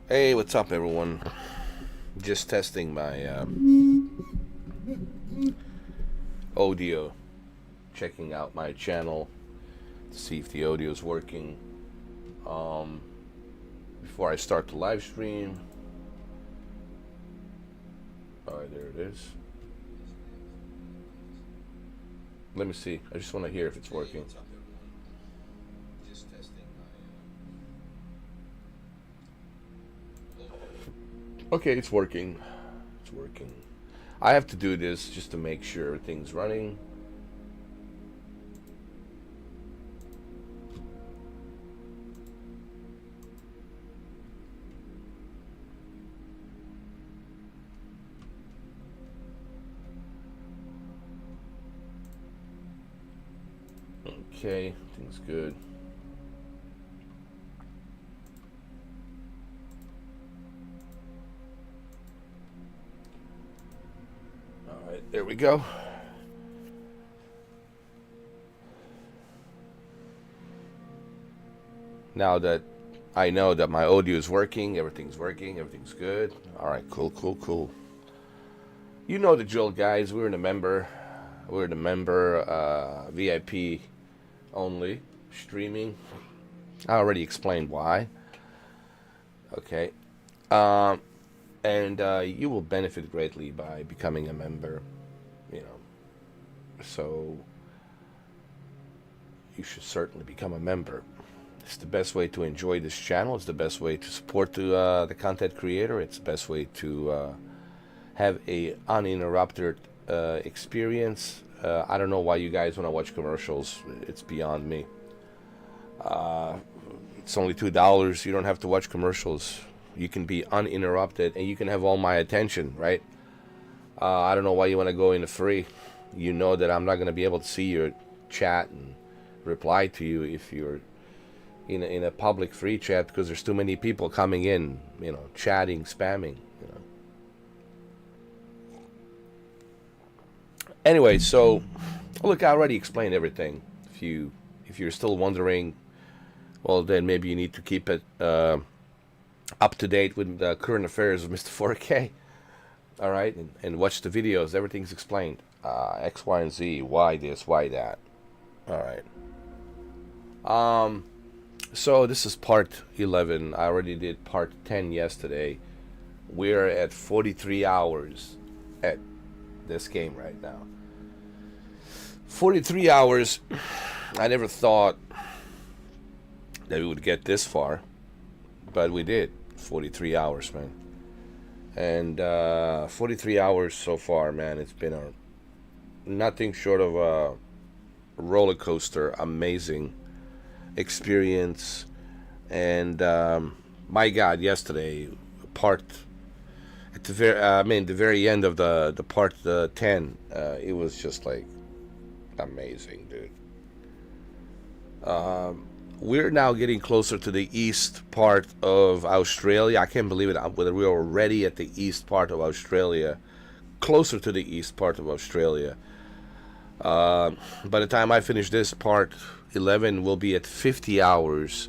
Hey, what's up, everyone? Just testing my audio, checking out my channel to see if the audio is working. Before I start the live stream. Alright, there it is. Let me see. I just want to hear if it's working. Okay, it's working. It's working. I have to do this just to make sure everything's running. Okay, everything's good. Alright, there we go. Now that I know that my audio is working, everything's good. Alright, cool. You know the drill, guys. We're in a member VIP only streaming. I already explained why. Okay. And you will benefit greatly by becoming a member, you know. So you should certainly become a member. It's the best way to enjoy this channel. It's the best way to support the content creator. It's the best way to have a uninterrupted experience. I don't know why you guys want to watch commercials. It's beyond me. It's only $2. You don't have to watch commercials. You can be uninterrupted and you can have all my attention, right? I don't know why you want to go into free. You know that I'm not going to be able to see your chat and reply to you if you're in a public free chat, because there's too many people coming in, you know, chatting, spamming, you know. Anyway, so look, I already explained everything. If you're still wondering, well, then maybe you need to keep it up to date with the current affairs of Mr. 4K. All right, and watch the videos. Everything's explained. X, Y, and Z. Why this? Why that? All right. So this is part 11. I already did part 10 yesterday. We're at 43 hours at this game right now. 43 hours. I never thought that we would get this far, but we did. 43 hours, man. And 43 hours so far, man. It's been a nothing short of a roller coaster, amazing experience. And my God, yesterday, part at the very end of the part 10, it was just like amazing, dude. We're now getting closer to the east part of Australia. I can't believe it, whether we're already at the east part of Australia, closer to the east part of Australia. By the time I finish this part 11, we'll be at 50 hours,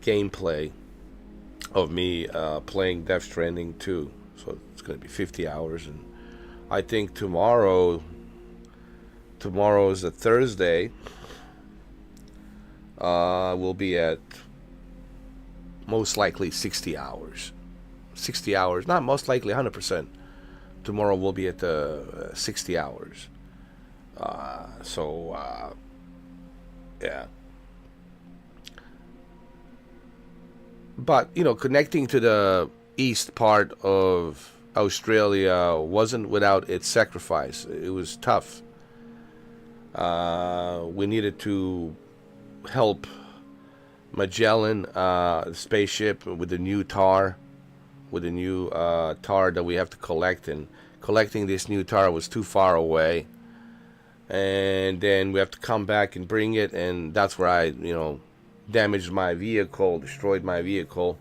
gameplay of me playing Death Stranding 2. So it's going to be 50 hours. And I think tomorrow is a Thursday. We'll be at most likely 60 hours. 60 hours, not most likely 100%. Tomorrow we'll be at 60 hours. Yeah. But, connecting to the east part of Australia wasn't without its sacrifice. It was tough. We needed to help Magellan spaceship with the new tar, that we have to collect, and collecting this new tar was too far away, and then we have to come back and bring it, and that's where I damaged my vehicle, destroyed my vehicle,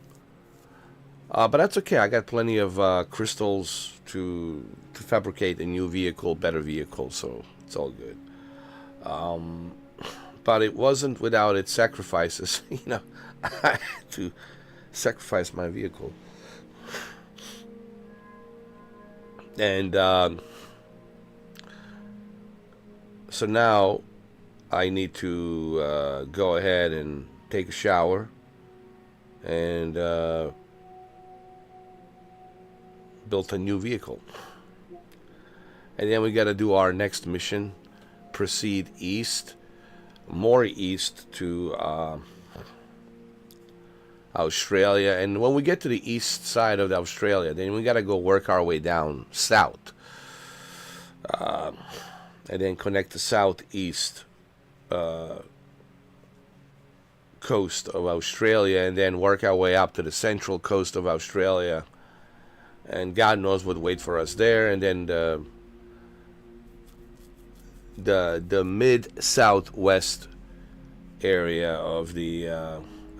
but that's okay. I got plenty of crystals to fabricate a new vehicle, better vehicle, so it's all good. but it wasn't without its sacrifices. You know, I had to sacrifice my vehicle. And so now I need to go ahead and take a shower and build a new vehicle. And then we got to do our next mission, proceed east, more east to Australia. And when we get to the east side of Australia, then we got to go work our way down south. And then connect the southeast coast of Australia, and then work our way up to the central coast of Australia. And God knows what waits for us there. And then the mid-southwest area of the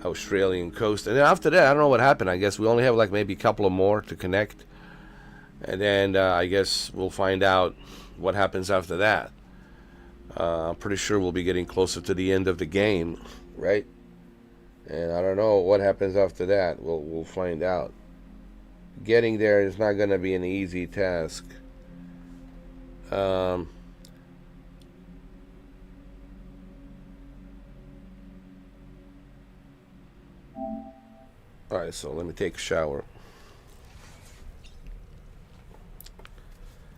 Australian coast. And then after that, I don't know what happened. I guess we only have like maybe a couple of more to connect. And then I guess we'll find out what happens after that. I'm pretty sure we'll be getting closer to the end of the game, right? And I don't know what happens after that. We'll find out. Getting there is not going to be an easy task. Alright, so let me take a shower.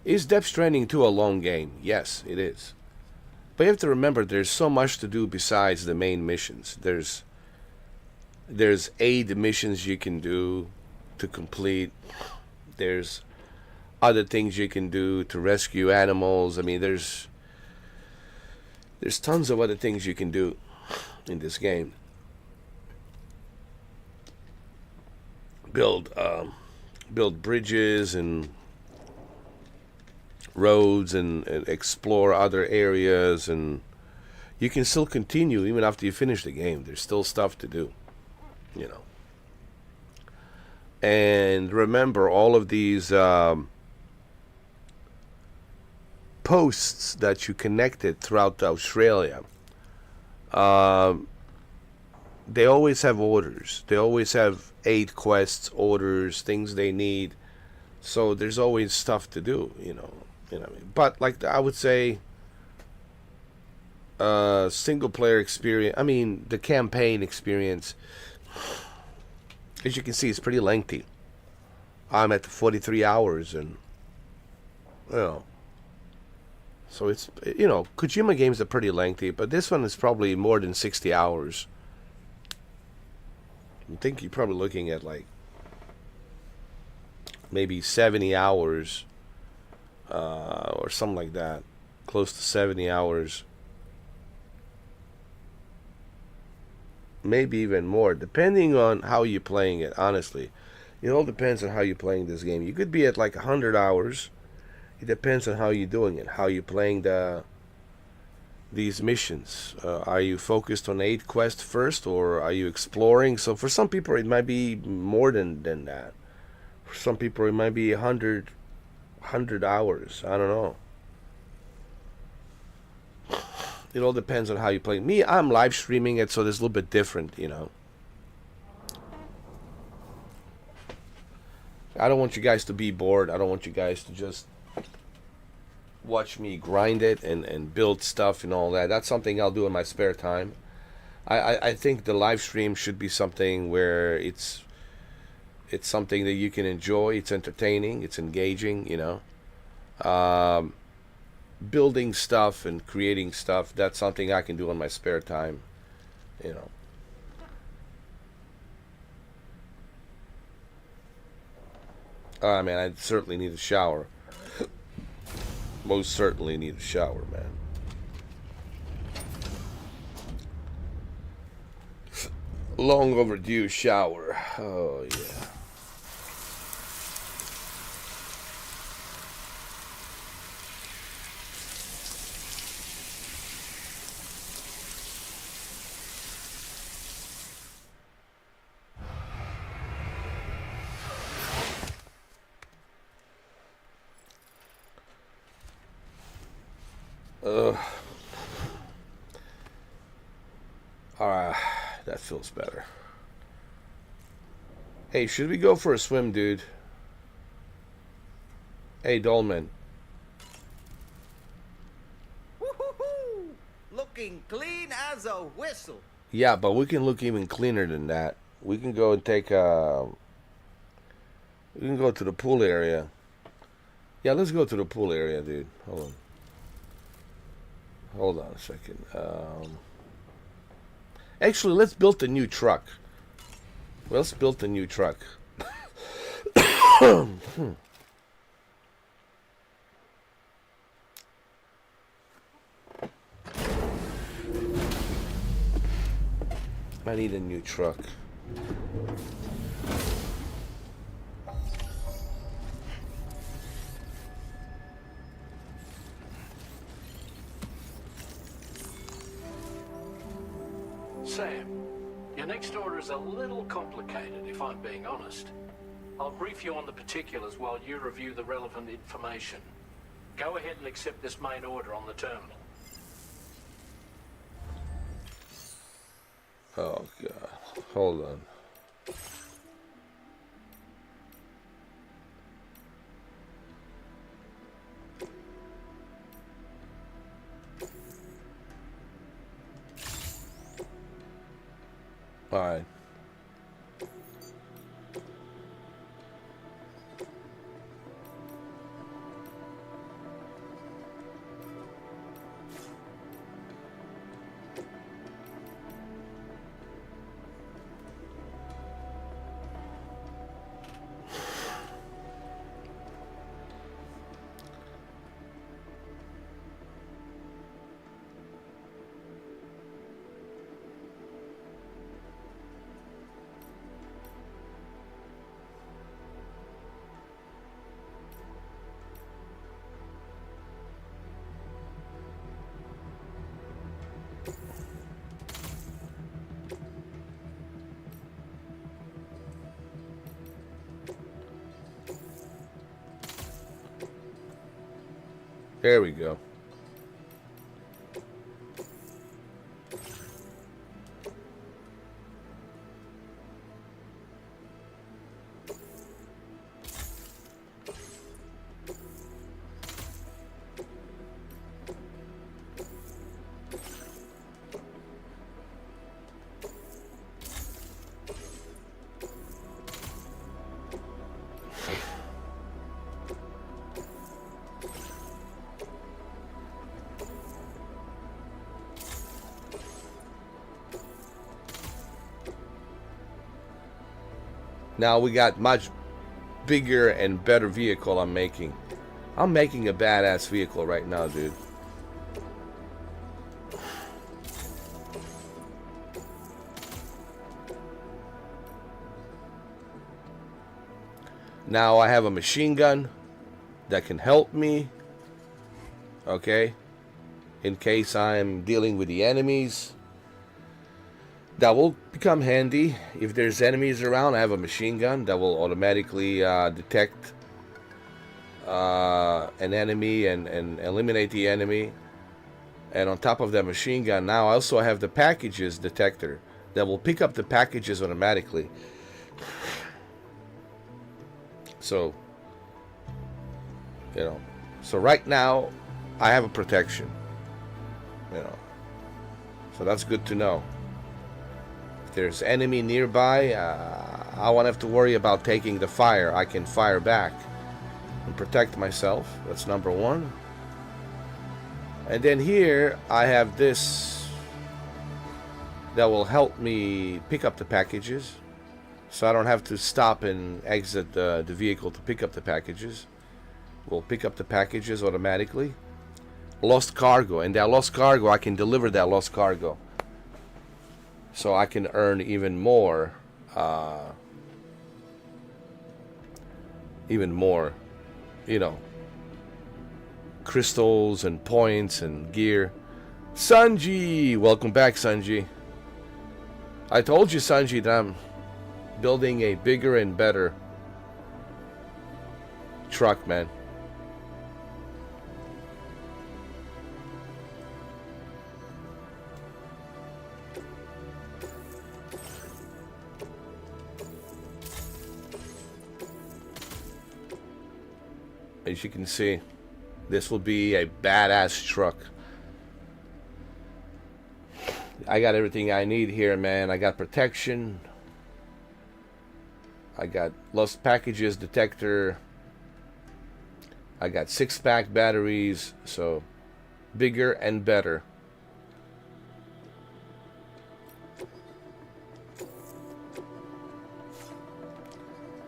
Is Death Stranding 2 a long game? Yes, it is. But you have to remember, there's so much to do besides the main missions. There's 8 missions you can do to complete. There's other things you can do to rescue animals. I mean, there's tons of other things you can do in this game. Build bridges and roads and explore other areas, and you can still continue even after you finish the game. There's still stuff to do, you know. And remember, all of these posts that you connected throughout Australia, they always have orders. They always have 8 quests, orders, things they need. So there's always stuff to do, you know. But like I would say, single player experience. I mean, the campaign experience, as you can see, it's pretty lengthy. I'm at the 43 hours, and you know, so it's, you know, Kojima games are pretty lengthy, but this one is probably more than 60 hours. I think you're probably looking at like maybe 70 hours. Or something like that, close to 70 hours, maybe even more, depending on how you're playing it. Honestly, it all depends on how you're playing this game. You could be at like 100 hours. It depends on how you're doing it, how you're playing these missions. Are you focused on 8 quests first, or are you exploring? So for some people it might be more than that. For some people it might be 100 hours. I don't know. It all depends on how you play. Me, I'm live streaming it, so it's a little bit different, you know. I don't want you guys to be bored. I don't want you guys to just watch me grind it and build stuff and all that. That's something I'll do in my spare time. I think the live stream should be something where it's something that you can enjoy. It's entertaining. It's engaging, you know. Building stuff and creating stuff, that's something I can do in my spare time, you know. Man, I certainly need a shower. Most certainly need a shower, man. Long overdue shower. Oh, yeah. That feels better. Hey, should we go for a swim, dude? Hey, Dolman. Woo-hoo-hoo! Looking clean as a whistle. Yeah, but we can look even cleaner than that. We can go and take we can go to the pool area. Yeah, let's go to the pool area, dude. Hold on a second. Actually, let's build a new truck. Let's build a new truck. I need a new truck. Sam, your next order is a little complicated, if I'm being honest. I'll brief you on the particulars while you review the relevant information. Go ahead and accept this main order on the terminal. Oh, God. Hold on. All right. There we go. Now we got much bigger and better vehicle I'm making. I'm making a badass vehicle right now, dude. Now I have a machine gun that can help me, okay, in case I'm dealing with the enemies. That will become handy. If there's enemies around, I have a machine gun that will automatically detect an enemy and eliminate the enemy. And on top of that machine gun, now I also have the packages detector that will pick up the packages automatically. So, you know, so right now I have a protection, you know, so that's good to know. If there's enemy nearby, I won't have to worry about taking the fire. I can fire back and protect myself. That's number one. And then here I have this that will help me pick up the packages, so I don't have to stop and exit the vehicle to pick up the packages. We'll pick up the packages automatically. Lost cargo, and that lost cargo, I can deliver that lost cargo, so I can earn even more, you know, crystals and points and gear. Sanji, welcome back, Sanji. I told you, Sanji, that I'm building a bigger and better truck, man. as you can see, this will be a badass truck. I got everything I need here, man. I got protection. I got lost packages detector. I got 6-pack batteries, so bigger and better.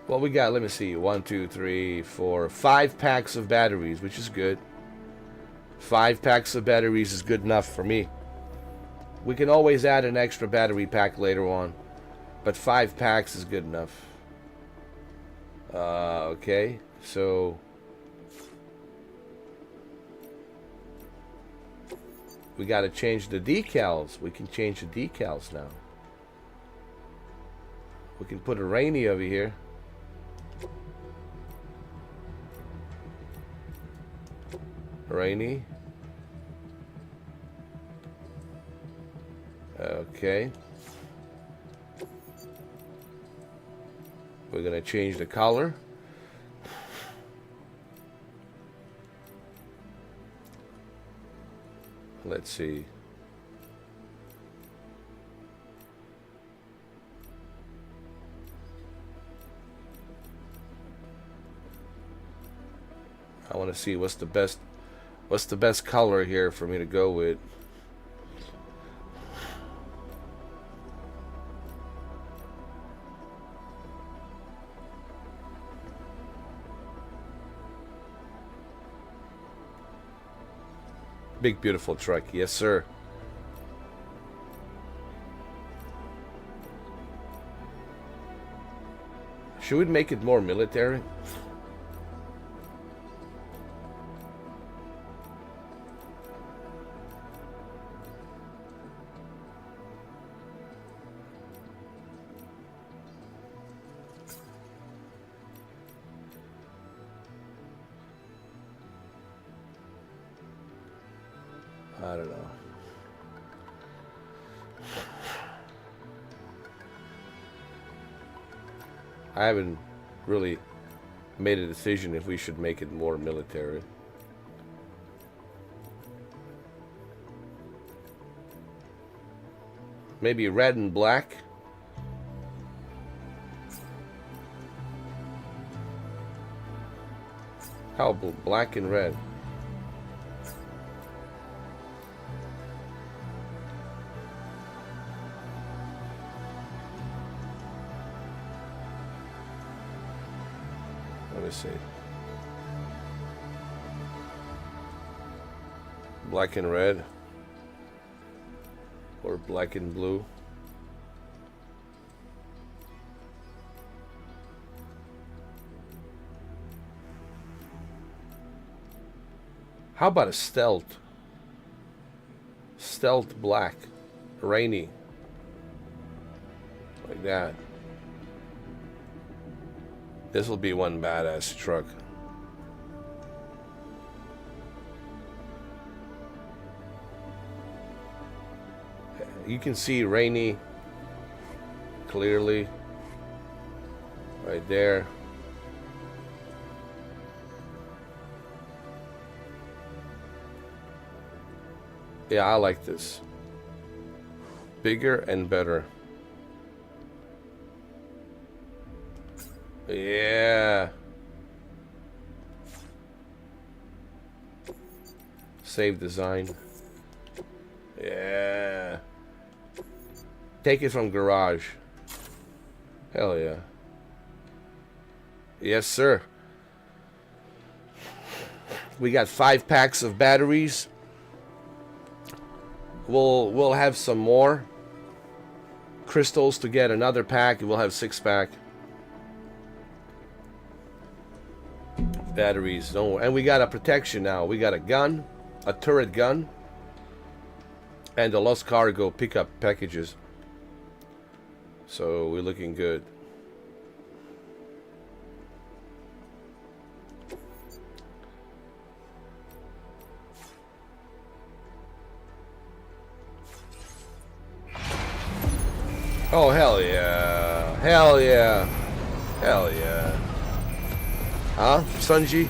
Well, we got, let me see, 1, 2, 3, 4, 5 packs of batteries, which is good. 5 packs of batteries is good enough for me. We can always add an extra battery pack later on, but 5 packs is good enough. Okay, so we got to change the decals. We can change the decals now. We can put a rainy over here. Rainy. Okay. We're gonna change the color. Let's see. I want to see what's the best color here for me to go with. Big beautiful truck, yes sir. Should we make it more military? I don't know. I haven't really made a decision if we should make it more military. Maybe red and black. How about black and red? Let me see. Black and red. Or black and blue. How about a stealth? Stealth black. Rainy. Like that. This will be one badass truck. You can see rainy clearly right there. Yeah, I like this. Bigger and better. Yeah. Save design. Yeah. Take it from garage. Hell yeah. Yes, sir. We got 5 packs of batteries. We'll have some more crystals to get another pack. We'll have 6-pack batteries. Don't worry. And we got a protection now. We got a gun, a turret gun, and a lost cargo pickup packages. So we're looking good. Oh, hell yeah. Hell yeah. Hell yeah. Huh, Sunji?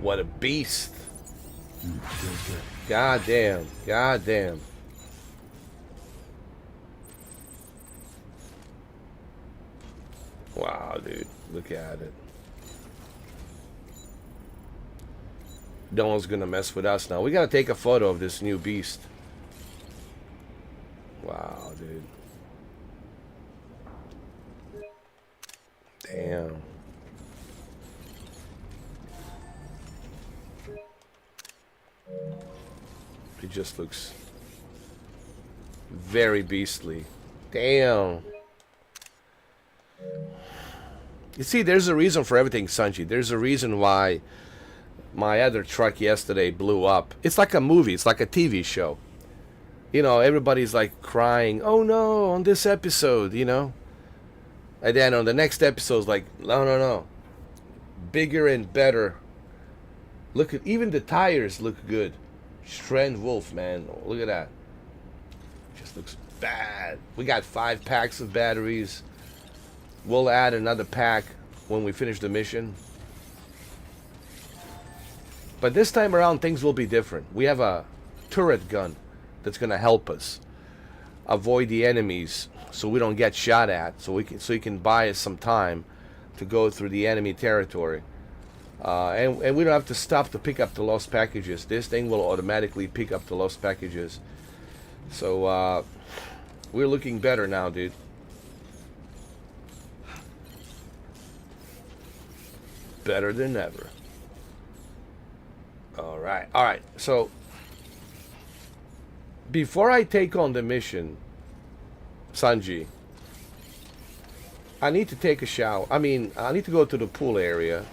What a beast. God damn. God damn. Wow, dude. Look at it. No one's gonna mess with us now. We gotta take a photo of this new beast. Wow, dude. Damn. It just looks very beastly. Damn. You see, there's a reason for everything, Sanji. There's a reason why my other truck yesterday blew up. It's like a movie. It's like a TV show. You know, everybody's like crying, oh no, on this episode, you know. And then on the next episode, it's like, no, no, no. Bigger and better. Look at, even the tires look good. Strand Wolf, man. Look at that. Just looks bad. We got 5 packs of batteries. We'll add another pack when we finish the mission. But this time around, things will be different. We have a turret gun that's going to help us avoid the enemies so we don't get shot at. So you can buy us some time to go through the enemy territory. And we don't have to stop to pick up the lost packages. This thing will automatically pick up the lost packages. So we're looking better now, dude. Better than ever. Alright, so before I take on the mission, Sanji, I need to take a shower. I mean, I need to go to the pool area.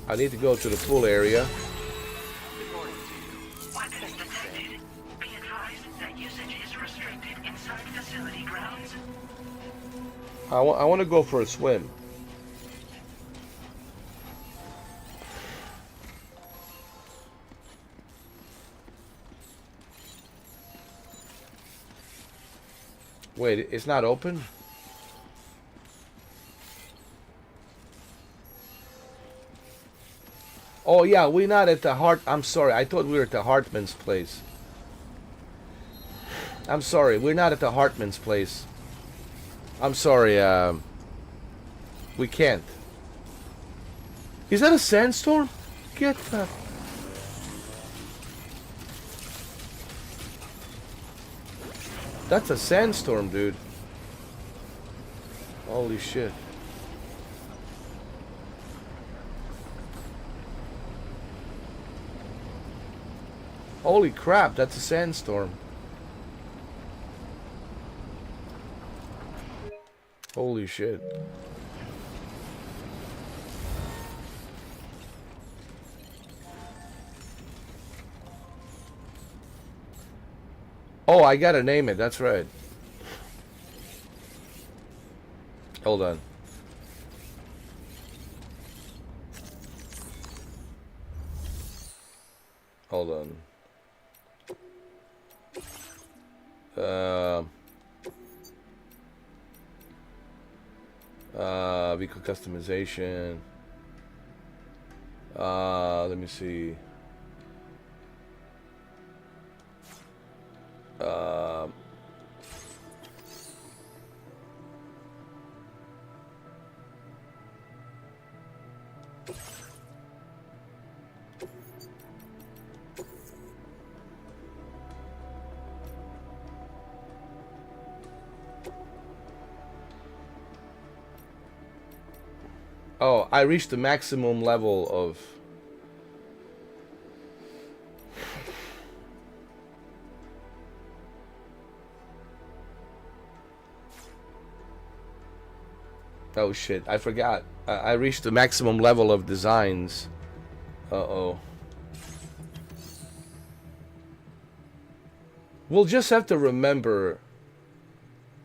I need to go to the pool area. I want to go for a swim. Wait, it's not open? Oh yeah, we're not at the Hart. I'm sorry, I thought we were at the Hartman's place. I'm sorry, we're not at the Hartman's place. I'm sorry, we can't. Is that a sandstorm? Get the... That's a sandstorm, dude. Holy shit. Holy crap, that's a sandstorm. Holy shit. Oh, I gotta name it, that's right. Hold on. Hold on. Vehicle customization. Let me see. Oh, I reached the maximum level of... Oh shit, I forgot. I reached the maximum level of designs. Uh-oh. We'll just have to remember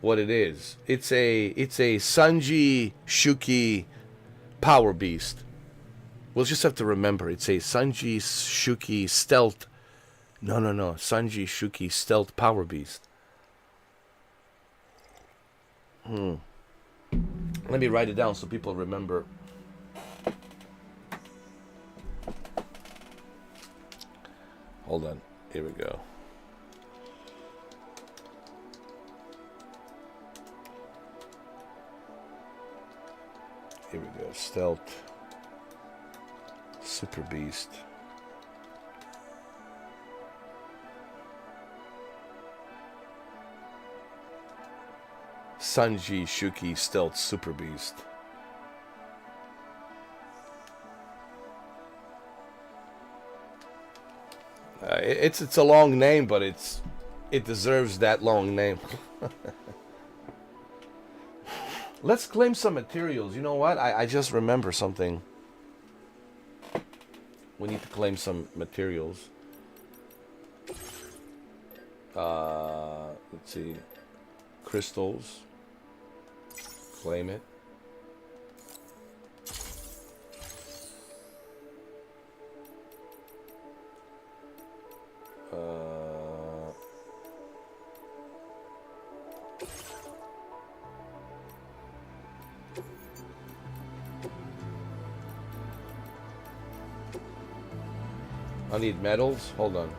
what it is. It's a Sanji Shuki Power Beast. We'll just have to remember it's a Sanji Shuki Stealth. No. Sanji Shuki Stealth Power Beast. Let me write it down so people remember. Hold on. Here we go. Here we go. Stealth. Super Beast. Sanji Shuki Stealth Super Beast. It's a long name, but it deserves that long name. Let's claim some materials. You know what? I just remember something. We need to claim some materials. Let's see. Crystals. Claim it. I need metals. Hold on.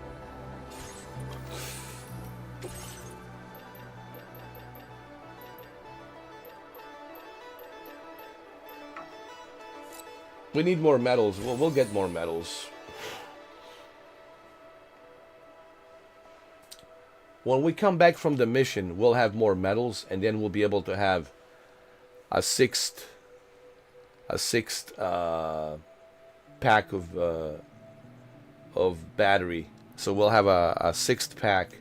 We need more metals. We'll get more metals. When we come back from the mission, we'll have more metals, and then we'll be able to have a sixth pack of battery. So we'll have a sixth pack.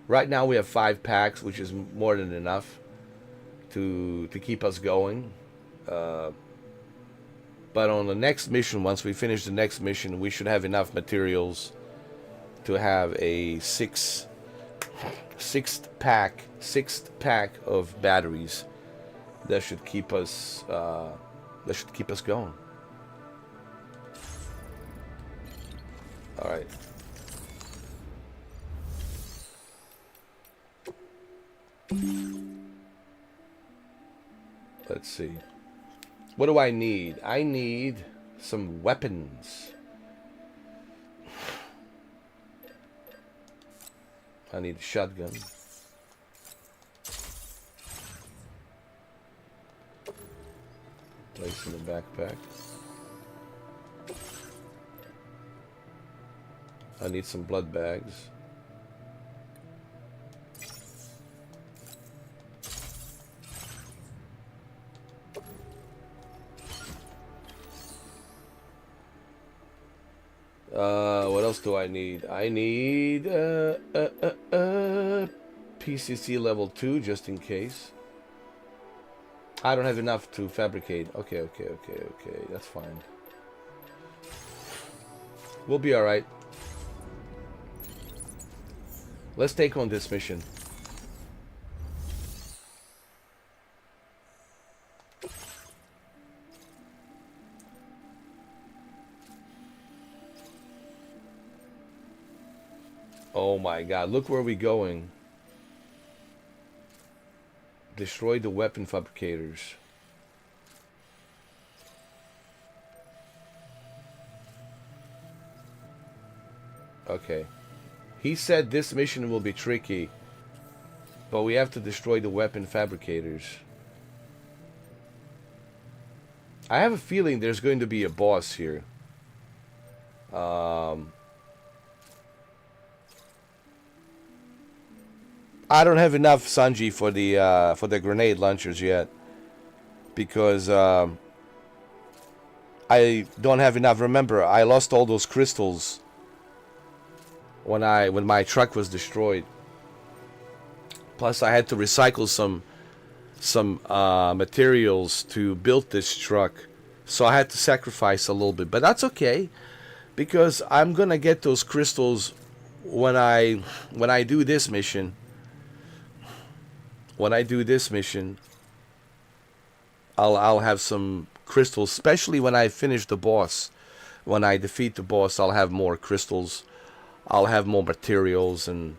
Right now we have 5 packs, which is more than enough to keep us going. But on the next mission, once we finish the next mission, we should have enough materials to have a sixth pack of batteries. That should keep us going. All right. Let's see. What do I need? I need some weapons. I need a shotgun. Place in the backpack. I need some blood bags. What else do I need? I need PCC level 2 just in case. I don't have enough to fabricate. Okay. That's fine. We'll be alright. Let's take on this mission. Oh my god, look where we're going. Destroy the weapon fabricators. Okay. He said this mission will be tricky, but we have to destroy the weapon fabricators. I have a feeling there's going to be a boss here. I don't have enough Sanji for the grenade launchers yet, because I don't have enough. Remember, I lost all those crystals when my truck was destroyed. Plus, I had to recycle some materials to build this truck, so I had to sacrifice a little bit. But that's okay, because I'm gonna get those crystals when I do this mission. When I do this mission, I'll have some crystals, especially when I finish the boss. When I defeat the boss, I'll have more crystals. I'll have more materials, and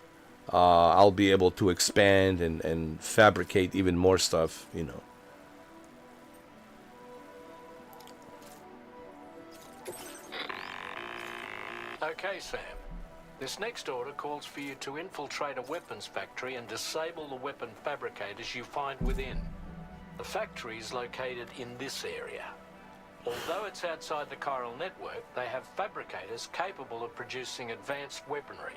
I'll be able to expand and fabricate even more stuff, you know. Okay, Sam. This next order calls for you to infiltrate a weapons factory and disable the weapon fabricators you find within. The factory is located in this area. Although it's outside the chiral network, they have fabricators capable of producing advanced weaponry.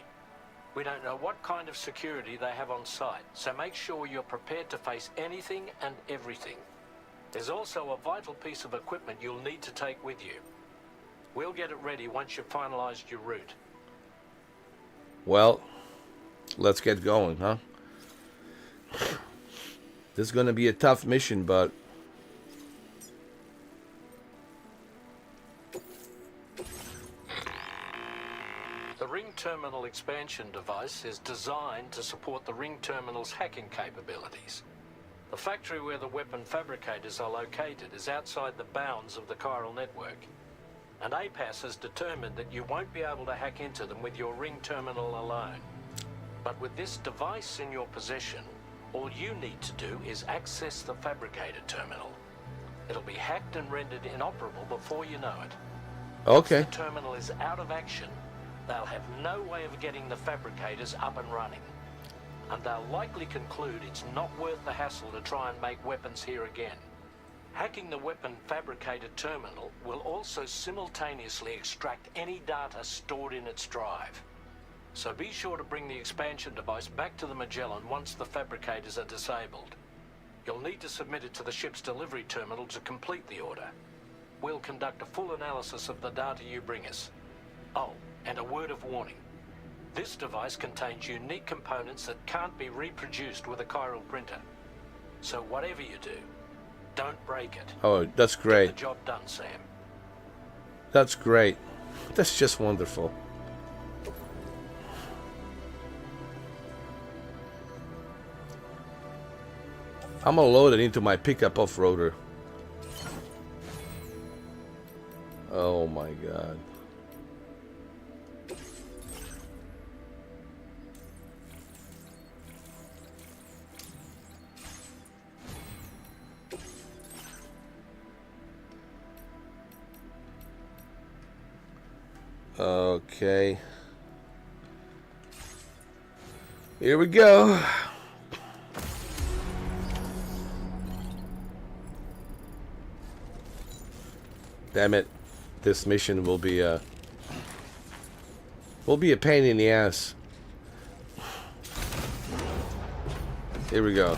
We don't know what kind of security they have on site, so make sure you're prepared to face anything and everything. There's also a vital piece of equipment you'll need to take with you. We'll get it ready once you've finalized your route. Well, let's get going, huh? This is gonna be a tough mission, but the Ring Terminal expansion device is designed to support the Ring Terminal's hacking capabilities. The factory where the weapon fabricators are located is outside the bounds of the chiral network, and APAS has determined that you won't be able to hack into them with your Ring Terminal alone. But with this device in your possession, all you need to do is access the fabricator terminal. It'll be hacked and rendered inoperable before you know it. okay. Once the terminal is out of action, they'll have no way of getting the fabricators up and running. And they'll likely conclude it's not worth the hassle to try and make weapons here again. Hacking the weapon fabricator terminal will also simultaneously extract any data stored in its drive. So be sure to bring the expansion device back to the Magellan once the fabricators are disabled. You'll need to submit it to the ship's delivery terminal to complete the order. We'll conduct a full analysis of the data you bring us. Oh, and a word of warning. This device contains unique components that can't be reproduced with a chiral printer. So whatever you do, don't break it. Oh, that's Get great. the job done, Sam. That's great. That's just wonderful. I'm gonna load it into my pickup off-roader. Oh my god. Okay. Here we go. Damn it. This mission will be a pain in the ass. Here we go.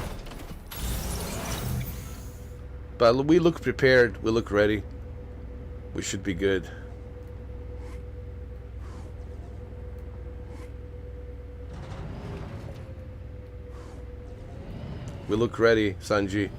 But we look prepared, we look ready. We should be good. We look ready, Sanji.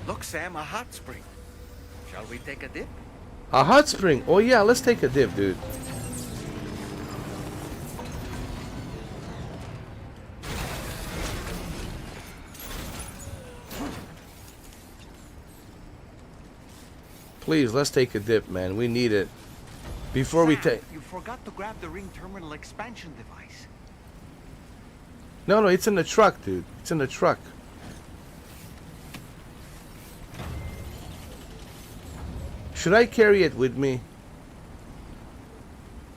Look, Sam, a hot spring. Shall we take a dip? A hot spring. Oh yeah, let's take a dip, dude. Please, let's take a dip, man. We need it. Before we take... You forgot to grab the Ring Terminal expansion device. No, it's in the truck, dude. It's in the truck. Should I carry it with me?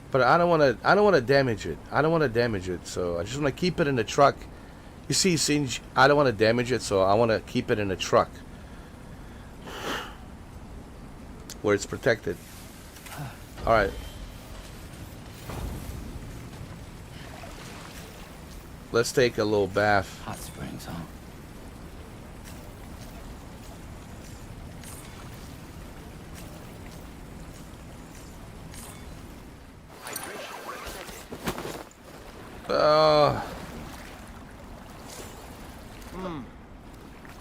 But I don't want to damage it. I don't want to damage it, so I just want to keep it in the truck. You see, Singe, I don't want to damage it, so I want to keep it in the truck. Where it's protected. Alright. Let's take a little bath. Hot springs, huh?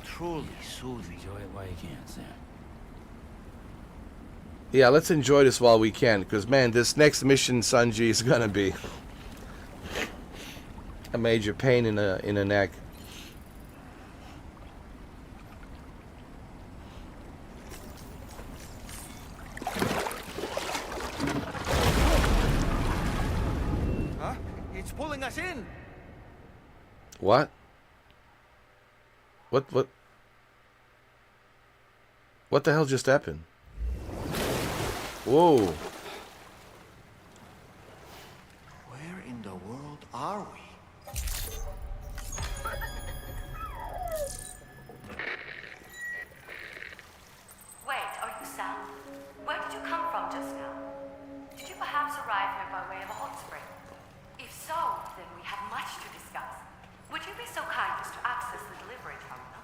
Truly soothing. Enjoy it while you can, Sam. Yeah, let's enjoy this while we can, because man, this next mission, Sanji, is gonna be... A major pain in the neck. Huh? It's pulling us in. What? What the hell just happened? Whoa. Where in the world are we? Wait, are you Sam? Where did you come from just now? Did you perhaps arrive here by way of a hot spring? If so, then we have much to discuss. Would you be so kind as to access the delivery terminal?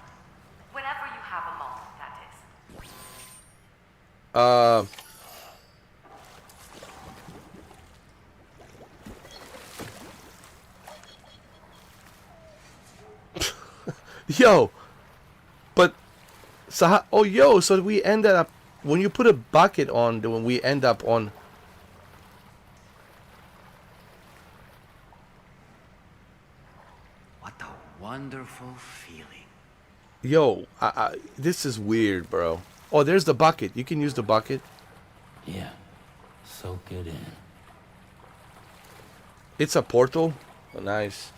Whenever you have a moment, that is. Yo, but so so we ended up when you put a bucket on, when we end up on. What a wonderful feeling. Yo, this is weird, bro. Oh, there's the bucket. You can use the bucket. Yeah, soak it in. It's a portal. Oh, nice.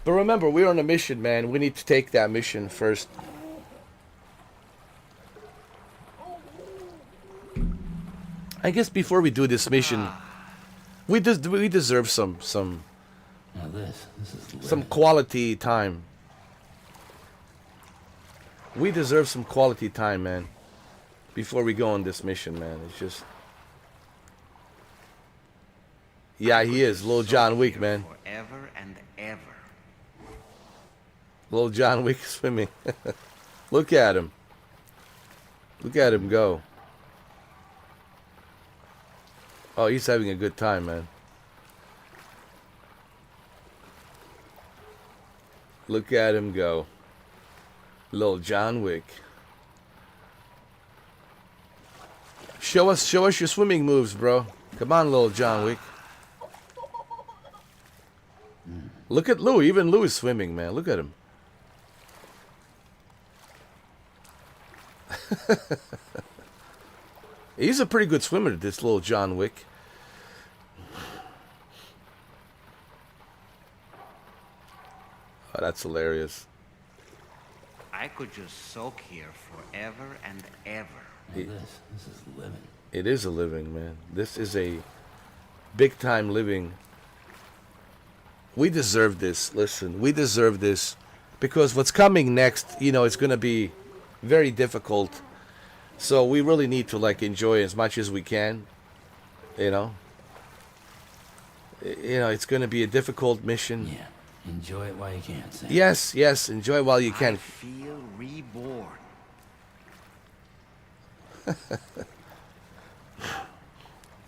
But remember, we're on a mission, man. We need to take that mission first. I guess before we do this mission, we deserve some Now this is some quality time. We deserve some quality time, man. Before we go on this mission, man. It's just... Yeah, he is. Little John Wick, man. Forever and ever. Little John Wick swimming. Look at him. Look at him go. Oh, he's having a good time, man. Look at him go. Little John Wick. Show us your swimming moves, bro. Come on, little John Wick. Look at Lou. Even Lou is swimming, man. Look at him. He's a pretty good swimmer, this little John Wick. Oh, that's hilarious. I could just soak here forever and ever. Now this is living. It is a living, man. This is a big time living. We deserve this. Listen, we deserve this. Because what's coming next, you know, it's going to be very difficult. So we really need to, like, enjoy as much as we can. You know? You know, it's going to be a difficult mission. Yeah, enjoy it while you can, Sam. Yes, yes, enjoy it while you I can. feel reborn.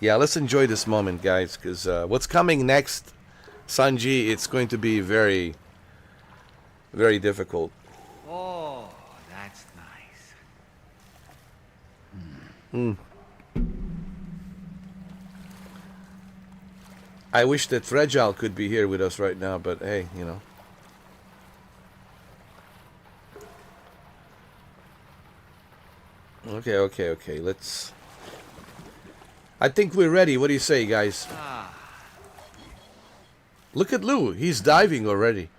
Yeah, let's enjoy this moment, guys, because what's coming next, Sanji, it's going to be very, very difficult. Oh, that's nice. I wish that Fragile could be here with us right now, but hey, you know. Okay, let's... I think we're ready. What do you say, guys? Look at Lou. He's diving already.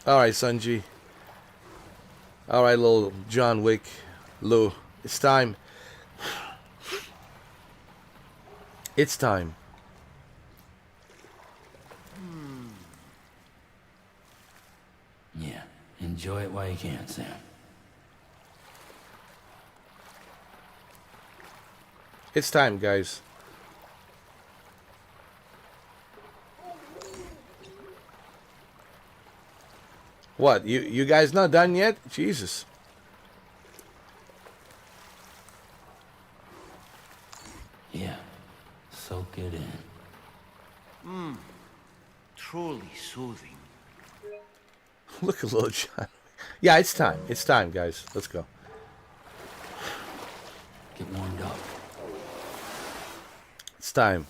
Alright, Sanji. Alright, little John Wick. Lou. It's time. It's time. Yeah, enjoy it while you can, Sam. It's time, guys. What? You guys not done yet? Jesus. Yeah, soak it in. Truly soothing. Look at little John. Yeah, it's time. It's time, guys. Let's go. Get warmed up. It's time.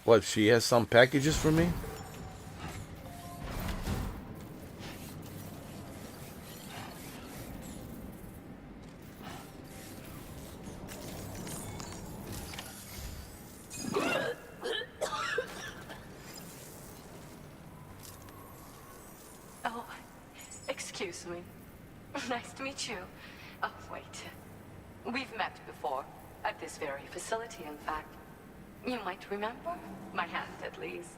What, she has some packages for me? Oh, excuse me. Nice to meet you. Oh, wait. We've met before. At this very facility, in fact. You might remember. My hand, at least.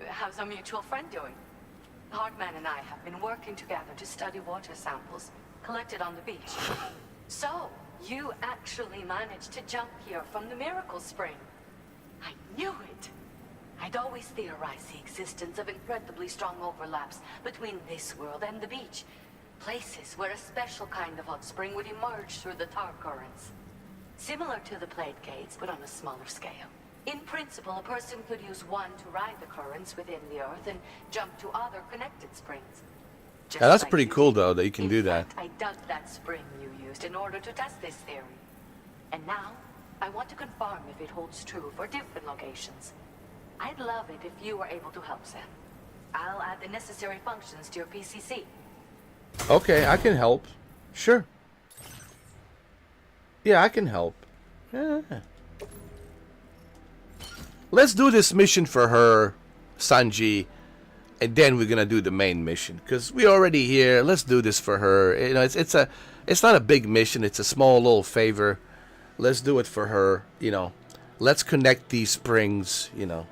How's our mutual friend doing? Hardman and I have been working together to study water samples collected on the beach. So, you actually managed to jump here from the Miracle Spring. I knew it. I'd always theorized the existence of incredibly strong overlaps between this world and the beach. Places where a special kind of hot spring would emerge through the tar currents. Similar to the plate gates, but on a smaller scale. In principle, a person could use one to ride the currents within the earth and jump to other connected springs. Just Yeah, that's like pretty you cool, did. though, that you can In do that. fact, I dug that spring you used in order to test this theory. And now, I want to confirm if it holds true for different locations. I'd love it if you were able to help, Sam. I'll add the necessary functions to your PCC. Okay, I can help. Sure. Yeah, I can help. Yeah. Let's do this mission for her, Sanji, and then we're gonna do the main mission. Cause we're already here. Let's do this for her. You know, it's not a big mission. It's a small little favor. Let's do it for her. You know, let's connect these springs. You know,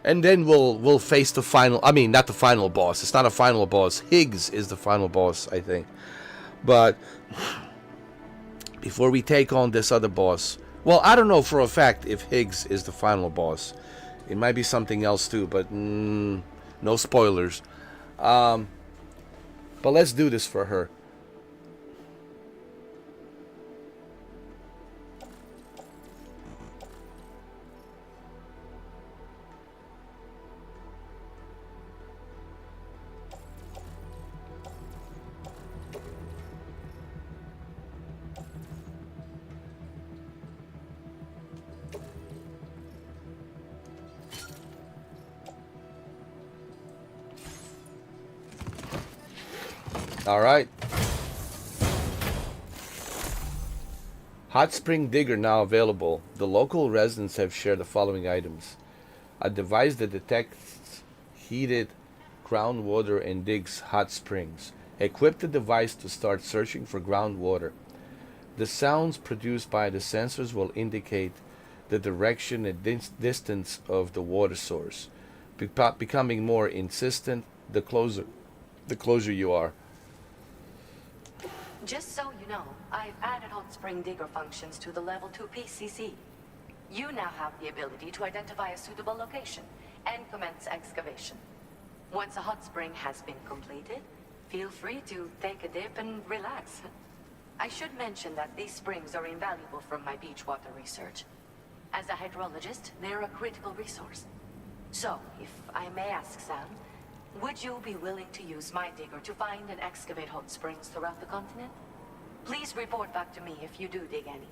and then we'll face the final. I mean, not the final boss. It's not a final boss. Higgs is the final boss, I think. But before we take on this other boss. Well, I don't know for a fact if Higgs is the final boss. It might be something else too, but no spoilers. But let's do this for her. All right. Hot Spring Digger now available. The local residents have shared the following items. A device that detects heated groundwater and digs hot springs. Equip the device to start searching for groundwater. The sounds produced by the sensors will indicate the direction and distance of the water source. Becoming more insistent the closer you are. Just so you know, I've added hot spring digger functions to the level 2 PCC. You now have the ability to identify a suitable location and commence excavation. Once a hot spring has been completed, feel free to take a dip and relax. I should mention that these springs are invaluable from my beach water research. As a hydrologist, they're a critical resource. So, if I may ask, Sam, would you be willing to use my digger to find and excavate hot springs throughout the continent? Please report back to me if you do dig any.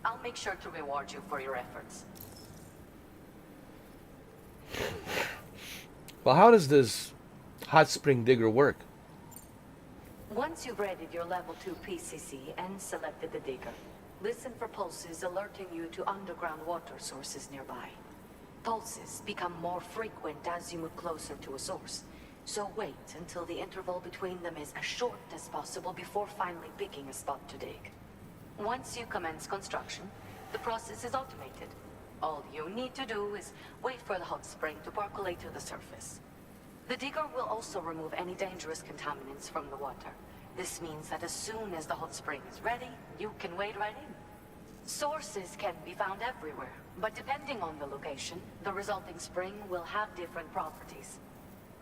I'll make sure to reward you for your efforts. Well, how does this hot spring digger work? Once you've readied your level 2 PCC and selected the digger, listen for pulses alerting you to underground water sources nearby. Pulses become more frequent as you move closer to a source, so wait until the interval between them is as short as possible before finally picking a spot to dig. Once you commence construction, the process is automated. All you need to do is wait for the hot spring to percolate to the surface. The digger will also remove any dangerous contaminants from the water. This means that as soon as the hot spring is ready, you can wade right in. Sources can be found everywhere, but depending on the location, the resulting spring will have different properties.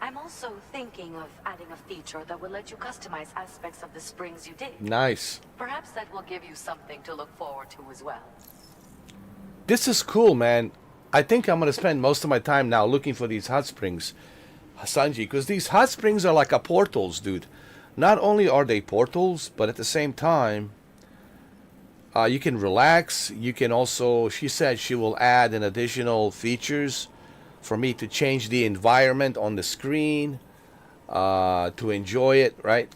I'm also thinking of adding a feature that will let you customize aspects of the springs you dig. Nice. Perhaps that will give you something to look forward to as well. This is cool, man. I think I'm gonna spend most of my time now looking for these hot springs, Sanji, because these hot springs are like a portals, dude. Not only are they portals, but at the same time, you can relax. You can also, she said she will add an additional features for me to change the environment on the screen, to enjoy it, right?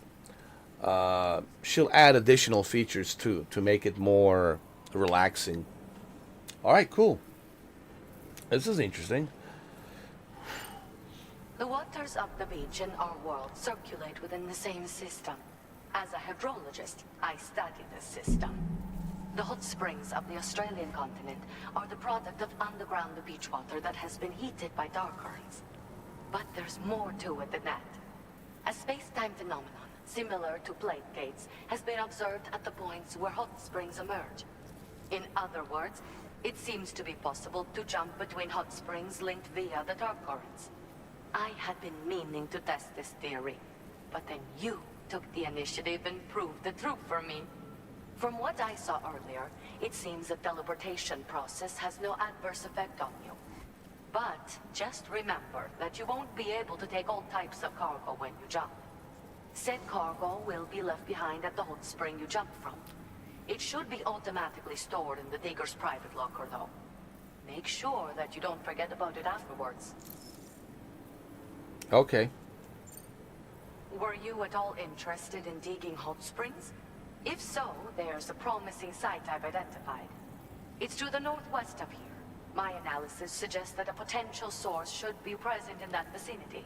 She'll add additional features too to make it more relaxing. All right, cool. This is interesting. The waters of the beach in our world circulate within the same system. As a hydrologist, I study this system. The hot springs of the Australian continent are the product of underground beach water that has been heated by dark currents. But there's more to it than that. A space-time phenomenon, similar to plate gates, has been observed at the points where hot springs emerge. In other words, it seems to be possible to jump between hot springs linked via the dark currents. I had been meaning to test this theory, but then you took the initiative and proved the truth for me. From what I saw earlier, it seems the teleportation process has no adverse effect on you. But just remember that you won't be able to take all types of cargo when you jump. Said cargo will be left behind at the hot spring you jump from. It should be automatically stored in the digger's private locker, though. Make sure that you don't forget about it afterwards. Okay. Were you at all interested in digging hot springs? If so, there's a promising site I've identified. It's to the northwest of here. My analysis suggests that a potential source should be present in that vicinity.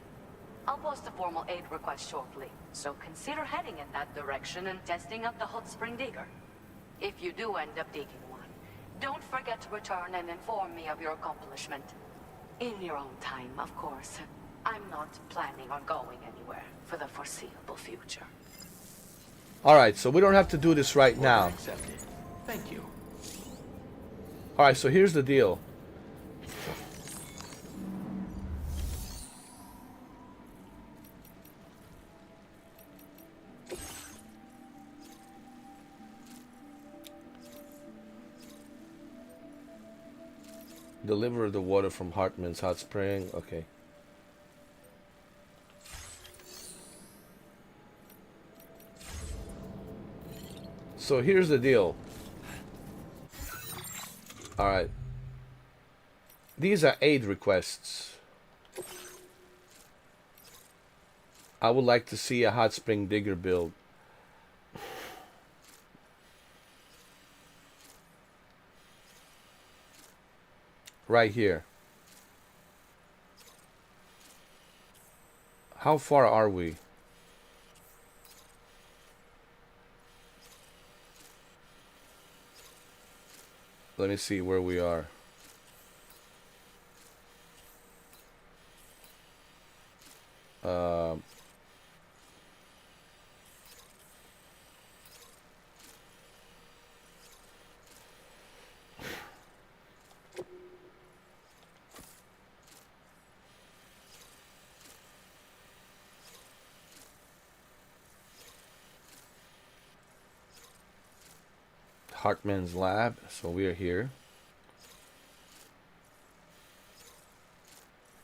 I'll post a formal aid request shortly, so consider heading in that direction and testing out the hot spring digger. If you do end up digging one, don't forget to return and inform me of your accomplishment. In your own time, of course. I'm not planning on going anywhere for the foreseeable future. Alright, so we don't have to do this right now. Accepted. Thank you. Alright, so here's the deal. Deliver the water from Hartman's hot spring. Okay. So here's the deal. Alright. These are aid requests. I would like to see a hot spring digger build. Right here. How far are we? Let me see where we are. Hartman's lab, so we are here.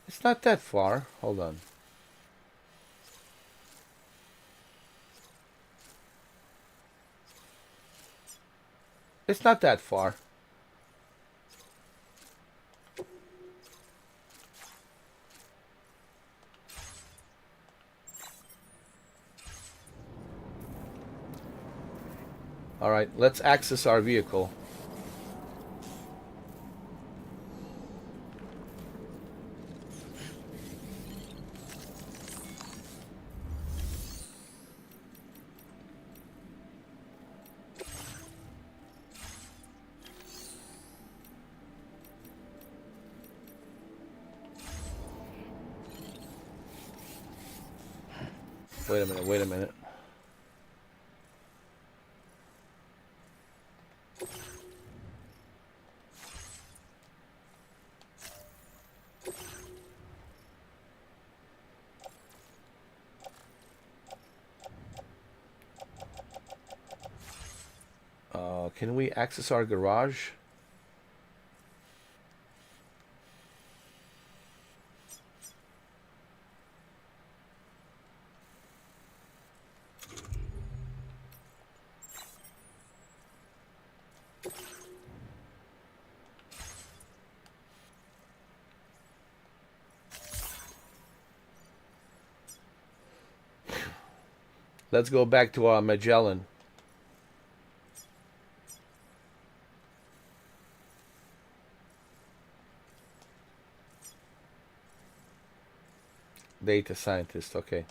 It's not that far. Hold on. It's not that far. All right, let's access our vehicle. Wait a minute, wait a minute. Can we access our garage? Let's go back to our Magellan. Data scientist, okay.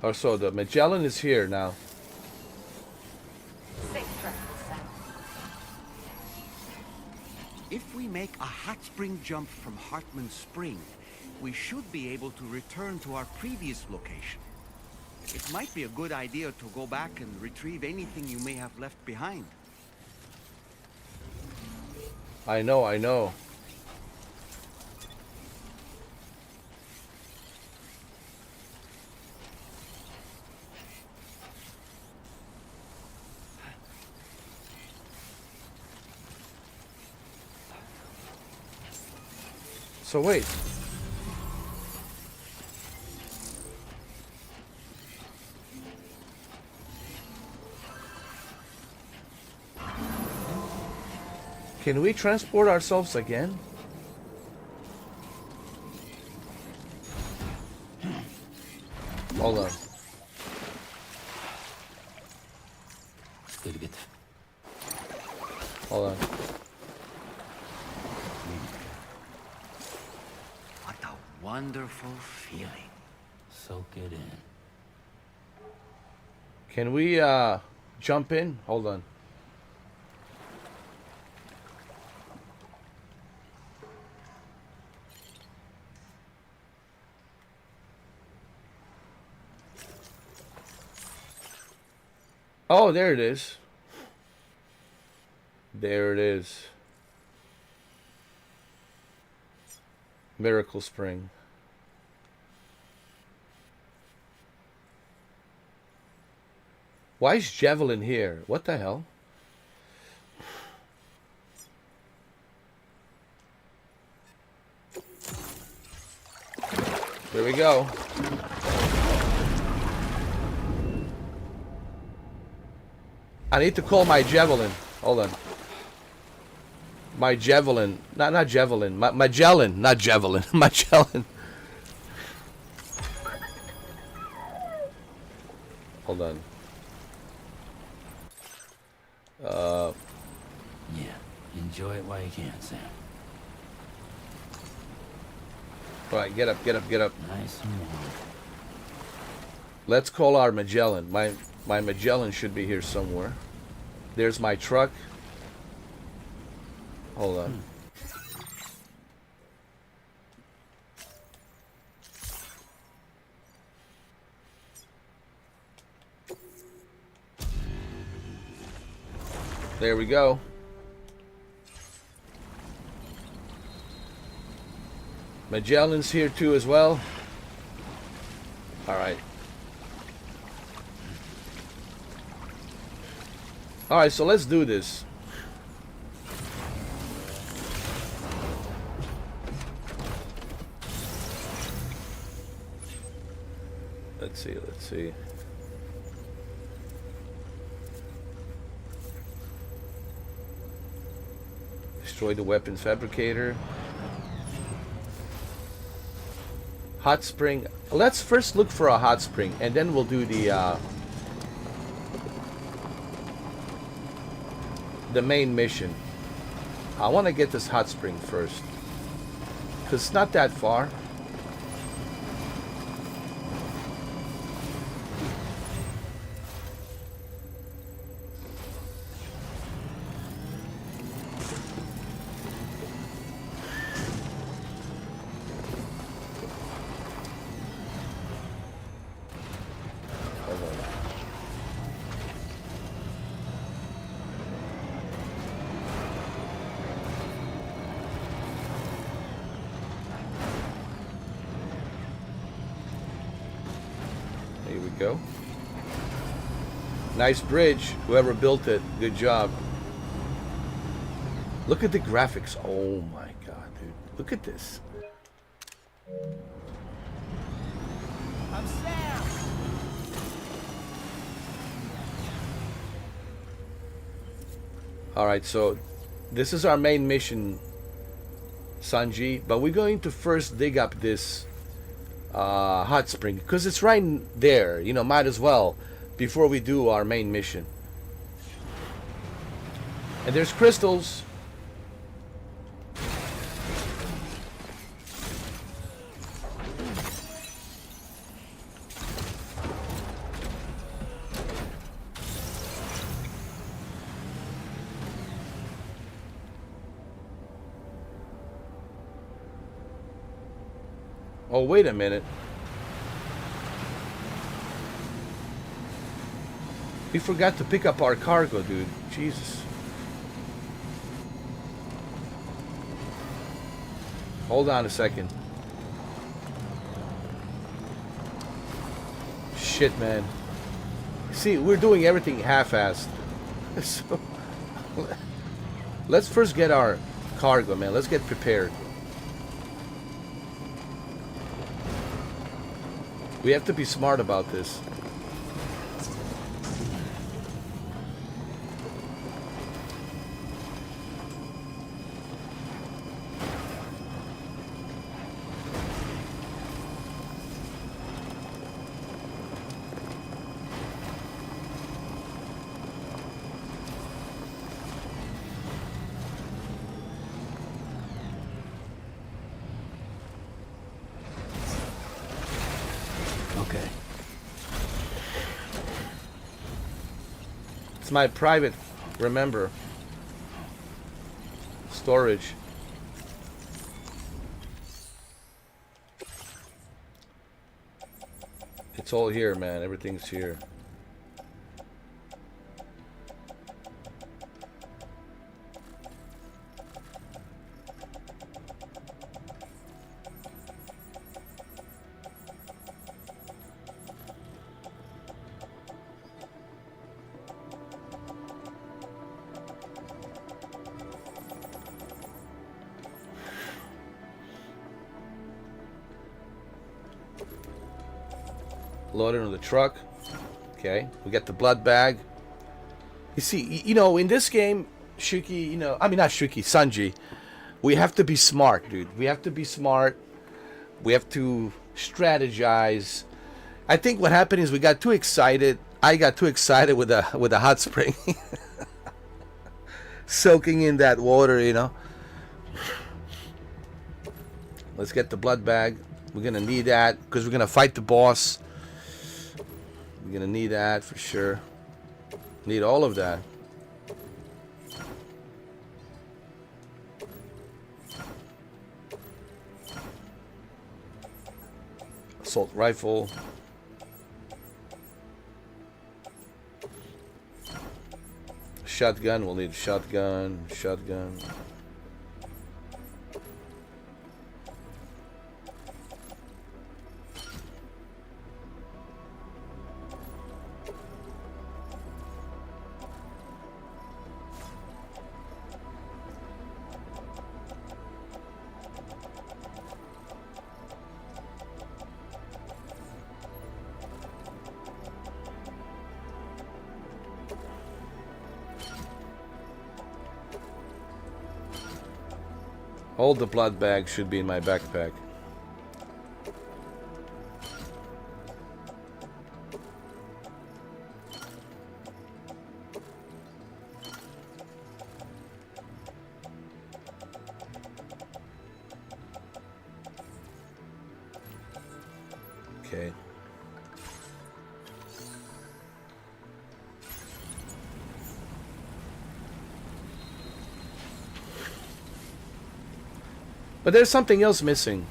Oh, so the Magellan is here now. Safe travels, Sam. If we make a hot spring jump from Hartman Spring, we should be able to return to our previous location. It might be a good idea to go back and retrieve anything you may have left behind. I know, I know. So wait. Can we transport ourselves again? Hold on. It's good to get. Hold on. What a wonderful feeling. Soak it in. Can we jump in? Hold on. Oh, there it is. There it is. Miracle Spring. Why is Javelin here? What the hell? Here we go. I need to call my Javelin. Hold on. My Javelin. Not Javelin. Magellan. Not Javelin. Magellan. Hold on. Yeah. Enjoy it while you can, Sam. Alright, get up, get up, get up. Nice and warm. Let's call our Magellan. My Magellan should be here somewhere. There's my truck. Hold on. There we go. Magellan's here too as well. All right. All right, so let's do this. Let's see, let's see. Destroy the weapons fabricator. Hot spring. Let's first look for a hot spring, and then we'll do the main mission. I want to get this hot spring first, because it's not that far. Here we go. Nice bridge. Whoever built it, good job. Look at the graphics. Oh my god, dude. Look at this. I'm Sam. Alright, so this is our main mission, Sanji, but we're going to first dig up this hot spring because it's right there, you know, might as well before we do our main mission. And there's crystals. Oh, wait a minute. We forgot to pick up our cargo, dude. Jesus. Hold on a second. Shit, man. See, we're doing everything half-assed. So, let's first get our cargo, man. Let's get prepared. We have to be smart about this. Okay. It's my private, remember, storage. It's all here, man. Everything's here. Loaded on the truck. Okay, we got the blood bag. You see, you know, in this game, Shuki, you know, I mean not Shuki, Sanji, we have to be smart, dude. We have to be smart. We have to strategize. I think what happened is we got too excited. I got too excited with the hot spring, soaking in that water, you know. Let's get the blood bag. We're gonna need that because we're gonna fight the boss. We're gonna need that for sure. Need all of that. Assault rifle. Shotgun, we'll need shotgun. All the blood bags should be in my backpack. Okay. But there's something else missing.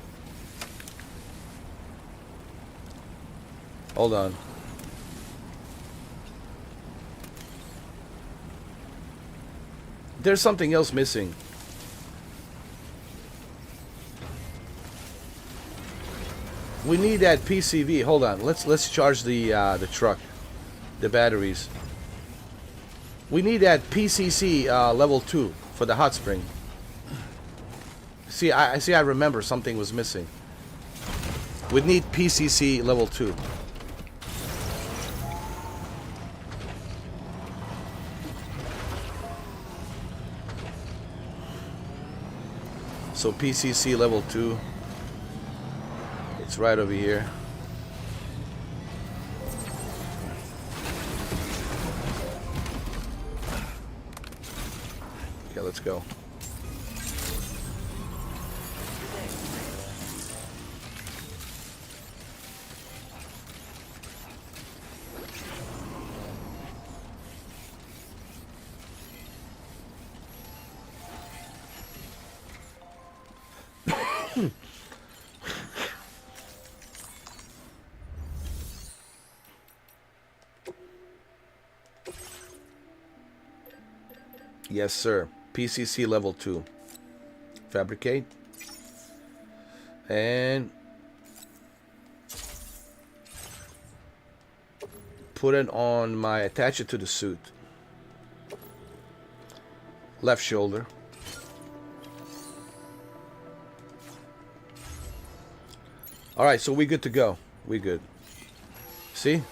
Hold on. There's something else missing. We need that PCV. Hold on. Let's charge the truck, the batteries. We need that PCC level 2 for the hot spring. See, I remember something was missing. We'd need PCC level 2. So PCC level 2. It's right over here. Okay, let's go. Yes, sir. PCC level 2. Fabricate. And put it on my, attach it to the suit. Left shoulder. Alright, so we good to go. We good. See?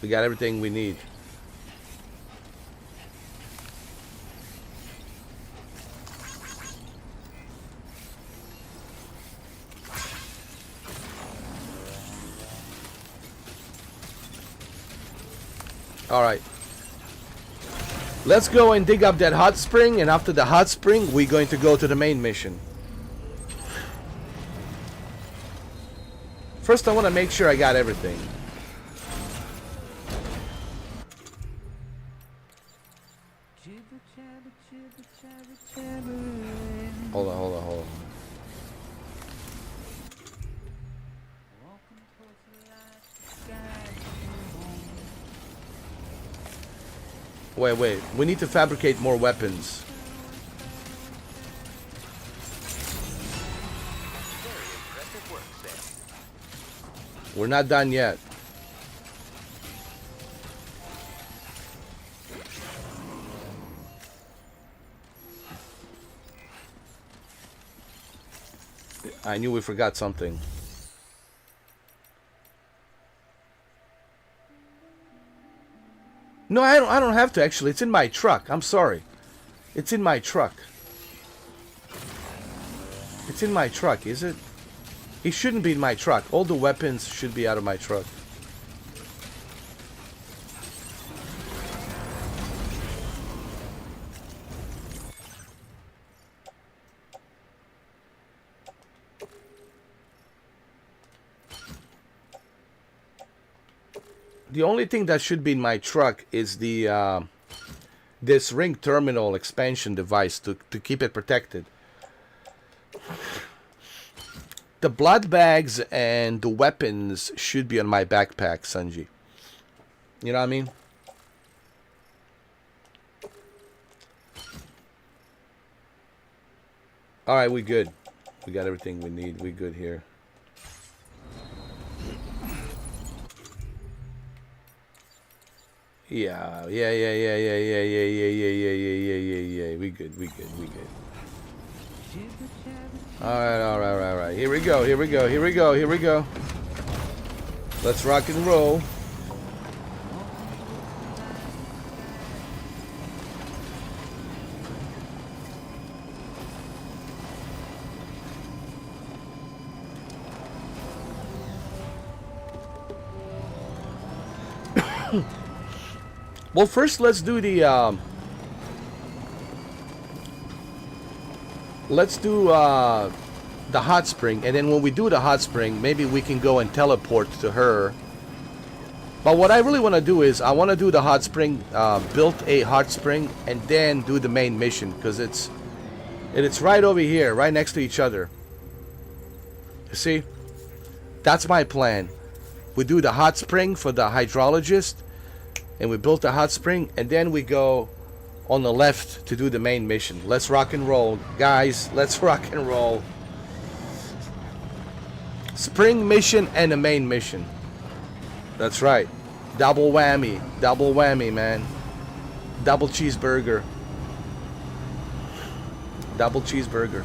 We got everything we need. Alright. Let's go and dig up that hot spring, and after the hot spring, we're going to go to the main mission. First, I want to make sure I got everything. Hold on, hold on, hold on. Wait, wait. We need to fabricate more weapons. We're not done yet. I knew we forgot something. No, I don't have to actually. It's in my truck. I'm sorry. It's in my truck. It's in my truck, is it? It shouldn't be in my truck. All the weapons should be out of my truck. The only thing that should be in my truck is the this ring terminal expansion device to keep it protected. The blood bags and the weapons should be on my backpack, Sanji. You know what I mean? Alright, we good. We got everything we need. We good here. Yeah. We good. Alright. Here we go. Let's rock and roll. Well, first let's do the hot spring, and then when we do the hot spring, maybe we can go and teleport to her. But what I really want to do is I want to do the hot spring, build a hot spring, and then do the main mission, because it's right over here, right next to each other. You see? That's my plan. We do the hot spring for the hydrologist, and we built the hot spring, and then we go on the left to do the main mission. Let's rock and roll, guys. Let's rock and roll. Spring mission and a main mission. That's right. Double whammy. Double whammy, man. Double cheeseburger. Double cheeseburger.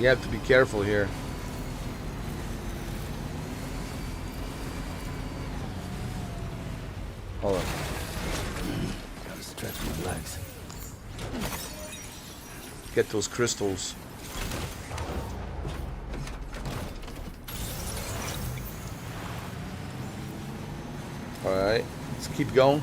You have to be careful here. Hold on. Gotta stretch my legs. Get those crystals. Alright, let's keep going.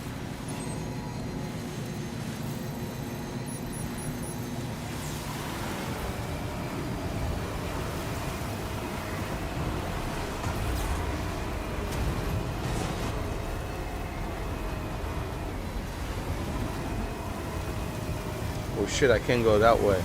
Oh shit, I can't go that way.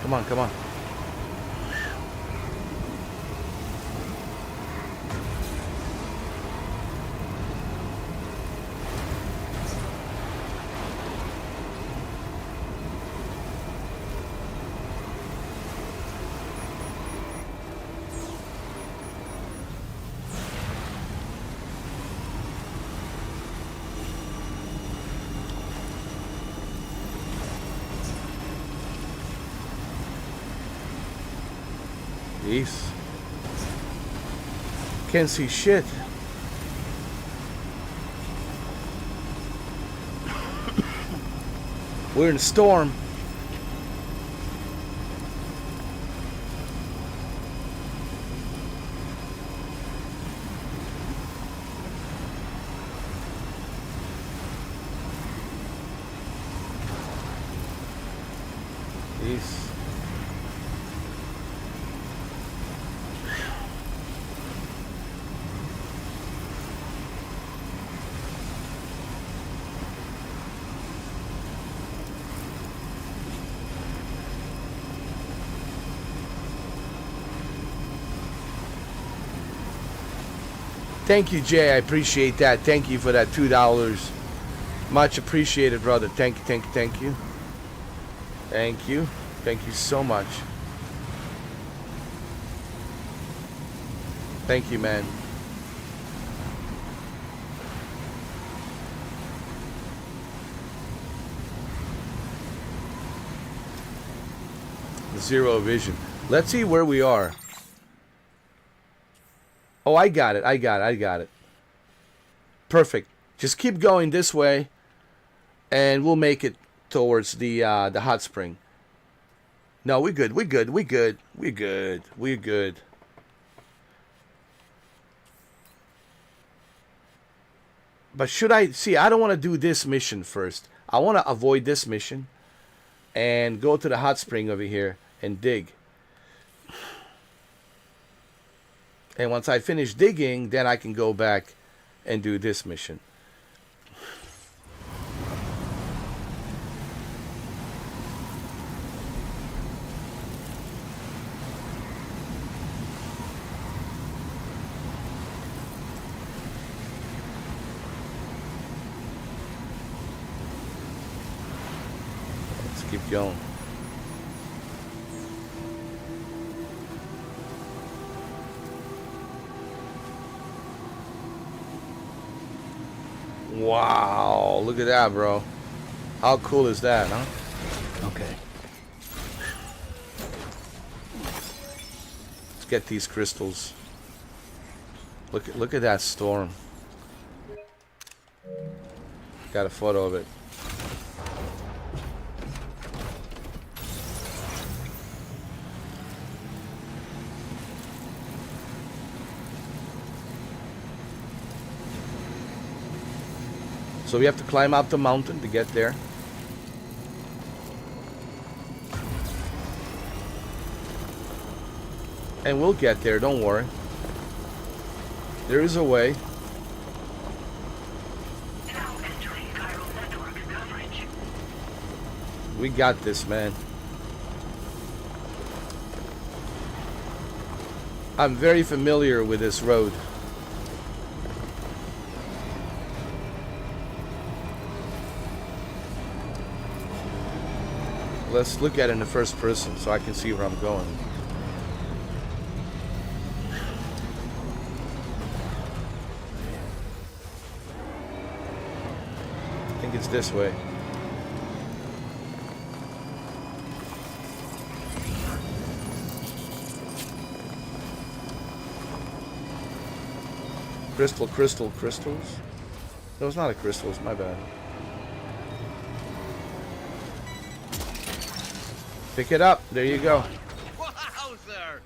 Come on, come on. Jeez. Can't see shit. We're in a storm. Jeez. Thank you, Jay. I appreciate that. Thank you for that $2. Much appreciated, brother. Thank you, thank you, thank you. Thank you. Thank you so much. Thank you, man. Zero vision. Let's see where we are. Oh, I got it. I got it. I got it. Perfect. Just keep going this way, and we'll make it towards the hot spring. No, we're good. We're good. We're good. We're good. We're good. But should I see? I don't want to do this mission first. I want to avoid this mission and go to the hot spring over here and dig. And once I finish digging, then I can go back and do this mission. Let's keep going. Wow, look at that, bro. How cool is that, huh? Okay. Let's get these crystals. Look at that storm. Got a photo of it. So we have to climb up the mountain to get there. And we'll get there, don't worry. There is a way. Now entering chiral network coverage. We got this, man. I'm very familiar with this road. Let's look at it in the first person so I can see where I'm going. think it's this way. Crystals. No, it's not a crystal, it's my bad. Pick it up, there you go. Wowzer!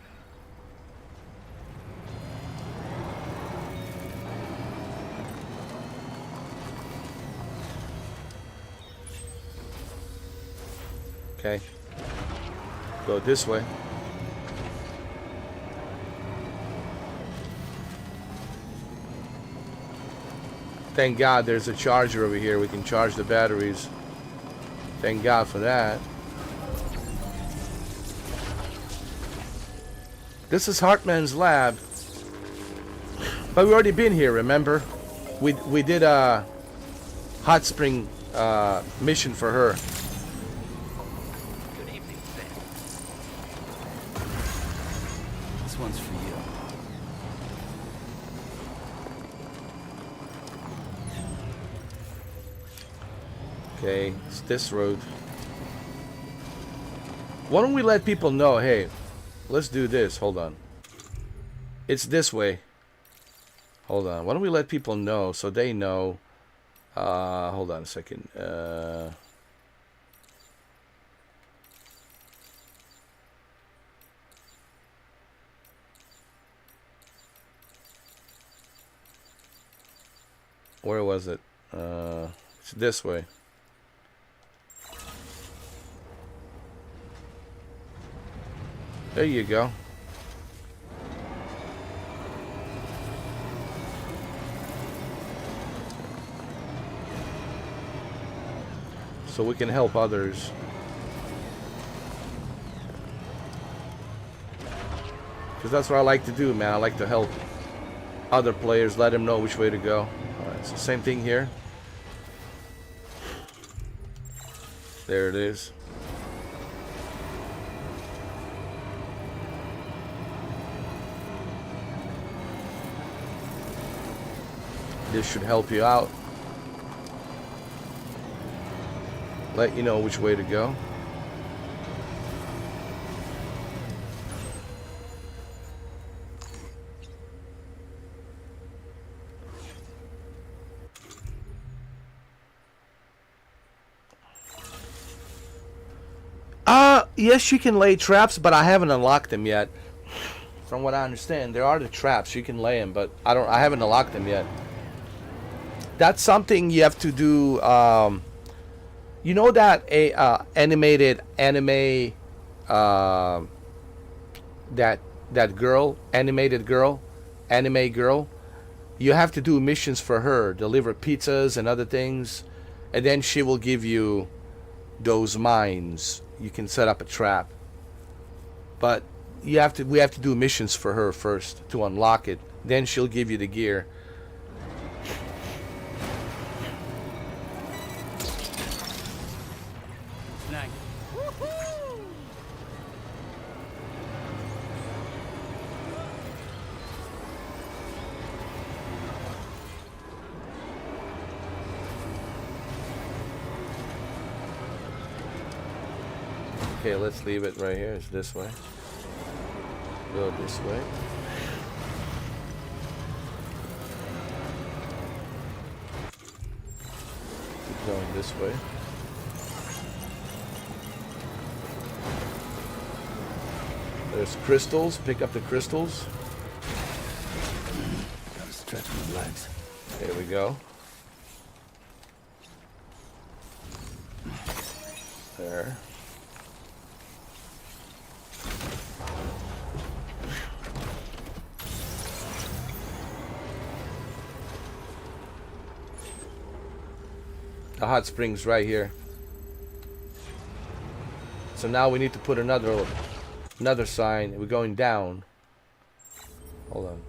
Okay. Go this way. Thank God there's a charger over here. We can charge the batteries. Thank God for that. This is Hartman's lab. But we already been here, remember? We did a hot spring mission for her. Good evening, Ben. This one's for you. Okay, it's this road. Why don't we let people know, hey, let's do this. Hold on. It's this way. Hold on. Why don't we let people know so they know? Hold on a second. Where was it? It's this way. There you go. So we can help others. Because that's what I like to do, man. I like to help other players, let them know which way to go. Alright, so same thing here. There it is. This should help you out. Let you know which way to go. Yes, you can lay traps, but I haven't unlocked them yet. From what I understand, there are the traps. You can lay them, but I haven't unlocked them yet. That's something you have to do. You know that animated anime, that girl, animated girl, anime girl. You have to do missions for her, deliver pizzas and other things, and then she will give you those mines. You can set up a trap, but we have to do missions for her first to unlock it. Then she'll give you the gear. Okay, let's leave it right here. It's this way. Go this way. Keep going this way. There's crystals. Pick up the crystals. Gotta stretch my legs. There we go. There. The hot springs right here. So now we need to put another sign. We're going down. Hold on.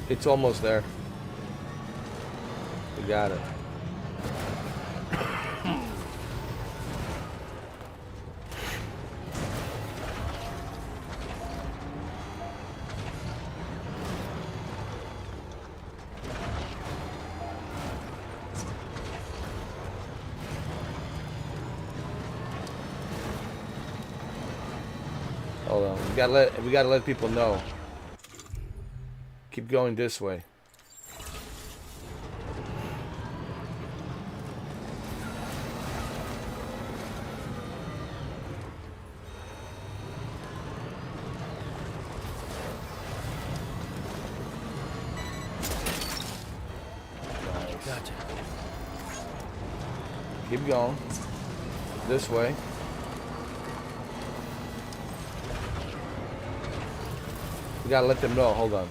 It's almost there. We got it. Hold on. We gotta let people know. Keep going this way. Gotcha. Keep going. This way. We gotta let them know. Hold on.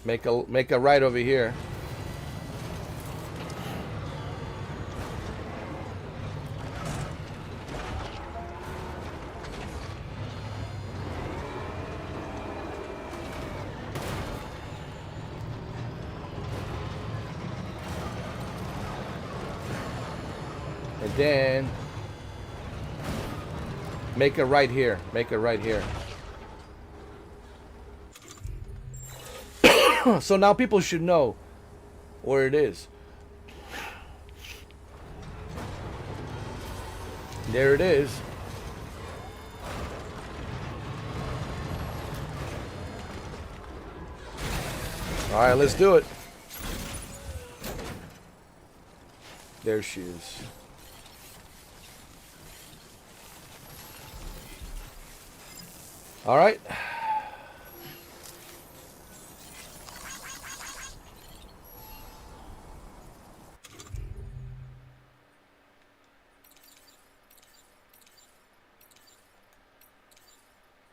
Make a right over here. And then make a right here. Make a right here. So now people should know where it is. There it is. All right, let's do it. There she is. All right.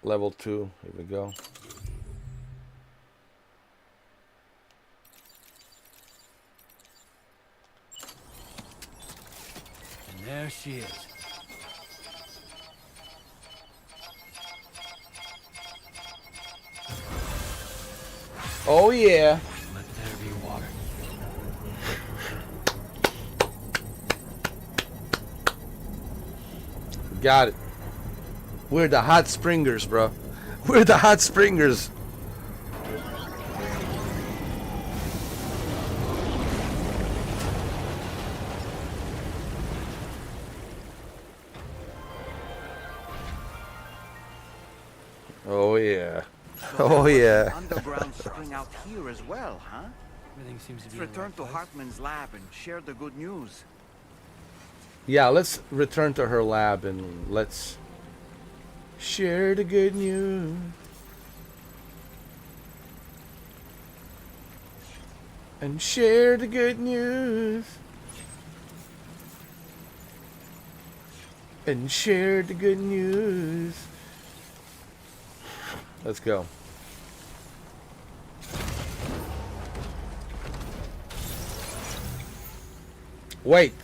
Level 2. Here we go. And there she is. Oh yeah. Let there be water. Got it. We're the hot springers, bro. We're the hot springers. Oh yeah. Oh yeah. Underground spring out here as well, huh? Everything seems to Let's be in the return right to place. Hartman's lab and share the good news. Yeah, let's return to her lab and let's share the good news. And share the good news. And share the good news. Let's go. Wait.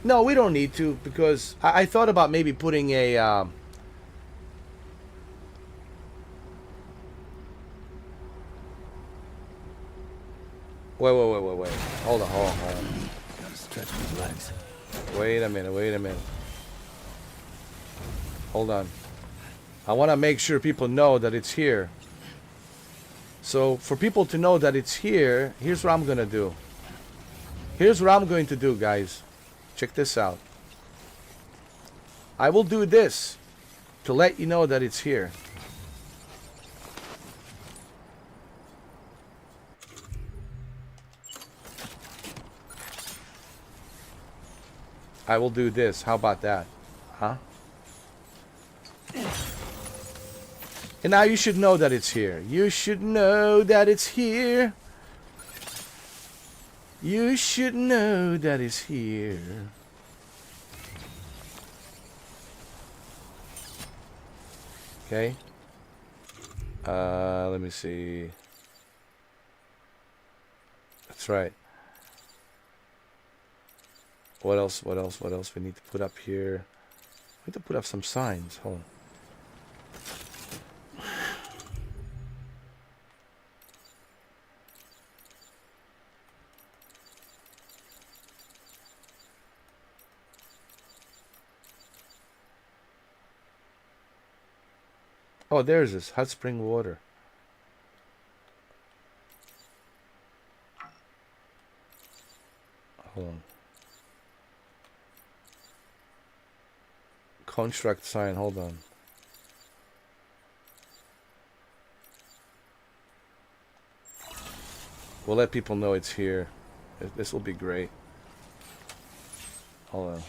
No, we don't need to because I thought about maybe putting a Wait. Hold on. Gotta stretch my legs. Wait a minute. Hold on. I want to make sure people know that it's here. So for people to know that it's here, here's what I'm going to do. Here's what I'm going to do, guys. Check this out. I will do this to let you know that it's here. I will do this. How about that? Huh? And now you should know that it's here. You should know that it's here. You should know that it's here. Okay. Let me see. That's right. What else we need to put up here? We have to put up some signs. Hold on. Oh, there's this hot spring water. Hold on. Construct sign, hold on. We'll let people know it's here. This will be great. Hold on.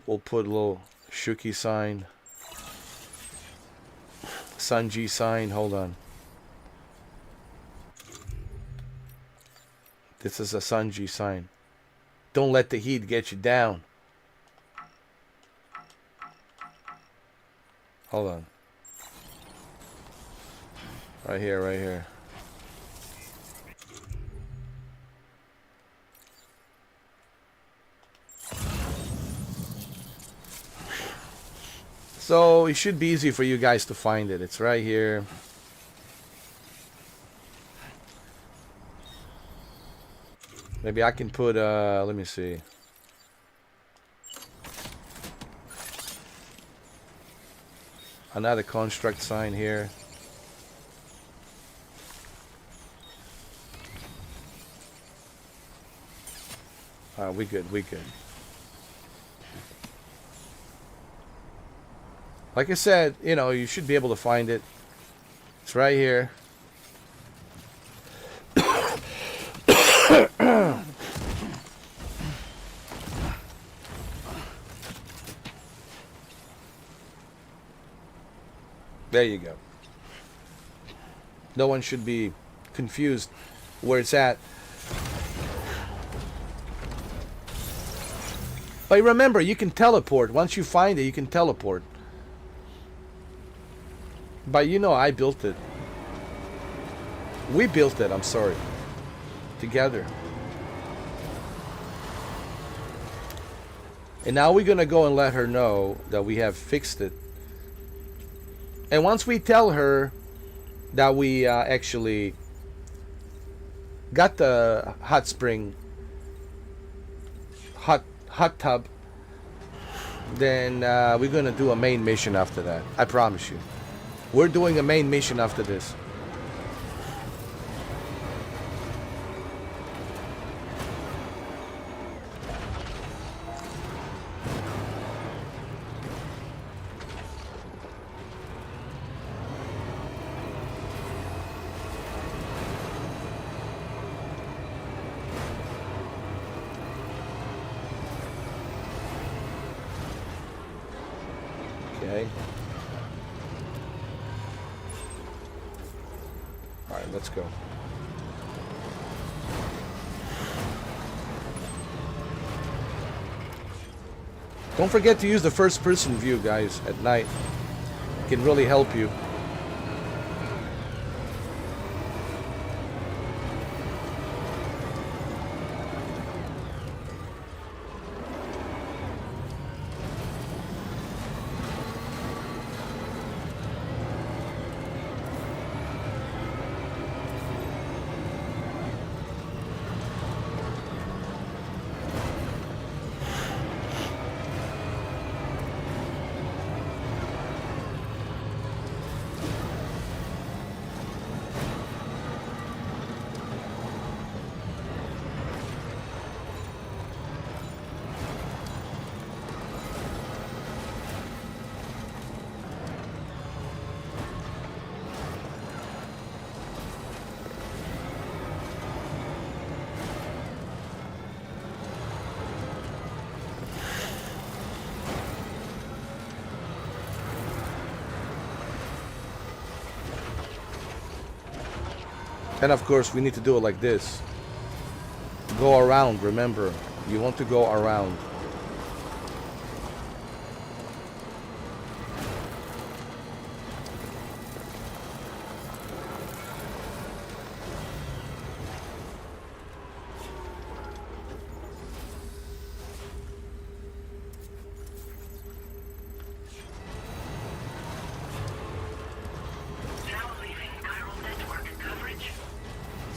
We'll put a little Shuki sign. Sanji sign, hold on. This is a Sanji sign. Don't let the heat get you down. Hold on. Right here, right here. So it should be easy for you guys to find it. It's right here. Maybe I can put, let me see. Another construct sign here. We good, we good. Like I said, you know, you should be able to find it. It's right here. There you go. No one should be confused where it's at. But remember, you can teleport. Once you find it, you can teleport. But you know, I built it. We built it, I'm sorry. Together. And now we're gonna go and let her know that we have fixed it. And once we tell her that we actually got the hot spring, hot tub, then we're gonna do a main mission after that. I promise you. We're doing a main mission after this. Okay. All right, let's go. Don't forget to use the first person view, guys, at night. It can really help you. And of course, we need to do it like this. Go around, remember. You want to go around.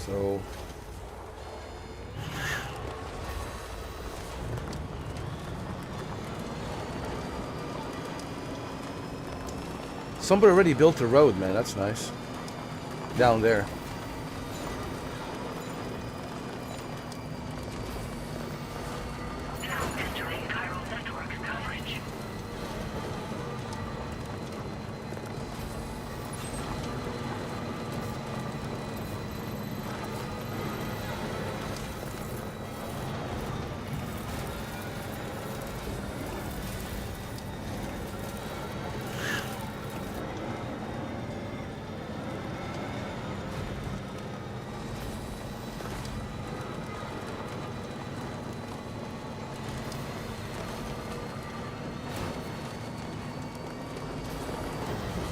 So somebody already built a road, man. That's nice. Down there. Now entering chiral network coverage.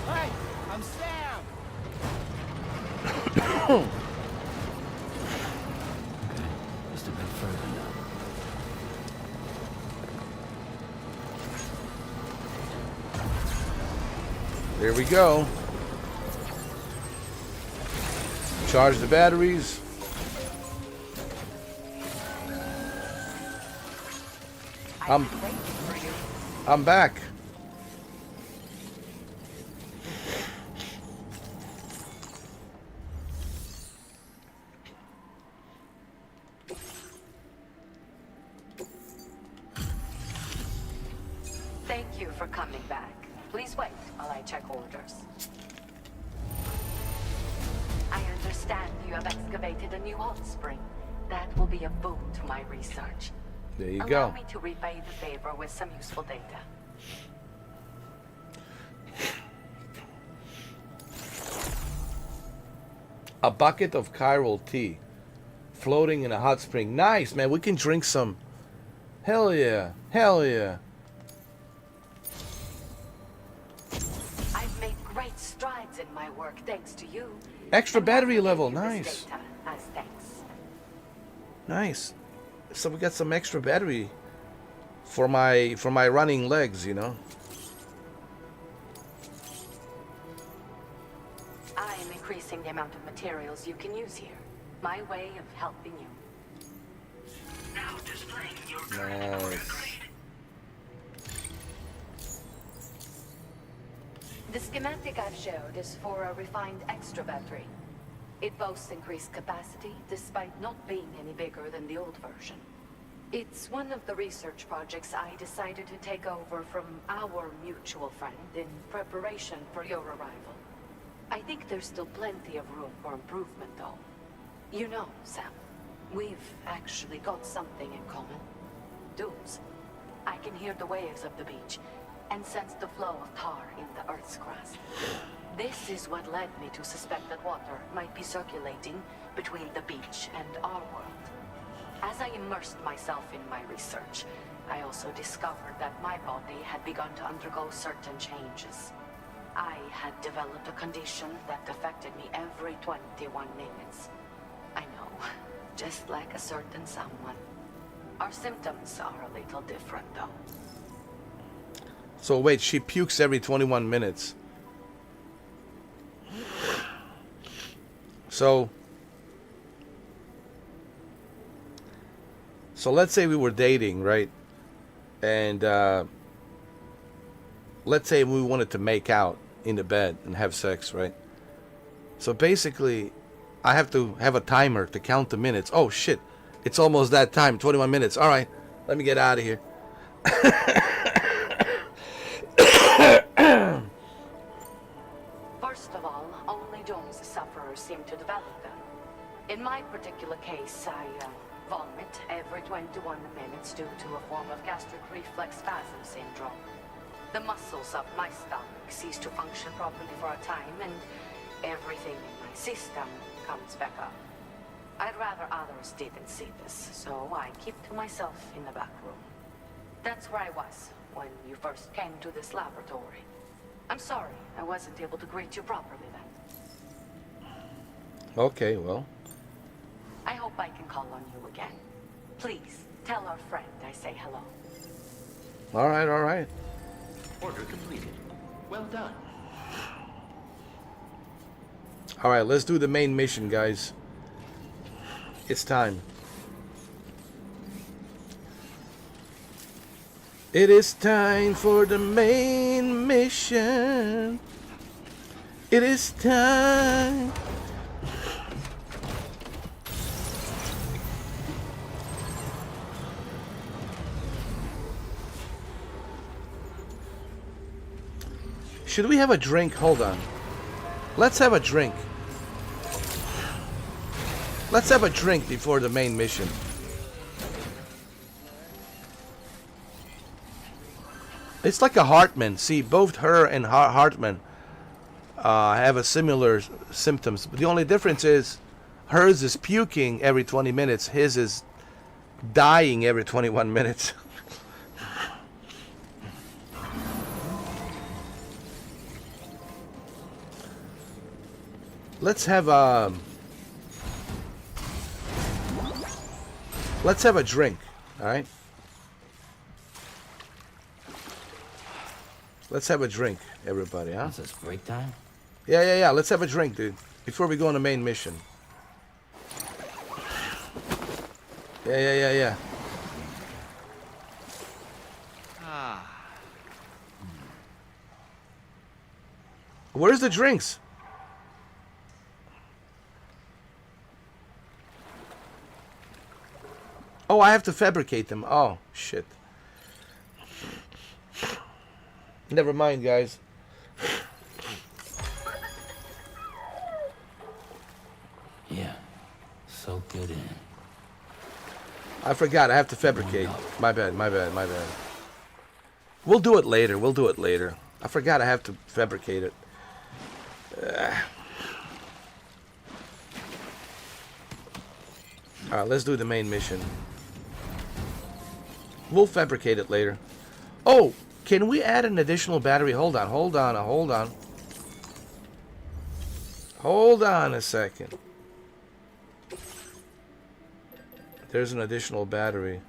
Hey, I'm Sam. Just a bit further now. There we go. Charge the batteries. I'm back. Thank you for coming back. Please wait while I check orders. I understand you have excavated a new hot spring. That will be a boon to my research. There you Allow go. me to repay the favor with some useful data. A bucket of chiral tea floating in a hot spring. Nice, man. We can drink some. Hell yeah. Hell yeah. I've made great strides in my work thanks to you. Extra And battery I'll level. give you this Nice. data as thanks. Nice. So we got some extra battery for my running legs, you know. I am increasing the amount of materials you can use here. My way of helping you. Now displaying your current order Nice. grade. The schematic I've showed is for a refined extra battery. It boasts increased capacity despite not being any bigger than the old version. It's one of the research projects I decided to take over from our mutual friend in preparation for your arrival. I think there's still plenty of room for improvement, though. You know, Sam, we've actually got something in common. Dunes. I can hear the waves of the beach and sense the flow of tar in the Earth's crust. This is what led me to suspect that water might be circulating between the beach and our world. As I immersed myself in my research, I also discovered that my body had begun to undergo certain changes. I had developed a condition that affected me every 21 minutes. I know, just like a certain someone. Our symptoms are a little different, though. So wait, she pukes every 21 minutes. So let's say we were dating, right? And let's say we wanted to make out in the bed and have sex, right? So basically, I have to have a timer to count the minutes. Oh shit, it's almost that time, 21 minutes. All right, let me get out of here. First of all, only Jones sufferers seem to develop them. In my particular case, I vomit every 21 minutes due to a form of gastric reflex spasm syndrome. The muscles of my stomach cease to function properly for a time, and everything in my system comes back up. I'd rather others didn't see this, so I keep to myself in the back room. That's where I was when you first came to this laboratory. I'm sorry I wasn't able to greet you properly then. Okay, well. I hope I can call on you again. Please, tell our friend I say hello. All right, all right. Order completed. Well done. All right, let's do the main mission, guys. It's time. It is time for the main mission. It is time. Should we have a drink? Hold on. Let's have a drink. Let's have a drink before the main mission. It's like a Hartman. See, both her and Hartman have a similar symptoms. But the only difference is hers is puking every 20 minutes. His is dying every 21 minutes. Let's have a drink, all right? Let's have a drink, everybody, huh? Is this break time? Yeah. Let's have a drink, dude, before we go on the main mission. Yeah. Where's the drinks? Oh, I have to fabricate them. Oh, shit. Never mind, guys. Yeah. Soak it in. I forgot. I have to fabricate. My bad. We'll do it later. I forgot I have to fabricate it. Alright, let's do the main mission. We'll fabricate it later. Oh, can we add an additional battery? Hold on. Hold on a second. There's an additional battery.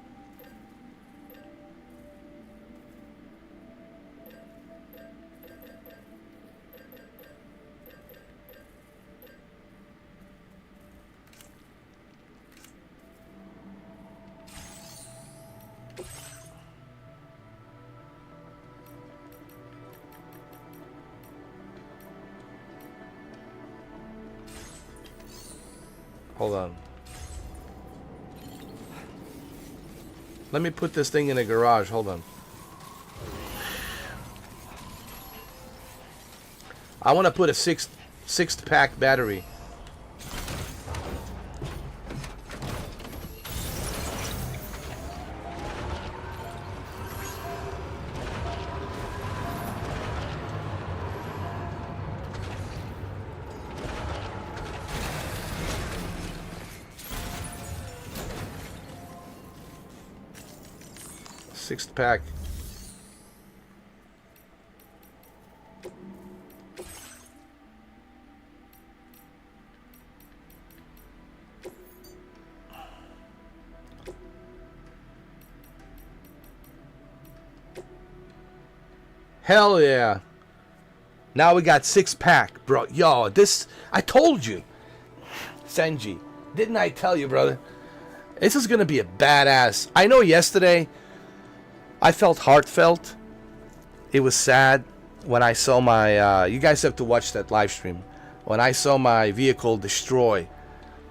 Hold on. Let me put this thing in the garage. Hold on. I want to put a sixth pack battery. Sixth pack. Hell yeah. Now we got 6-pack, bro. Yo, this, I told you. Senji, didn't I tell you, brother? This is going to be a badass. I know yesterday I felt heartfelt. It was sad when I saw my, you guys have to watch that live stream. When I saw my vehicle destroy.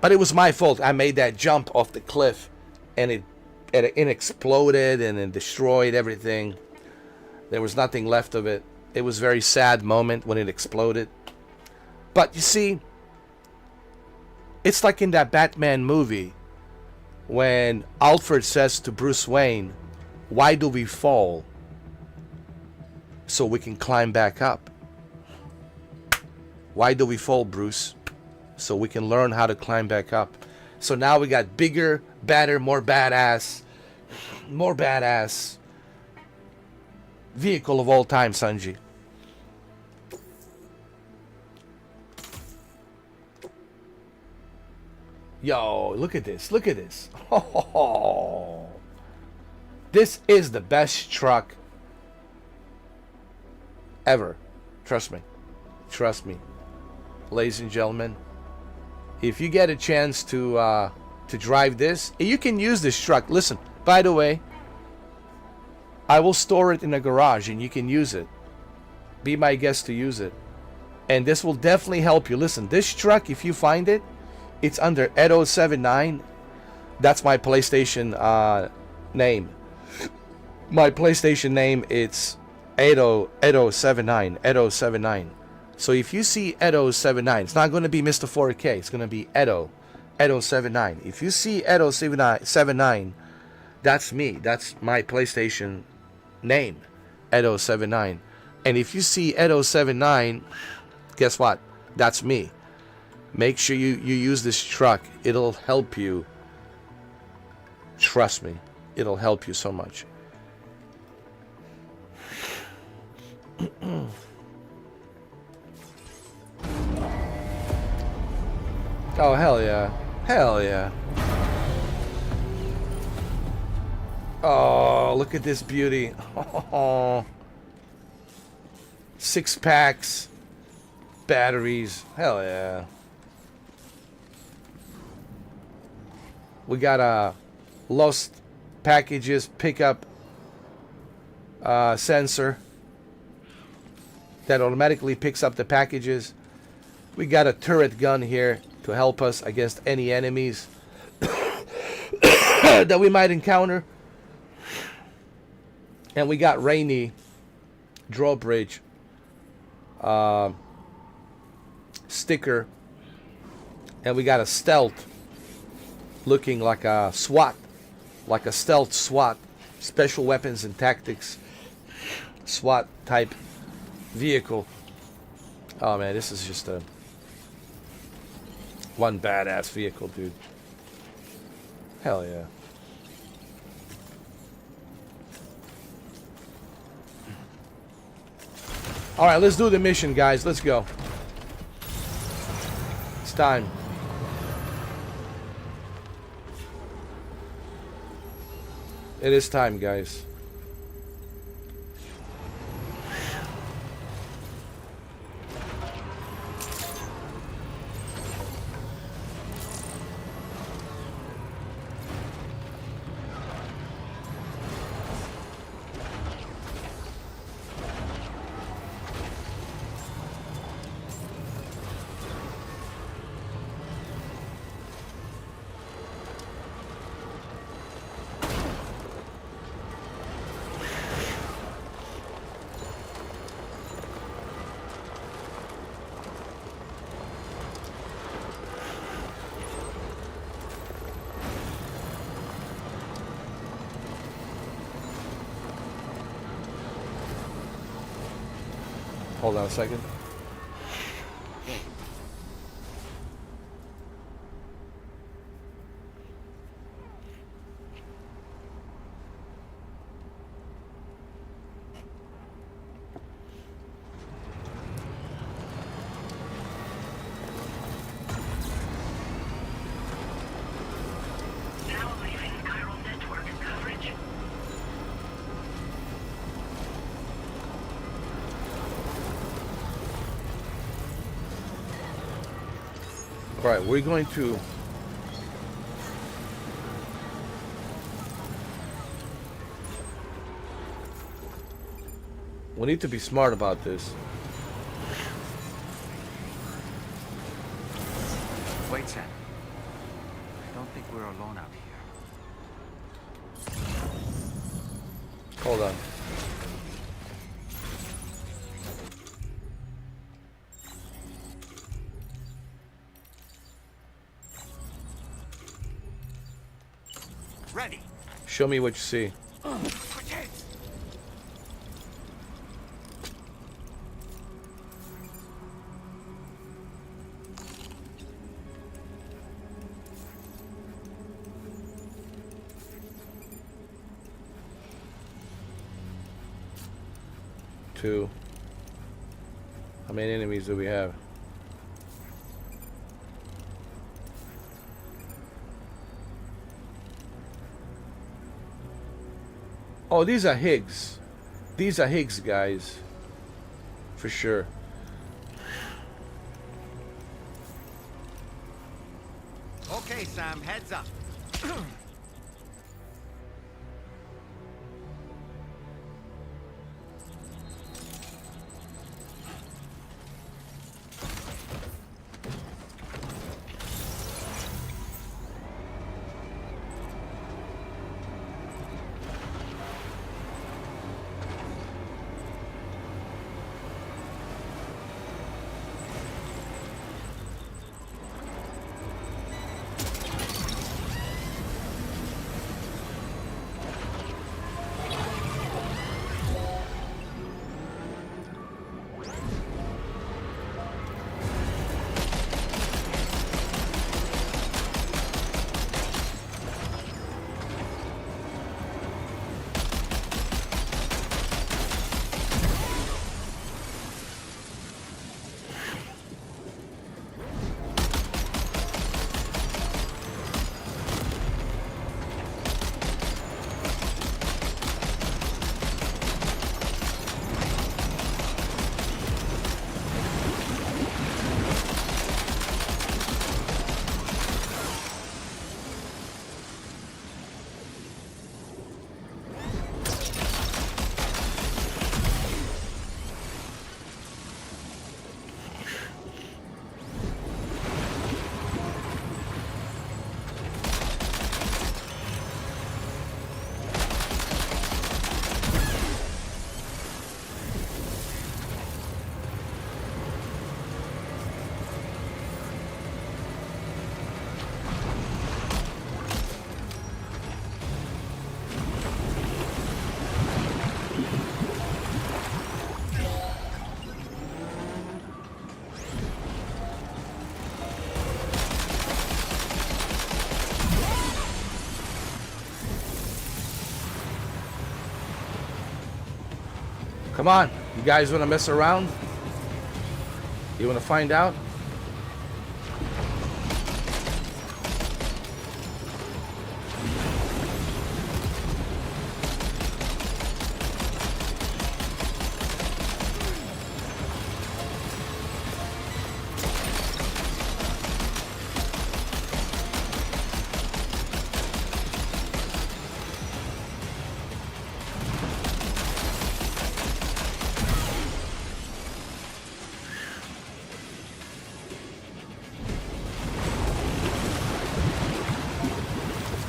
But it was my fault. I made that jump off the cliff and it exploded and it destroyed everything. There was nothing left of it. It was a very sad moment when it exploded. But you see, it's like in that Batman movie when Alfred says to Bruce Wayne, "Why do we fall? So we can climb back up." Why do we fall, Bruce? So we can learn how to climb back up. So now we got bigger, better, more badass vehicle of all time, Sanji. Yo, look at this. Look at this. Oh, this is the best truck ever. Trust me. Trust me. Ladies and gentlemen, if you get a chance to to drive this. You can use this truck. Listen, by the way, I will store it in a garage and you can use it. Be my guest to use it. And this will definitely help you. Listen, this truck, if you find it, it's under Edo79. That's my PlayStation name. My PlayStation name, it's Edo79. Edo79. So if you see Edo79, it's not going to be Mr. 4K. It's going to be Edo79. If you see Edo79, that's me. That's my PlayStation name, Edo79. And if you see Edo79, guess what? That's me. Make sure you use this truck. It'll help you. Trust me. It'll help you so much. Oh, hell yeah. Hell yeah. Oh, look at this beauty. Oh. 6 packs. Batteries. Hell yeah. We got lost packages pickup sensor that automatically picks up the packages. We got a turret gun here to help us against any enemies that we might encounter. And we got Rainy drawbridge sticker. And we got a stealth looking like a SWAT, like a stealth SWAT, special weapons and tactics SWAT type vehicle. Oh man, this is just a one badass vehicle, dude. Hell yeah. Alright, let's do the mission, guys. Let's go. It's time. It is time, guys. Hold on a second. Now leaving chiral network coverage. Alright, we're going to we need to be smart about this. Wait, Sam. I don't think we're alone out here. Hold on. Ready. Show me what you see. Protect. Two. How many enemies do we have? Oh, these are Higgs. These are Higgs, guys. For sure. Okay, Sam, heads up. Come on, you guys want to mess around? You want to find out?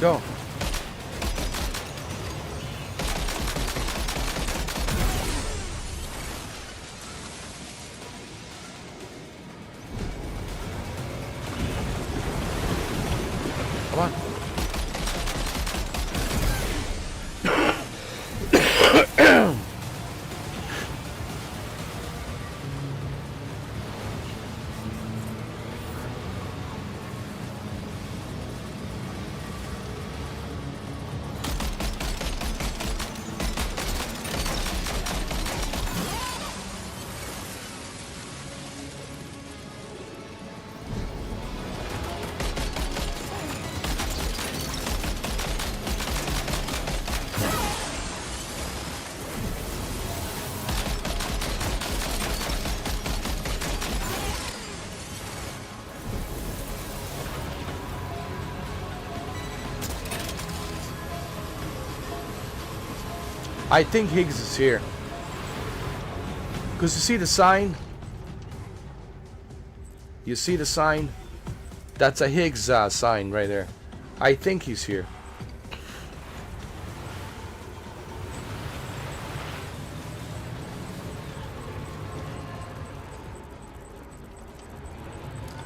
Go. Come on. I think Higgs is here. Because you see the sign? You see the sign? That's a Higgs sign right there. I think he's here.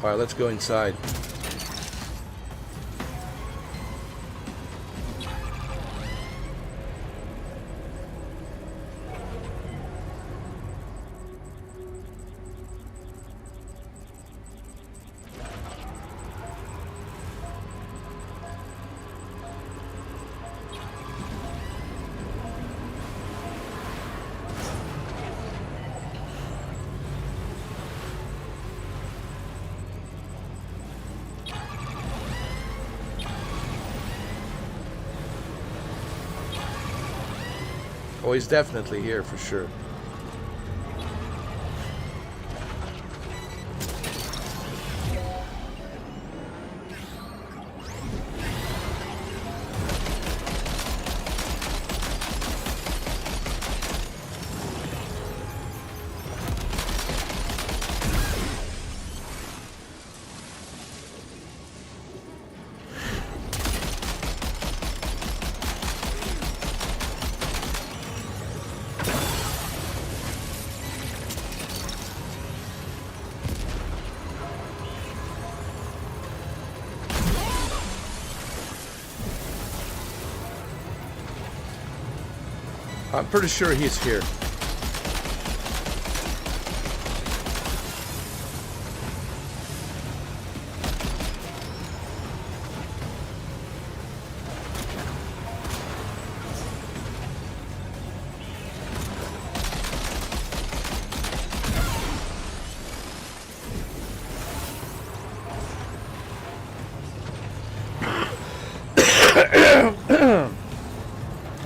Alright, let's go inside. Oh, he's definitely here for sure. I'm pretty sure he's here.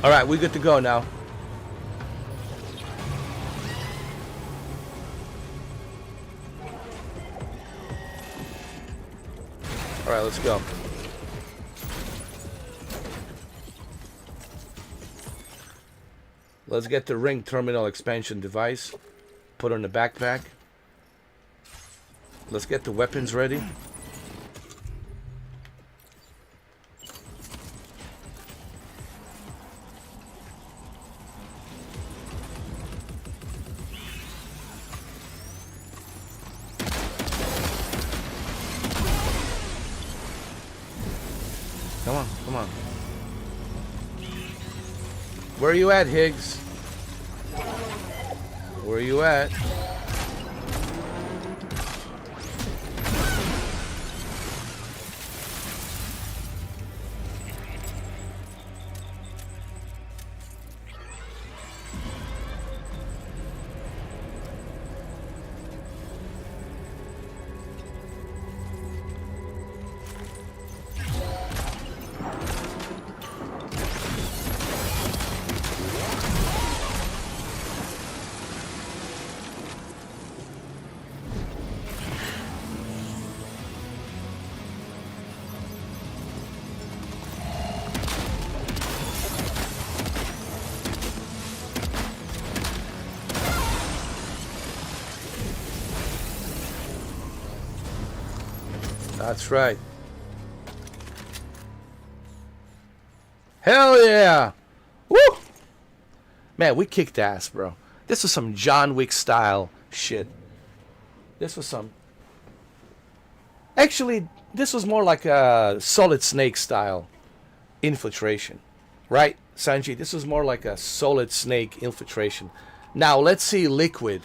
All right, we good to go now. All right, let's go. Let's get the ring terminal expansion device. Put on the backpack. Let's get the weapons ready. Come on, come on. Where are you at, Higgs? Where are you at? That's right. Hell yeah! Woo! Man, we kicked ass, bro. This was some John Wick style shit. This was some... Actually, this was more like a Solid Snake style infiltration. Right, Sanji? This was more like a Solid Snake infiltration. Now, let's see Liquid.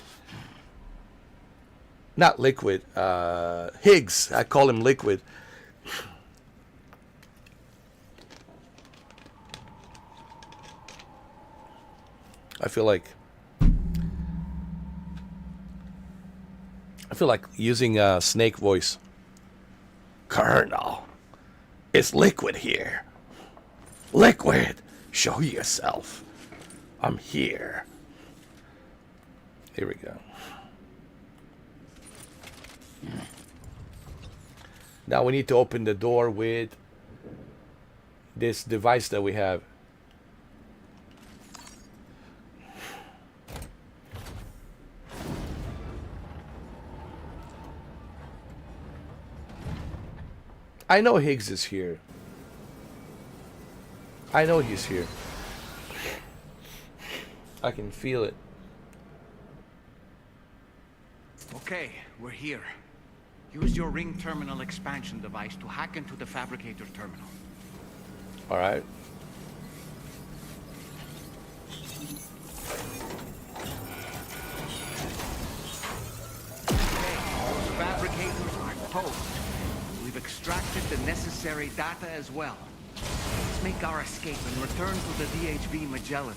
Not Liquid. Higgs. I call him Liquid. I feel like using a snake voice. Colonel, it's Liquid here. Liquid, show yourself. I'm here. Here we go. Now we need to open the door with this device that we have. I know Higgs is here. I know he's here. I can feel it. Okay, we're here. Use your ring terminal expansion device to hack into the fabricator terminal. All right. Okay, those fabricators are toast. We've extracted the necessary data as well. Let's make our escape and return to the DHB Magellan.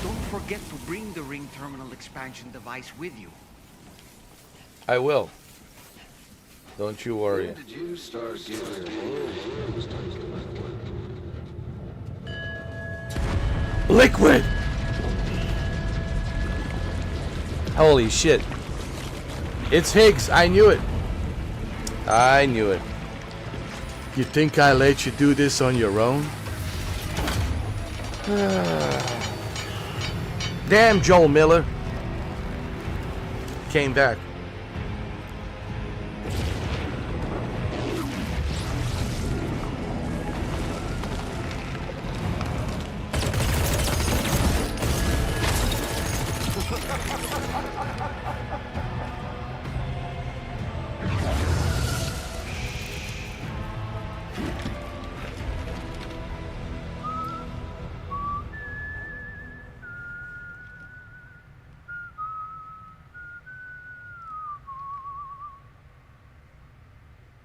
Don't forget to bring the ring terminal expansion device with you. I will. Don't you worry. When did you start giving Liquid! Holy shit. It's Higgs. I knew it. I knew it. You think I let you do this on your own? Damn, Joel Miller. Came back.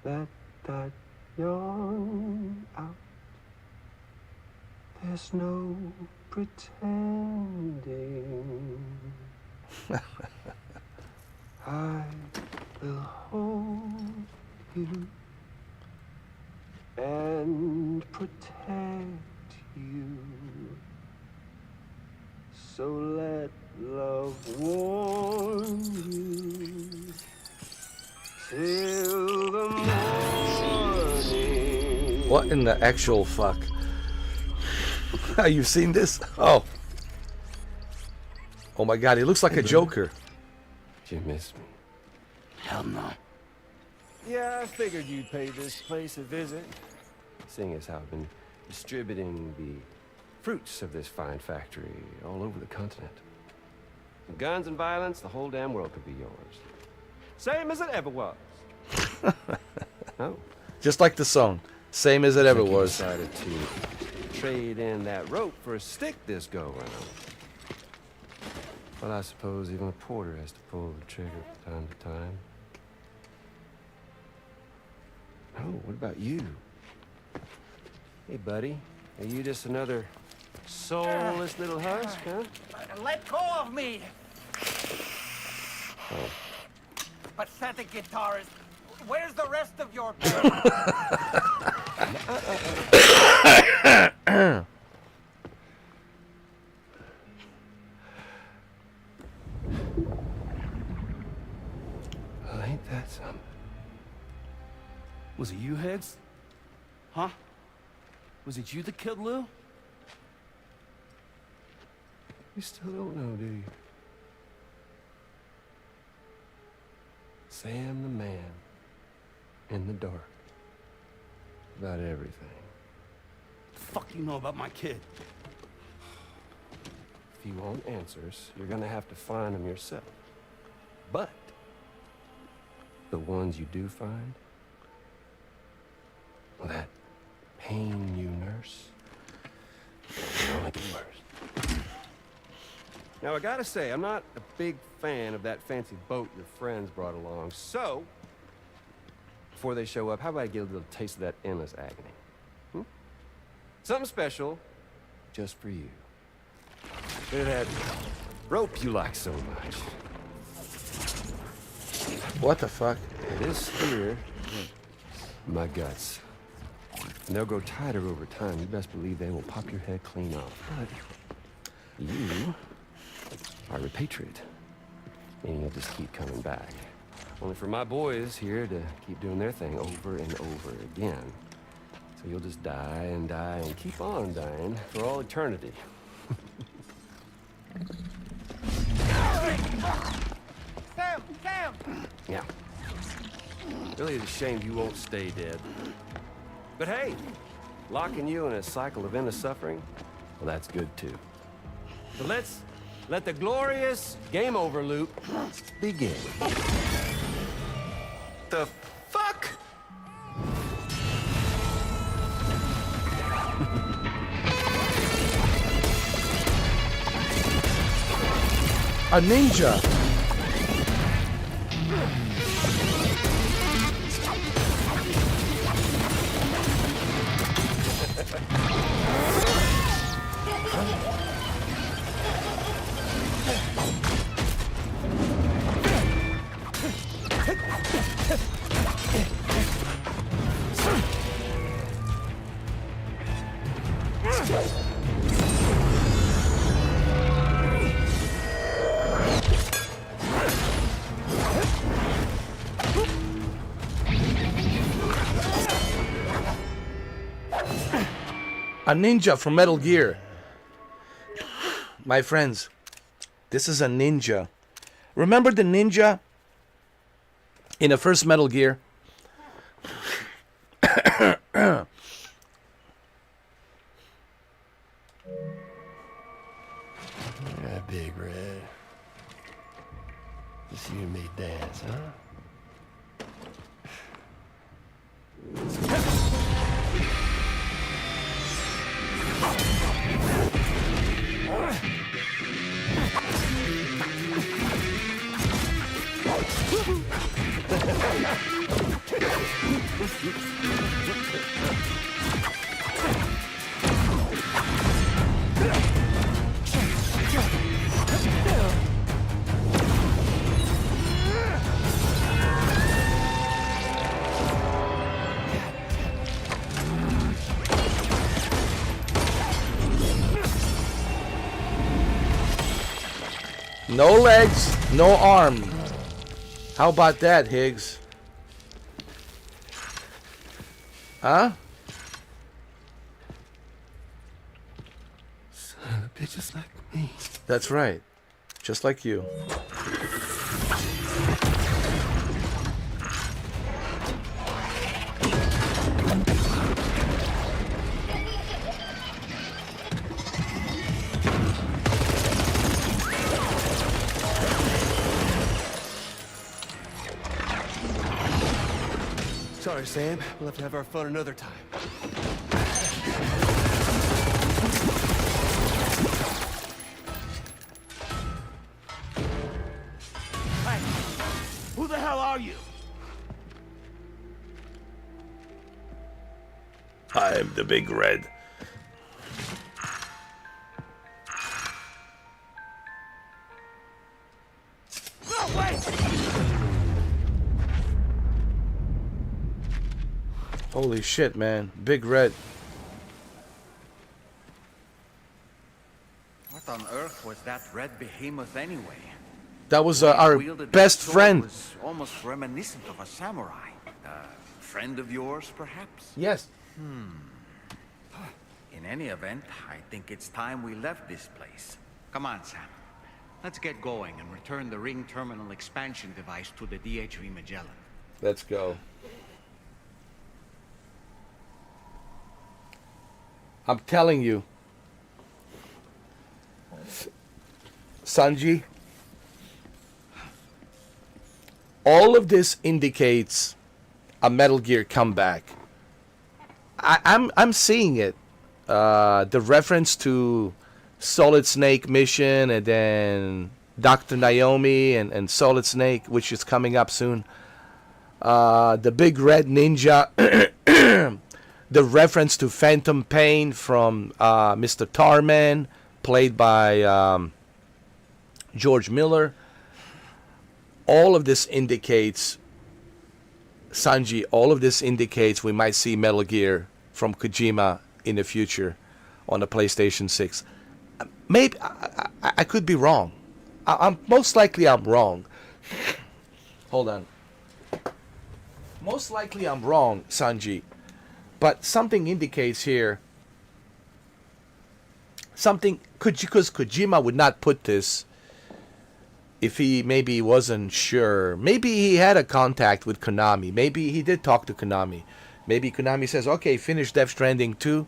Let that yawn out. There's no pretending. I will hold you and protect you. So let love warm you till the morning. What in the actual fuck? You've seen this? Oh. Oh my god, he looks like a Joker. Did you miss me? Hell no. Yeah, I figured you'd pay this place a visit. Seeing as how I've been distributing the fruits of this fine factory all over the continent. With guns and violence, the whole damn world could be yours. Same as it ever was. Oh. Just like the song. Same as it ever You was. decided to trade in that rope for a stick this go round. Well, I suppose even a porter has to pull the trigger from time to time. Oh, what about you? Hey, buddy. Are you just another soulless little husk, huh? Let go of me! Oh. Pathetic guitarist. Where's the rest of your Well, ain't that something? Was it you, Higgs? Huh? Was it you that killed Lou? You still don't know, do you? Sam the man in the dark about everything. The fuck you know about my kid? If you want answers, you're gonna have to find them yourself. But the ones you do find, well, that pain you nurse, will only get worse. Now, I gotta say, I'm not a big fan of that fancy boat your friends brought along, so before they show up, how about I get a little taste of that endless agony? Hmm? Something special just for you. Look at that rope you like so much. What the fuck? This here, my guts. And they'll grow tighter over time. You best believe they will pop your head clean off. But you are repatriate, meaning you'll just keep coming back. Only for my boys here to keep doing their thing over and over again. So you'll just die and die and keep on dying for all eternity. Sam! Sam! Yeah. Really, it's a shame you won't stay dead. But hey, locking you in a cycle of endless suffering, well, that's good too. So let's let the glorious game over loop begin. The fuck? A ninja. A ninja from Metal Gear. My friends, this is a ninja. Remember the ninja in the first Metal Gear? Yeah, Big Red. Just you and me dance, huh? No legs, no arm. How about that, Higgs? Huh? Son of a bitch, just like me. That's right. Just like you. Sorry, Sam. We'll have to have our fun another time. Hey, who the hell are you? I am the Big Red. No, wait! Holy shit, man. Big Red. What on earth was that red behemoth anyway? That was The way it our wielded that best sword friend. was almost reminiscent of a samurai. Friend of yours, perhaps? Yes. In any event, I think it's time we left this place. Come on, Sam. Let's get going and return the ring terminal expansion device to the DHV Magellan. Let's go. I'm telling you. Sanji. All of this indicates a Metal Gear comeback. I'm seeing it. The reference to Solid Snake mission and then Dr. Naomi and Solid Snake, which is coming up soon. The Big Red Ninja. The reference to Phantom Pain from Mr. Tarman, played by George Miller. All of this indicates, Sanji, all of this indicates we might see Metal Gear from Kojima in the future on the PlayStation 6. Maybe I could be wrong. I'm most likely I'm wrong. Hold on. Most likely I'm wrong, Sanji. But something indicates here. Something, because Kojima would not put this if he maybe wasn't sure. Maybe he had a contact with Konami. Maybe he did talk to Konami. Maybe Konami says, okay, finish Death Stranding 2.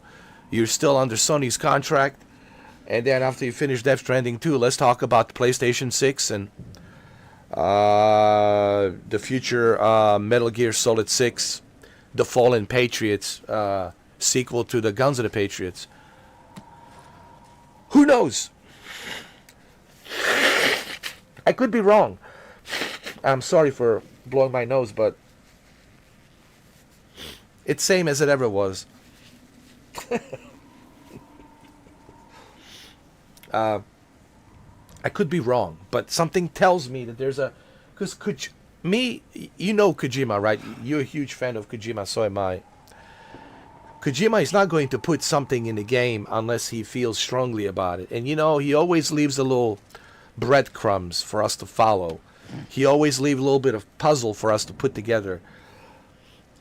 You're still under Sony's contract. And then after you finish Death Stranding 2, let's talk about the PlayStation 6 and the future Metal Gear Solid 6, The Fallen Patriots, sequel to the Guns of the Patriots. Who knows? I could be wrong. I'm sorry for blowing my nose, but it's same as it ever was. I could be wrong, but something tells me that there's a... Because you know Kojima, right? You're a huge fan of Kojima, so am I. Kojima is not going to put something in the game unless he feels strongly about it. And you know, he always leaves a little breadcrumbs for us to follow. He always leaves a little bit of puzzle for us to put together.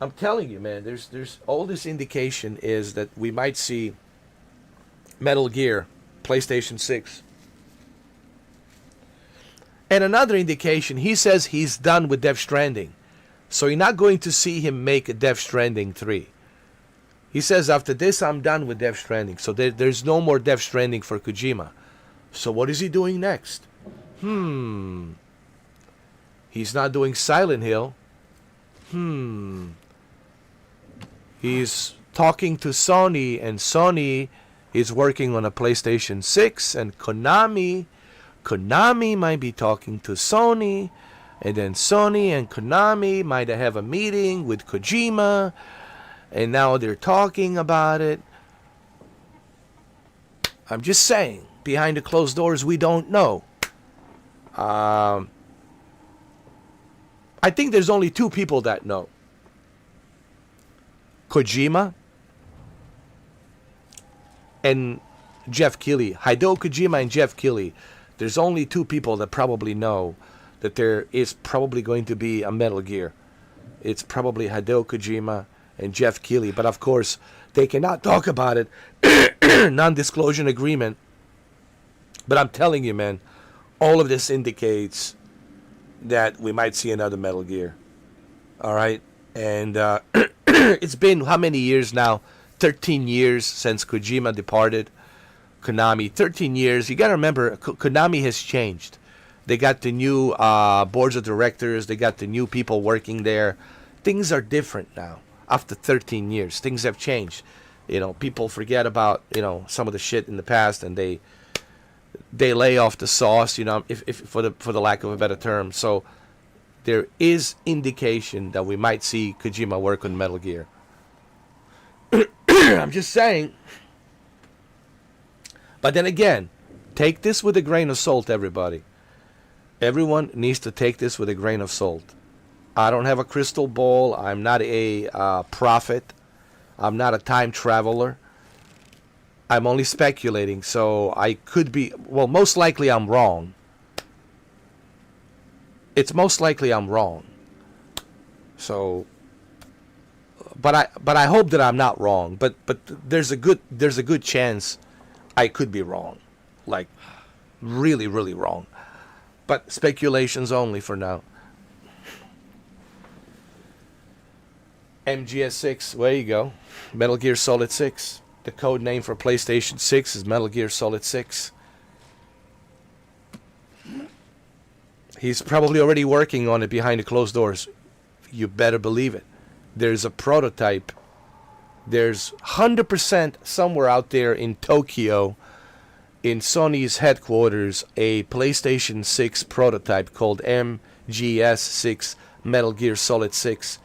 I'm telling you, man, there's all this indication is that we might see Metal Gear, PlayStation 6. And another indication, he says he's done with Death Stranding. So you're not going to see him make a Death Stranding 3. He says, after this, I'm done with Death Stranding. So there's no more Death Stranding for Kojima. So what is he doing next? He's not doing Silent Hill. He's talking to Sony, and Sony is working on a PlayStation 6, and Konami might be talking to Sony, And then Sony and Konami might have a meeting with Kojima, and now they're talking about it. I'm just saying, behind the closed doors, we don't know. I think there's only two people that know. Kojima and Jeff Keighley. Hideo Kojima and Jeff Keighley. There's only two people that probably know that there is probably going to be a Metal Gear. It's probably Hideo Kojima and Jeff Keighley. But of course, they cannot talk about it. Non-disclosure agreement. But I'm telling you, man, all of this indicates that we might see another Metal Gear. All right? And it's been how many years now? 13 years since Kojima departed Konami. 13 years. You got to remember, Konami has changed. They got the new boards of directors. They got the new people working there. Things are different now. After 13 years, things have changed. You know, people forget about, you know, some of the shit in the past, and they lay off the sauce, you know, if for the lack of a better term. So there is indication that we might see Kojima work on Metal Gear. I'm just saying. But then again, take this with a grain of salt, everybody. Everyone needs to take this with a grain of salt. I don't have a crystal ball. I'm not a prophet. I'm not a time traveler. I'm only speculating, so I could be... Well, most likely I'm wrong. It's most likely I'm wrong. So... But I hope that I'm not wrong. But there's a good chance I could be wrong. Like, really, really wrong. But speculations only for now. MGS6, there you go. Metal Gear Solid 6. The code name for PlayStation 6 is Metal Gear Solid 6. He's probably already working on it behind the closed doors. You better believe it. There's a prototype. There's 100% somewhere out there in Tokyo, in Sony's headquarters, a PlayStation 6 prototype called MGS6, Metal Gear Solid 6.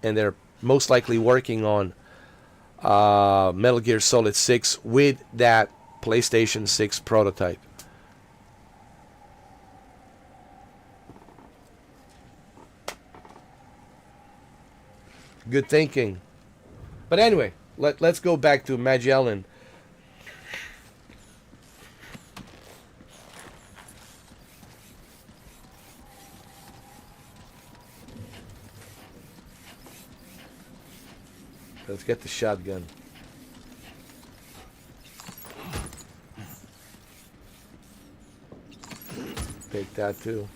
And they're most likely working on Metal Gear Solid 6 with that PlayStation 6 prototype. Good thinking. But anyway, let's go back to Magellan. Let's get the shotgun. Take that too.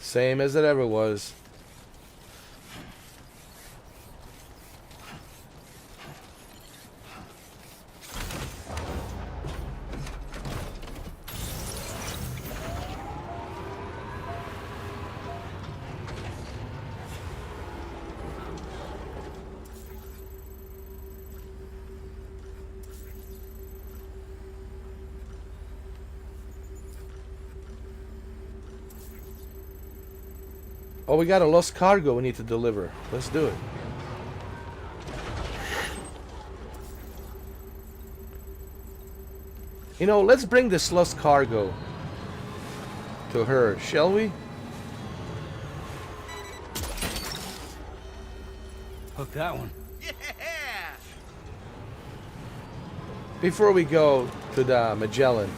Same as it ever was. Oh, we got a lost cargo we need to deliver. Let's do it. You know, let's bring this lost cargo to her, shall we? Hook that one. Yeah! Before we go to the Magellan.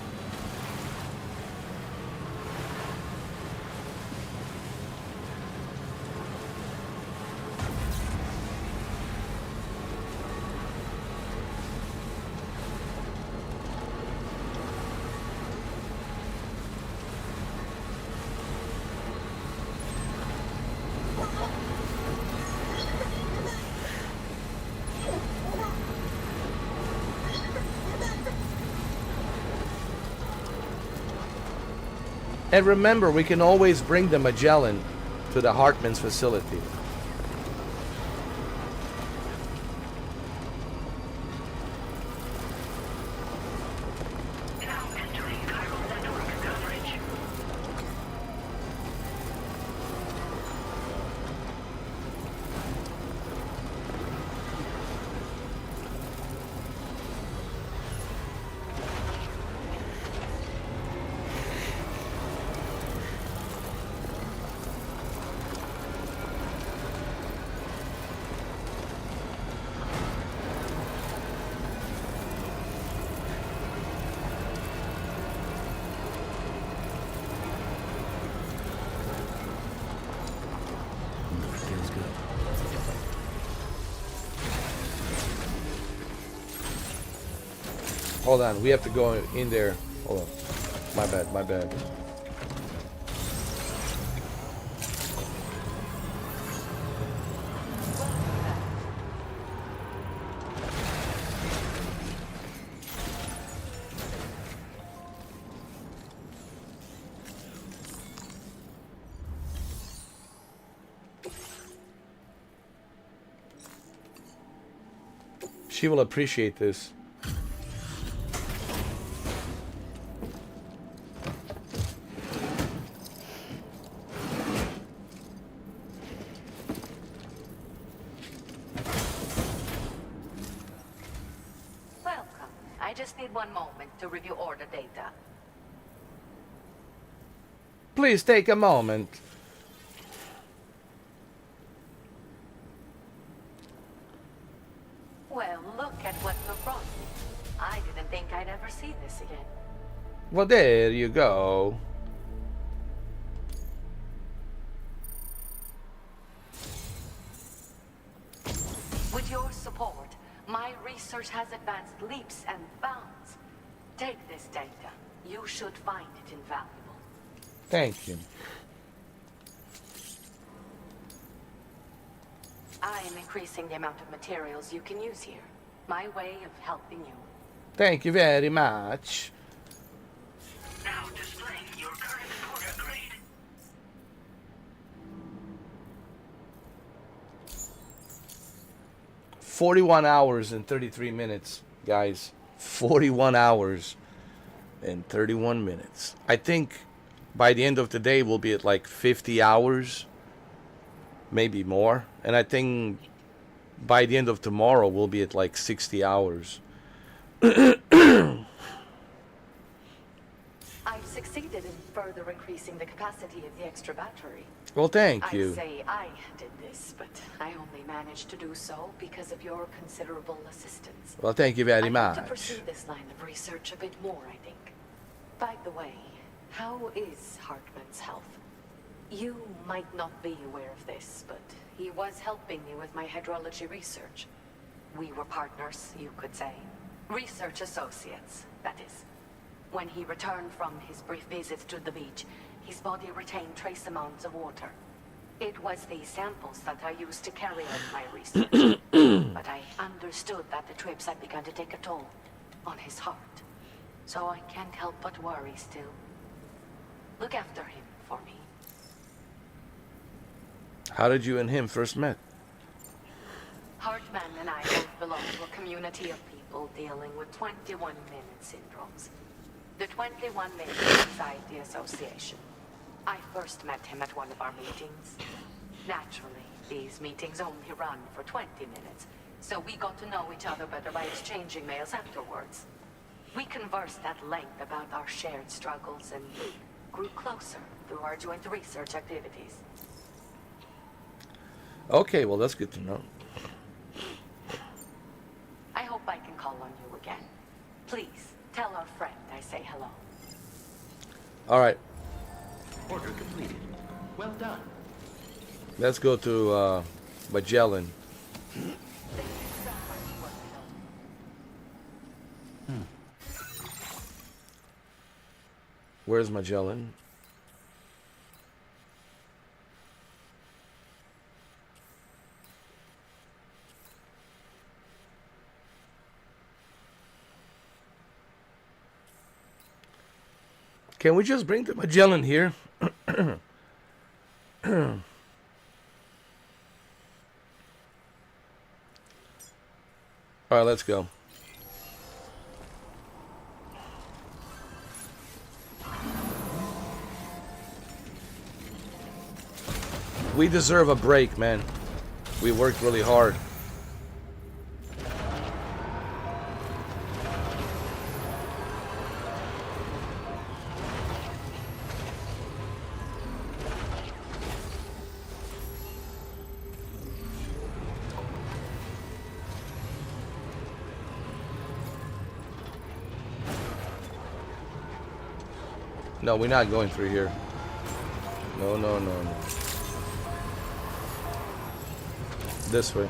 And remember, we can always bring the Magellan to the Hartman's facility. Now entering chiral network coverage. Hold on, we have to go in there. Hold on. My bad, my bad. She will appreciate this. Welcome. I just need one moment to review order data. Please take a moment. Well, look at what you brought me. I didn't think I'd ever see this again. Well, there you go. With your support, my research has advanced leaps and bounds. Take this data. You should find it invaluable. Thank you. I am increasing the amount of materials you can use here. My way of helping you. Thank you very much. Now displaying your current porter grade. $41 hours and 33 minutes, guys. 41 hours and 31 minutes. I think by the end of the day we'll be at like 50 hours, maybe more. And I think by the end of tomorrow we'll be at like 60 hours. I've succeeded in further increasing the capacity of the extra battery. Well, thank I'd you. say I did this, but I only managed to do so because of your considerable assistance. Well, thank you very I much. want to pursue this line of research a bit more, I think. By the way, how is Hartman's health? You might not be aware of this, but he was helping me with my hydrology research. We were partners, you could say. Research associates, that is. When he returned from his brief visits to the beach, his body retained trace amounts of water. It was these samples that I used to carry out my research. But I understood that the trips had begun to take a toll on his heart. So I can't help but worry still. Look after him for me. How did you and him first met? Hartman and I both belong to a community of people dealing with 21-minute syndromes. The 21-Minute Society Association. I first met him at one of our meetings. Naturally, these meetings only run for 20 minutes, so we got to know each other better by exchanging mails afterwards. We conversed at length about our shared struggles and grew closer through our joint research activities. Okay, well, that's good to know. I hope I can call on you again. Please, tell our friend I say hello. All right, Order completed. Well done. let's go to Magellan. Where's Magellan? Can we just bring the Magellan here? All right, let's go. We deserve a break, man. We worked really hard. No, we're not going through here. No, no, no, no. This way.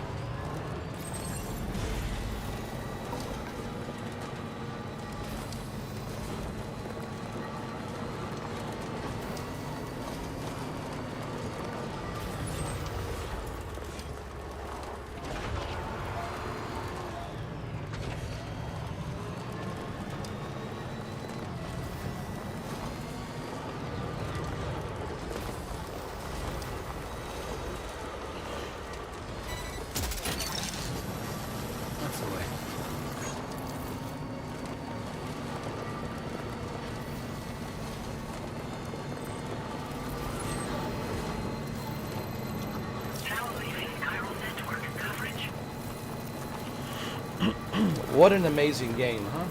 What an amazing game, huh?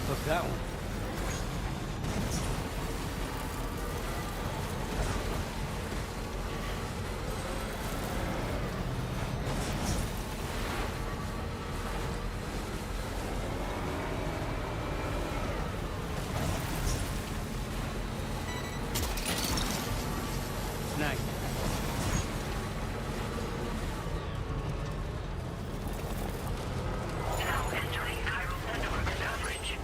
Took that one. Snag. Now entering chiral network coverage.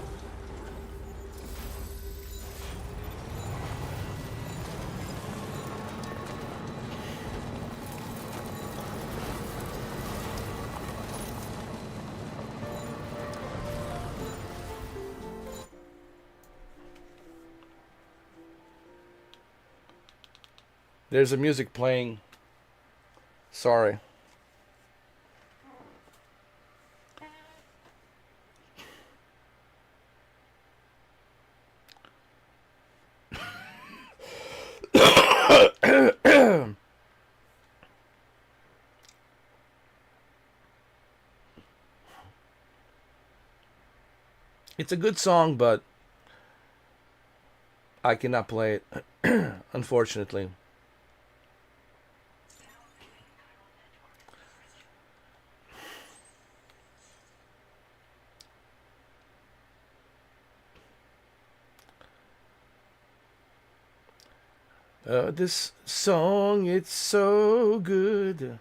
There's a music playing. Sorry. It's a good song, but I cannot play it, unfortunately. This song, it's so good.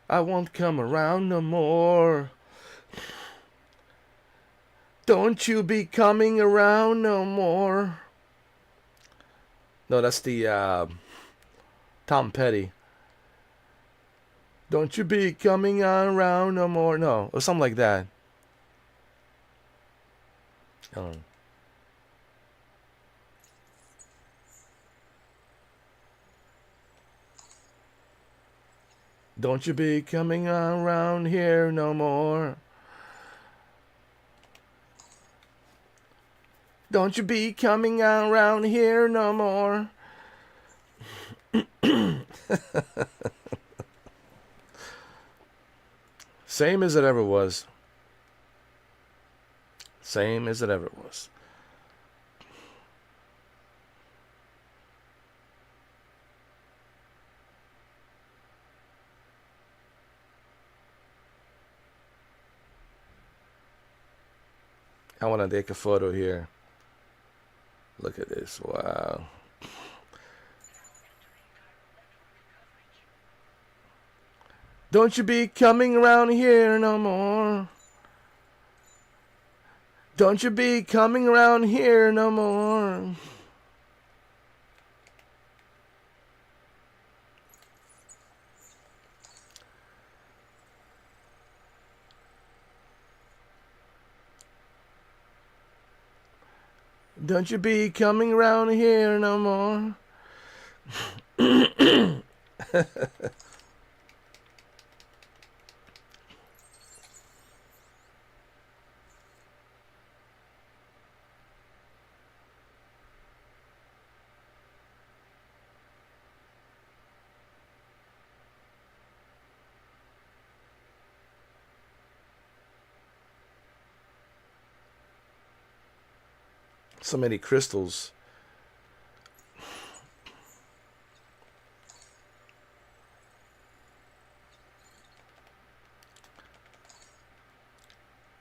I won't come around no more. Don't you be coming around no more. No, that's the Tom Petty. Don't you be coming around no more. No, or something like that. Don't you be coming around here no more. Don't you be coming around here no more. Same as it ever was. Same as it ever was. I want to take a photo here. Look at this. Wow. Don't you be coming around here no more. Don't you be coming around here no more. Don't you be coming around here no more. So many crystals.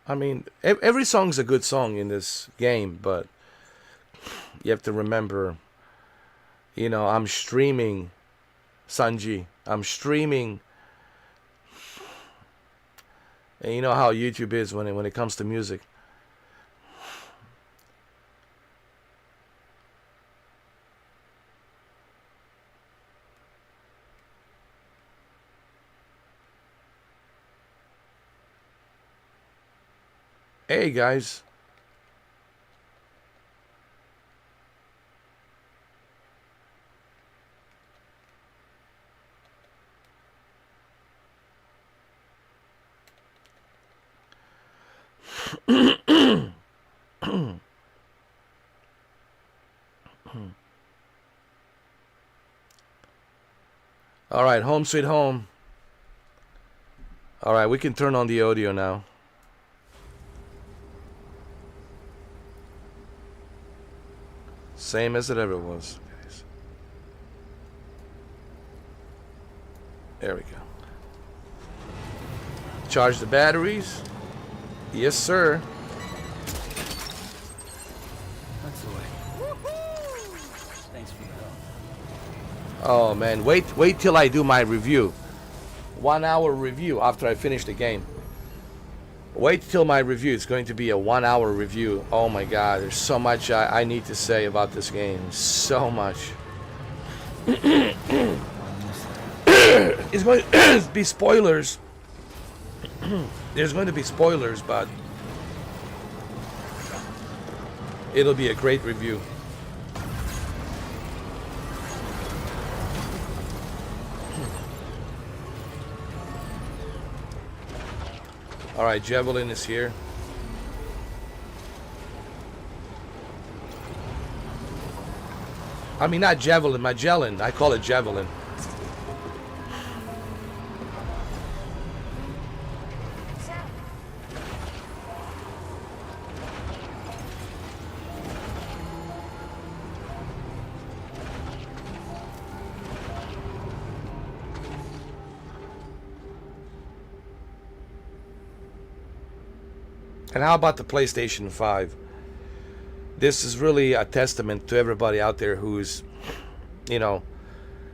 I mean, every song's a good song in this game, but you have to remember, you know, I'm streaming, Sanji. I'm streaming. And you know how YouTube is when it comes to music. Hey guys. All right, home sweet home. All right, we can turn on the audio now. Same as it ever was. There we go. Charge the batteries. Yes, sir. That's the way. Thanks for the help. Oh man, wait till I do my review. 1 hour review after I finish the game. Wait till my review. It's going to be a 1 hour review. Oh my god, there's so much I need to say about this game. So much. It's going to be spoilers. There's going to be spoilers, but it'll be a great review. All right, Javelin is here. I mean, not Javelin, Magellan. I call it Javelin. And how about the PlayStation 5? This is really a testament to everybody out there who's, you know,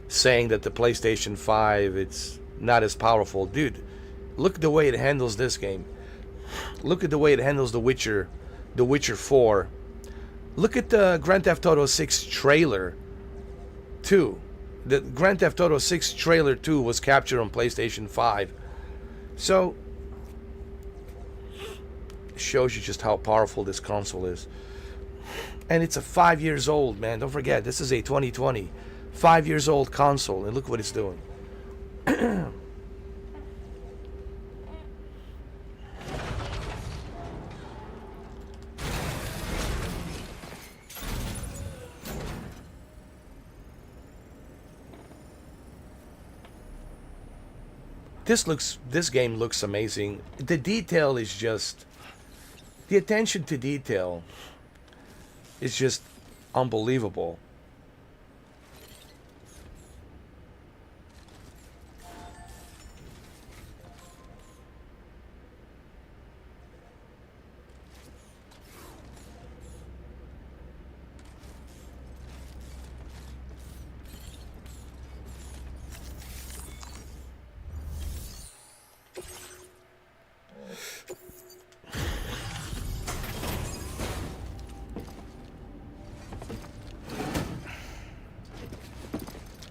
saying that the PlayStation 5, it's not as powerful. Dude, look at the way it handles this game. Look at the way it handles The Witcher 4. Look at the Grand Theft Auto 6 trailer 2. The Grand Theft Auto 6 trailer 2 was captured on PlayStation 5. So shows you just how powerful this console is. And it's a 5 years old, man. Don't forget, this is a 2020 5 years old console, and look what it's doing. This game looks amazing. The detail is just, the attention to detail is just unbelievable.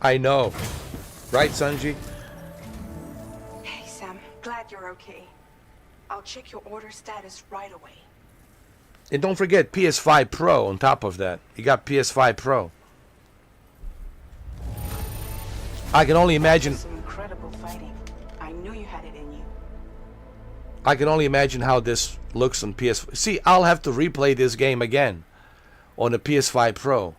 I know. Right, Sanji? Hey, Sam. Glad you're okay. I'll check your order status right away. And don't forget PS5 Pro on top of that. You got PS5 Pro. I can only imagine. Some incredible fighting. I knew you had it in you. I can only imagine how this looks on PS5. See, I'll have to replay this game again on the PS5 Pro.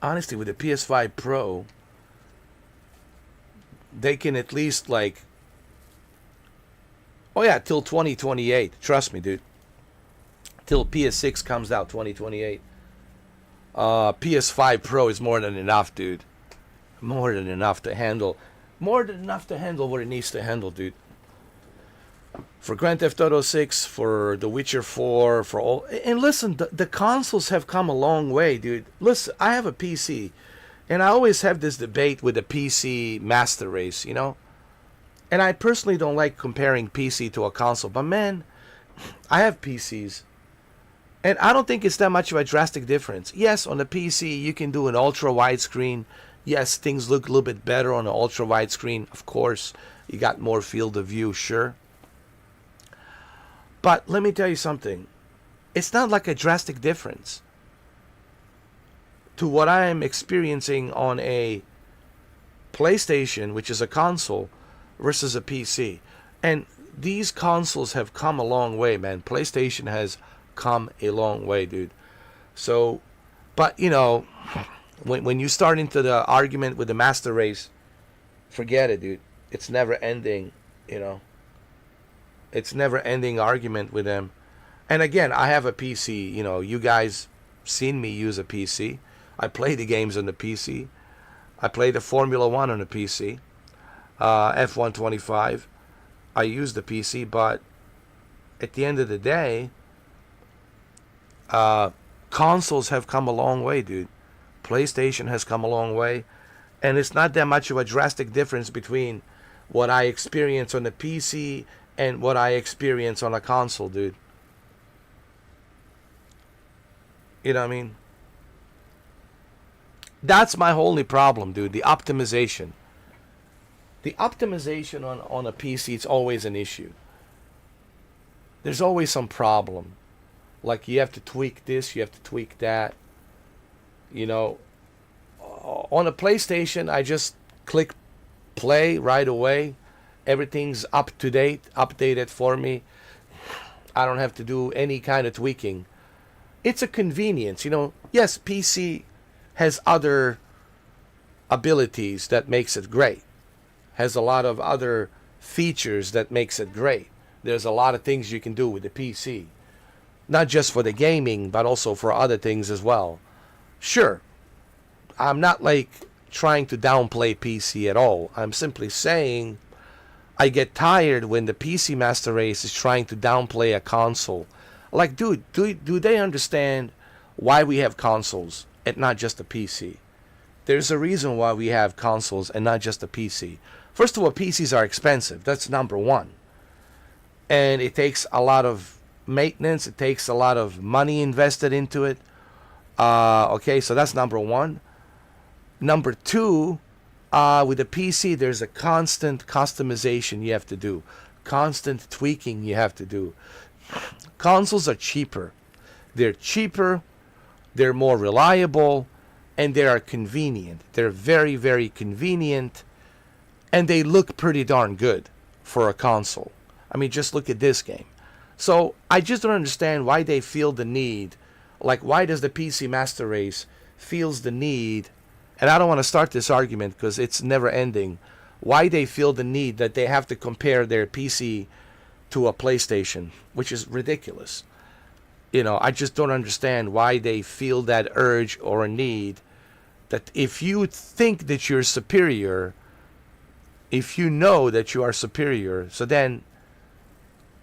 Honestly, with the PS5 Pro, they can at least like, oh yeah, till 2028. Trust me, dude. Till PS6 comes out, 2028. PS5 Pro is more than enough, dude. More than enough to handle. More than enough to handle what it needs to handle, dude. For Grand Theft Auto 6, for The Witcher 4, for all... And listen, the consoles have come a long way, dude. Listen, I have a PC, and I always have this debate with the PC master race, you know? And I personally don't like comparing PC to a console, but man, I have PCs. And I don't think it's that much of a drastic difference. Yes, on the PC, you can do an ultra wide screen. Yes, things look a little bit better on an ultra wide screen. Of course, you got more field of view, sure. But let me tell you something. It's not like a drastic difference to what I am experiencing on a PlayStation, which is a console, versus a PC. And these consoles have come a long way, man. PlayStation has come a long way, dude. So, but you know, when you start into the argument with the master race, forget it, dude. It's never ending, you know. It's never ending argument with them. And again, I have a PC. You know, you guys seen me use a PC. I play the games on the PC. I play the Formula One on the PC. F125. I use the PC, but at the end of the day, consoles have come a long way, dude. PlayStation has come a long way. And it's not that much of a drastic difference between what I experience on the PC and what I experience on a console, dude. You know what I mean? That's my only problem, dude. The optimization. The optimization on a PC, it's always an issue. There's always some problem. Like you have to tweak this, you have to tweak that. You know, on a PlayStation, I just click play right away. Everything's up to date, updated for me. I don't have to do any kind of tweaking. It's a convenience, you know. Yes, PC has other abilities that makes it great. Has a lot of other features that makes it great. There's a lot of things you can do with the PC. Not just for the gaming, but also for other things as well. Sure, I'm not like trying to downplay PC at all. I'm simply saying I get tired when the PC Master Race is trying to downplay a console. Like, dude, do they understand why we have consoles and not just a PC? There's a reason why we have consoles and not just a PC. First of all, PCs are expensive. That's number one. And it takes a lot of maintenance. It takes a lot of money invested into it. Okay, so that's number one. Number two, with the PC, there's a constant customization you have to do. Constant tweaking you have to do. Consoles are cheaper. They're cheaper. They're more reliable. And they are convenient. They're very, very convenient. And they look pretty darn good for a console. I mean, just look at this game. So I just don't understand why they feel the need. Like, why does the PC Master Race feels the need, and I don't want to start this argument because it's never ending, why they feel the need that they have to compare their PC to a PlayStation, which is ridiculous. You know, I just don't understand why they feel that urge or a need that if you think that you're superior, if you know that you are superior, so then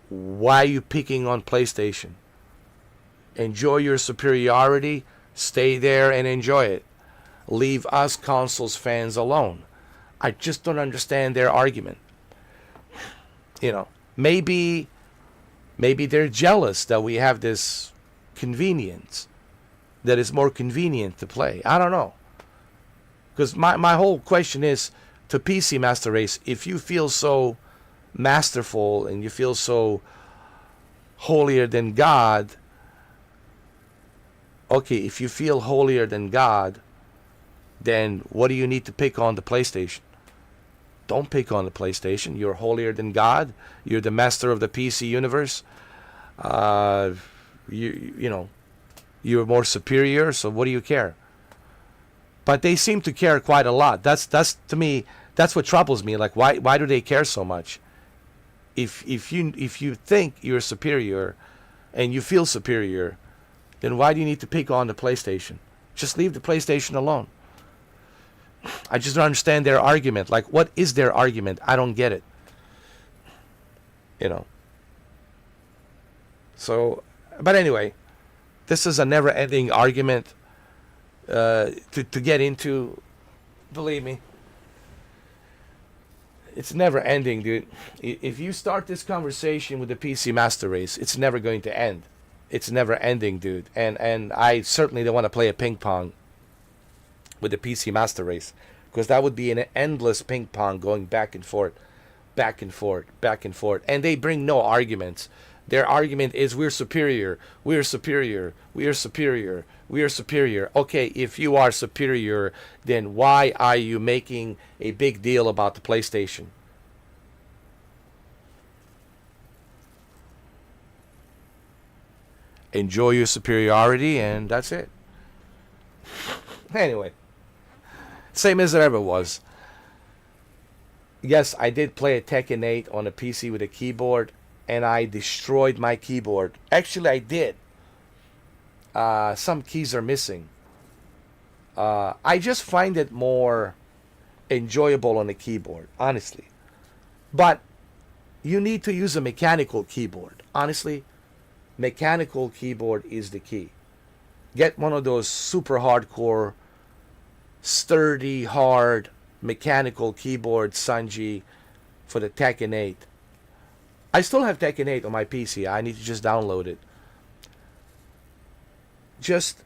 why are you picking on PlayStation? Enjoy your superiority, stay there and enjoy it. Leave us consoles fans alone. I just don't understand their argument. You know, maybe they're jealous that we have this convenience, that it's more convenient to play. I don't know. Because my whole question is, to PC Master Race, if you feel so masterful and you feel so holier than God, okay, if you feel holier than God, then what do you need to pick on the PlayStation? Don't pick on the PlayStation. You're holier than God. You're the master of the PC universe. You know, you're more superior, so what do you care? But they seem to care quite a lot. That's to me, that's what troubles me. Like, why do they care so much? If you think you're superior and you feel superior, then why do you need to pick on the PlayStation? Just leave the PlayStation alone. I just don't understand their argument. Like, what is their argument? I don't get it. You know. So, but anyway, this is a never-ending argument to get into. Believe me. It's never ending, dude. If you start this conversation with the PC Master Race, it's never going to end. it's never ending, dude. And I certainly don't want to play a ping pong with the PC Master Race, because that would be an endless ping pong going back and forth, back and forth, back and forth. And they bring no arguments. Their argument is we're superior, we're superior, we are superior, we are superior. Okay, if you are superior, then why are you making a big deal about the PlayStation? Enjoy your superiority, and that's it. Anyway, same as it ever was. Yes, I did play a Tekken 8 on a PC with a keyboard, and I destroyed my keyboard. Actually, I did. Some keys are missing. I just find it more enjoyable on a keyboard, honestly. But you need to use a mechanical keyboard. Honestly, mechanical keyboard is the key. Get one of those super hardcore, sturdy, hard mechanical keyboard, Sanji, for the Tekken 8. I still have Tekken 8 on my PC. I need to just download it. Just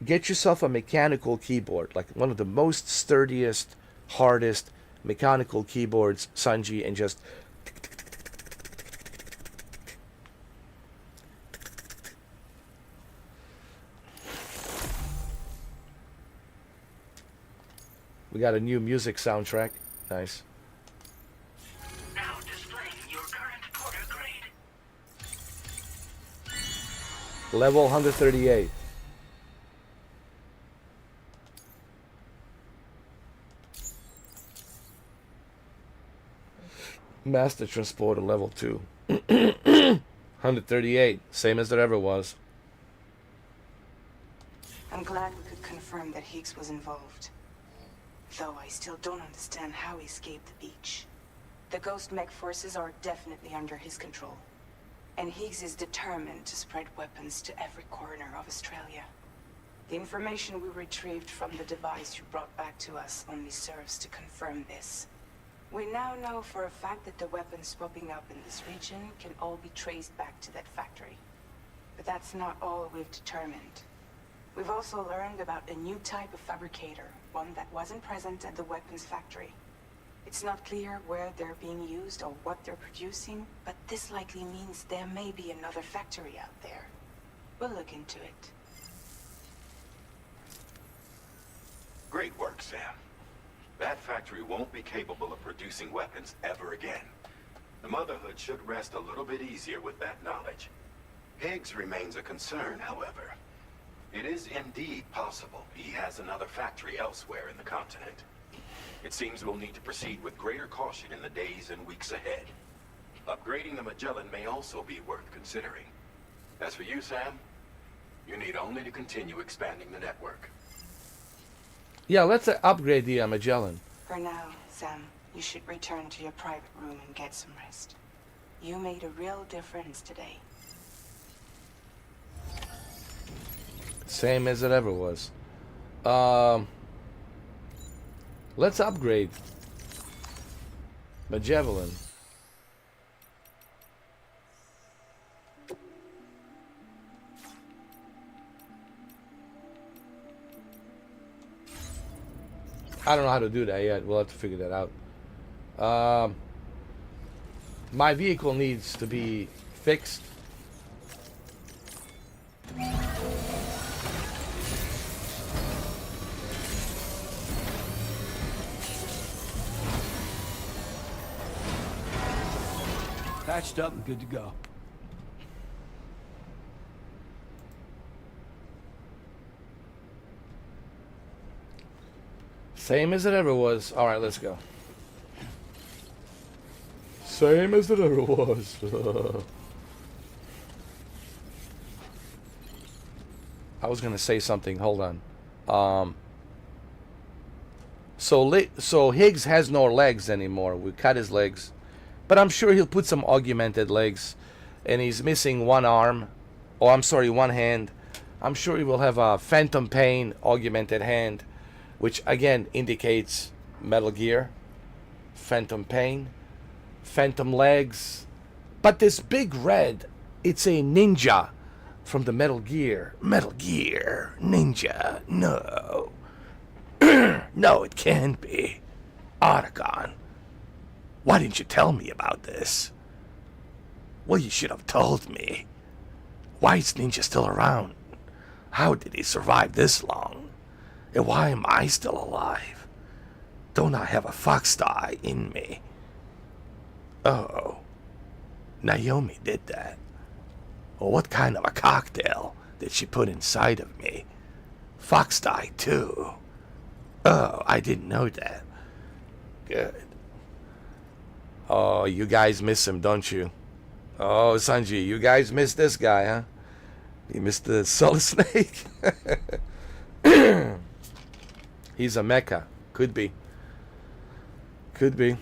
get yourself a mechanical keyboard, like one of the most sturdiest, hardest mechanical keyboards, Sanji, and just we got a new music soundtrack. Nice. Now displaying your current porter grade. Level 138. Master Transporter level 2. 138. Same as it ever was. I'm glad we could confirm that Higgs was involved. Though I still don't understand how he escaped the beach. The Ghost Mech forces are definitely under his control. And Higgs is determined to spread weapons to every corner of Australia. The information we retrieved from the device you brought back to us only serves to confirm this. We now know for a fact that the weapons popping up in this region can all be traced back to that factory. But that's not all we've determined. We've also learned about a new type of fabricator, one that wasn't present at the weapons factory. It's not clear where they're being used or what they're producing, but this likely means there may be another factory out there. We'll look into it. Great work, Sam. That factory won't be capable of producing weapons ever again. The Motherhood should rest a little bit easier with that knowledge. Higgs remains a concern, however. It is indeed possible he has another factory elsewhere in the continent. It seems we'll need to proceed with greater caution in the days and weeks ahead. Upgrading the Magellan may also be worth considering. As for you, Sam, you need only to continue expanding the network. Yeah, let's upgrade the Magellan. For now, Sam, you should return to your private room and get some rest. You made a real difference today. Same as it ever was. Let's upgrade Magellan. I don't know how to do that yet. We'll have to figure that out. My vehicle needs to be fixed. Patched up and good to go. Same as it ever was. All right, let's go. Same as it ever was. I was gonna say something. Hold on. So Higgs has no legs anymore. We cut his legs, but I'm sure he'll put some augmented legs, and he's missing one arm. Oh, I'm sorry, one hand. I'm sure he will have a Phantom Pain augmented hand, which again indicates Metal Gear. Phantom Pain, Phantom Legs. But this big red It's a ninja from the Metal Gear. Metal Gear Ninja. No. No, it can't be. Otacon. Why didn't you tell me about this? Well, you should have told me. Why is Ninja still around? How did he survive this long? And why am I still alive? Don't I have a fox die in me? Oh. Naomi did that. Well, what kind of a cocktail did she put inside of me? Fox die too. Oh, I didn't know that. Good. Oh, you guys miss him, don't you? Oh, Sanji, you guys miss this guy, huh? You missed the Solid Snake? He's a mecha. Could be. Could be.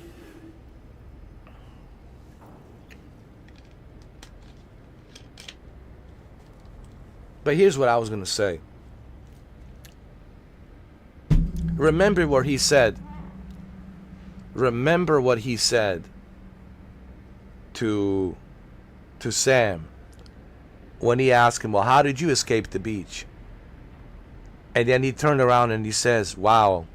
But here's what I was going to say. Remember what he said. Remember what he said to Sam when he asked him, well, how did you escape the beach? And then he turned around and he says, wow,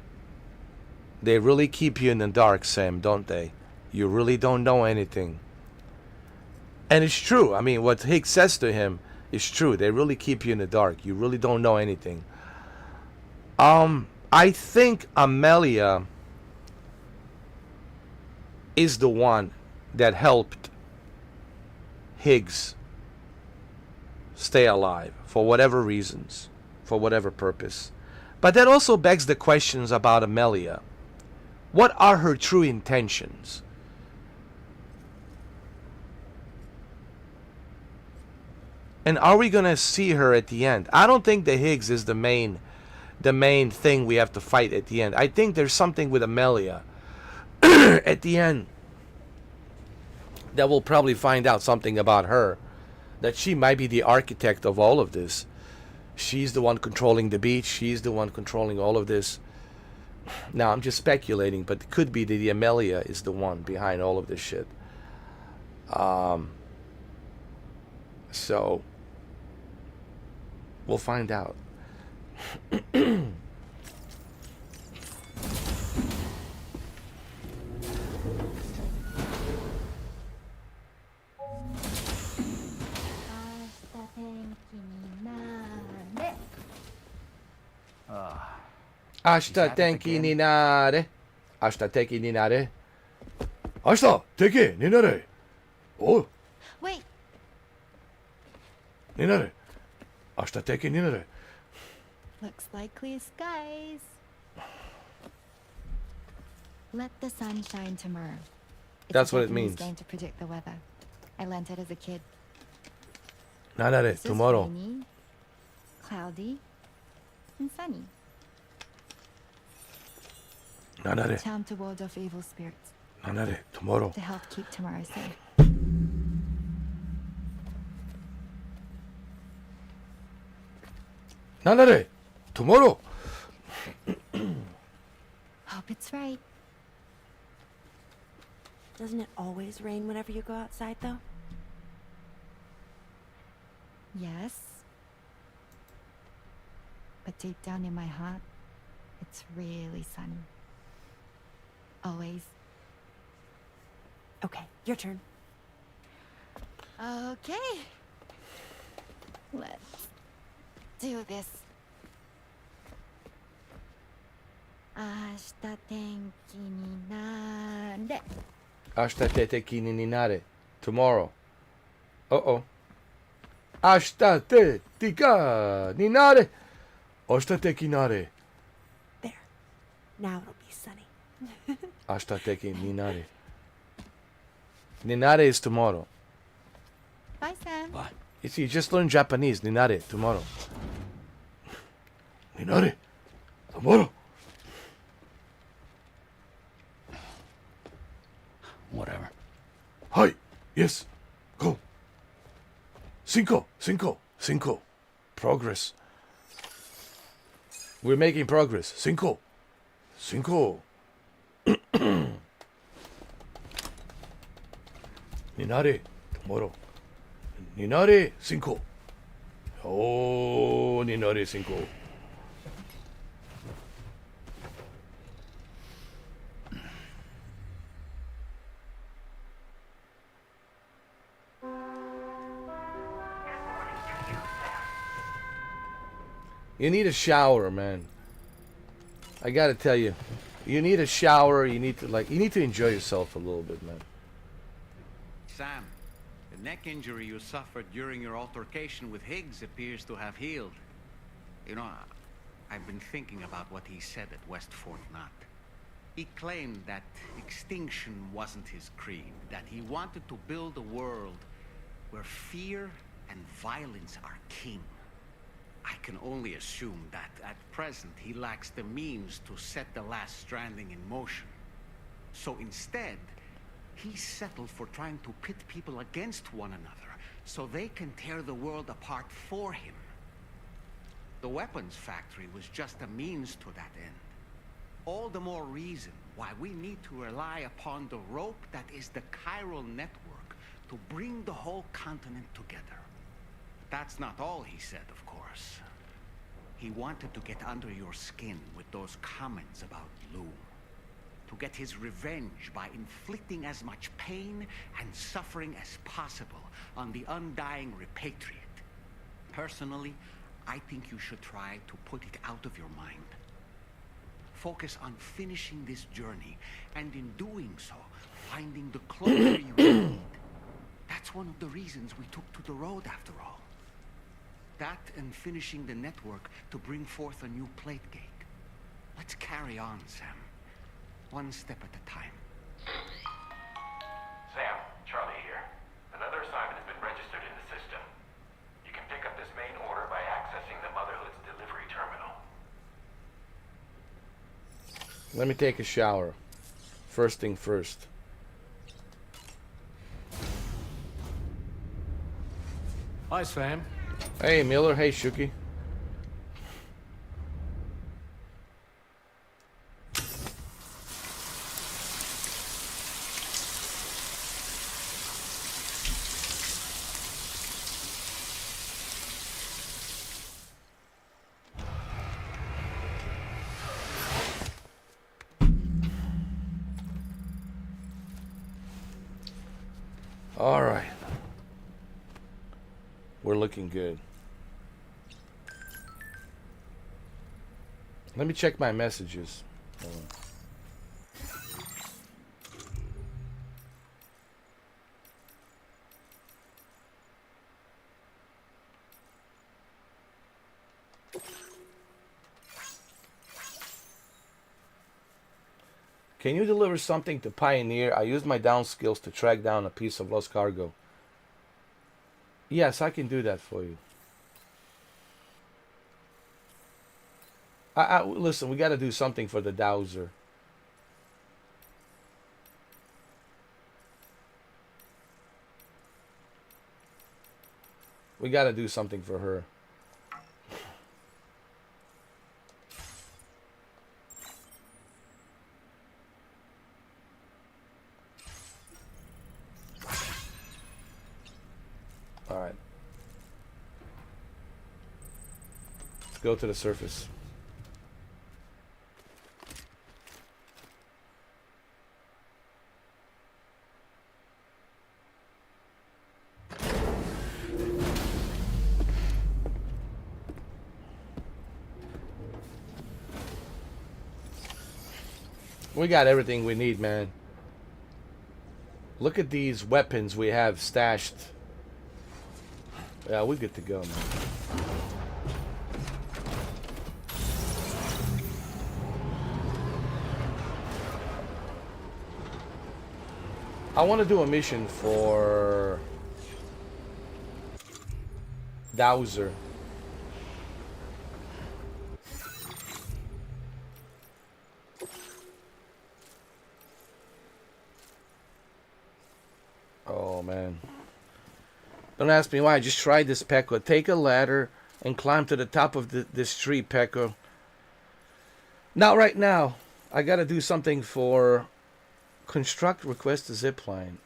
they really keep you in the dark, Sam, don't they? You really don't know anything. And it's true. I mean, what Higgs says to him is true. They really keep you in the dark. You really don't know anything. I think Amelia is the one that helped Higgs stay alive for whatever reasons, for whatever purpose. But that also begs the questions about Amelia. What are her true intentions? And are we going to see her at the end? I don't think the Higgs is the main thing we have to fight at the end. I think there's something with Amelia at the end that we'll probably find out something about her, that she might be the architect of all of this. She's the one controlling the beach. She's the one controlling all of this. Now, I'm just speculating, but it could be that the Amelia is the one behind all of this shit. So, we'll find out. Ashita tenki ni nare. Ashita teki ni nare. Ashita teki ni nare. Oh. Wait. Ni nare. Ashita teki ni nare. Looks like clear skies. Let the sun shine tomorrow. That's what it Japanese means. game to predict the weather. I learned it as a kid. Nanare, This is tomorrow. rainy, cloudy, and sunny. Nanare, Charm to ward off evil spirits. nanare, tomorrow. To help keep tomorrow safe. Nanare, tomorrow. Hope it's right. Doesn't it always rain whenever you go outside, though? Yes. But deep down in my heart, it's really sunny. Always. Okay, your turn. Okay. Let's do this. 明日天気になれ。Ashita teki ni nare. Tomorrow. Uh-oh. Ashita te tika ni nare. Ashita teki nare. There. Now it'll be sunny. Ashita teki ni nare. Ninare is tomorrow. Bye, Sam. Bye. You see, you just learned Japanese. Ninare, tomorrow. Ninare, tomorrow. Whatever. Hi. Yes. Go. Cinco. Progress. We're making progress. Cinco. Ninare, tomorrow. Ninori 5. Oh, Ninori 5. You need a shower, man. I gotta tell you, you need a shower. You need to enjoy yourself a little bit, man. Sam, the neck injury you suffered during your altercation with Higgs appears to have healed. You know, I've been thinking about what he said at West Fort Knot. He claimed that extinction wasn't his creed, that he wanted to build a world where fear and violence are king. I can only assume that at present he lacks the means to set the last stranding in motion. So instead, he settled for trying to pit people against one another so they can tear the world apart for him. The weapons factory was just a means to that end. All the more reason why we need to rely upon the rope that is the chiral network to bring the whole continent together. That's not all he said, of course. He wanted to get under your skin with those comments about Loom. To get his revenge by inflicting as much pain and suffering as possible on the undying repatriate. Personally, I think you should try to put it out of your mind. Focus on finishing this journey, and in doing so, finding the closure you need. That's one of the reasons we took to the road, after all. That and finishing the network to bring forth a new plate gate. Let's carry on, Sam. One step at a time. Sam, Charlie here. Another assignment has been registered in the system. You can pick up this main order by accessing the Motherhood's delivery terminal. Let me take a shower. First thing first. Hi, Sam. Hey, Miller. Hey, Shuki. All right. We're looking good. Let me check my messages. Can you deliver something to Pioneer? I used my down skills to track down a piece of lost cargo. Yes, I can do that for you. Listen, we got to do something for the Dowser. We got to do something for her. All right. Let's go to the surface. We got everything we need, man. Look at these weapons we have stashed. Yeah, we're good to go, man. I want to do a mission for Dowser. Oh, man. Don't ask me why. Just try this, Pekko. Take a ladder and climb to the top of this tree, Pekko. Not right now. I got to do something for construct request a zipline.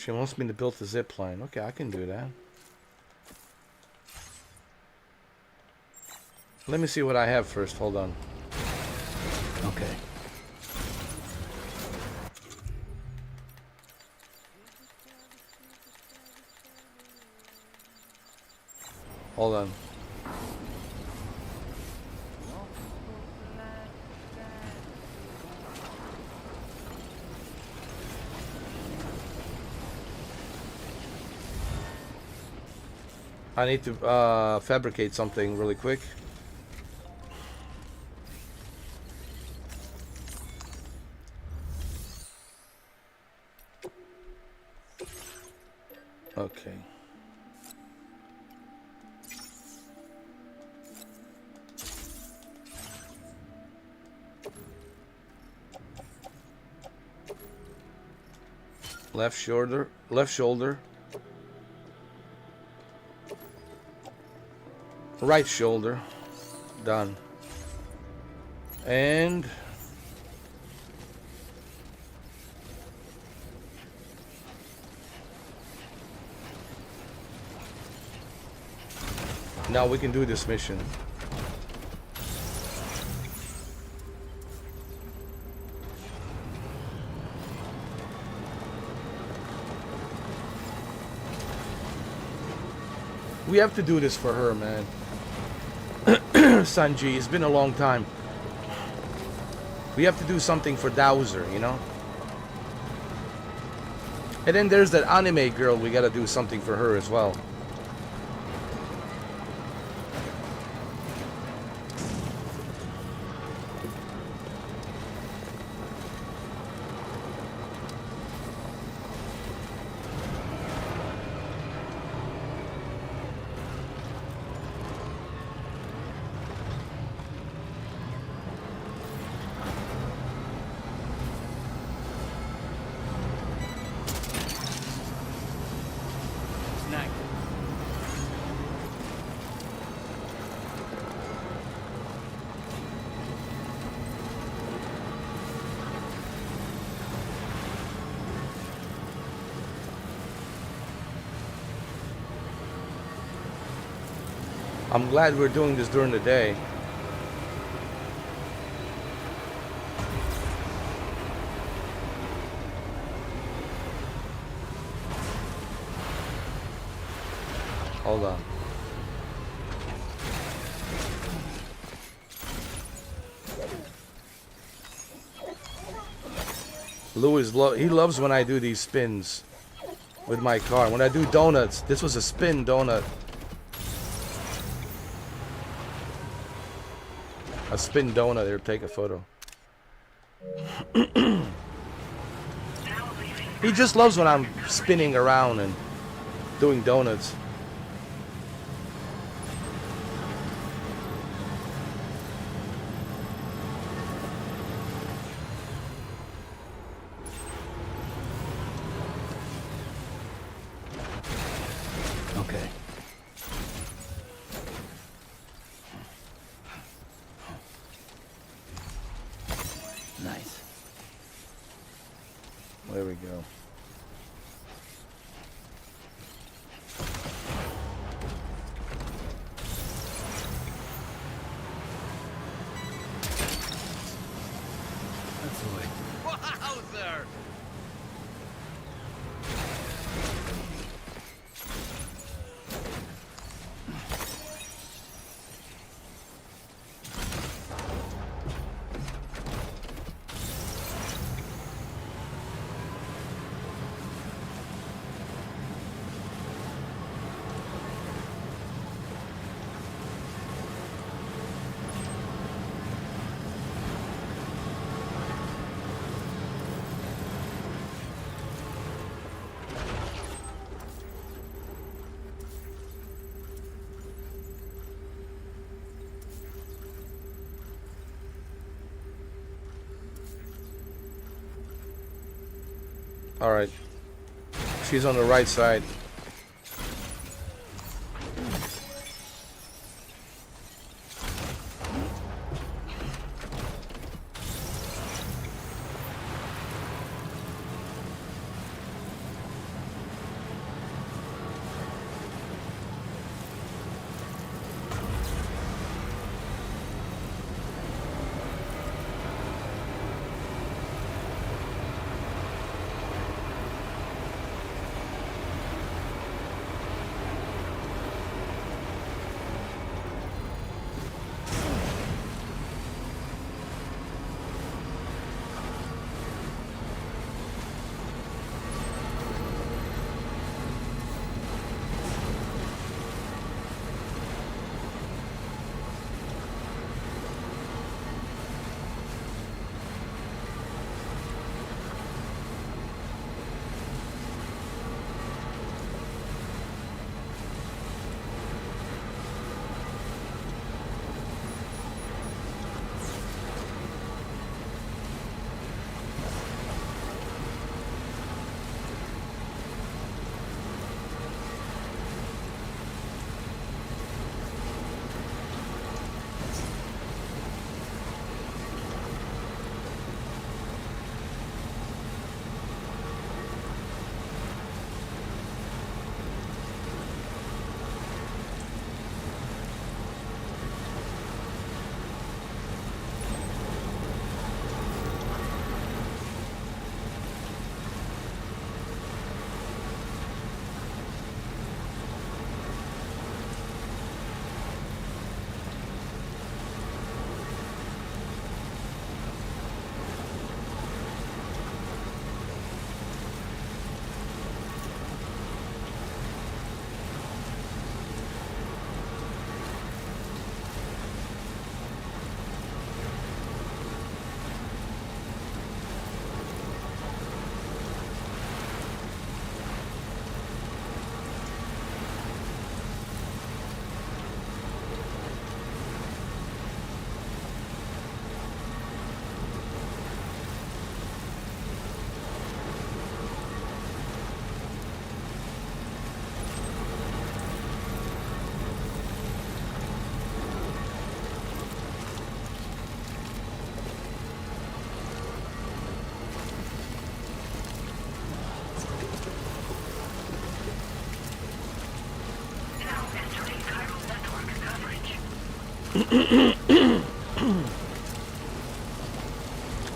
She wants me to build a zip line. Okay, I can do that. Let me see what I have first. Hold on. Okay. Hold on. I need to fabricate something really quick. Okay. Left shoulder, right shoulder, done. And now we can do this mission. We have to do this for her, man. Sanji, it's been a long time. We have to do something for Dowser, you know? And then there's that anime girl, we gotta do something for her as well. I'm glad we're doing this during the day. Hold on. Louis, he loves when I do these spins with my car. When I do donuts, this was a spin donut. A spin donut there, take a photo. He just loves when I'm spinning around and doing donuts. Okay. Nice. There we go. That's the way. Wowzer! All right. She's on the right side.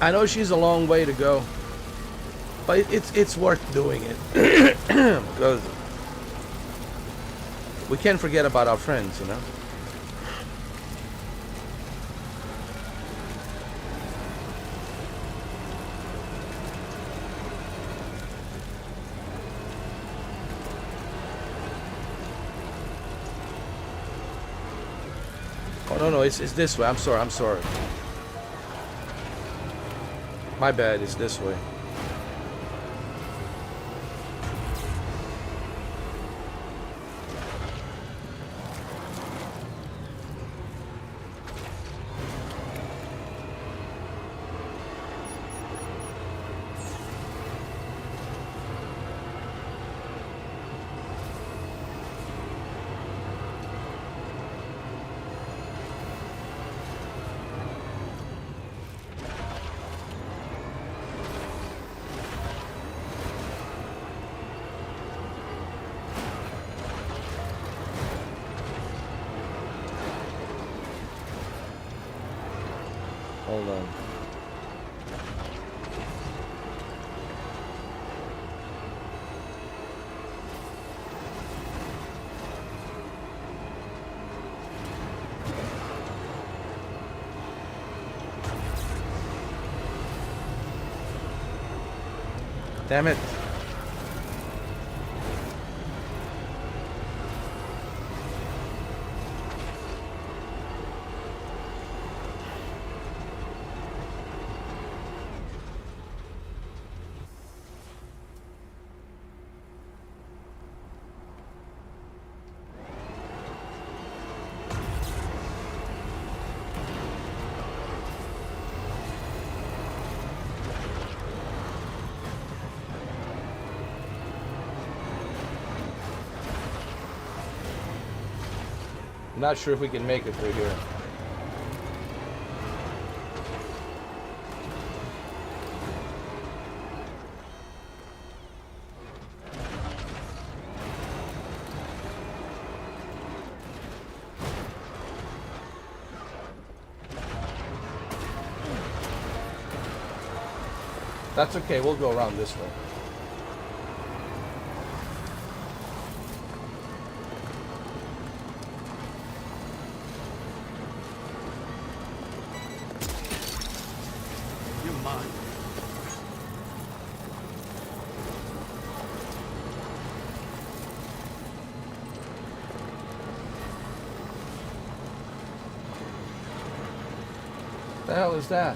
I know she's a long way to go, but it's worth doing it because we can't forget about our friends, you know. Oh no, it's this way. I'm sorry. My bad, it's this way. Hold on. Damn it. Not sure if we can make it through here. That's okay, we'll go around this way. The hell is that?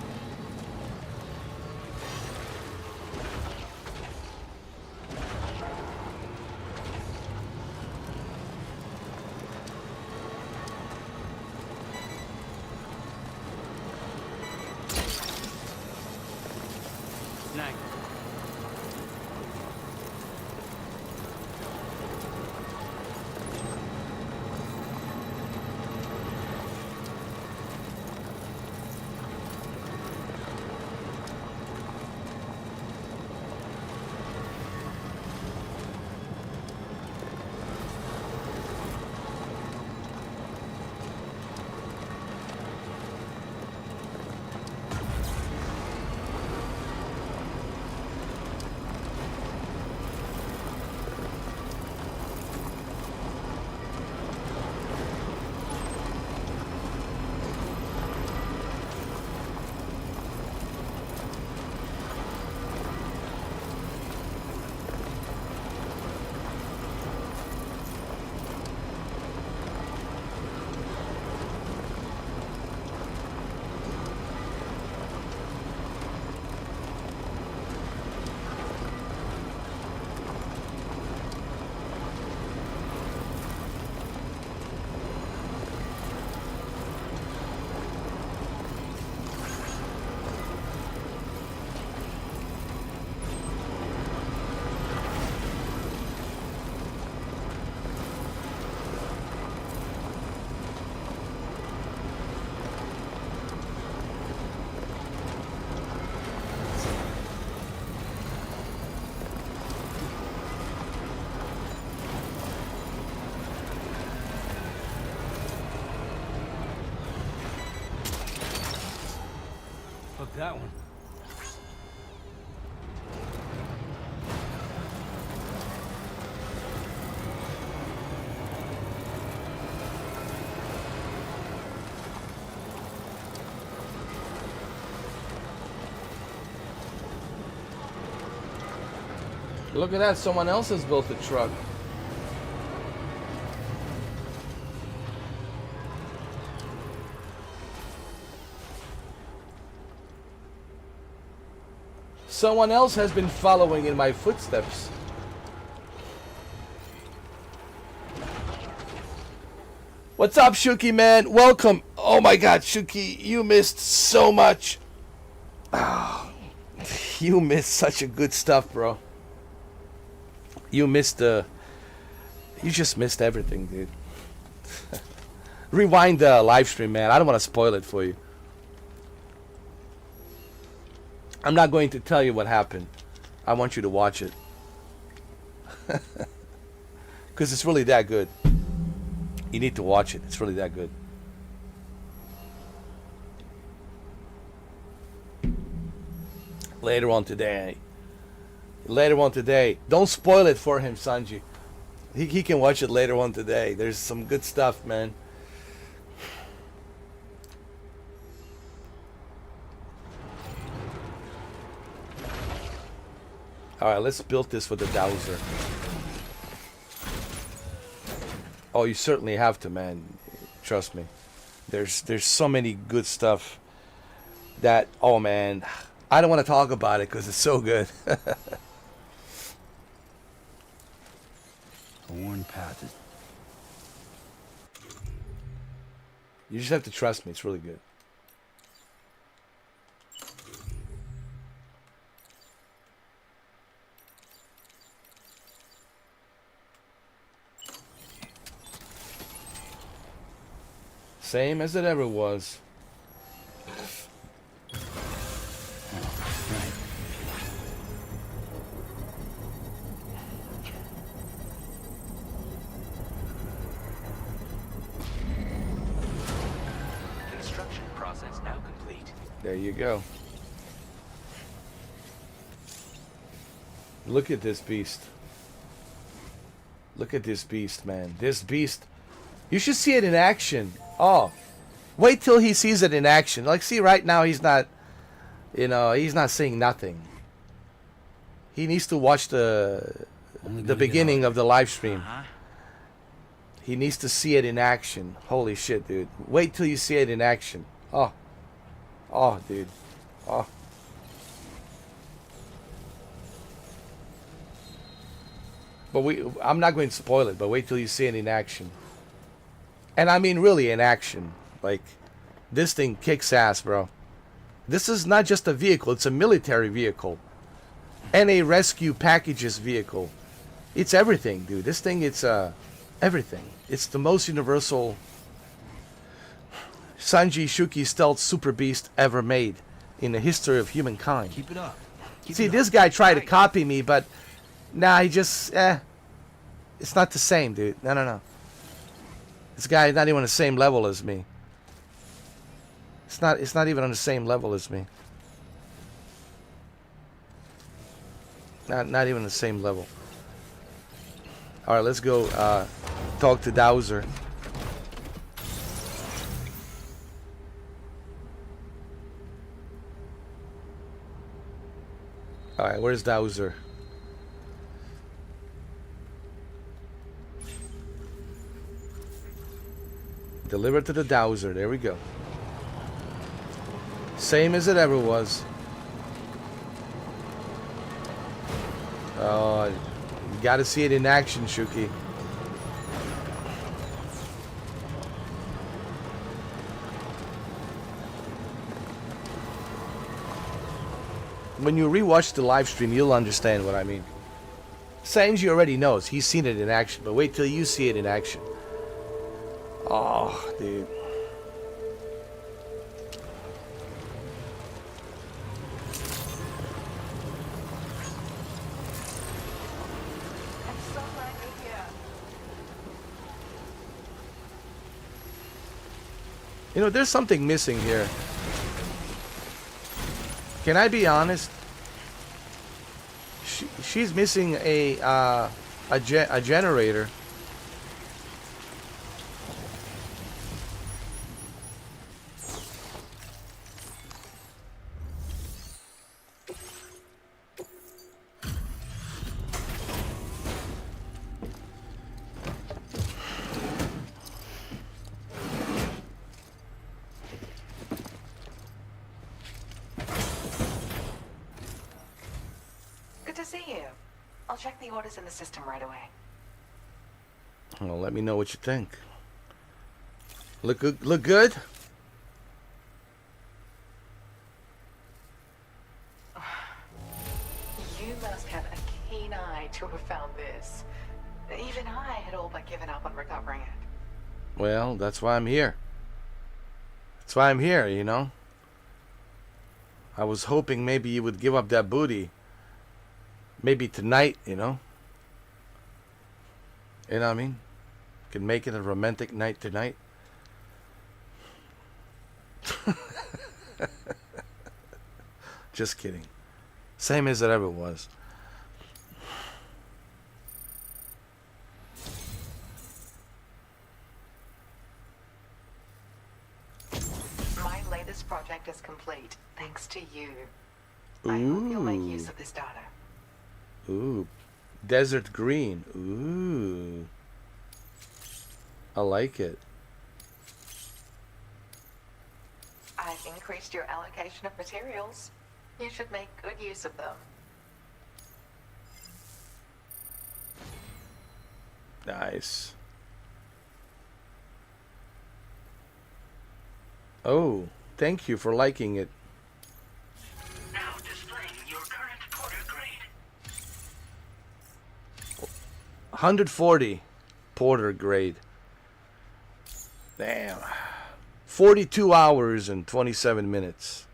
Night. like that one. Look at that, someone else has built a truck. Someone else has been following in my footsteps. What's up, Shuki, man? Welcome. Oh my god, Shuki, you missed so much. Oh, you missed such a good stuff, bro. You missed you just missed everything, dude. Rewind the live stream, man. I don't want to spoil it for you. I'm not going to tell you what happened. I want you to watch it. Because it's really that good. You need to watch it. It's really that good. Later on today. Don't spoil it for him, Sanji. He can watch it later on today. There's some good stuff, man. Alright, let's build this for the Dowser. Oh, you certainly have to, man. Trust me. There's so many good stuff that, oh man, I don't want to talk about it because it's so good. A worn path is... You just have to trust me. It's really good. Same as it ever was. Construction process now complete. There you go. Look at this beast. Look at this beast, man. This beast. You should see it in action. Oh, wait till he sees it in action. Like, see, right now he's not, you know, he's not saying nothing. He needs to watch the beginning of the live stream. He needs to see it in action. Holy shit, dude. Wait till you see it in action. Oh. Oh, dude. Oh. But I'm not going to spoil it, but wait till you see it in action. And I mean really in action. Like, this thing kicks ass, bro. This is not just a vehicle, it's a military vehicle. And a rescue packages vehicle. It's everything, dude. This thing, it's everything. It's the most universal Sanji Shuki stealth super beast ever made in the history of humankind. Keep it up. See, this guy tried to copy me, but nah, he just, it's not the same, dude. No. This guy is not even on the same level as me. It's not even on the same level as me. Not even the same level. Alright, let's go talk to Dowser. Alright, where's Dowser? Deliver to the Dowser. There we go. Same as it ever was. Oh, you gotta see it in action, Shuki. When you rewatch the live stream, you'll understand what I mean. Sanji already knows. He's seen it in action, but wait till you see it in action. Oh, dude. You know, there's something missing here. Can I be honest? She's missing a generator. Good to see you. I'll check the orders in the system right away. Well, let me know what you think. Look good? Look good? You must have a keen eye to have found this. Even I had all but given up on recovering it. Well, that's why I'm here. That's why I'm here, you know? I was hoping maybe you would give up that booty. Maybe tonight, you know? You know what I mean? Can make it a romantic night tonight. Just kidding. Same as it ever was. My latest project is complete, thanks to you. I hope you'll make use of this data. Ooh. Desert green. Ooh. I like it. I've increased your allocation of materials. You should make good use of them. Nice. Oh, thank you for liking it. Now displaying your current porter grade. 140 porter grade. Damn. 42 hours and 27 minutes.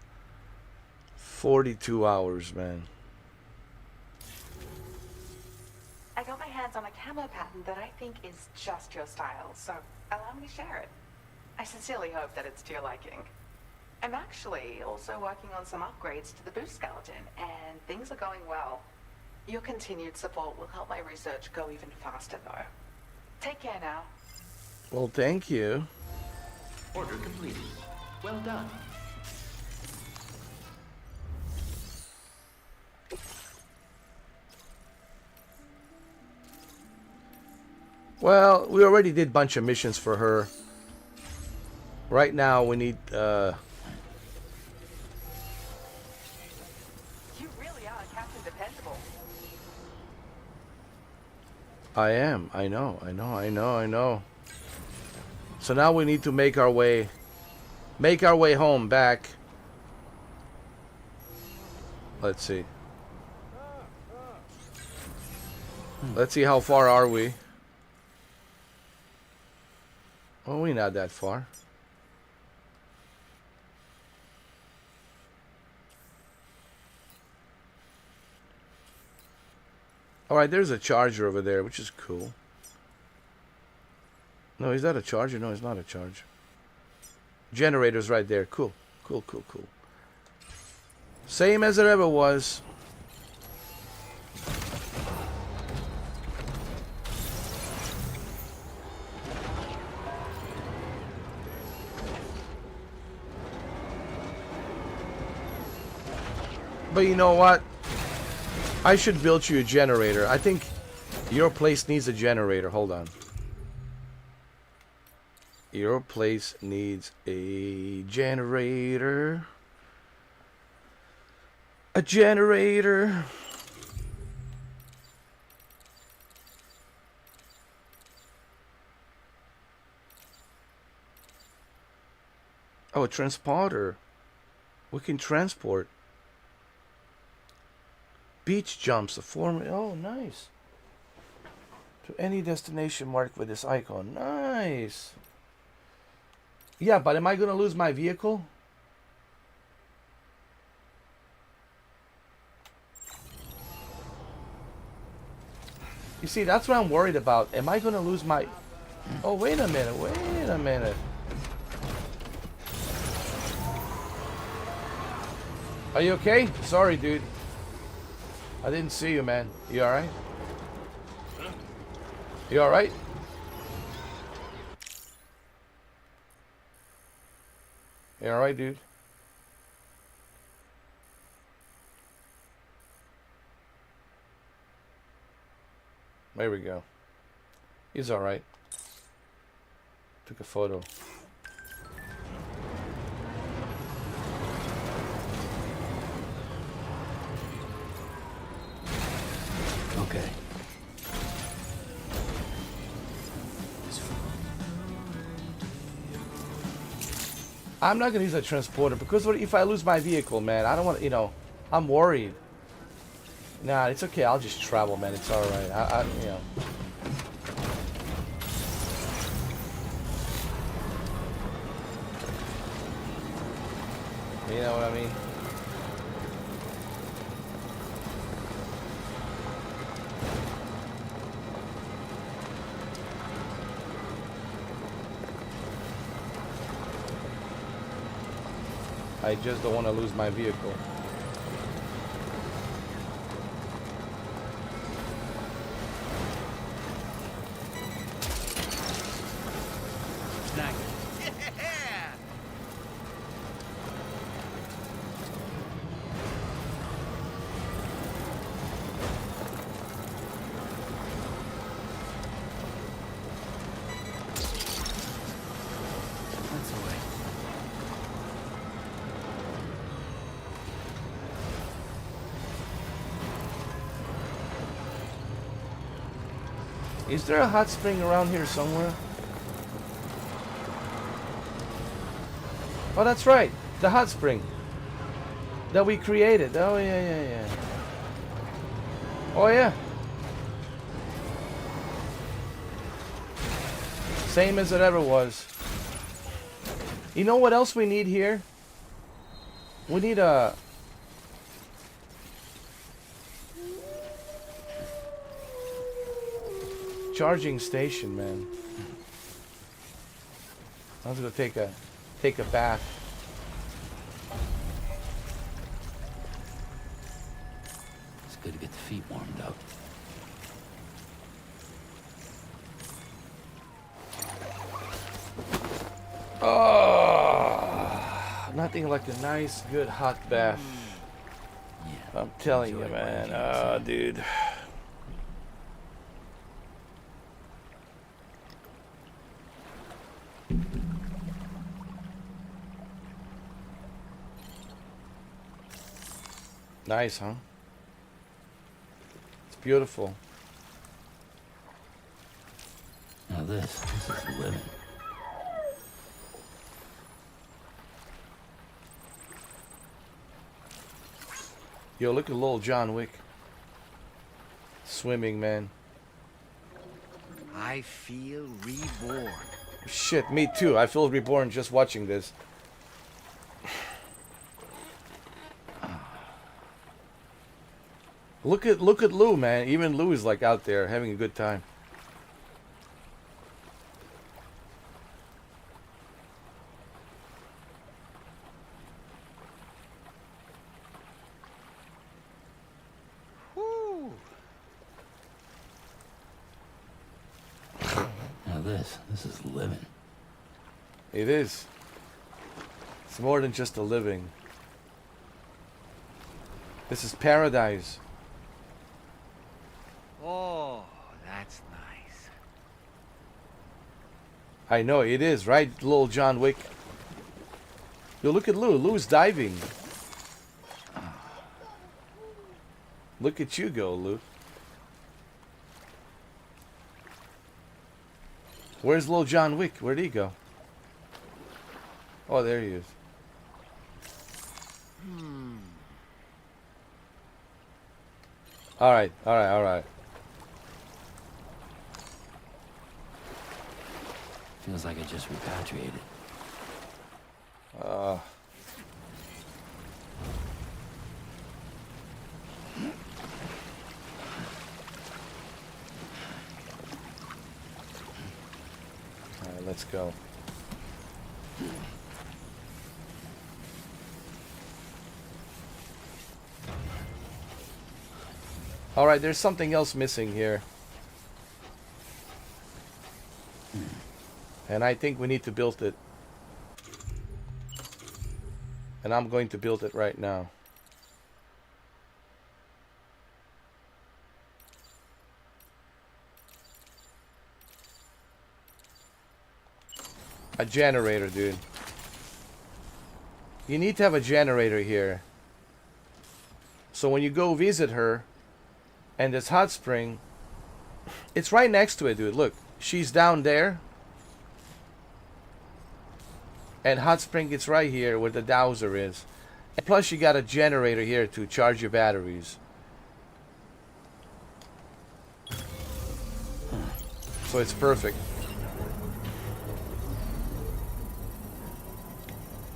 42 hours, man. I got my hands on a camo pattern that I think is just your style, so allow me to share it. I sincerely hope that it's to your liking. I'm actually also working on some upgrades to the boost skeleton, and things are going well. Your continued support will help my research go even faster, though. Take care now. Well, thank you. Order completed. Well done. Well, we already did a bunch of missions for her. Right now, we need, You really are Captain Dependable. I am. I know. So now we need to make our way home back. Let's see. Let's see how far are we. Well, we're not that far. Alright, there's a charger over there, which is cool. No, is that a charger? No, it's not a charger. Generator's right there. Cool. Cool. Same as it ever was. But you know what? I should build you a generator. I think your place needs a generator. Hold on. Your place needs a generator. A generator. Oh, a transporter. We can transport. Beach jumps, a form. Oh, nice. To any destination marked with this icon. Nice. Yeah, but am I going to lose my vehicle? You see, that's what I'm worried about. Am I going to lose my... Oh, wait a minute. Are you okay? Sorry, dude. I didn't see you, man. You alright? You alright? You alright, dude? There we go. He's alright. Took a photo. Okay. I'm not gonna use a transporter because what if I lose my vehicle, man? I don't want, you know, I'm worried. Nah, it's okay. I'll just travel, man. It's all right. You know. You know what I mean? I just don't want to lose my vehicle. Snag it. Yeah! That's all right. Is there a hot spring around here somewhere? Oh, that's right. The hot spring that we created. Oh, yeah. Oh, yeah. Same as it ever was. You know what else we need here? We need a... charging station, man. I was gonna take a bath. It's good to get the feet warmed up. Oh, nothing like a nice, good hot bath. Yeah, I'm telling you, enjoy man. watching Oh, it. dude. Nice, huh? It's beautiful. Now this is living. Yo, look at little John Wick. Swimming, man. I feel reborn. Shit, me too. I feel reborn just watching this. Look at Lou, man. Even Lou is like out there having a good time. Whew. Now this is living. It is. It's more than just a living. This is paradise. Oh, that's nice. I know, it is, right, little John Wick? Yo, look at Lou. Lou's diving. Look at you go, Lou. Where's little John Wick? Where'd he go? Oh, there he is. All right. Feels like I just repatriated. All right, let's go. Alright, there's something else missing here. And I think we need to build it. And I'm going to build it right now. A generator, dude. You need to have a generator here. So when you go visit her, and this hot spring, it's right next to it, dude. Look, she's down there. And hot spring is right here where the dowser is. And plus you got a generator here to charge your batteries. So it's perfect.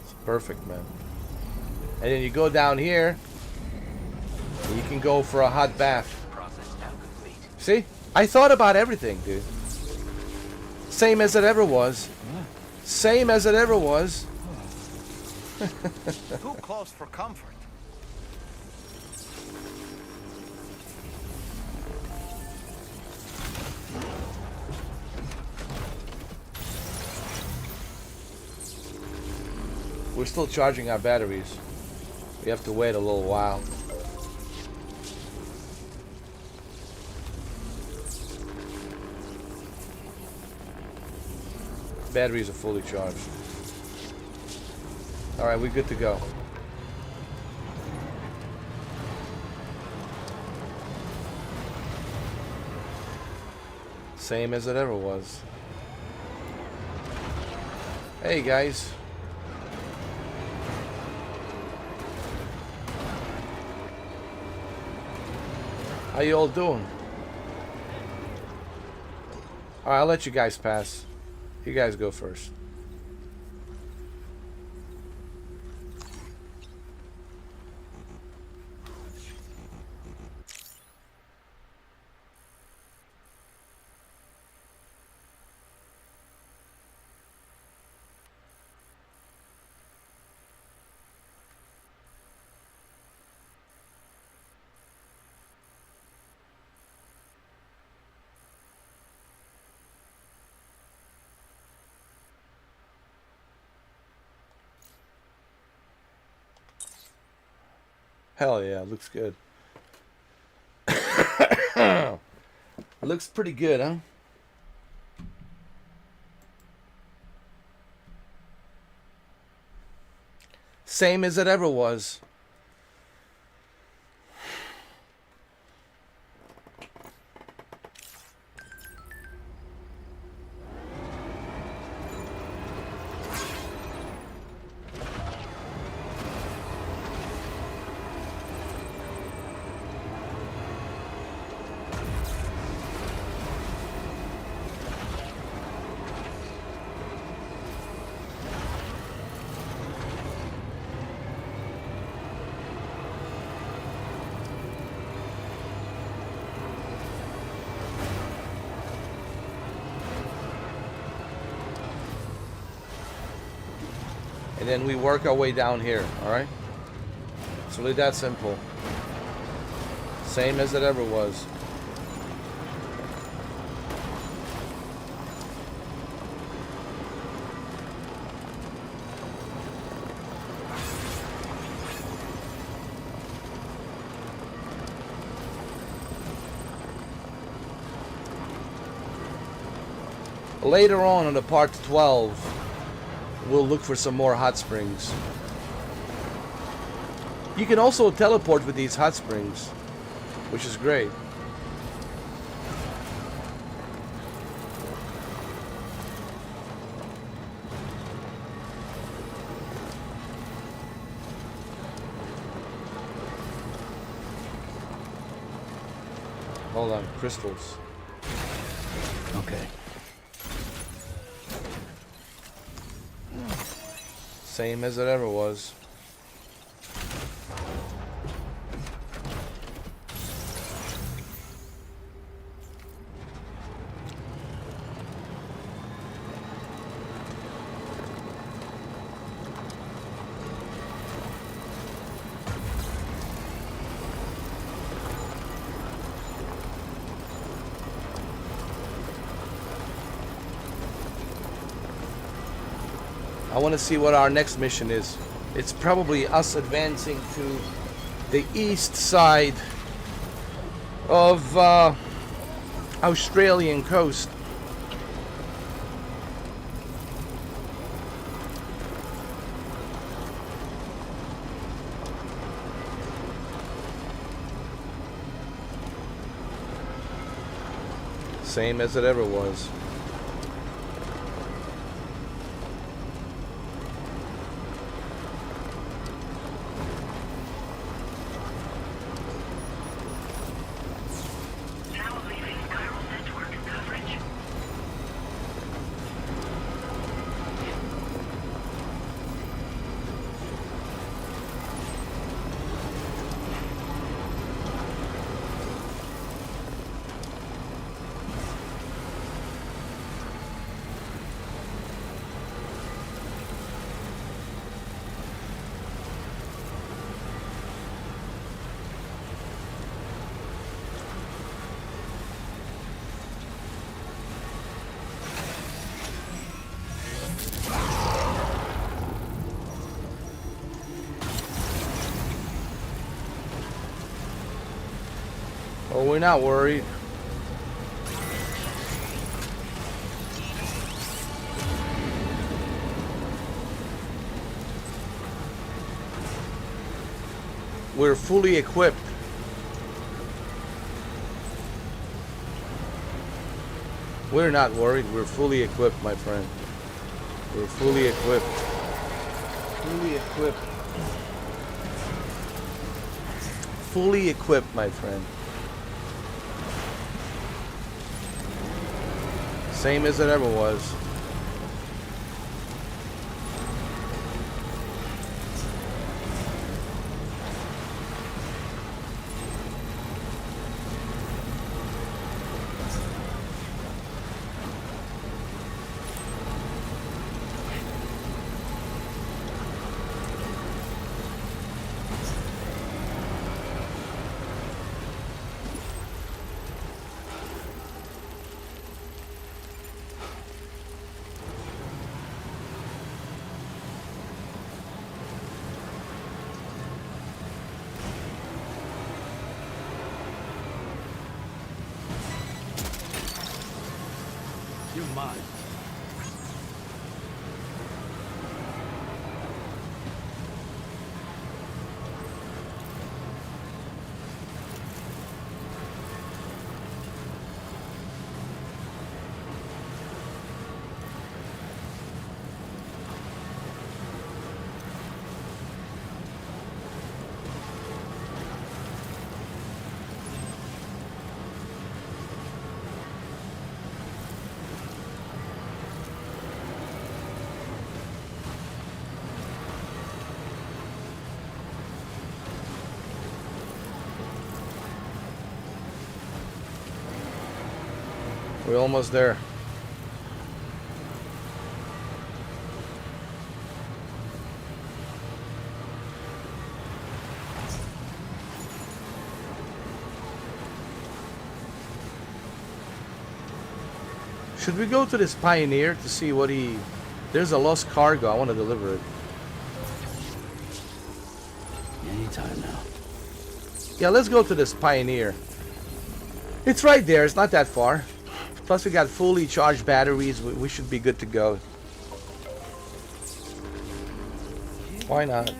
It's perfect, man. And then you go down here, and you can go for a hot bath. See? I thought about everything, dude. Same as it ever was. Same as it ever was. Too close for comfort. We're still charging our batteries. We have to wait a little while. Batteries are fully charged. Alright, we're good to go. Same as it ever was. Hey guys. How you all doing? Alright, I'll let you guys pass. You guys go first. Hell yeah, looks good. Looks pretty good, huh? Same as it ever was. And then we work our way down here, alright? It's really that simple. Same as it ever was. Later on in the part 12, we'll look for some more hot springs. You can also teleport with these hot springs, which is great. Hold on, crystals. Okay. Same as it ever was. I want to see what our next mission is. It's probably us advancing to the east side of Australian coast. Same as it ever was. Oh, we're not worried. We're fully equipped. We're not worried. We're fully equipped, my friend. We're fully equipped. Fully equipped. Fully equipped, my friend. Same as it ever was. You're mine. We're almost there. Should we go to this Pioneer to see what he... There's a lost cargo. I want to deliver it. Anytime now. Yeah, let's go to this Pioneer. It's right there. It's not that far. Plus we got fully charged batteries. We should be good to go. Why not?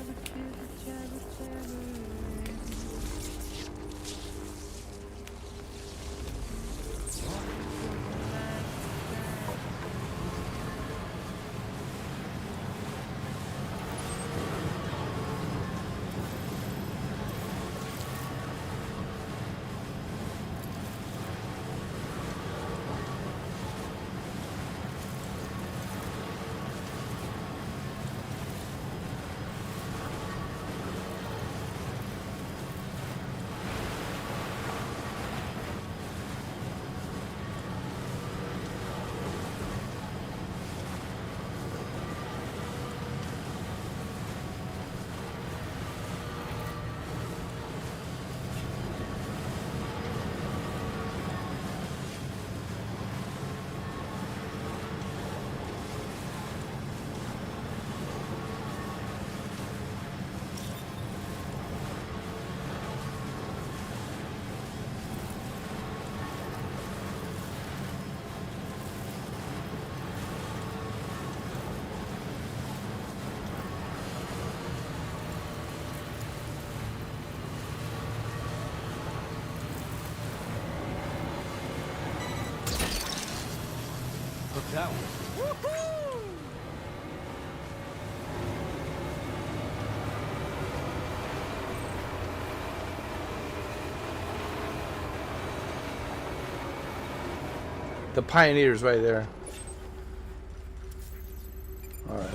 that one. Woohoo! The Pioneer's right there. All right.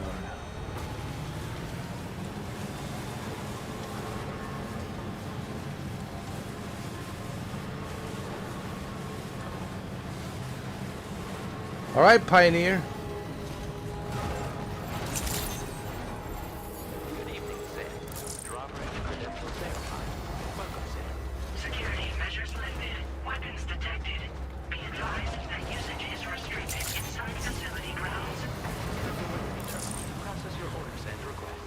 All right, Pioneer. Good evening, Sam. Driver and credentials verified. Welcome, Sam. Security measures lifted. Weapons detected. Be advised that usage is restricted inside facility grounds. Process your orders and requests.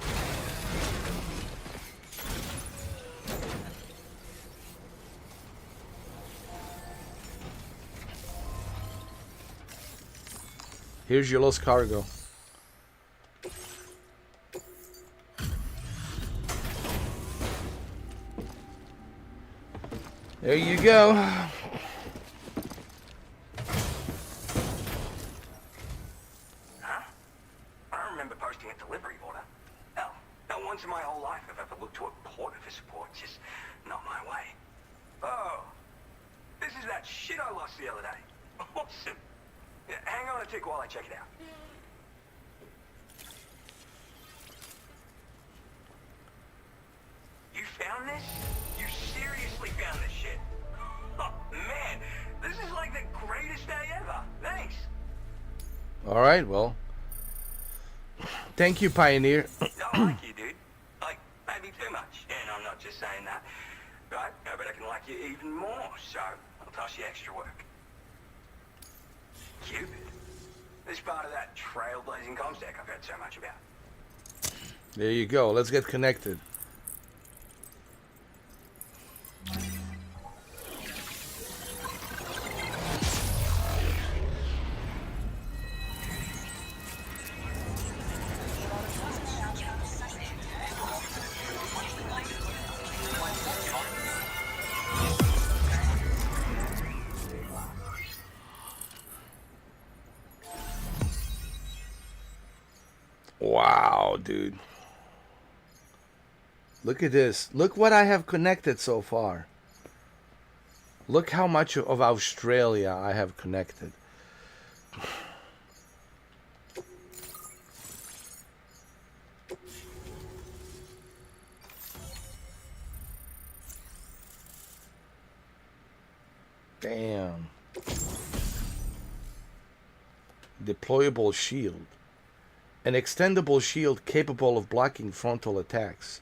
Here's your lost cargo. There you go. Huh? I remember posting a delivery order. Hell, not once in my whole life have I ever looked to a porter for support. Just not my way. Oh, this is that shit I lost the other day. Awesome. Yeah, hang on a tick while I check it out. You found this? You seriously found this shit? Oh, man, this is like the greatest day ever. Thanks. All right, well. Thank you, Pioneer. I like you, dude. Like, maybe too much. And I'm not just saying that. Right? I bet I can like you even more, so I'll toss you extra work. Cupid. This part of that trailblazing comms deck I've heard so much about. There you go. Let's get connected. Wow, dude. Look at this. Look what I have connected so far. Look how much of Australia I have connected. Damn. Deployable shield. An extendable shield capable of blocking frontal attacks.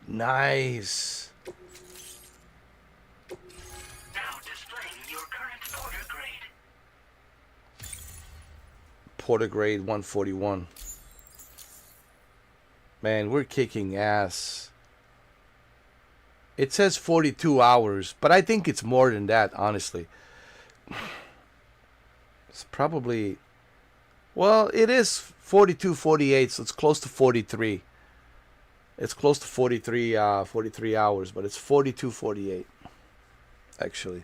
Nice. Now displaying your current porter grade. Porter grade 141. Man, we're kicking ass. It says 42 hours, but I think it's more than that, honestly. It's probably... Well, it is 42, 48, so it's close to 43. It's close to 43 hours, but it's 42, 48, actually.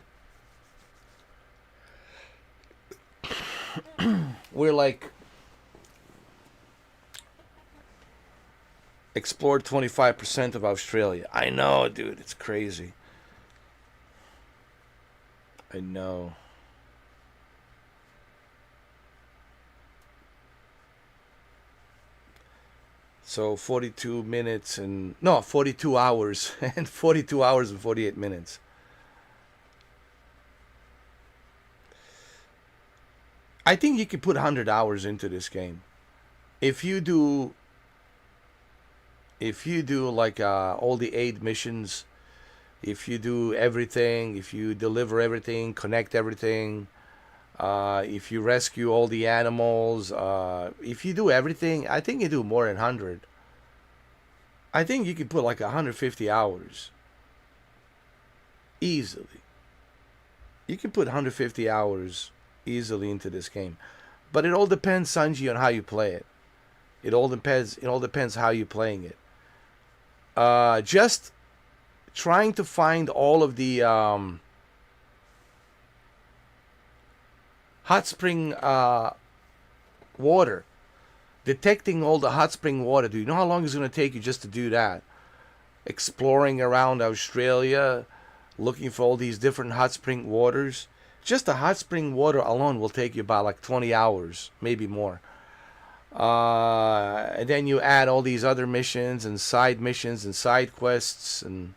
We're like... Explored 25% of Australia. I know, dude. It's crazy. I know. So 42 minutes and... No, 42 hours. And 42 hours and 48 minutes. I think you could put 100 hours into this game. If you do like all the 8 missions, if you do everything, if you deliver everything, connect everything, if you rescue all the animals, if you do everything, I think you do more than 100. I think you could put like 150 hours. Easily. You can put 150 hours easily into this game. But it all depends, Sanji, on how you play it. It all depends how you're playing it. Just trying to find all of the hot spring water. Detecting all the hot spring water. Do you know how long it's going to take you just to do that? Exploring around Australia, looking for all these different hot spring waters. Just the hot spring water alone will take you about like 20 hours, maybe more. And then you add all these other missions and side quests and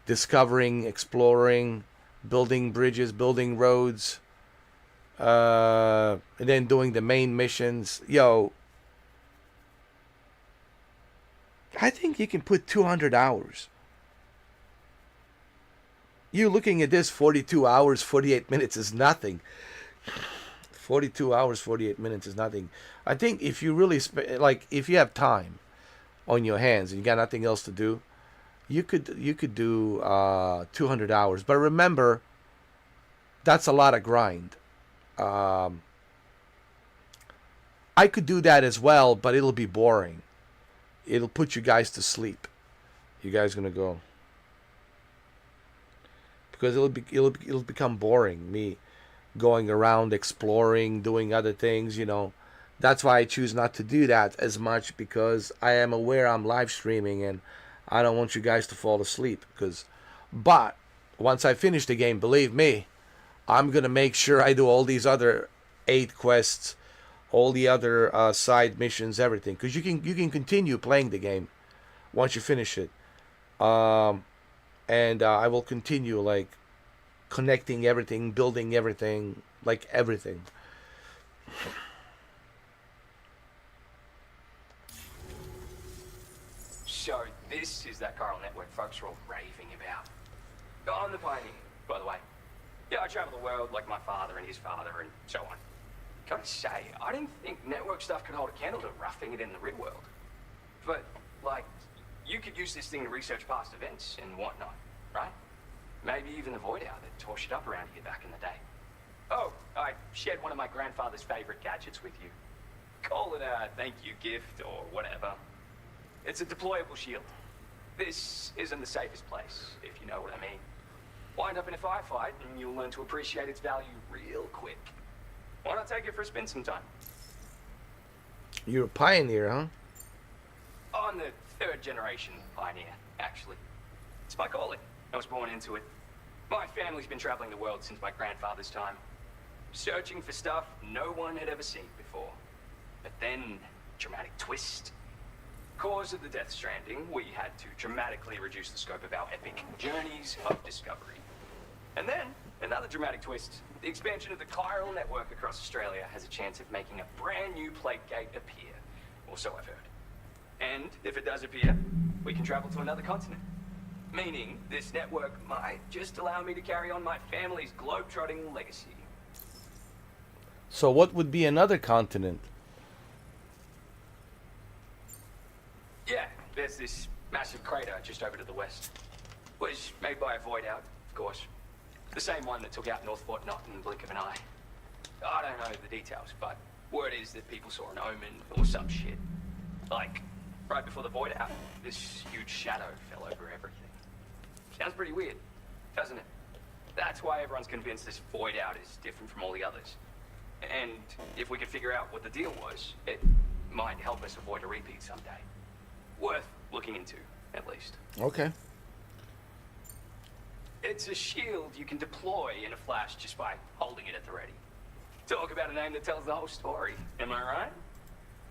discovering, exploring, building bridges, building roads, and then doing the main missions. Yo, I think you can put 200 hours. You looking at this 42 hours, 48 minutes is nothing. 42 hours, 48 minutes is nothing. I think if you really, if you have time on your hands and you got nothing else to do, you could do 200 hours. But remember, that's a lot of grind. I could do that as well, but it'll be boring. It'll put you guys to sleep. You guys gonna go because it'll become boring. Me going around exploring, doing other things. That's why I choose not to do that as much, because I am aware I'm live streaming and I don't want you guys to fall asleep. But once I finish the game, believe me, I'm gonna make sure I do all these other 8 quests, all the other side missions, everything, because you can continue playing the game once you finish it, and I will continue connecting everything, building everything, everything. So this is that chiral network folks are all raving about. I'm the pioneer, by the way. Yeah, I travel the world like my father and his father and so on. Gotta say, I didn't think network stuff could hold a candle to roughing it in the real world. But, you could use this thing to research past events and whatnot, right? Maybe even the Void Hour that tore shit up around here back in the day. Oh, I shared one of my grandfather's favorite gadgets with you. Call it a thank you gift or whatever. It's a deployable shield. This isn't the safest place, if you know what I mean. Wind up in a firefight and you'll learn to appreciate its value real quick. Why not take it for a spin sometime? You're a pioneer, huh? I'm the 3rd generation pioneer, actually. It's my calling. I was born into it. My family's been traveling the world since my grandfather's time, searching for stuff no one had ever seen before. But then, dramatic twist. Cause of the Death Stranding, we had to dramatically reduce the scope of our epic journeys of discovery. And then, another dramatic twist. The expansion of the chiral network across Australia has a chance of making a brand new plague gate appear. Or so I've heard. And if it does appear, we can travel to another continent. Meaning, this network might just allow me to carry on my family's globe-trotting legacy. So what would be another continent? Yeah, there's this massive crater just over to the west. Was made by a void out, of course. The same one that took out North Fort Knott in the blink of an eye. I don't know the details, but word is that people saw an omen or some shit. Right before the void out, this huge shadow fell over everything. Sounds pretty weird, doesn't it? That's why everyone's convinced this void out is different from all the others. And if we could figure out what the deal was, it might help us avoid a repeat someday. Worth looking into, at least. Okay. It's a shield you can deploy in a flash just by holding it at the ready. Talk about a name that tells the whole story, am I right?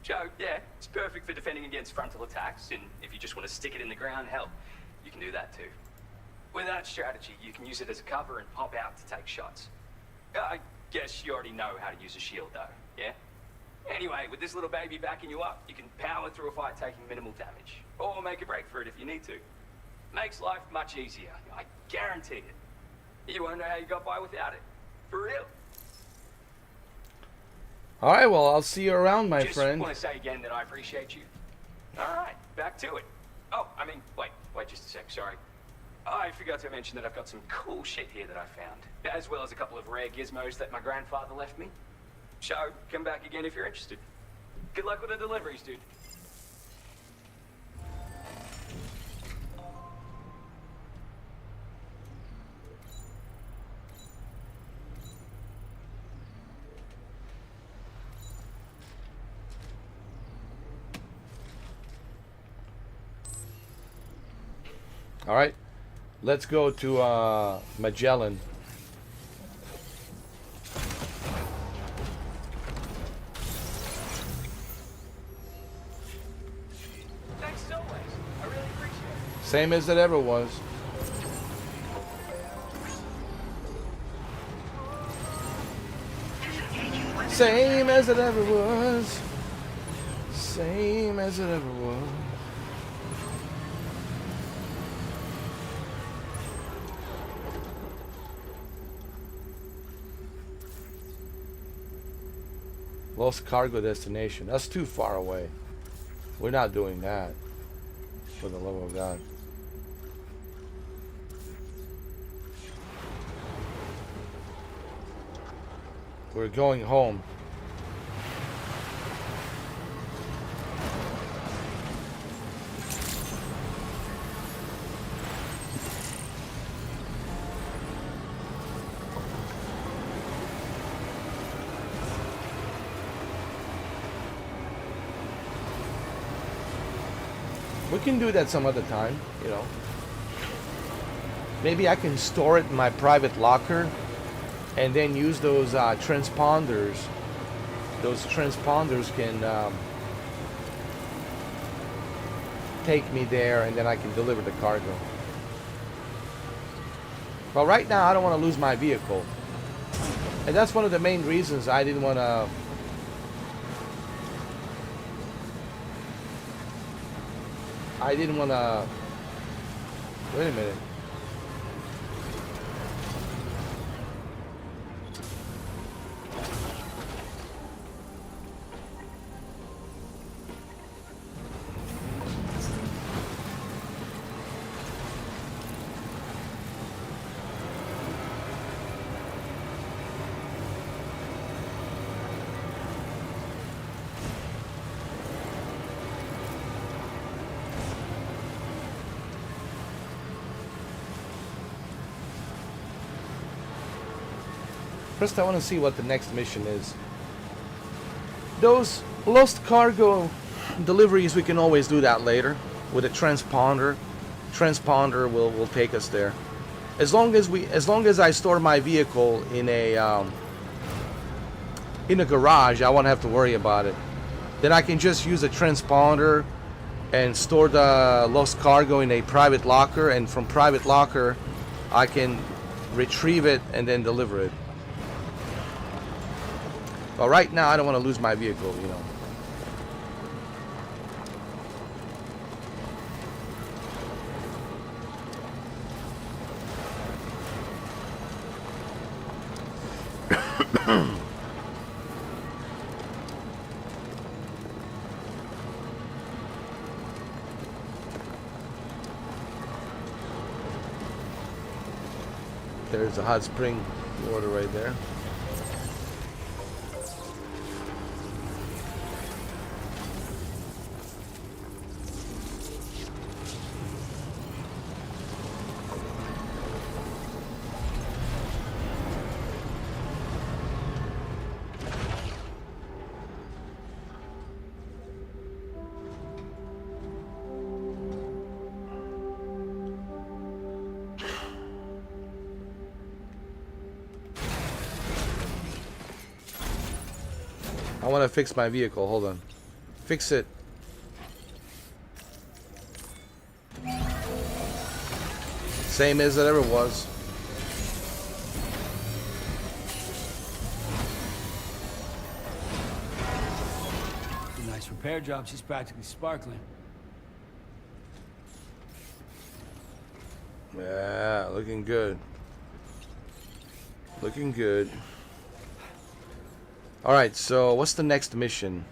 So, yeah, it's perfect for defending against frontal attacks, and if you just want to stick it in the ground, hell, you can do that too. With that strategy, you can use it as a cover and pop out to take shots. I guess you already know how to use a shield though, yeah? Anyway, with this little baby backing you up, you can power through a fight taking minimal damage. Or make a break for it if you need to. Makes life much easier, I guarantee it. You won't know how you got by without it. For real. Alright, well, I'll see you around, my friend. Just want to say again that I appreciate you. Alright, back to it. Oh, wait just a sec, sorry. I forgot to mention that I've got some cool shit here that I found, as well as a couple of rare gizmos that my grandfather left me. So, come back again if you're interested. Good luck with the deliveries, dude. All right, let's go to Magellan. Thanks so much. I really appreciate it. Same as it ever was. Same as it ever was. Same as it ever was. Lost cargo destination. That's too far away. We're not doing that. For the love of God. We're going home. We can do that some other time, you know. Maybe I can store it in my private locker and then use those transponders. Those transponders can take me there, and then I can deliver the cargo. But right now, I don't want to lose my vehicle. And that's one of the main reasons I didn't want to... Wait a minute. First, I want to see what the next mission is. Those lost cargo deliveries, we can always do that later with a transponder. Transponder will take us there. As long as I store my vehicle in a garage, I won't have to worry about it. Then I can just use a transponder and store the lost cargo in a private locker, and from private locker, I can retrieve it and then deliver it. But right now, I don't want to lose my vehicle, you know. There's a hot spring water right there. I want to fix my vehicle. Hold on. Fix it. Same as it ever was. A nice repair job. She's practically sparkling. Yeah, looking good. Looking good. Alright, so what's the next mission?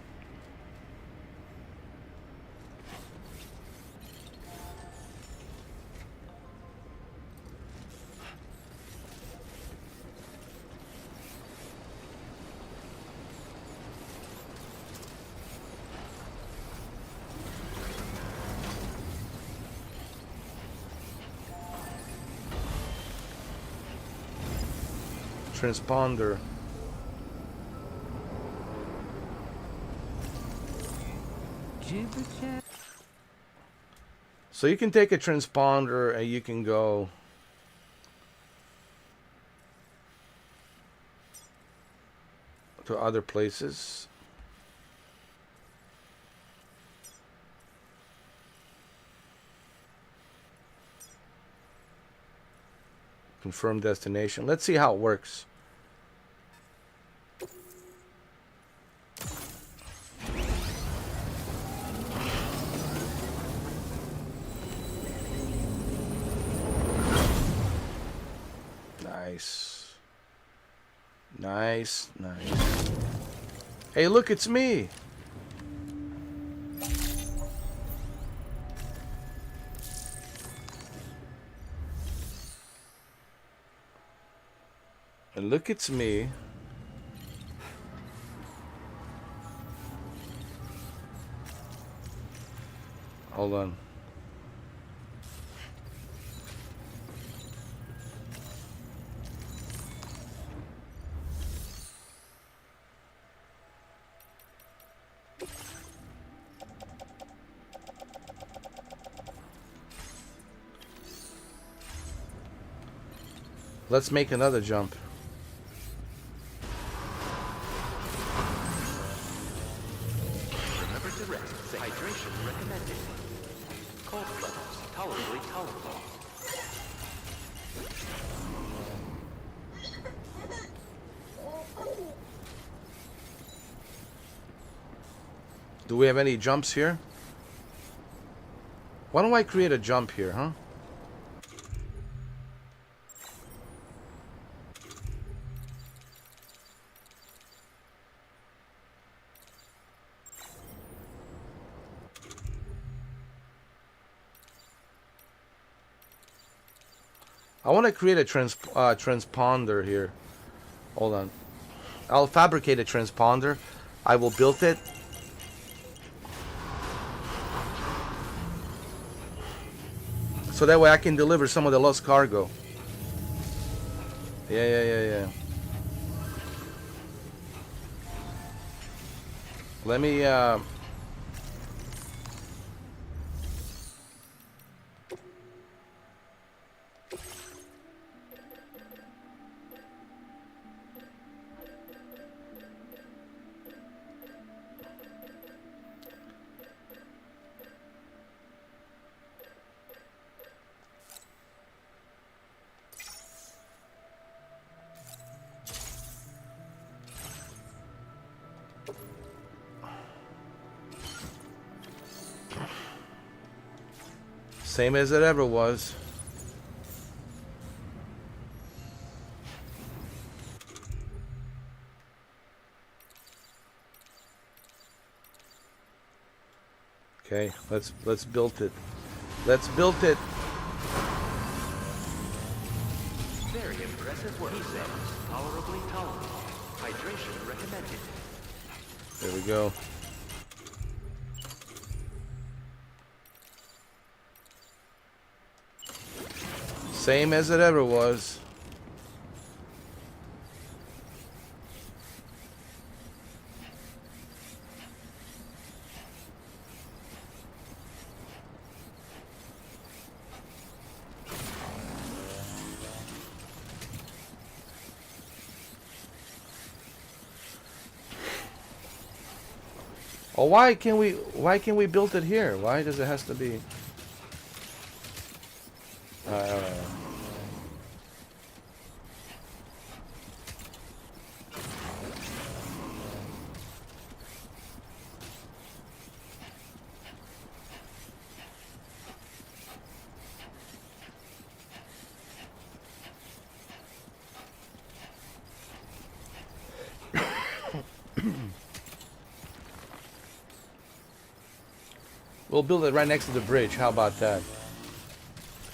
Transponder. So you can take a transponder and you can go to other places. Confirm destination. Let's see how it works. Nice. Nice, nice. Hey, look, it's me. And look, it's me. Hold on. Let's make another jump. Remember to rest. Hydration recommended. Cold levels tolerably tolerable. Do we have any jumps here? Why don't I create a jump here, huh? I want to create a transponder here. Hold on. I'll fabricate a transponder. I will build it. So that way I can deliver some of the lost cargo. Yeah. Let me same as it ever was. Okay, let's build it. Let's build it. Very impressive work. He says tolerably tolerable. Hydration recommended. There we go. Same as it ever was. Oh, why can't we build it here? Why does it has to be? I don't know. We'll build it right next to the bridge. How about that?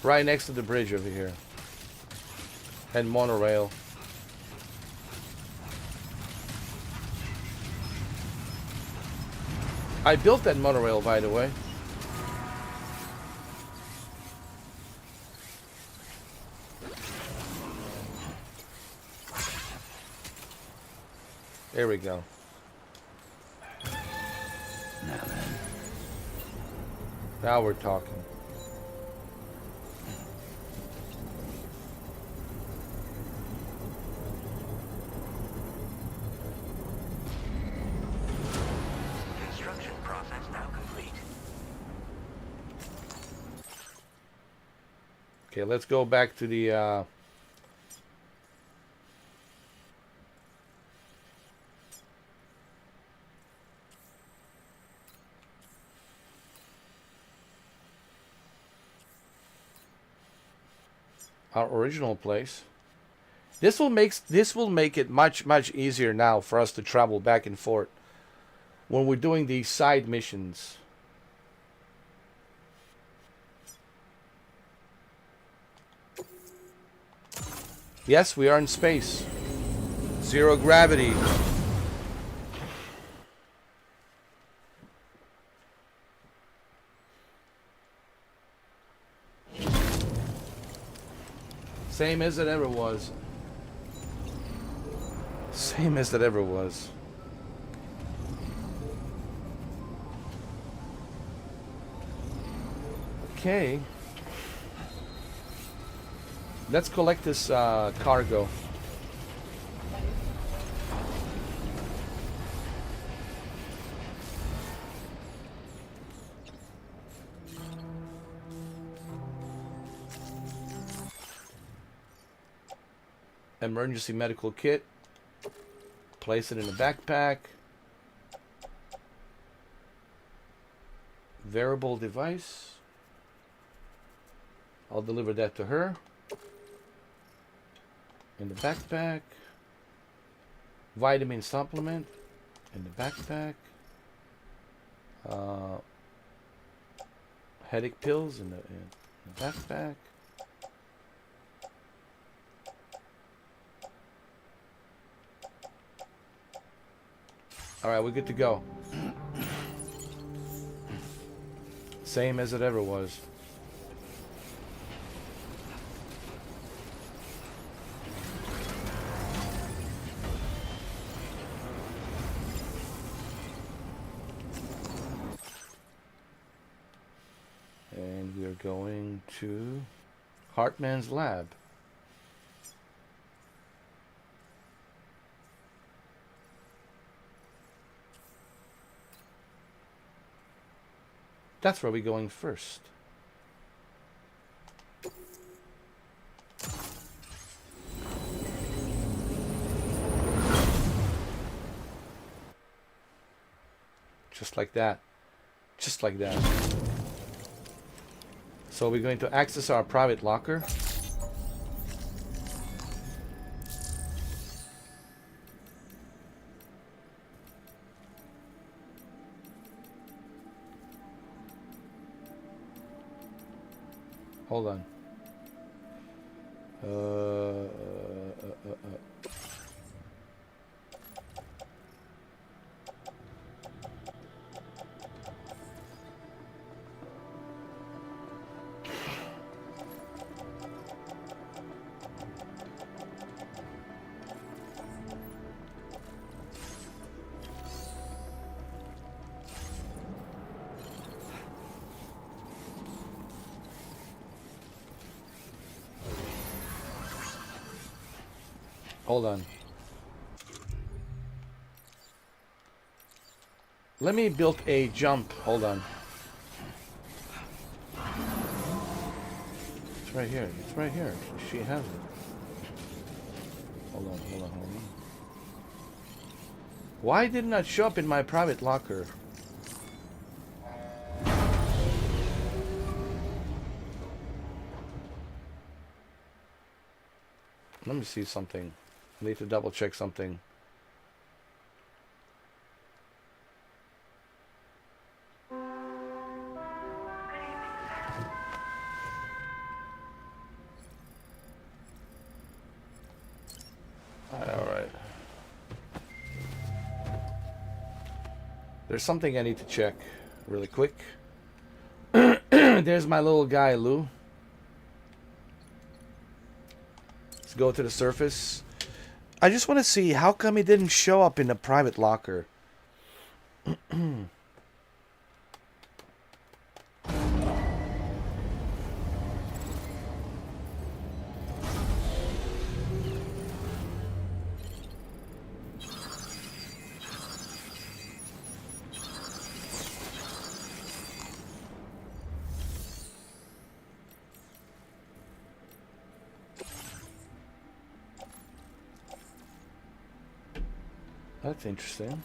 Right next to the bridge over here. And monorail. I built that monorail, by the way. There we go. Now then. Now we're talking. Okay, let's go back to the our original place. This will make it much easier now for us to travel back and forth when we're doing these side missions. Yes, we are in space. Zero gravity. Same as it ever was. Same as it ever was. Okay. Let's collect this cargo. Emergency medical kit. Place it in a backpack. Variable device. I'll deliver that to her. In the backpack. Vitamin supplement. In the backpack. Headache pills in the backpack. Alright, we're good to go. Same as it ever was. And we are going to Hartman's lab. That's where we're going first. Just like that. Just like that. So we're going to access our private locker. Hold on. Hold on. Let me build a jump. Hold on. It's right here. It's right here. She has it. Hold on, hold on, hold on. Why didn't that show up in my private locker? Let me see something. I need to double check something. Alright. There's something I need to check really quick. There's my little guy, Lou. Let's go to the surface. I just want to see how come he didn't show up in the private locker. That's interesting.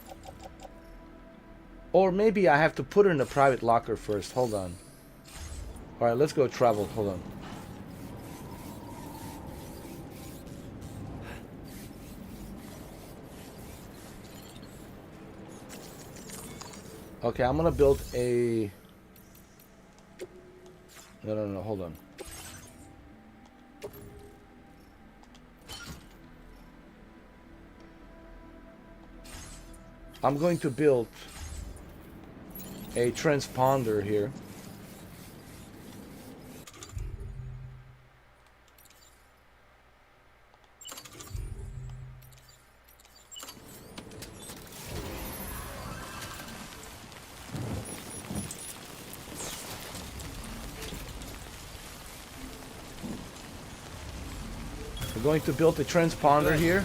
Or maybe I have to put it in a private locker first. Hold on. Alright, let's go travel. Hold on. Okay, I'm gonna build a... No, hold on. I'm going to build a transponder here. We're going to build a transponder here.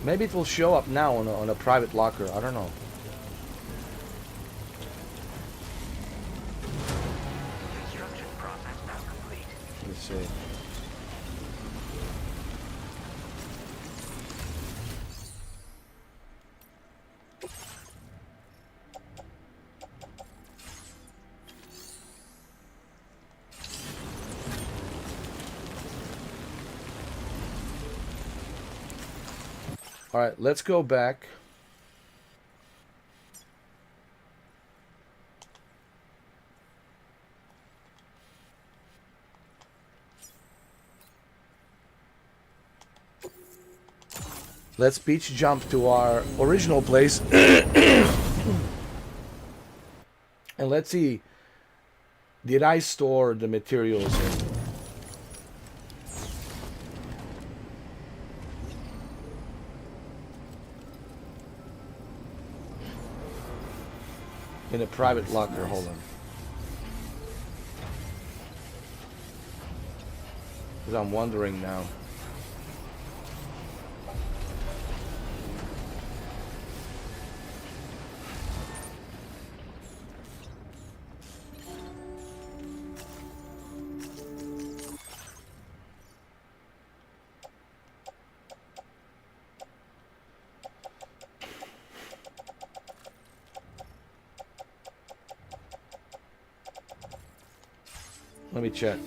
Maybe it will show up now on a private locker. I don't know. Construction process now complete. Let's see. All right, let's go back. Let's beach jump to our original place. And let's see. Did I store the materials in a private locker? Hold on. Because I'm wondering now. Let me check.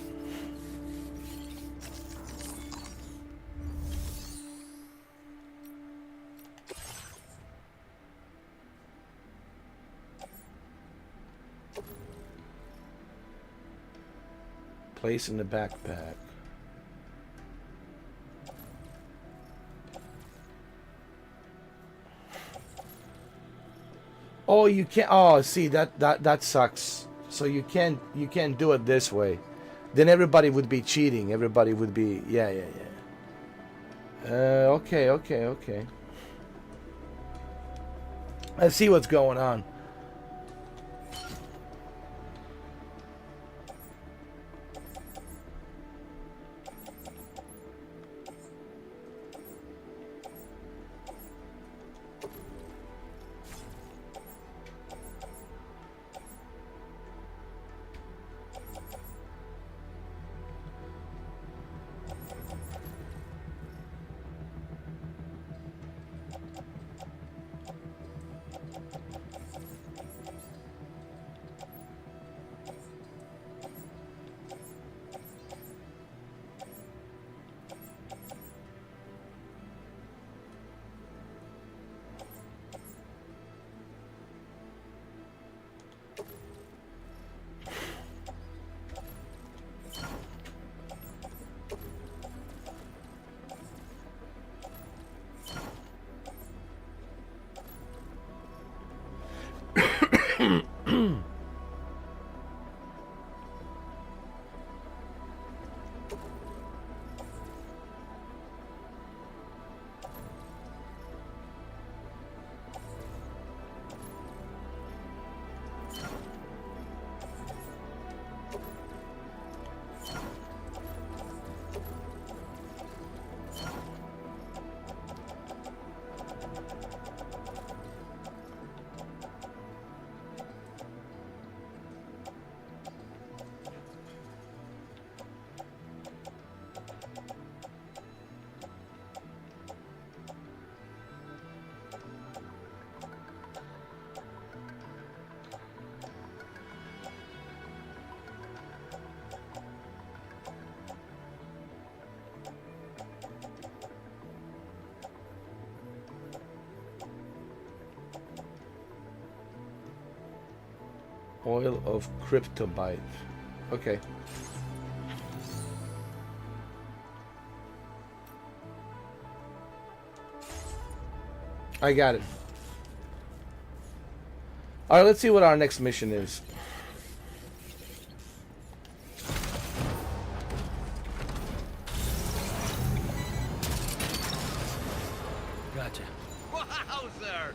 Place in the backpack. Oh, you can't. Oh, see that sucks. So you can't do it this way. Then everybody would be cheating. Everybody would be yeah. Okay. I see what's going on. Oil of kryptonite. Okay. I got it. All right, let's see what our next mission is. Gotcha. Wowzer!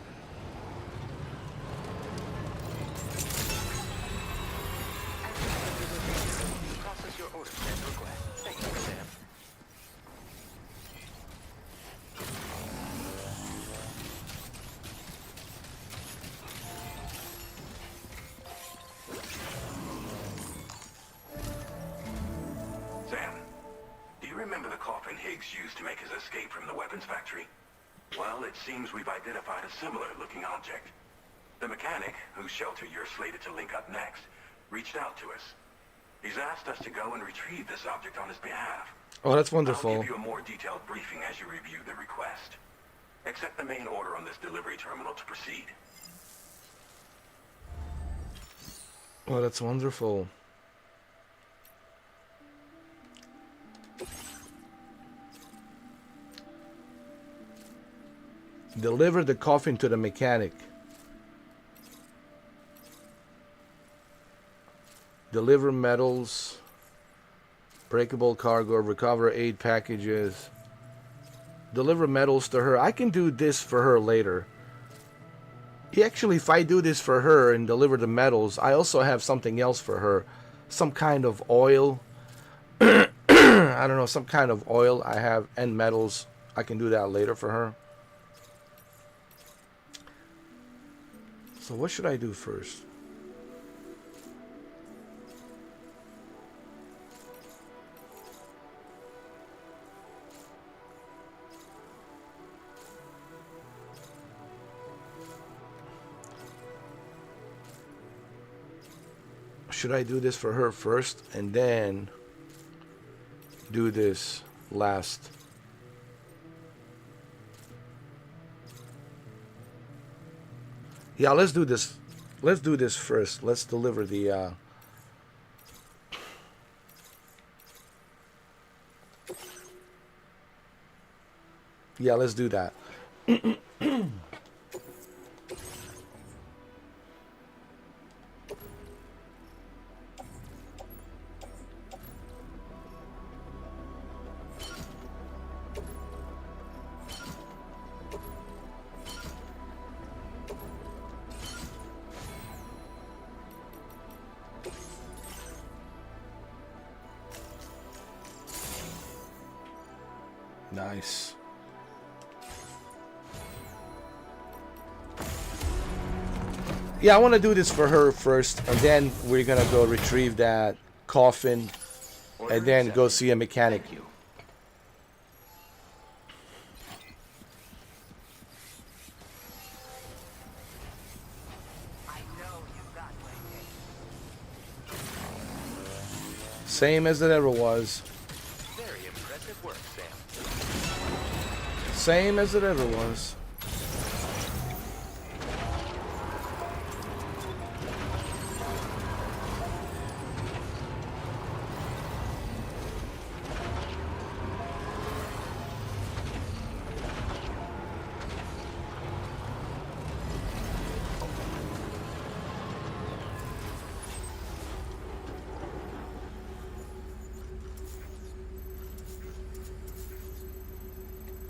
Process your order as requested. Thank you, Sam. Sam, do you remember the coffin Higgs used to make his escape from the weapons factory? Well, it seems we've identified a similar-looking object. The mechanic, whose shelter you're slated to link up next, reached out to us. He's asked us to go and retrieve this object on his behalf. Oh, that's wonderful. I'll give you a more detailed briefing as you review the request. Accept the main order on this delivery terminal to proceed. Oh, that's wonderful. Deliver the coffin to the mechanic. Deliver metals. Breakable cargo. Recover aid packages. Deliver metals to her. I can do this for her later. Actually, if I do this for her and deliver the metals, I also have something else for her. Some kind of oil. I don't know, some kind of oil I have and metals. I can do that later for her. So what should I do first? Should I do this for her first and then do this last? Yeah, let's do this. Let's do this first. Let's deliver the yeah, let's do that. Nice. Yeah, I want to do this for her first, and then we're gonna go retrieve that coffin, and then go see a mechanic. Thank you. Same as it ever was. Very impressive work, Sam. Same as it ever was.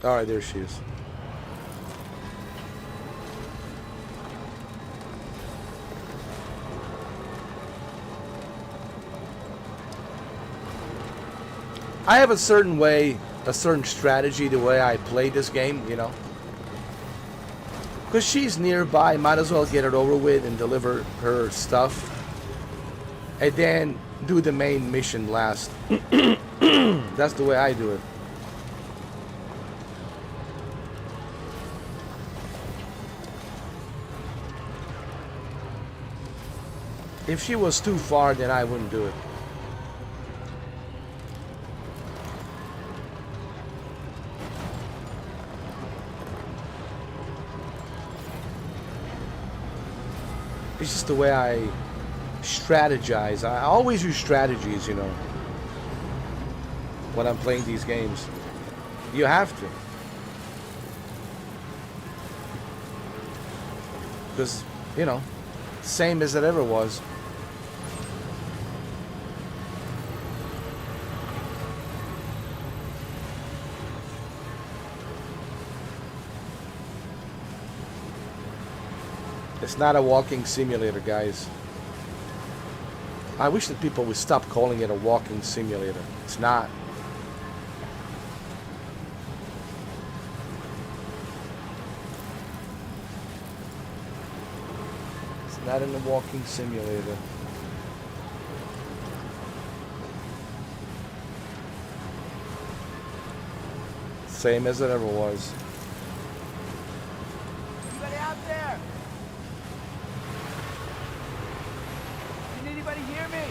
All right, there she is. I have a certain way, a certain strategy, the way I play this game, you know. Because she's nearby, might as well get it over with and deliver her stuff. And then do the main mission last. That's the way I do it. If she was too far, then I wouldn't do it. It's just the way I strategize. I always use strategies, you know, when I'm playing these games. You have to. Because, you know, same as it ever was. It's not a walking simulator, guys. I wish that people would stop calling it a walking simulator. It's not. It's not in a walking simulator. Same as it ever was. Anybody out there? Can anybody hear me?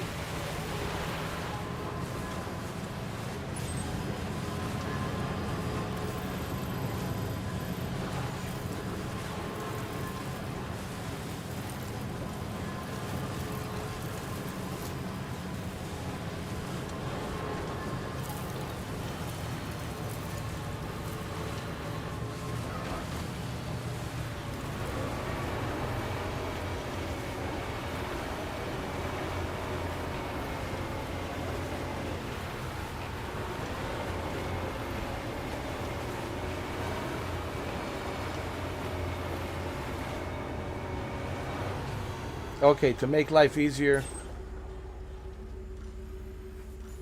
Okay, to make life easier.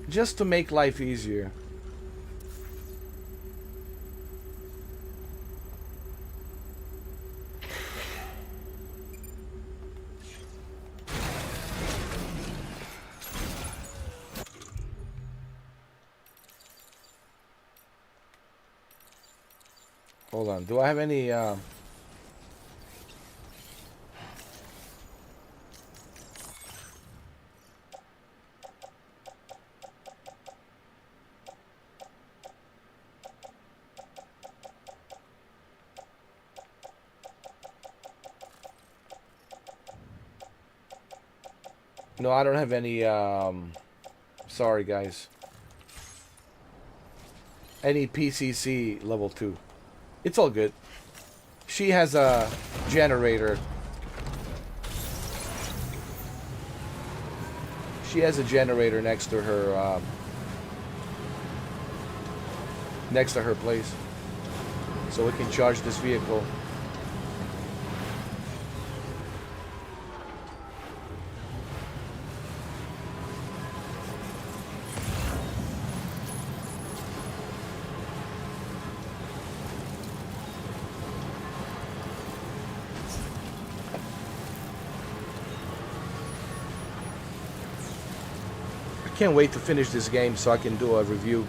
Just to make life easier. Hold on. Do I have any No, I don't have any, sorry guys. Any PCC level 2. It's all good. She has a generator. She has a generator next to her, place. So we can charge this vehicle. Can't wait to finish this game so I can do a review,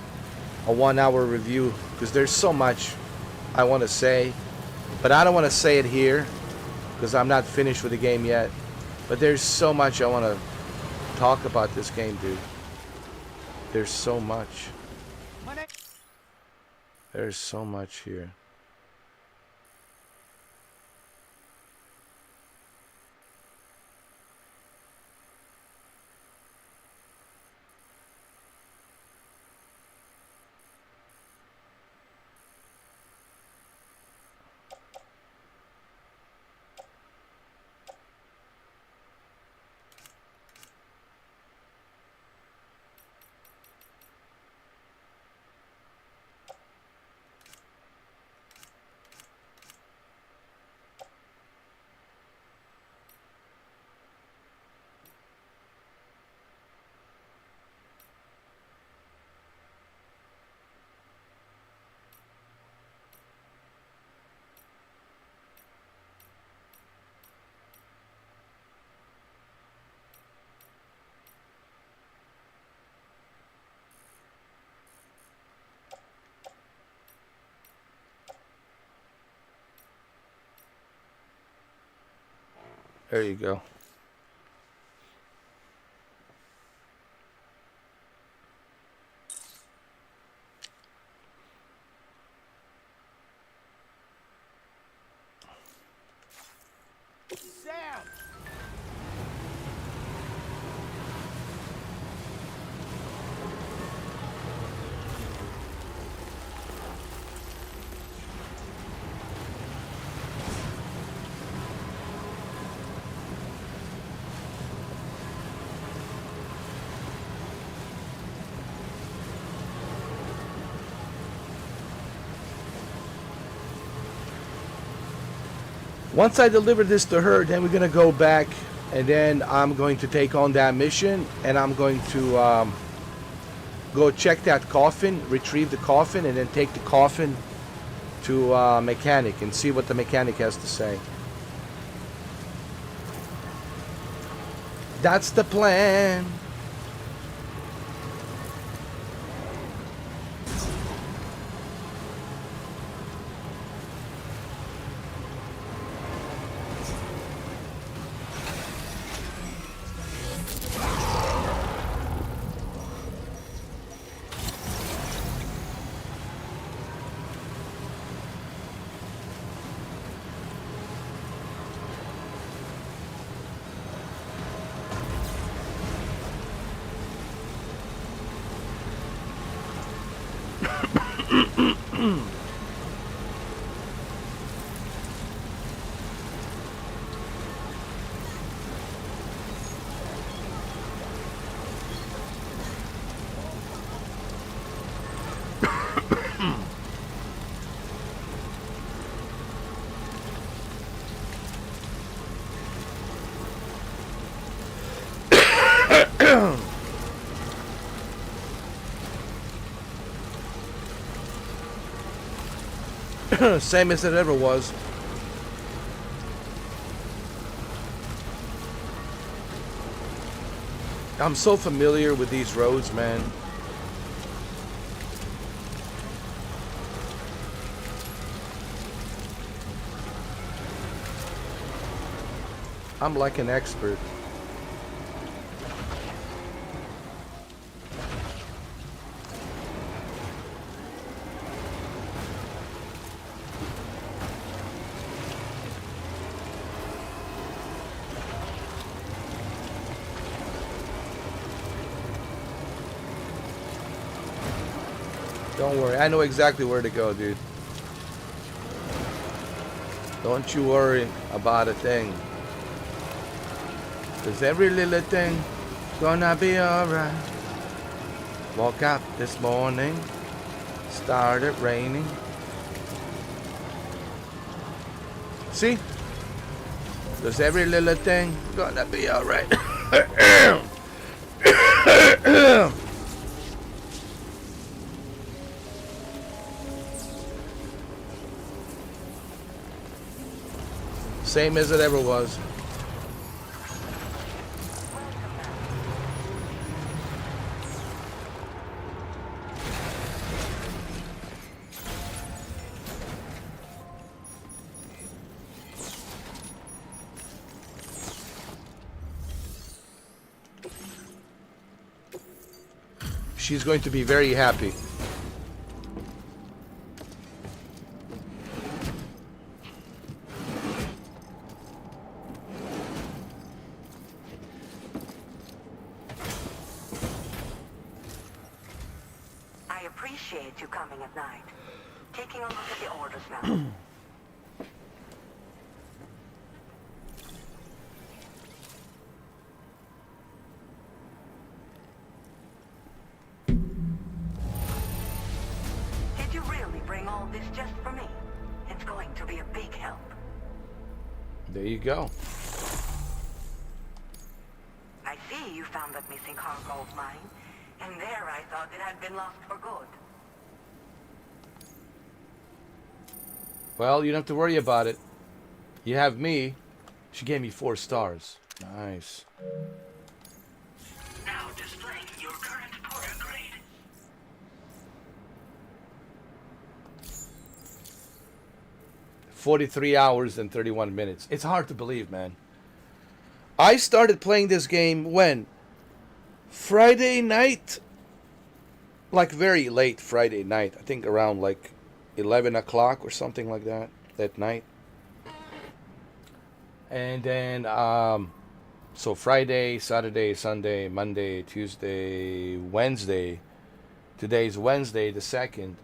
a 1-hour review, because there's so much I want to say, but I don't want to say it here because I'm not finished with the game yet. But there's so much I want to talk about this game, dude. There's so much. There's so much here. There you go. Sam! Once I deliver this to her, then we're gonna go back, and then I'm going to take on that mission, and I'm going to go check that coffin, retrieve the coffin, and then take the coffin to mechanic and see what the mechanic has to say. That's the plan. Same as it ever was. I'm so familiar with these roads, man. I'm like an expert. Don't worry, I know exactly where to go, dude. Don't you worry about a thing. 'Cause every little thing gonna be alright. Woke up this morning, started raining. See? 'Cause every little thing gonna be alright. Same as it ever was. She's going to be very happy. I appreciate you coming at night. Taking a look at the orders now. Did you really bring all this just for me? It's going to be a big help. There you go. I see you found that missing cargo of mine, and there I thought it had been lost for good. Well, you don't have to worry about it. You have me. She gave me 4 stars. Nice. Now displaying your current porter grade. 43 hours and 31 minutes. It's hard to believe, man. I started playing this game when? Friday night? Like very late Friday night. I think around like 11 o'clock or something like that night. And then, so Friday, Saturday, Sunday, Monday, Tuesday, Wednesday. Today's Wednesday the 2nd.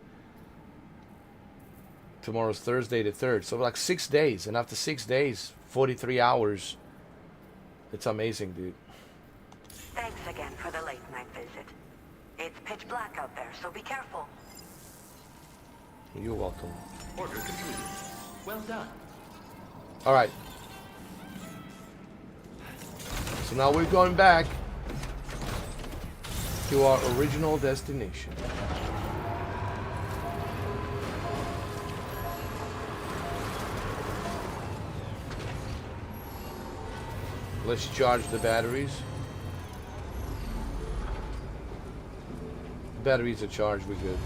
Tomorrow's Thursday the 3rd. So like 6 days. And after 6 days, 43 hours. It's amazing, dude. Thanks again for the late night visit. It's pitch black out there, so be careful. You're welcome. Order completed. Well done. Alright. So now we're going back to our original destination. Let's charge the batteries. Batteries are charged, we're good.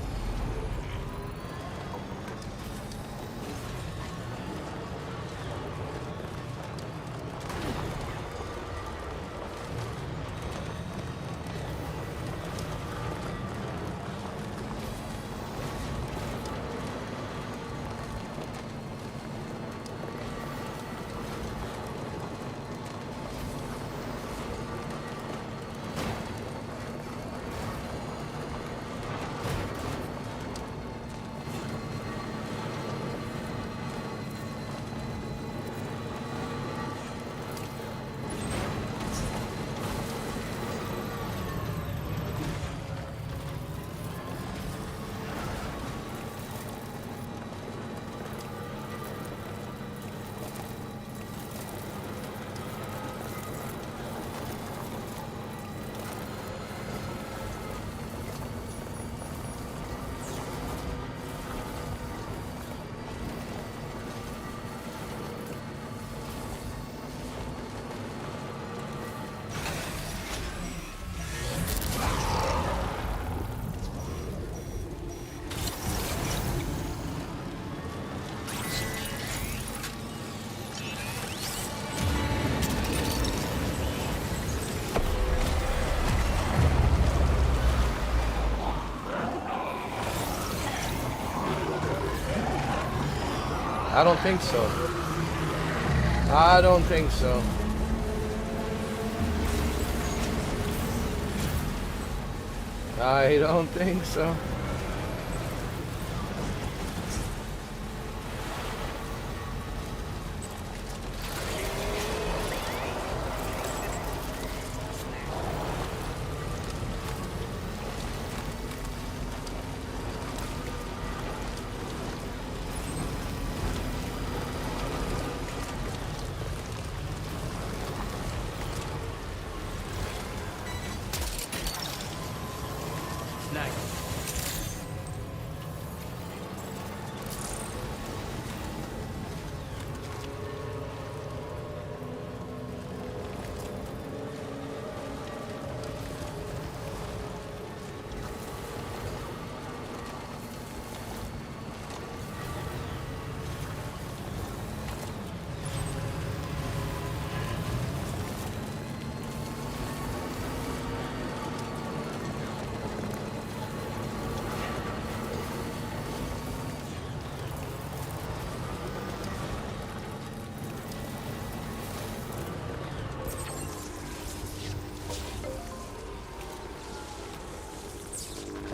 I don't think so. I don't think so. I don't think so.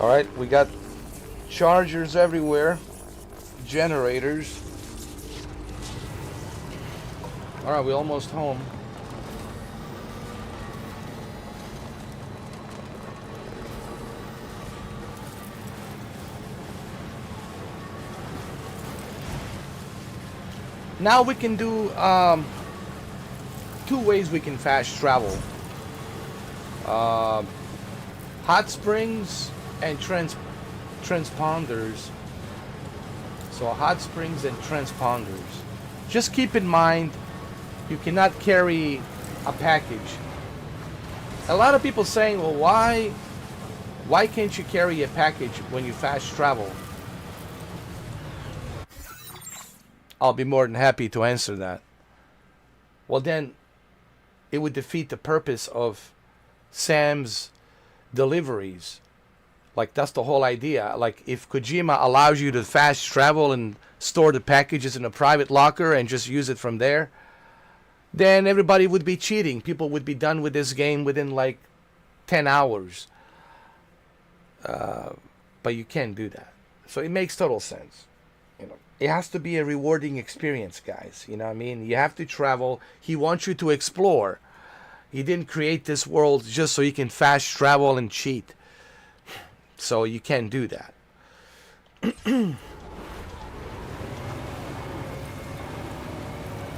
All right, we got chargers everywhere, generators. All right, we're almost home. Now we can do two ways we can fast travel. Hot springs and transponders. So hot springs and transponders. Just keep in mind, you cannot carry a package. A lot of people saying, well, why can't you carry a package when you fast travel? I'll be more than happy to answer that. Well, then it would defeat the purpose of Sam's deliveries. Like, that's the whole idea. Like, if Kojima allows you to fast travel and store the packages in a private locker and just use it from there, then everybody would be cheating. People would be done with this game within like 10 hours. But you can't do that. So it makes total sense. You know, it has to be a rewarding experience, guys. You know what I mean? You have to travel. He wants you to explore. He didn't create this world just so you can fast travel and cheat. So you can't do that.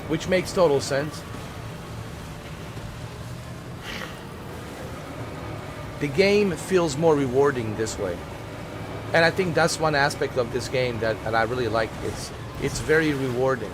which makes total sense. The game feels more rewarding this way. And I think that's one aspect of this game that I really like. It's very rewarding.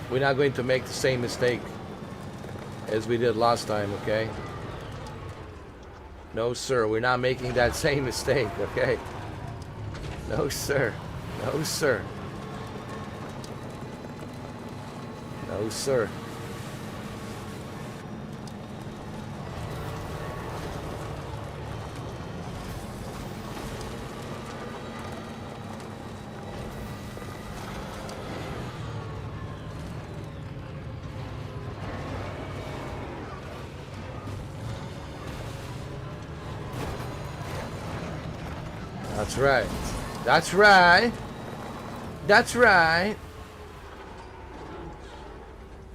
We're not going to make the same mistake as we did last time, okay? No, sir. We're not making that same mistake, okay? No, sir. No, sir. No, sir. That's right. That's right. That's right.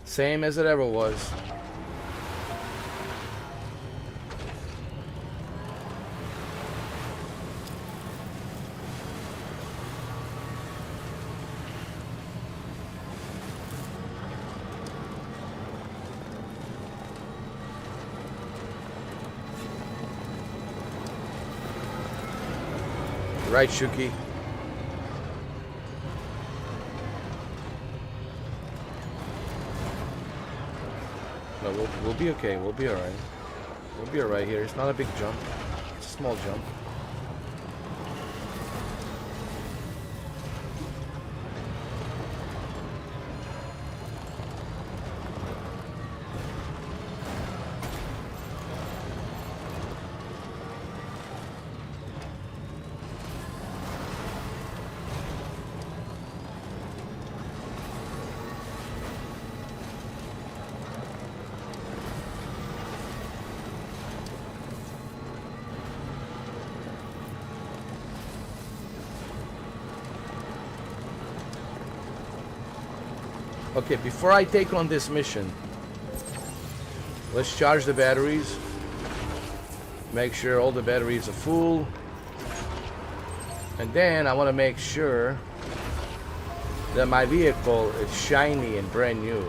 Same as it ever was. Right, Shuki. No, we'll be okay. We'll be alright. We'll be alright here. It's not a big jump. It's a small jump. Okay, before I take on this mission, let's charge the batteries. Make sure all the batteries are full. And then I want to make sure that my vehicle is shiny and brand new.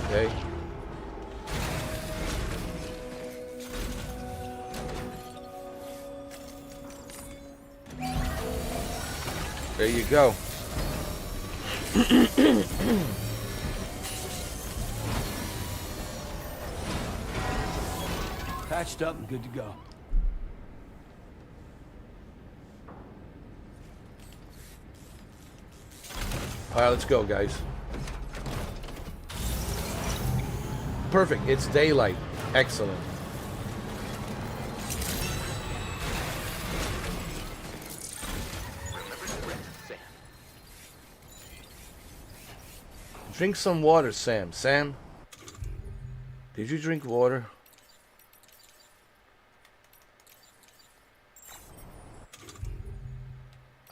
Okay. There you go. Patched up and good to go. All right, let's go, guys. Perfect. It's daylight. Excellent. Drink some water, Sam. Sam, did you drink water?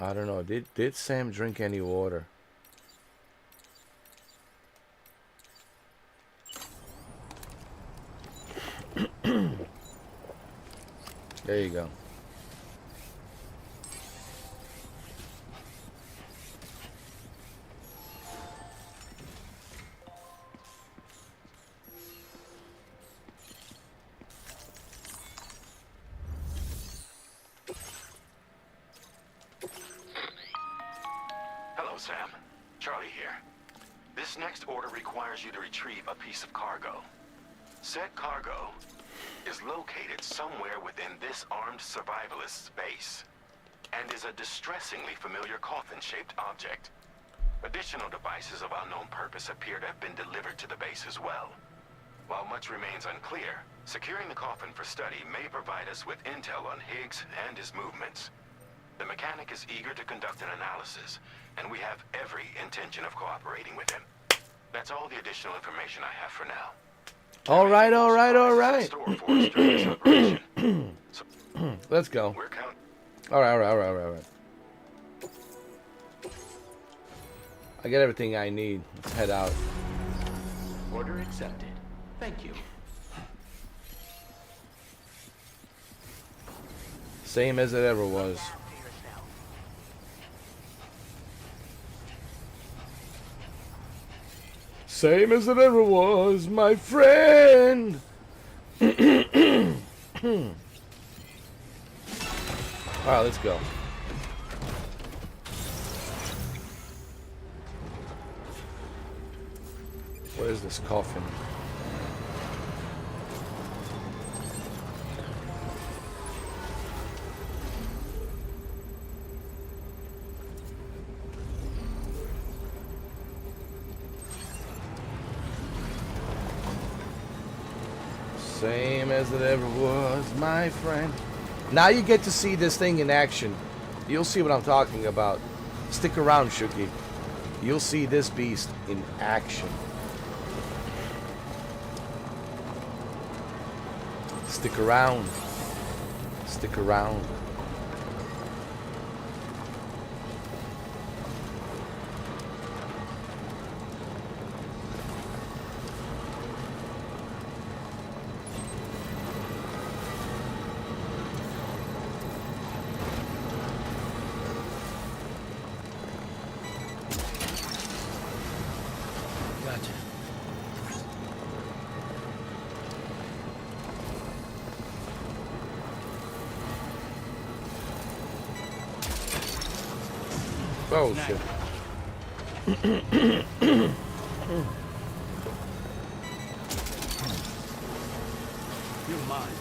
I don't know. Did Sam drink any water? There you go. Hello, Sam. Charlie here. This next order requires you to retrieve a piece of cargo. Said cargo is located somewhere within this armed survivalist space. and is a distressingly familiar coffin-shaped object. Additional devices of unknown purpose appear to have been delivered to the base as well. While much remains unclear, securing the coffin for study may provide us with intel on Higgs and his movements. The mechanic is eager to conduct an analysis, and we have every intention of cooperating with him. That's all the additional information I have for now. All right, all right, all right. Store for us during this operation. Let's go. We're counting. All right, all right, all right, all right. I get everything I need. Let's head out. Order accepted. Thank you. Same as it ever was. Same as it ever was, my friend. Alright, let's go. Where is this coffin? Same as it ever was, my friend. Now you get to see this thing in action. You'll see what I'm talking about. Stick around, Shuki. You'll see this beast in action. Stick around. Stick around. Gotcha. Oh shit. You're mine.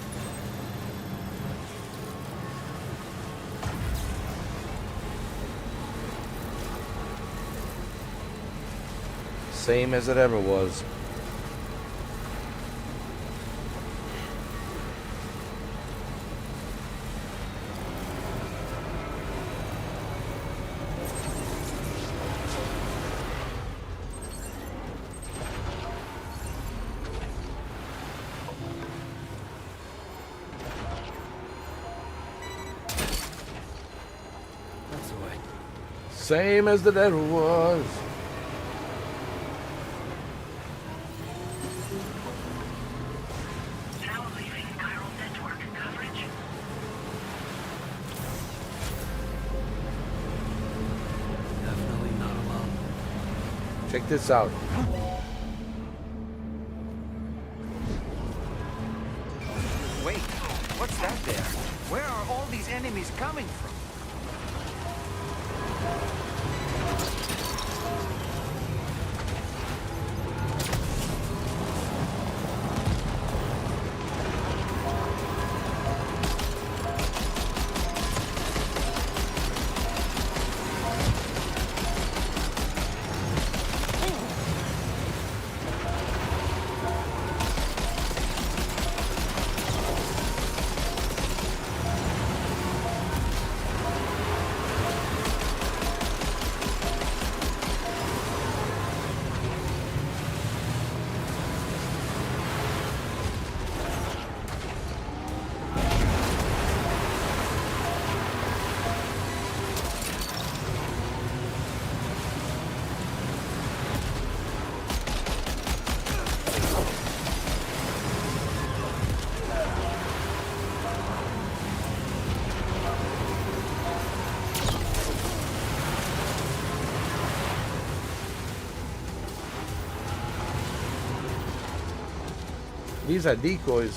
Same as it ever was. That's the way. Same as it ever was. Definitely not alone. Check this out. Wait, what's that there? Where are all these enemies coming from? These are decoys.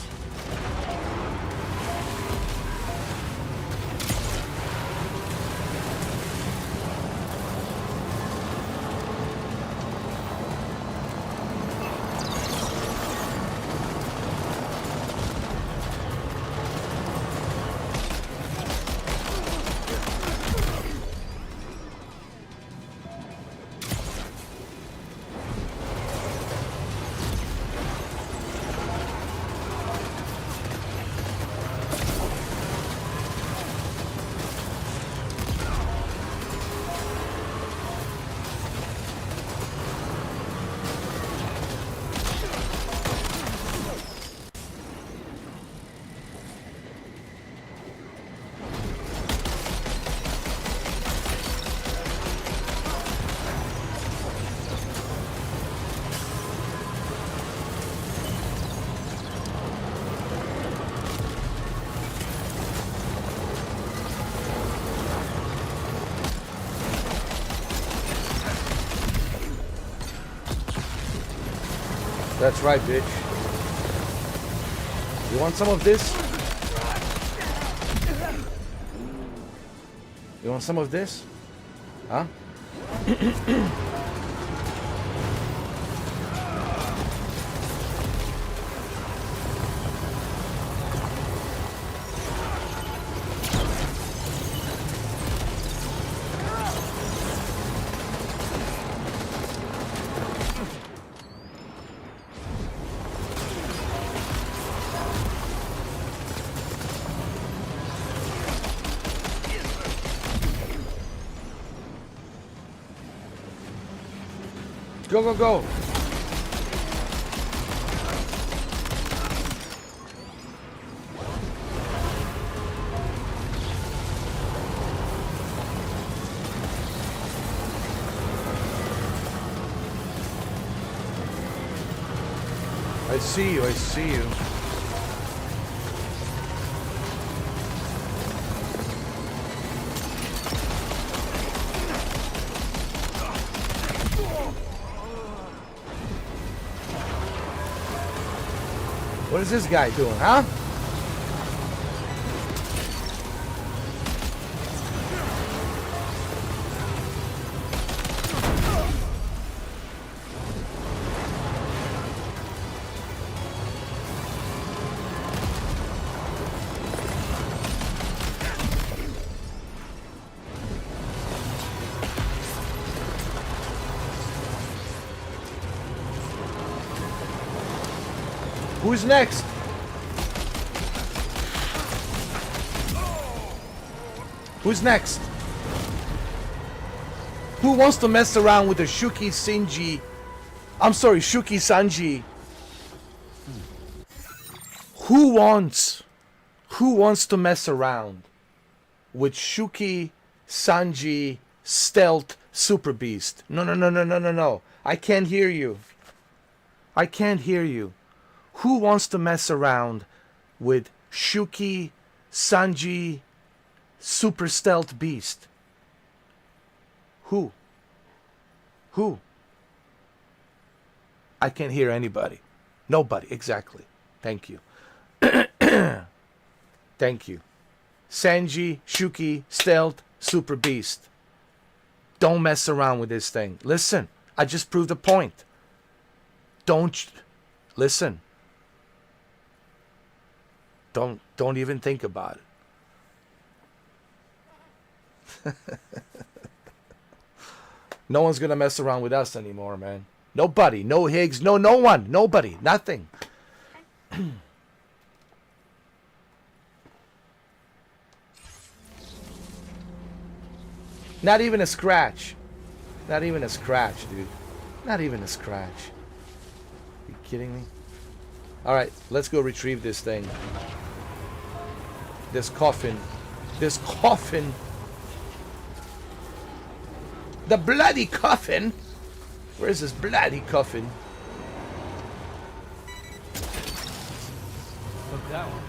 That's right, bitch. You want some of this? You want some of this? Huh? Go, go, go. I see you, I see you. What is this guy doing, huh? Who's next? Who's next? Who wants to mess around with the Shuki Sanji? Who wants to mess around with Shuki Sanji Stealth Super Beast? No. I can't hear you. I can't hear you. Who wants to mess around with Shuki Sanji Super Stealth Beast? Who? I can't hear anybody. Nobody, exactly. Thank you. Thank you. Sanji, Shuki, Stealth, Super Beast. Don't mess around with this thing. Listen, I just proved a point. Listen. Don't even think about it. No one's gonna mess around with us anymore, man. Nobody. No Higgs. No one. Nobody. Nothing. Not even a scratch. Not even a scratch, dude. Not even a scratch. Are you kidding me? Alright, let's go retrieve this thing. This coffin. This coffin. The bloody coffin. Where's this bloody coffin? Look that one.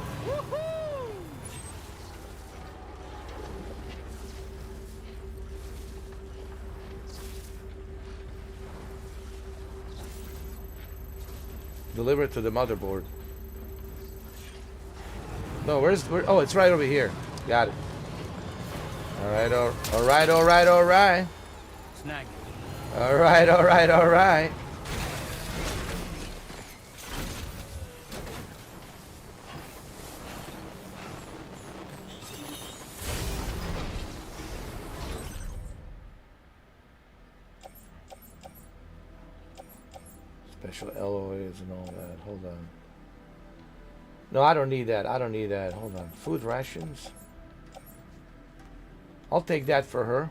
Deliver it to the motherboard. No, where? Oh, it's right over here. Got it. Alright. Snag. Alright. Special alloys and all that. Hold on. No, I don't need that. Hold on. Food rations. I'll take that for her.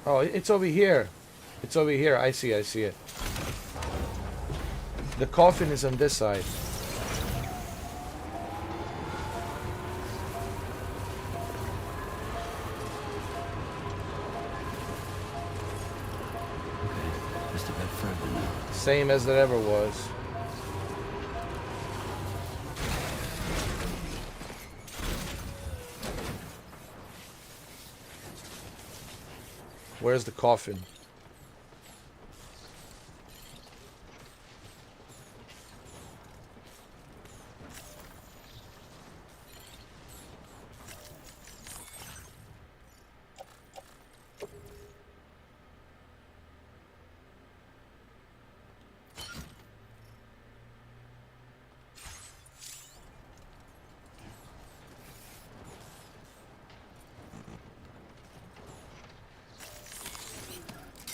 Oh, it's over here. It's over here. I see it. The coffin is on this side. Just a bit further now. Same as it ever was. Where's the coffin?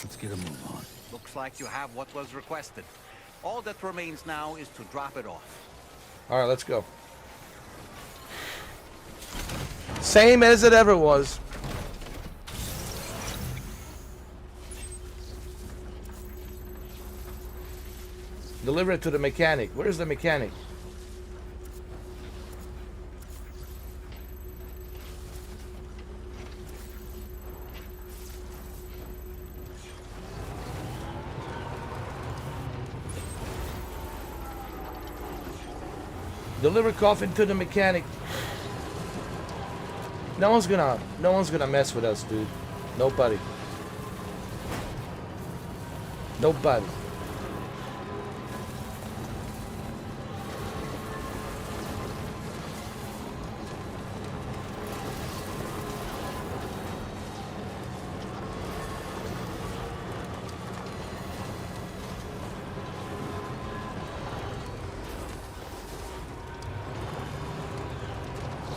Let's get a move on. Looks like you have what was requested. All that remains now is to drop it off. All right, let's go. Same as it ever was. Deliver it to the mechanic. Where's the mechanic? Deliver coffin to the mechanic. No one's gonna mess with us, dude. Nobody. Nobody.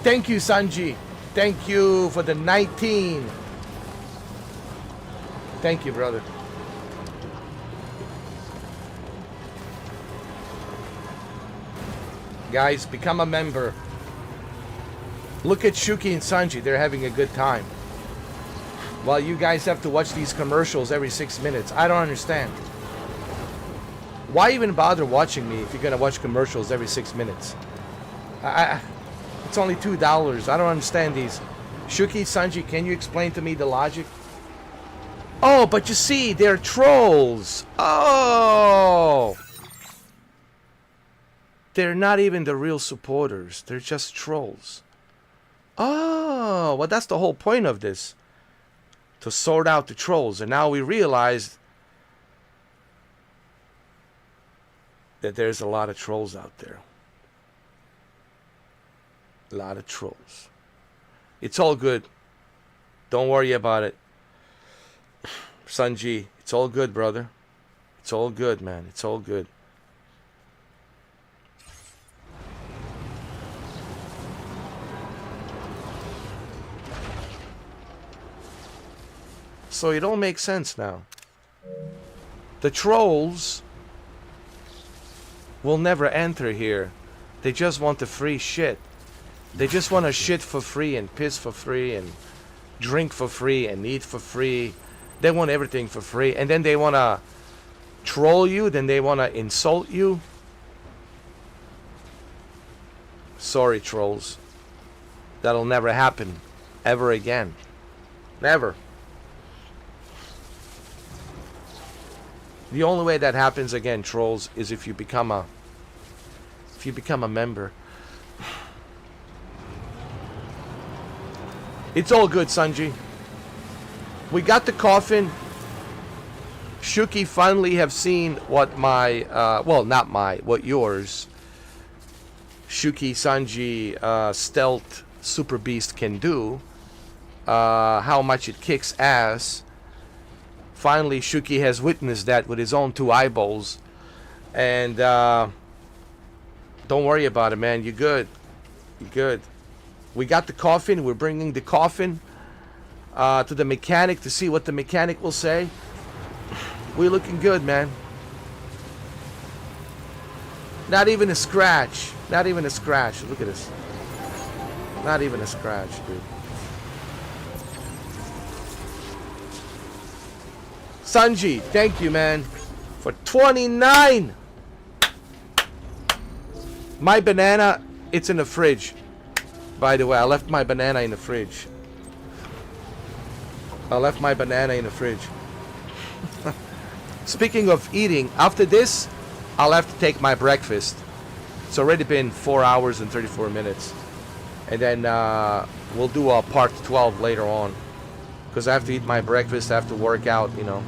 Thank you, Sanji. Thank you for the 19. Thank you, brother. Guys, become a member. Look at Shuki and Sanji. They're having a good time. While you guys have to watch these commercials every 6 minutes. I don't understand. Why even bother watching me if you're going to watch commercials every 6 minutes? It's only $2. I don't understand these. Shuki, Sanji, can you explain to me the logic? Oh, but you see, they're trolls. Oh. They're not even the real supporters. They're just trolls. Oh, well, that's the whole point of this. To sort out the trolls. And now we realize that there's a lot of trolls out there. A lot of trolls. It's all good. Don't worry about it. Sanji, it's all good, brother. It's all good, man. It's all good. So it all makes sense now. The trolls will never enter here. They just want the free shit. They just want to shit for free and piss for free and drink for free and eat for free. They want everything for free. And then they want to troll you. Then they want to insult you. Sorry, trolls. That'll never happen. Ever again. Never. The only way that happens again, trolls, is if you become a member. It's all good, Sanji. We got the coffin. Shuki finally have seen what my, well, not my, what yours, Shuki Sanji stealth super beast can do. How much it kicks ass. Finally, Shuki has witnessed that with his own 2 eyeballs. And don't worry about it, man. You're good. You're good. We got the coffin. We're bringing the coffin to the mechanic to see what the mechanic will say. We're looking good, man. Not even a scratch. Not even a scratch. Look at this. Not even a scratch, dude. Sanji, thank you, man, for 29. My banana, it's in the fridge. By the way, I left my banana in the fridge. I left my banana in the fridge. Speaking of eating, after this, I'll have to take my breakfast. It's already been 4 hours and 34 minutes. And then we'll do a part 12 later on. because I have to eat my breakfast, I have to work out, you know.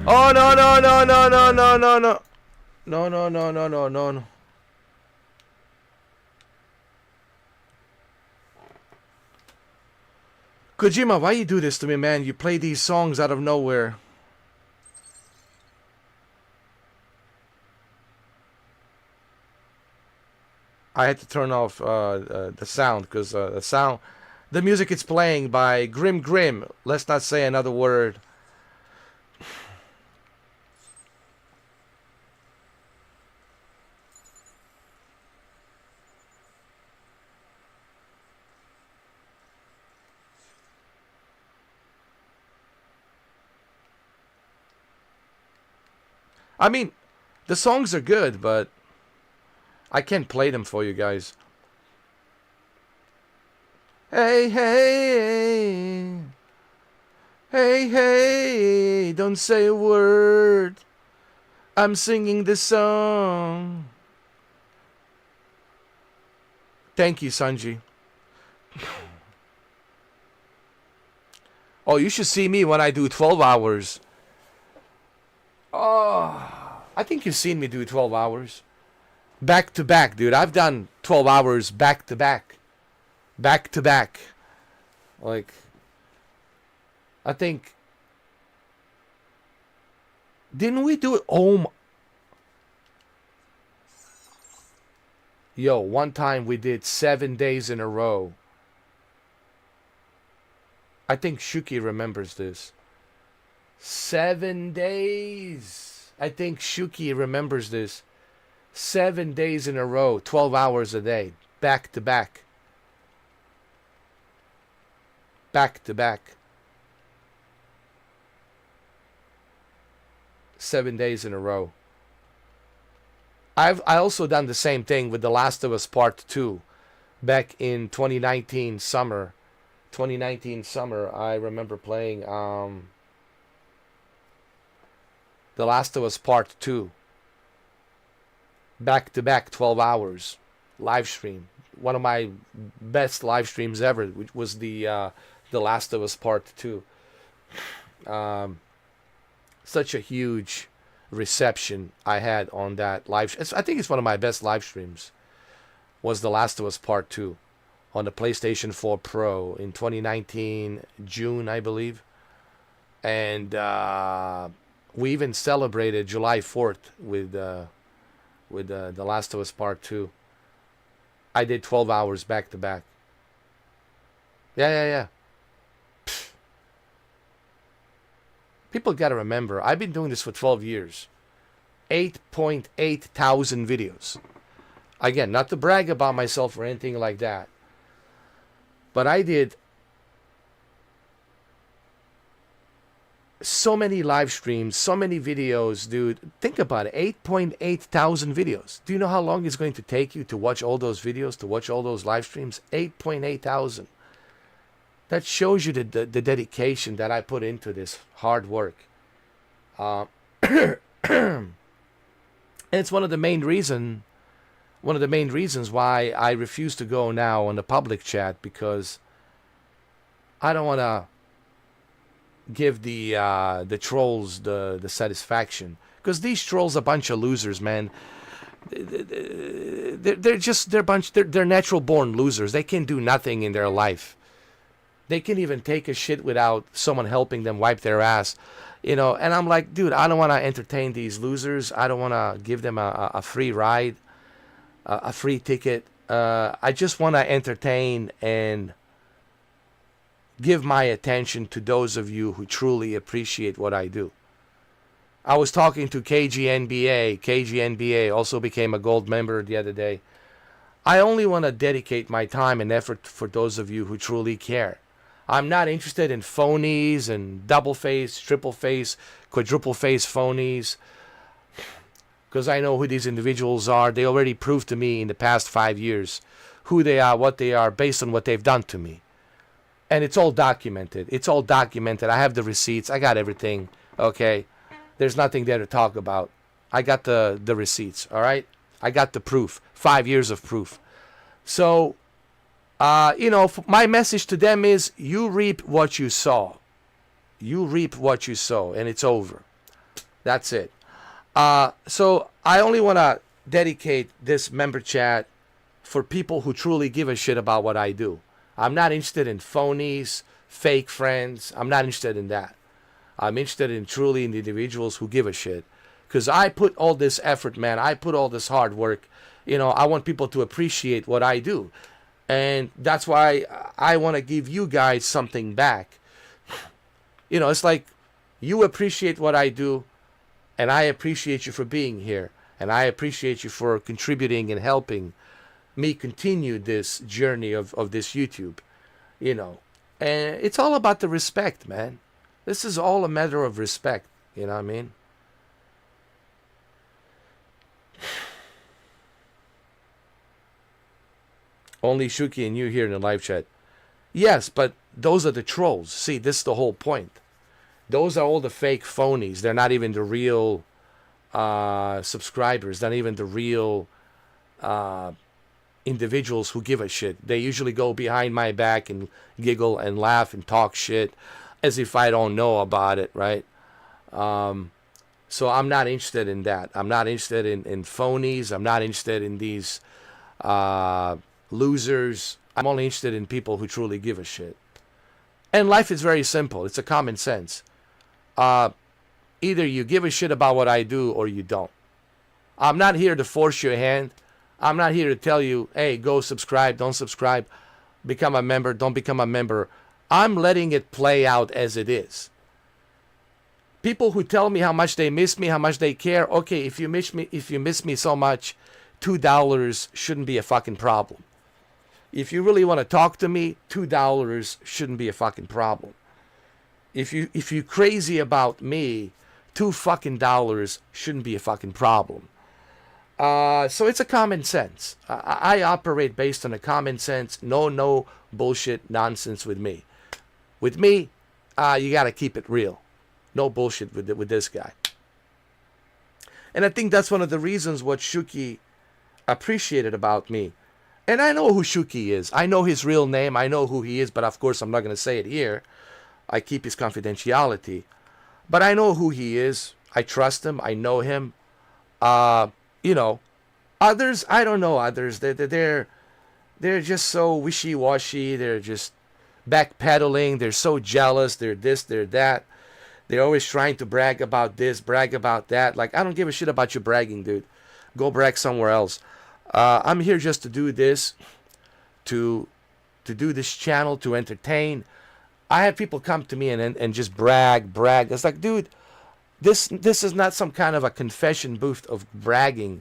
Oh, no, no, no, no, no, no, no, no. No, no, no, no, no, no, no. Kojima, why you do this to me, man? You play these songs out of nowhere. I had to turn off the sound because the music is playing by Grim. Let's not say another word. I mean, the songs are good, but I can't play them for you guys. Hey, hey, hey, hey, don't say a word. I'm singing this song. Thank you, Sanji. Oh, you should see me when I do 12 hours. Oh, I think you've seen me do 12 hours. Back to back, dude. I've done 12 hours back to back. Back to back. Like, I think... Didn't we do it? Oh, yo, one time we did 7 days in a row. I think Shuki remembers this. 7 days. I think Shuki remembers this. 7 days in a row, 12 hours a day, back to back. Back to back. 7 days in a row. I also done the same thing with The Last of Us Part 2 back in 2019 summer. 2019 summer, I remember playing The Last of Us Part 2. Back to back, 12 hours. Live stream. One of my best live streams ever, which was the Last of Us Part 2. Such a huge reception I had on that live. I think it's one of my best live streams. Was The Last of Us Part 2 on the PlayStation 4 Pro in 2019 June, I believe, and we even celebrated July 4th with The Last of Us Part 2. I did 12 hours back to back. Yeah. Pfft. People got to remember, I've been doing this for 12 years. 8.8 thousand videos. Again, not to brag about myself or anything like that. But I did so many live streams, so many videos, dude. Think about it, 8.8 thousand videos. Do you know how long it's going to take you to watch all those videos, to watch all those live streams? 8.8 thousand. That shows you the dedication that I put into this hard work. And it's one of the main reasons why I refuse to go now on the public chat, because I don't want to give the trolls the satisfaction, because these trolls are a bunch of losers, man. They're natural born losers. They can do nothing in their life. They can even take a shit without someone helping them wipe their ass, you know. And I'm like, dude, I don't want to entertain these losers. I don't want to give them a free ride, a free ticket. I just want to entertain and give my attention to those of you who truly appreciate what I do. I was talking to KGNBA. KGNBA also became a gold member the other day. I only want to dedicate my time and effort for those of you who truly care. I'm not interested in phonies and double face, triple face, quadruple face phonies, because I know who these individuals are. They already proved to me in the past 5 years who they are, what they are, based on what they've done to me. And it's all documented. It's all documented. I have the receipts. I got everything. Okay? There's nothing there to talk about. I got the receipts, all right? I got the proof, 5 years of proof. So, my message to them is you reap what you sow. You reap what you sow, and it's over. That's it. So I only want to dedicate this member chat for people who truly give a shit about what I do. I'm not interested in phonies, fake friends. I'm not interested in that. I'm interested in truly in the individuals who give a shit. Because I put all this effort, man. I put all this hard work. I want people to appreciate what I do. And that's why I want to give you guys something back. It's like you appreciate what I do, and I appreciate you for being here. And I appreciate you for contributing and helping me continue this journey of this YouTube. And it's all about the respect, man. This is all a matter of respect. You know what I mean? Only Shuki and you here in the live chat. Yes, but those are the trolls. See, this is the whole point. Those are all the fake phonies. They're not even the real subscribers. Not even the real individuals who give a shit. They usually go behind my back and giggle and laugh and talk shit as if I don't know about it, right? So I'm not interested in that. I'm not interested in phonies. I'm not interested in these losers. I'm only interested in people who truly give a shit. And life is very simple. It's a common sense. Either you give a shit about what I do or you don't. I'm not here to force your hand. I'm not here to tell you, hey, go subscribe, don't subscribe, become a member, don't become a member. I'm letting it play out as it is. People who tell me how much they miss me, how much they care, okay, if you miss me so much, $2 shouldn't be a fucking problem. If you really want to talk to me, $2 shouldn't be a fucking problem. If you're crazy about me, $2 fucking dollars shouldn't be a fucking problem. So it's a common sense. I operate based on a common sense. No bullshit nonsense with me. With me, you got to keep it real. No bullshit with this guy. And I think that's one of the reasons what Shuki appreciated about me. And I know who Shuki is. I know his real name. I know who he is. But of course, I'm not going to say it here. I keep his confidentiality. But I know who he is. I trust him. I know him. Others, I don't know others. They're just so wishy-washy. They're just backpedaling. They're so jealous. They're this, they're that. They're always trying to brag about this, brag about that. Like, I don't give a shit about you bragging, dude. Go brag somewhere else. I'm here just to do this, to do this channel, to entertain. I have people come to me and just brag. It's like, dude, this is not some kind of a confession booth of bragging.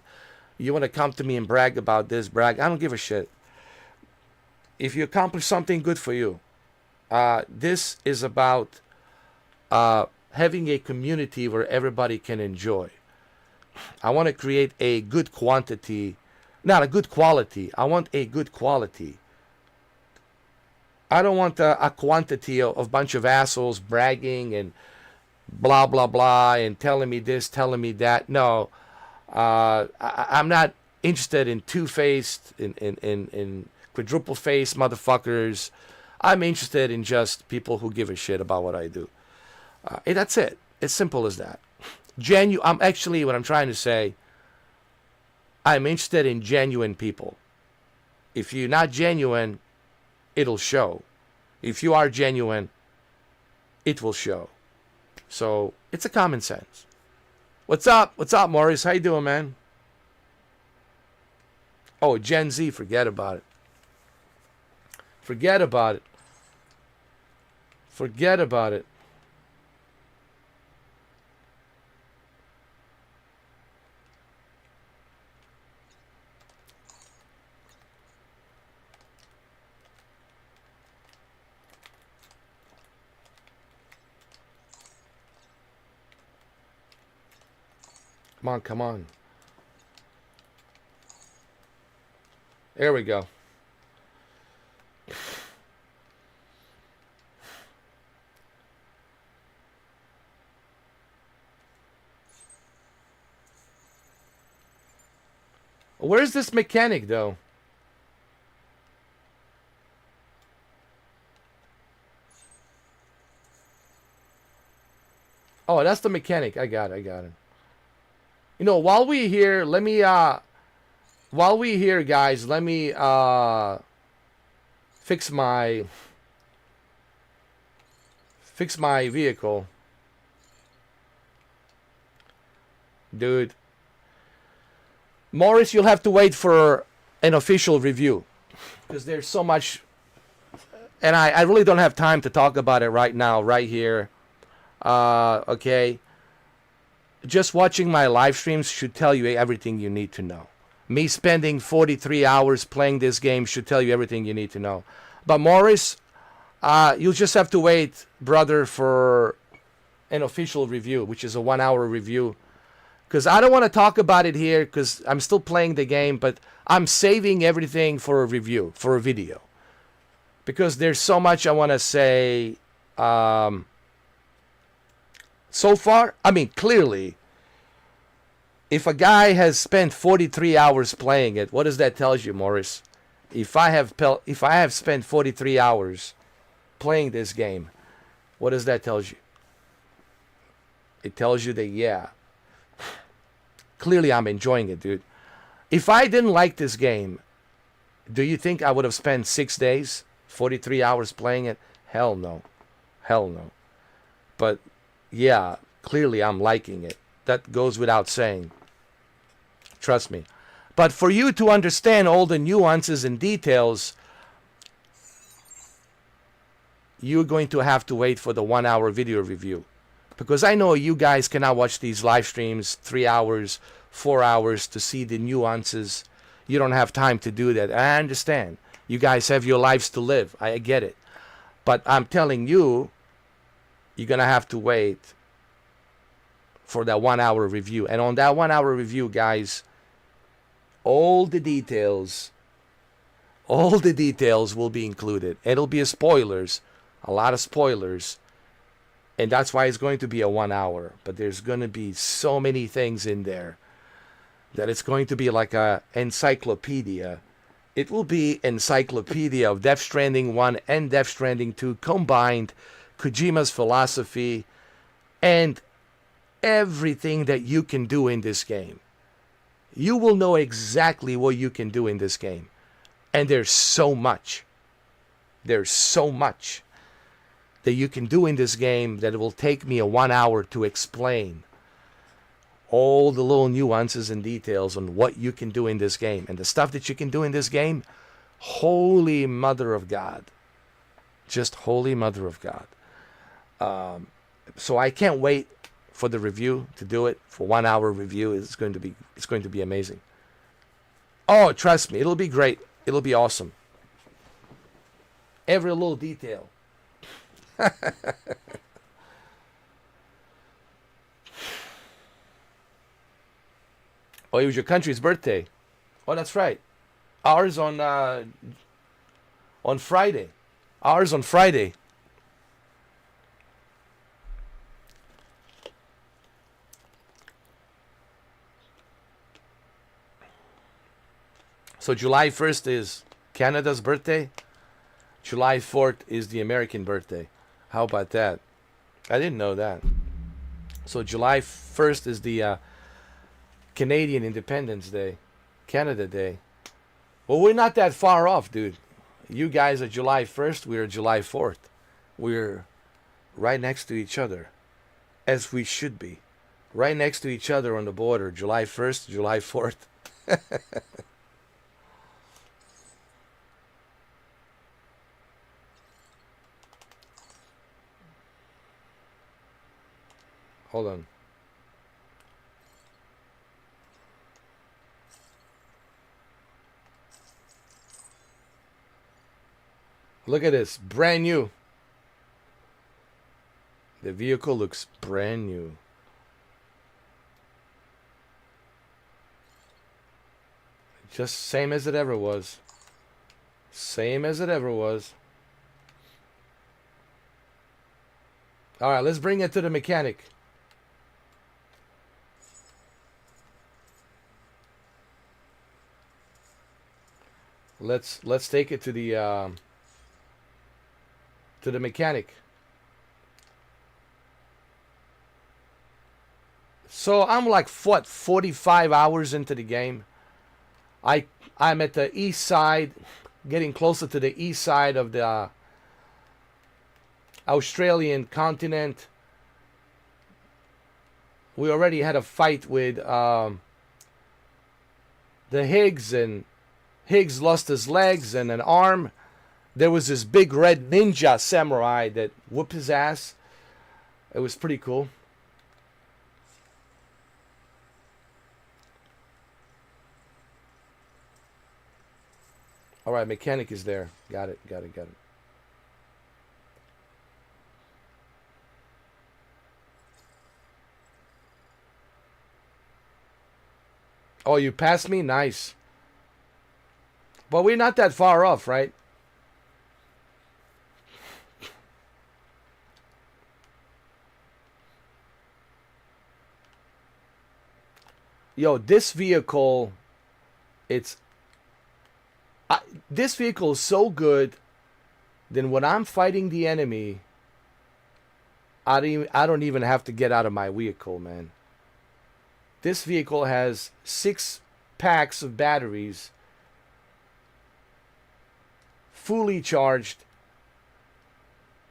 You want to come to me and brag about this, brag. I don't give a shit. If you accomplish something, good for you. This is about having a community where everybody can enjoy. I want to create a good quantity, not a good quality. I want a good quality. I don't want a quantity of a bunch of assholes bragging and blah, blah, blah, and telling me this, telling me that. No, I'm not interested in two-faced, in quadruple-faced motherfuckers. I'm interested in just people who give a shit about what I do. And that's it. It's simple as that. I'm actually, what I'm trying to say, I'm interested in genuine people. If you're not genuine, it'll show. If you are genuine, it will show. So it's a common sense. What's up? What's up, Maurice? How you doing, man? Oh, Gen Z, forget about it. Forget about it. Forget about it. Come on, come on. There we go. Where's this mechanic, though? Oh, that's the mechanic. I got it. You know, while we here, let me, while we here, guys, let me, fix my vehicle. Dude. Morris, you'll have to wait for an official review. Because there's so much, and I really don't have time to talk about it right now, right here. Okay. Just watching my live streams should tell you everything you need to know. Me spending 43 hours playing this game should tell you everything you need to know. But Morris, you'll just have to wait, brother, for an official review, which is a 1 hour review. Because I don't want to talk about it here because I'm still playing the game, but I'm saving everything for a review, for a video. Because there's so much I want to say. So far, I mean, clearly, if a guy has spent 43 hours playing it, what does that tell you, Morris? If I have spent 43 hours playing this game, what does that tell you? It tells you that, yeah, clearly I'm enjoying it, dude. If I didn't like this game, do you think I would have spent 6 days, 43 hours playing it? Hell no. Hell no. But yeah, clearly I'm liking it. That goes without saying. Trust me. But for you to understand all the nuances and details, you're going to have to wait for the 1 hour video review. Because I know you guys cannot watch these live streams 3 hours, 4 hours to see the nuances. You don't have time to do that. I understand. You guys have your lives to live. I get it. But I'm telling you, you're going to have to wait for that 1 hour review. And on that 1 hour review, guys, all the details will be included. It'll be spoilers, a lot of spoilers. And that's why it's going to be a 1 hour. But there's going to be so many things in there that it's going to be like a encyclopedia. It will be encyclopedia of Death Stranding 1 and Death Stranding 2 combined, Kojima's philosophy, and everything that you can do in this game. You will know exactly what you can do in this game. And there's so much. There's so much that you can do in this game that it will take me a 1 hour to explain all the little nuances and details on what you can do in this game. And the stuff that you can do in this game, holy mother of God. Just holy mother of God. So I can't wait for the review to do it. For 1 hour review, it's going to be amazing. Oh, trust me, it'll be great. It'll be awesome. Every little detail. Oh, it was your country's birthday. Oh, that's right. Ours on Friday. Ours on Friday. So July 1st is Canada's birthday. July 4th is the American birthday. How about that? I didn't know that. So July 1st is the Canadian Independence Day. Canada Day. Well, we're not that far off, dude. You guys are July 1st. We're July 4th. We're right next to each other. As we should be. Right next to each other on the border. July 1st, July 4th. Hold on. Look at this. Brand new. The vehicle looks brand new. Just same as it ever was. Same as it ever was. All right, let's bring it to the mechanic. Let's take it to the mechanic. So I'm like 45 hours into the game. I'm at the east side, getting closer to the east side of the Australian continent. We already had a fight with the Higgs, and Higgs lost his legs and an arm. There was this big red ninja samurai that whooped his ass. It was pretty cool. All right, mechanic is there. Got it. Oh, you passed me? Nice. But we're not that far off, right? Yo, this vehicle, this vehicle is so good. Then when I'm fighting the enemy, I don't even have to get out of my vehicle, man. This vehicle has 6 packs of batteries, fully charged.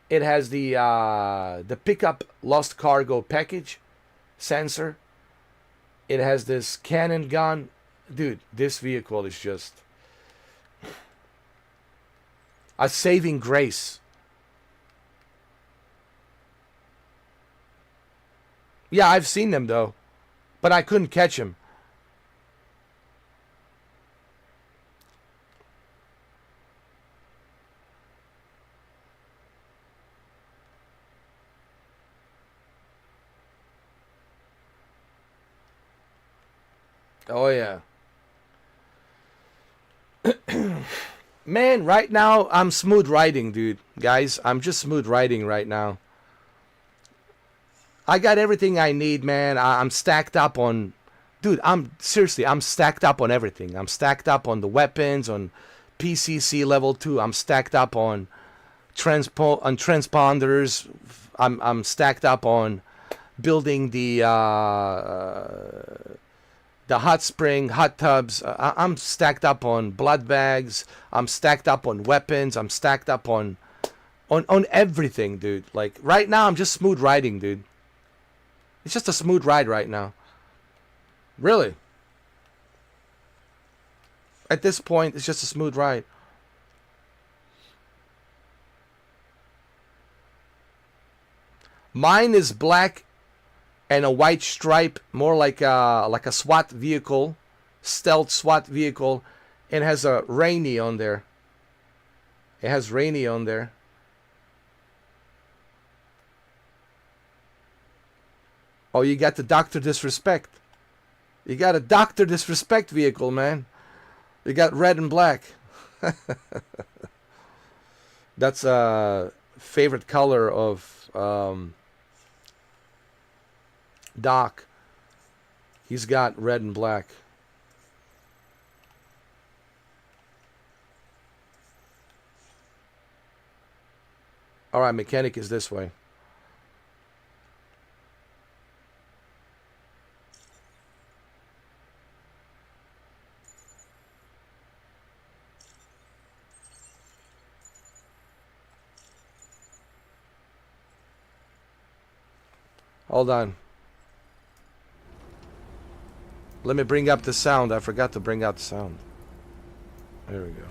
It has the pickup lost cargo package sensor. It has this cannon gun. Dude, this vehicle is just a saving grace. Yeah, I've seen them though, but I couldn't catch him. Oh yeah. Man, right now I'm smooth riding, dude. Guys, I'm just smooth riding right now. I got everything I need, man. I'm stacked up on... Dude, I'm stacked up on everything. I'm stacked up on the weapons, on PCC level 2. I'm stacked up on transponders. I'm stacked up on building the hot spring, hot tubs. I'm stacked up on blood bags. I'm stacked up on weapons. I'm stacked up on everything, dude. Like, right now, I'm just smooth riding, dude. It's just a smooth ride right now. Really. At this point, it's just a smooth ride. Mine is black and a white stripe, more like a SWAT vehicle, stealth SWAT vehicle, and has a Rainy on there. It has Rainy on there. Oh, you got the Dr. Disrespect. You got a Dr. Disrespect vehicle, man. You got red and black. That's a favorite color of Doc. He's got red and black. All right, mechanic is this way. Hold on. Let me bring up the sound. I forgot to bring out the sound. There we go.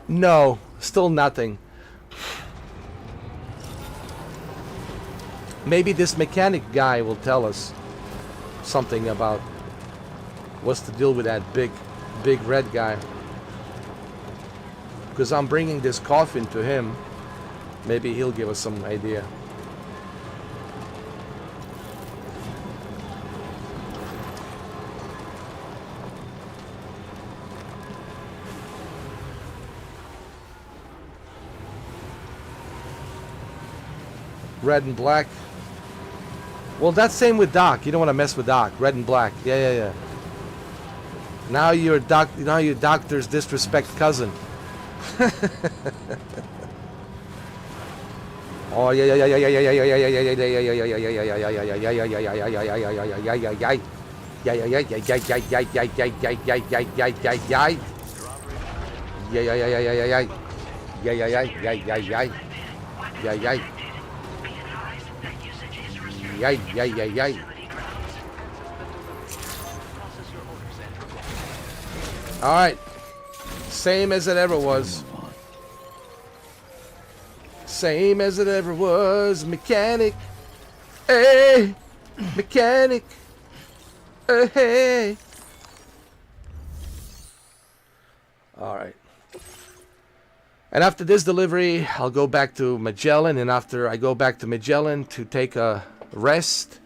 No, still nothing. Maybe this mechanic guy will tell us something about what's the deal with that big red guy. Because I'm bringing this coffin to him. Maybe he'll give us some idea. Red and black. Well, that's same with Doc. You don't want to mess with Doc. Red and black. Yeah. Now you're now your doctor's disrespect cousin. Oh yeah yeah yeah yeah yeah yeah yeah yeah yeah yeah. All right, same as it ever was. Same as it ever was, mechanic. Hey, mechanic. Hey. All right. And after this delivery, I'll go back to Magellan. And after I go back to Magellan to take a rest,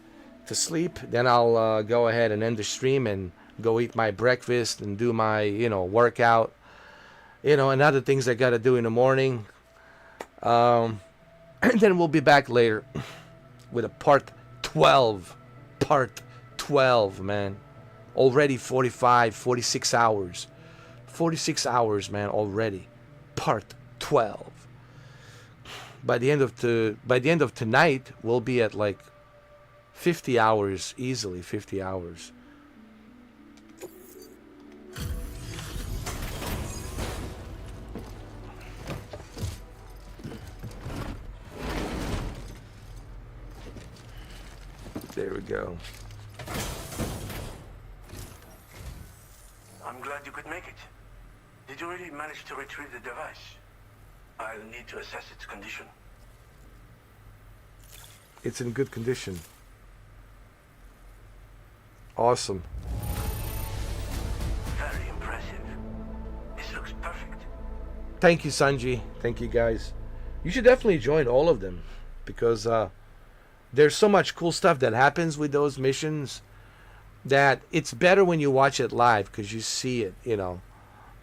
to sleep, then I'll go ahead and end the stream and go eat my breakfast and do my, workout. And other things I got to do in the morning. And then we'll be back later with a part 12. Part 12, man. Already 46 hours. 46 hours, man, already. Part 12. By the end of tonight, we'll be at like 50 hours, easily 50 hours. There we go. I'm glad you could make it. Did you really manage to retrieve the device? I'll need to assess its condition. It's in good condition. Awesome. Very impressive. This looks perfect. Thank you, Sanji. Thank you, guys. You should definitely join all of them because there's so much cool stuff that happens with those missions that it's better when you watch it live because you see it,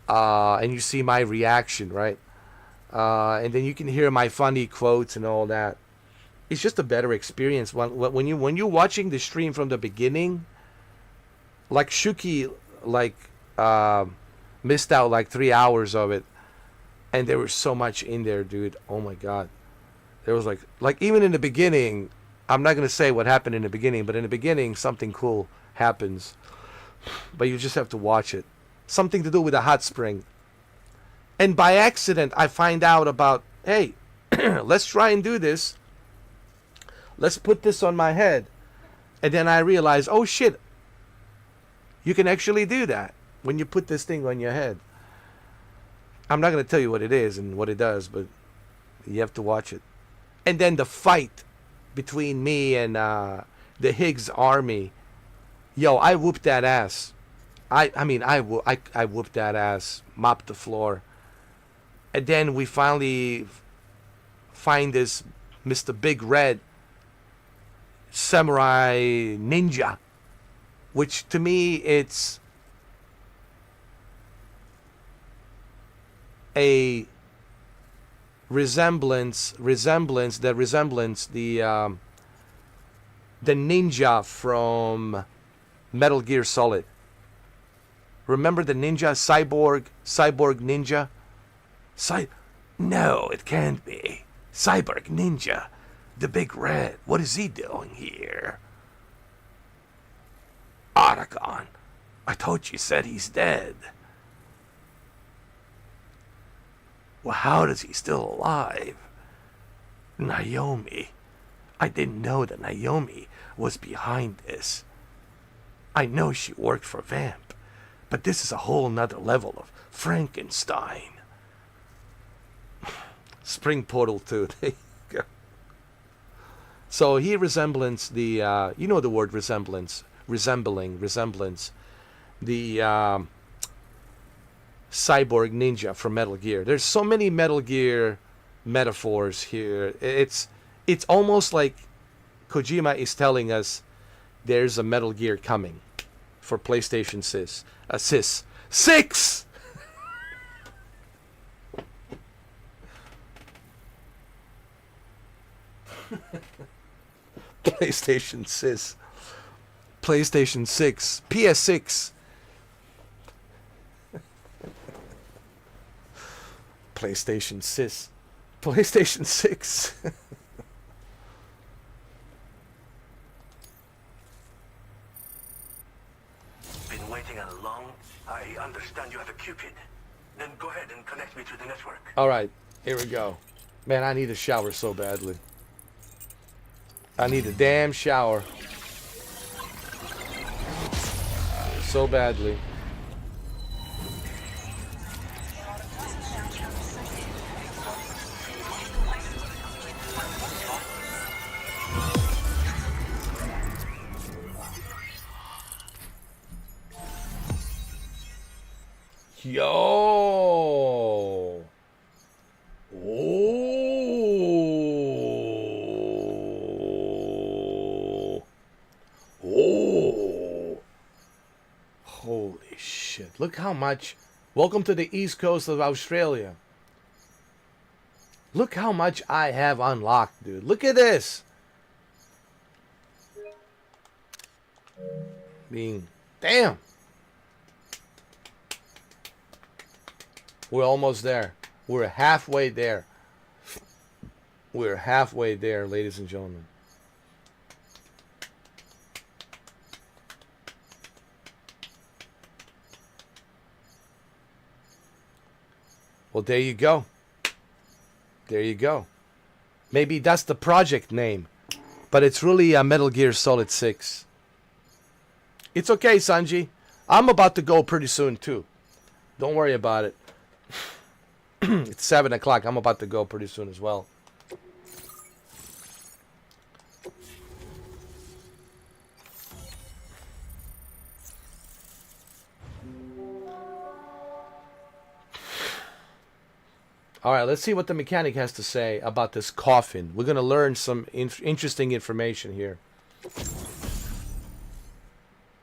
and you see my reaction, right? And then you can hear my funny quotes and all that. It's just a better experience when you're watching the stream from the beginning. Like Shuki, missed out like 3 hours of it, and there was so much in there, dude. Oh my god, there was like even in the beginning. I'm not gonna say what happened in the beginning, but in the beginning something cool happens. But you just have to watch it. Something to do with a hot spring. And by accident, I find out about, hey, let's try and do this. Let's put this on my head. And then I realize, oh shit, you can actually do that when you put this thing on your head. I'm not going to tell you what it is and what it does, but you have to watch it. And then the fight between me and the Higgs army. Yo, I whooped that ass. I whooped that ass, mopped the floor. And then we finally find this Mr. Big Red samurai ninja, which to me it's a resemblance the ninja from Metal Gear Solid. Remember the ninja, cyborg ninja? No, it can't be. Cyborg ninja. The Big Red. What is he doing here? Aragon. I thought you said he's dead. Well, how is he still alive? Naomi. I didn't know that Naomi was behind this. I know she worked for Vamp, but this is a whole nother level of Frankenstein. Spring Portal 2. There you go. So he resemblance the, you know the word resemblance, resemblance, the cyborg ninja from Metal Gear. There's so many Metal Gear metaphors here. It's almost like Kojima is telling us there's a Metal Gear coming for PlayStation 6. PlayStation 6. PlayStation 6. PS6. PlayStation 6. PlayStation 6. Been waiting a long... I understand you have a Cupid. Then go ahead and connect me to the network. Alright, here we go. Man, I need a shower so badly. I need a damn shower. So badly. Yo! Oh! Oh! Holy shit. Look how much... Welcome to the east coast of Australia. Look how much I have unlocked, dude. Look at this! Damn! We're almost there. We're halfway there. We're halfway there, ladies and gentlemen. Well, there you go. There you go. Maybe that's the project name. But it's really a Metal Gear Solid 6. It's okay, Sanji. I'm about to go pretty soon, too. Don't worry about it. It's 7 o'clock. I'm about to go pretty soon as well. Alright, let's see what the mechanic has to say about this coffin. We're going to learn some interesting information here.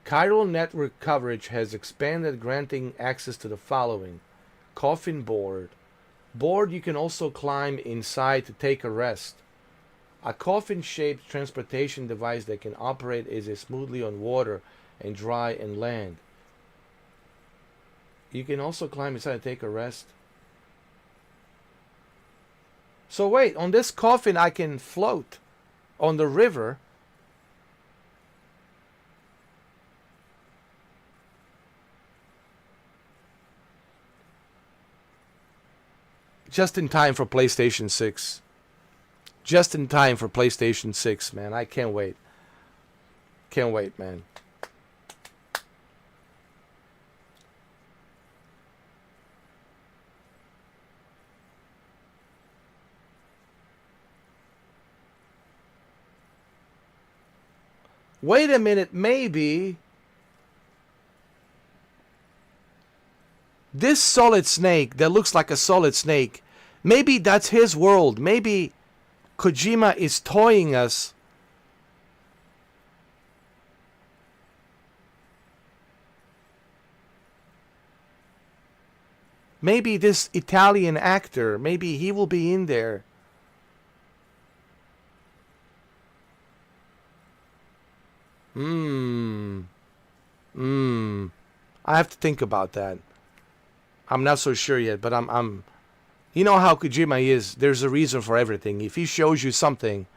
Chiral network coverage has expanded, granting access to the following. Coffin board. Board you can also climb inside to take a rest. A coffin-shaped transportation device that can operate as smoothly on water and dry and land. You can also climb inside to take a rest. So wait, on this coffin I can float on the river. Just in time for PlayStation 6. Just in time for PlayStation 6, man. I can't wait. Can't wait, man. Wait a minute, maybe this Solid Snake that looks like a Solid Snake, maybe that's his world. Maybe Kojima is toying us. Maybe this Italian actor, maybe he will be in there. I have to think about that. I'm not so sure yet, but I'm you know how Kojima is. There's a reason for everything. If he shows you something,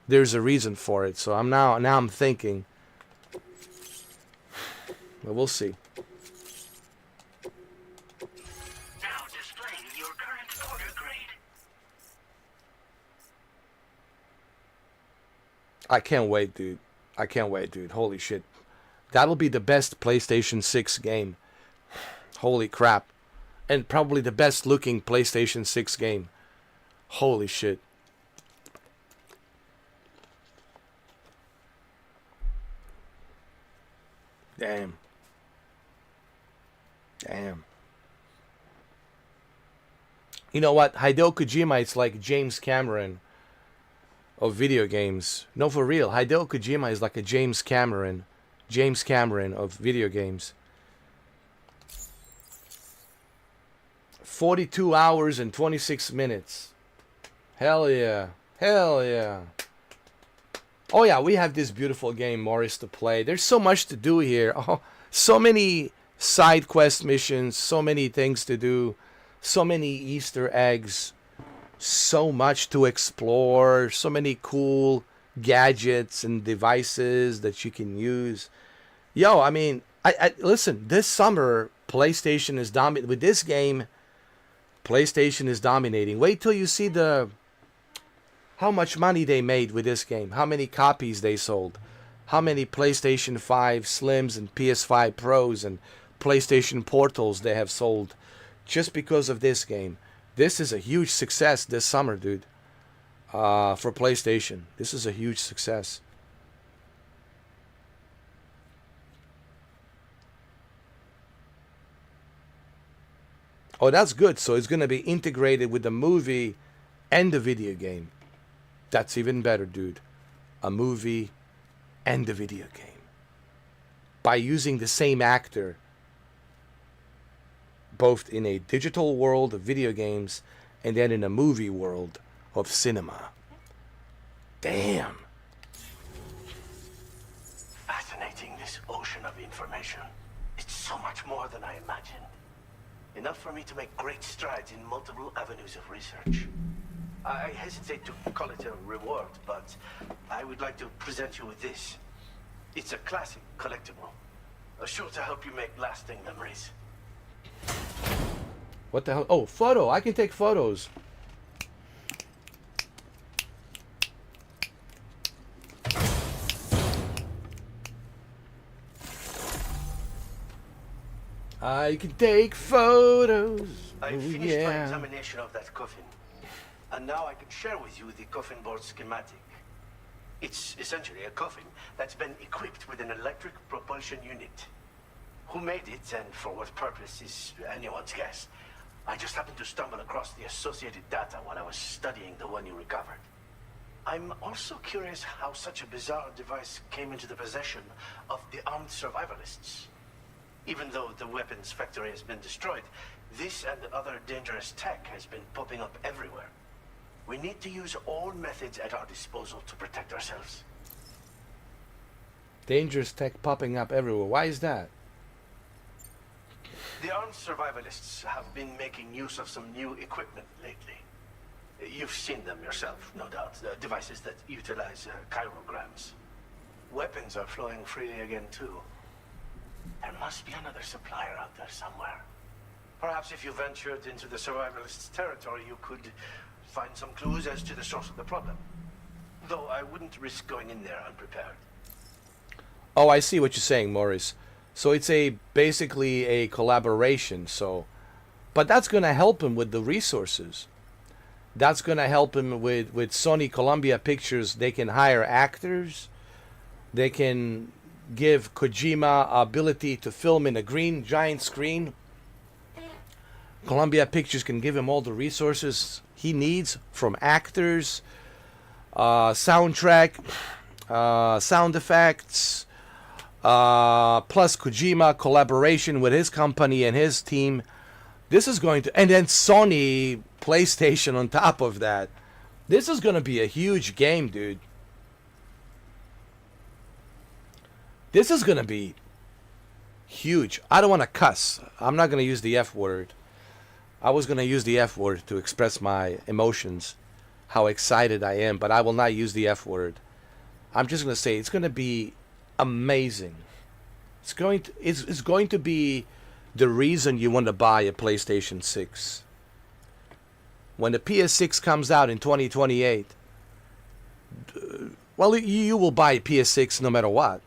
there's a reason for it. So now I'm thinking. But we'll see. Now displaying your current order grade. I can't wait, dude. I can't wait, dude. Holy shit. That'll be the best PlayStation 6 game. Holy crap. And probably the best looking PlayStation 6 game. Holy shit. Damn. Damn. You know what? Hideo Kojima is like James Cameron of video games. No, for real. Hideo Kojima is like a James Cameron of video games. 42 hours and 26 minutes. Hell yeah. Hell yeah. Oh yeah, we have this beautiful game, Morris, to play. There's so much to do here. Oh, so many side quest missions, so many things to do. So many Easter eggs, so much to explore, so many cool gadgets and devices that you can use. Yo, I mean, I listen, this summer PlayStation is dominating with this game. PlayStation is dominating. Wait till you see how much money they made with this game, how many copies they sold, how many PlayStation 5 Slims and PS5 Pros and PlayStation Portals they have sold just because of this game. This is a huge success this summer, dude. For PlayStation, this is a huge success. Oh, that's good. So it's going to be integrated with the movie and the video game. That's even better, dude. A movie and a video game. By using the same actor, both in a digital world of video games and then in a movie world of cinema. Damn. Fascinating, this ocean of information. It's so much more than I imagined. Enough for me to make great strides in multiple avenues of research. I hesitate to call it a reward, but I would like to present you with this. It's a classic collectible, sure to help you make lasting memories. What the hell? Oh, photo. I can take photos. I can take photos. I Oh, finished my yeah. examination of that coffin, and now I can share with you the coffin board schematic. It's essentially a coffin that's been equipped with an electric propulsion unit. Who made it and for what purpose is anyone's guess. I just happened to stumble across the associated data while I was studying the one you recovered. I'm also curious how such a bizarre device came into the possession of the armed survivalists. Even though the weapons factory has been destroyed, this and other dangerous tech has been popping up everywhere. We need to use all methods at our disposal to protect ourselves. Dangerous tech popping up everywhere. Why is that? The armed survivalists have been making use of some new equipment lately. You've seen them yourself, no doubt. Devices that utilize chirograms. Weapons are flowing freely again, too. There must be another supplier out there somewhere. Perhaps if you ventured into the survivalists' territory, you could find some clues as to the source of the problem. Though I wouldn't risk going in there unprepared. Oh, I see what you're saying, Maurice. So it's basically a collaboration. But that's going to help him with the resources. That's going to help him with Sony Columbia Pictures. They can hire actors. They can give Kojima ability to film in a green giant screen. Columbia Pictures can give him all the resources he needs from actors, soundtrack, sound effects, plus Kojima collaboration with his company and his team. This is going to, and then Sony PlayStation on top of that. This is going to be a huge game, dude. This is going to be huge. I don't want to cuss. I'm not going to use the F word. I was going to use the F word to express my emotions, how excited I am, but I will not use the F word. I'm just going to say it's going to be amazing. It's going to be the reason you want to buy a PlayStation 6. When the PS6 comes out in 2028, well, you will buy a PS6 no matter what.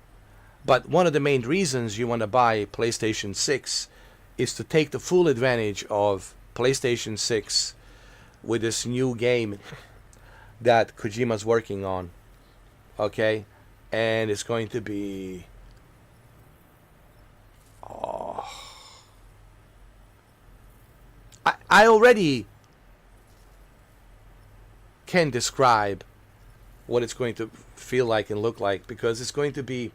But one of the main reasons you want to buy a PlayStation 6 is to take the full advantage of PlayStation 6 with this new game that Kojima's working on. Okay? And it's going to be... Oh. I already can describe what it's going to feel like and look like, because it's going to be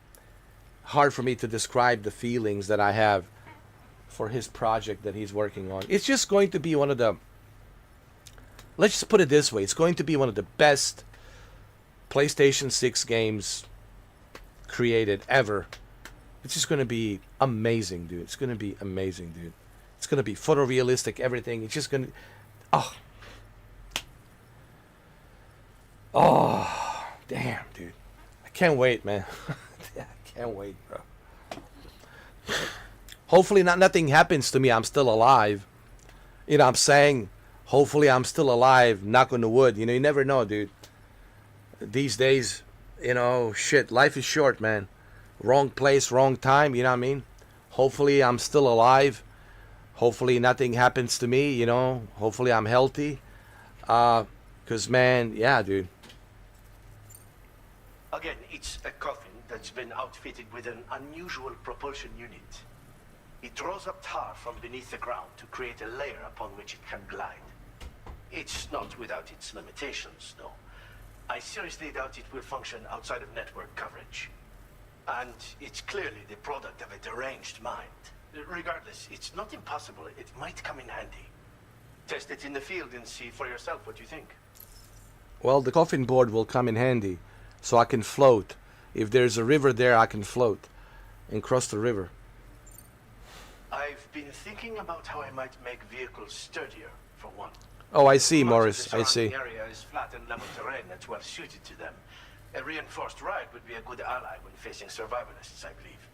hard for me to describe the feelings that I have for his project that he's working on. It's just going to be one of the, let's just put it this way, it's going to be one of the best PlayStation 6 games created ever. It's just going to be amazing, dude. It's going to be amazing, dude. It's gonna be photorealistic, everything. It's just gonna, oh, damn, dude. I can't wait, man. I can't wait, bro. Hopefully nothing happens to me. I'm still alive. You know what I'm saying? Hopefully I'm still alive. Knock on the wood. You know, you never know, dude. These days, you know, shit, life is short, man. Wrong place, wrong time, you know what I mean? Hopefully I'm still alive. Hopefully nothing happens to me, you know. Hopefully I'm healthy. Because, man, yeah, dude. Again, it's a coffin that's been outfitted with an unusual propulsion unit. It draws up tar from beneath the ground to create a layer upon which it can glide. It's not without its limitations, though. I seriously doubt it will function outside of network coverage. And it's clearly the product of a deranged mind. Regardless, it's not impossible. It might come in handy. Test it in the field and see for yourself what you think. Well, the coffin board will come in handy, so I can float. If there's a river there, I can float and cross the river. I've been thinking about how I might make vehicles sturdier, for one. Oh, I see, Much Morris. of the I see. surrounding area is flat and level terrain that's well suited to them. A reinforced ride would be a good ally when facing survivalists, I believe.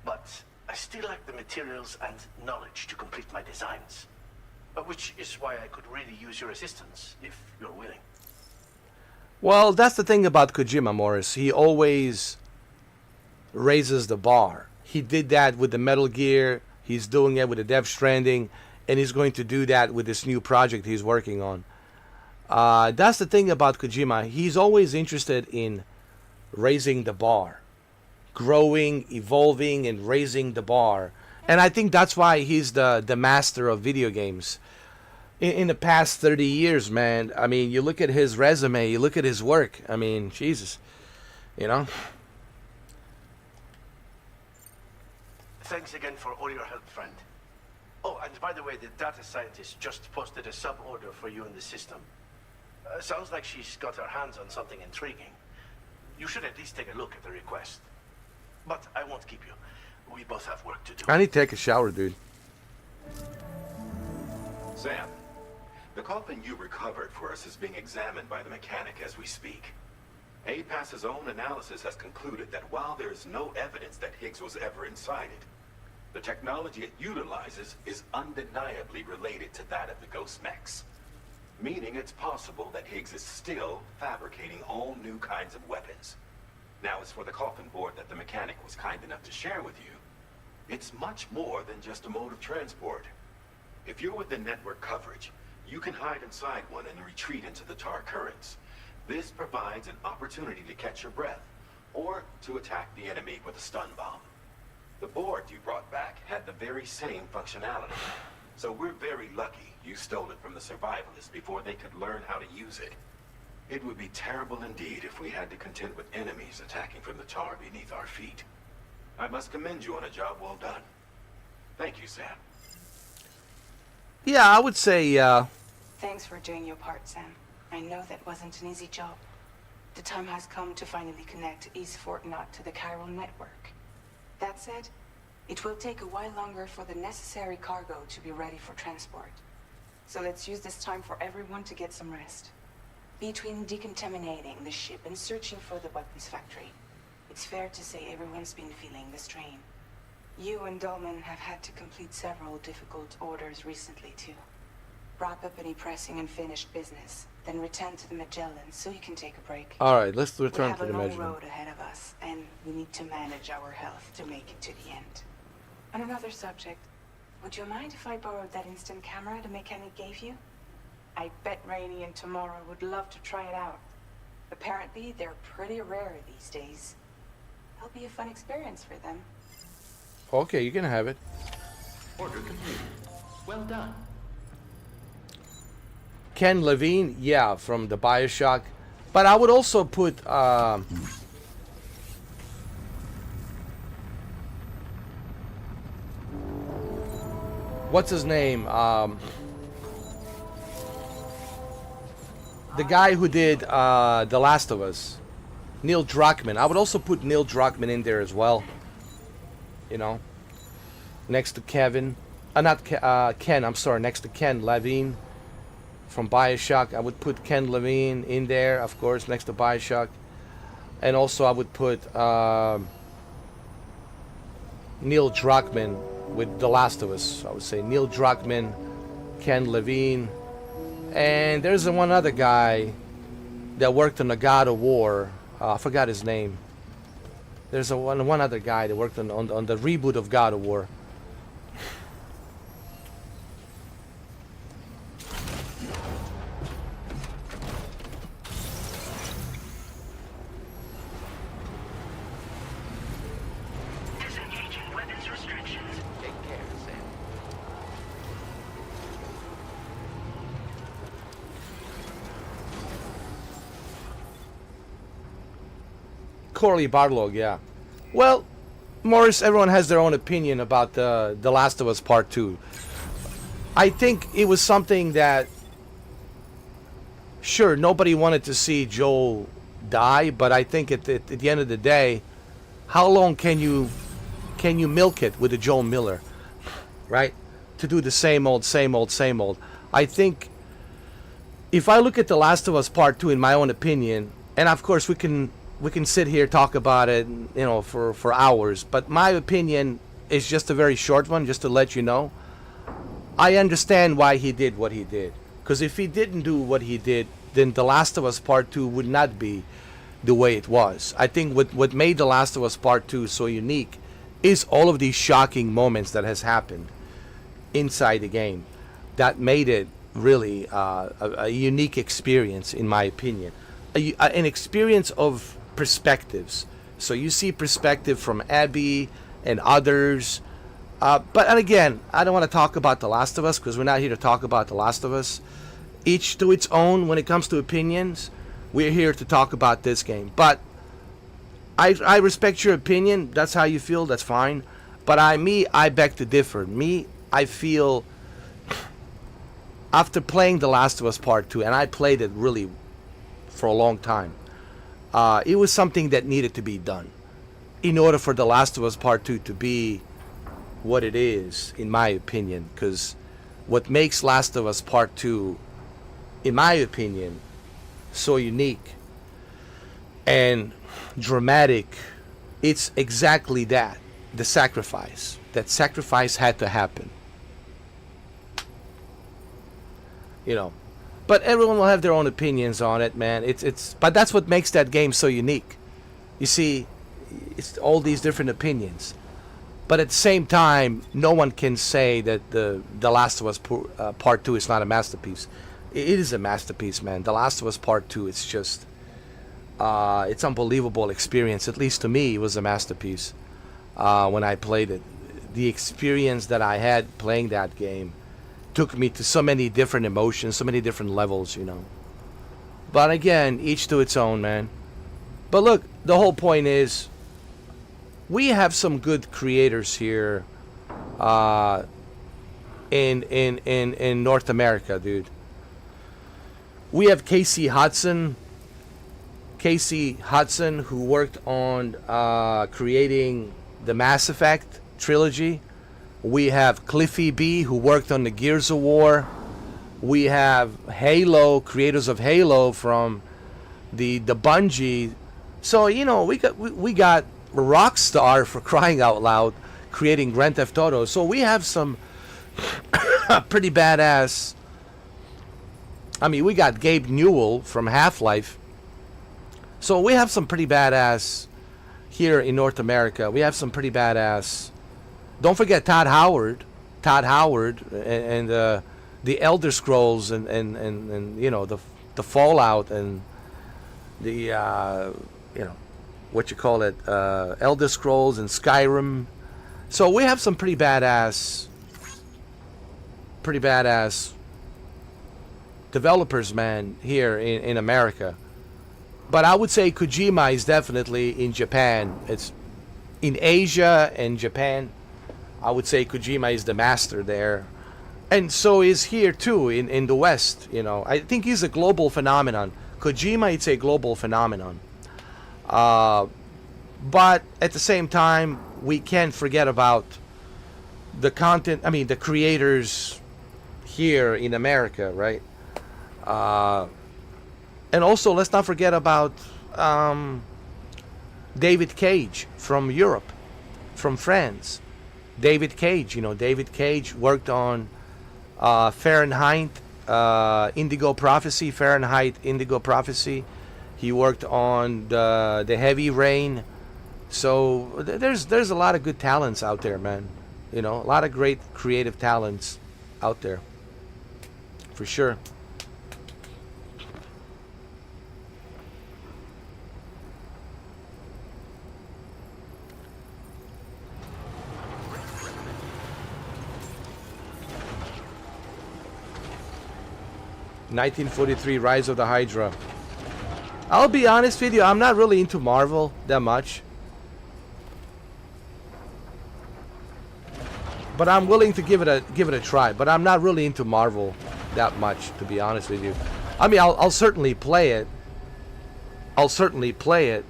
But I still lack the materials and knowledge to complete my designs. Which is why I could really use your assistance, if you're willing. Well, that's the thing about Kojima, Morris. He always raises the bar. He did that with the Metal Gear. He's doing it with the Death Stranding. And he's going to do that with this new project he's working on. That's the thing about Kojima. He's always interested in raising the bar. Growing, evolving, and raising the bar. And I think that's why he's the master of video games. In the past 30 years, man, I mean, you look at his resume, you look at his work. I mean, Jesus, you know? Thanks again for all your help, friend. Oh, and by the way, the data scientist just posted a sub-order for you in the system. Sounds like she's got her hands on something intriguing. You should at least take a look at the request. But I won't keep you. We both have work to do. I need to take a shower, dude. Sam, the coffin you recovered for us is being examined by the mechanic as we speak. APAS's own analysis has concluded that while there is no evidence that Higgs was ever inside it, the technology it utilizes is undeniably related to that of the Ghost mechs. Meaning it's possible that Higgs is still fabricating all new kinds of weapons. Now, as for the coffin board that the mechanic was kind enough to share with you, it's much more than just a mode of transport. If you're within network coverage, you can hide inside one and retreat into the tar currents. This provides an opportunity to catch your breath, or to attack the enemy with a stun bomb. The board you brought back had the very same functionality, so we're very lucky you stole it from the survivalists before they could learn how to use it. It would be terrible indeed if we had to contend with enemies attacking from the tar beneath our feet. I must commend you on a job well done. Thank you, Sam. Yeah, I would say, Thanks for doing your part, Sam. I know that wasn't an easy job. The time has come to finally connect East Fort Knot to the chiral network. That said, it will take a while longer for the necessary cargo to be ready for transport. So let's use this time for everyone to get some rest. Between decontaminating the ship and searching for the weapons factory, it's fair to say everyone's been feeling the strain. You and Dolman have had to complete several difficult orders recently, too. Wrap up any pressing and finished business, then return to the Magellan so you can take a break. alright, let's return to the We have a long Magellan. road ahead of us, and we need to manage our health to make it to the end. On another subject, would you mind if I borrowed that instant camera the mechanic gave you? I bet Rainey and Tomorrow would love to try it out. Apparently, they're pretty rare these days. It'll be a fun experience for them. Okay, you can have it. Order complete. Well done. Ken Levine, yeah, from the Bioshock. But I would also put, what's his name? The guy who did The Last of Us. Neil Druckmann. I would also put Neil Druckmann in there as well. You know, next to Kevin. not Ken, I'm sorry, next to Ken Levine from Bioshock. I would put Ken Levine in there, of course, next to Bioshock. And also I would put Neil Druckmann with The Last of Us. I would say Neil Druckmann, Ken Levine. And there's one other guy that worked on the God of War. I forgot his name. There's one other guy that worked on the reboot of God of War. Disengaging weapons restrictions. Take care, Sam. Corley Barlog, yeah. Well, Morris, everyone has their own opinion about The Last of Us Part 2. I think it was something that, sure, nobody wanted to see Joel die, but I think at the end of the day, how long can you milk it with a Joel Miller, right? To do the same old. I think if I look at The Last of Us Part 2, in my own opinion, and of course we can sit here talk about it, for hours, but my opinion is just a very short one, just to let you know. I understand why he did what he did, because if he didn't do what he did, then The Last of Us Part 2 would not be the way it was. I think what made The Last of Us Part 2 so unique is all of these shocking moments that has happened inside the game that made it really a unique experience, in my opinion. An experience of perspectives. So you see perspective from Abby and others. But again, I don't want to talk about The Last of Us, because we're not here to talk about The Last of Us. Each to its own when it comes to opinions. We're here to talk about this game. But I respect your opinion. That's how you feel. That's fine. But I beg to differ. I feel after playing The Last of Us Part 2, and I played it really for a long time, it was something that needed to be done in order for The Last of Us Part 2 to be what it is, in my opinion. Because what makes Last of Us Part 2, in my opinion, so unique and dramatic, it's exactly that. The sacrifice. That sacrifice had to happen. But everyone will have their own opinions on it, man. But that's what makes that game so unique. You see, it's all these different opinions. But at the same time, no one can say that the Last of Us Part 2 is not a masterpiece. It is a masterpiece, man. The Last of Us Part 2, it's just, it's unbelievable experience. At least to me, it was a masterpiece when I played it. The experience that I had playing that game took me to so many different emotions, so many different levels, But again, each to its own, man. But look, the whole point is, we have some good creators here in North America, dude. We have Casey Hudson, who worked on creating the Mass Effect trilogy. We have Cliffy B, who worked on the Gears of War. We have Halo, creators of Halo from the Bungie. So we got Rockstar, for crying out loud, creating Grand Theft Auto. So we have some pretty badass. I mean, we got Gabe Newell from Half-Life. So we have some pretty badass here in North America. We have some pretty badass. Don't forget Todd Howard, and the Elder Scrolls and the Fallout and the Elder Scrolls and Skyrim. So we have some pretty badass developers, man, here in America. But I would say Kojima is definitely in Japan. It's in Asia and Japan. I would say Kojima is the master there. And so is here too in the West. I think he's a global phenomenon. Kojima, it's a global phenomenon. But at the same time, we can't forget about the content, I mean the creators here in America, right? And also, let's not forget about David Cage from Europe, from France. David Cage, David Cage worked on Fahrenheit, Indigo Prophecy, Fahrenheit, Indigo Prophecy. He worked on the Heavy Rain. So there's a lot of good talents out there, man. A lot of great creative talents out there, for sure. "1943 Rise of the Hydra." I'll be honest with you, I'm not really into Marvel that much. But I'm willing to give it a try. But I'm not really into Marvel that much, to be honest with you. I mean, I'll certainly play it. I'll certainly play it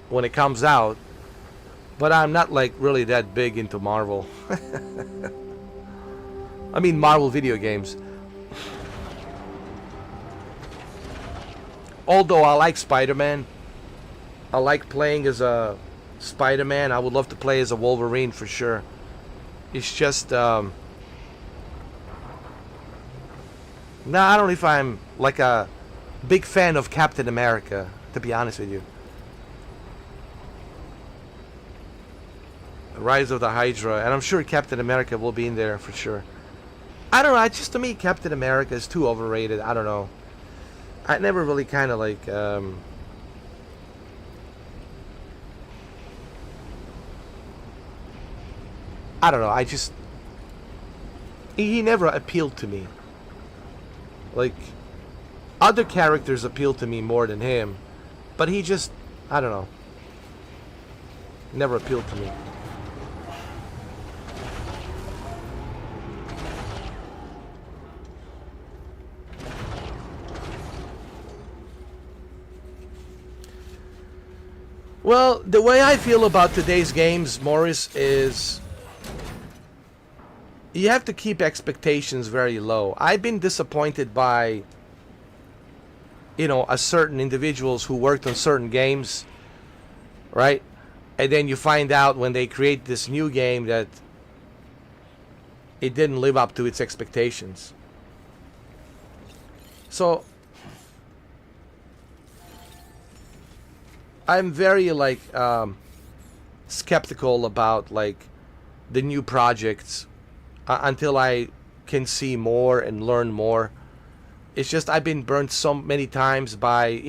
when it comes out. But I'm not like really that big into Marvel. I mean Marvel video games. Although I like Spider-Man. I like playing as a Spider-Man. I would love to play as a Wolverine for sure. It's just, I don't know if I'm like a big fan of Captain America, to be honest with you. Rise of the Hydra, and I'm sure Captain America will be in there for sure. I don't know, just to me, Captain America is too overrated. I don't know. I never really kind of like, I don't know, he never appealed to me. Like, other characters appealed to me more than him, but he just, I don't know, never appealed to me. Well, the way I feel about today's games, Morris, is you have to keep expectations very low. I've been disappointed by, a certain individuals who worked on certain games, right? And then you find out when they create this new game that it didn't live up to its expectations. So I'm very skeptical about the new projects until I can see more and learn more. It's just I've been burnt so many times by,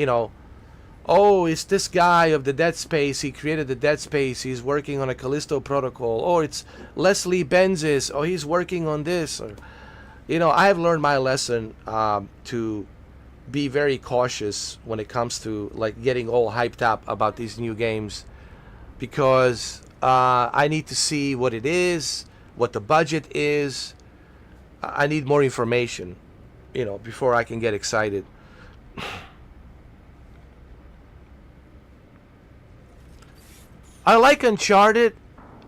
oh, it's this guy of the Dead Space, he created the Dead Space, he's working on a Callisto Protocol. Or it's Leslie Benzis, oh, he's working on this. Or, I've learned my lesson to be very cautious when it comes to getting all hyped up about these new games, because I need to see what it is, what the budget is. I need more information, before I can get excited. I like Uncharted.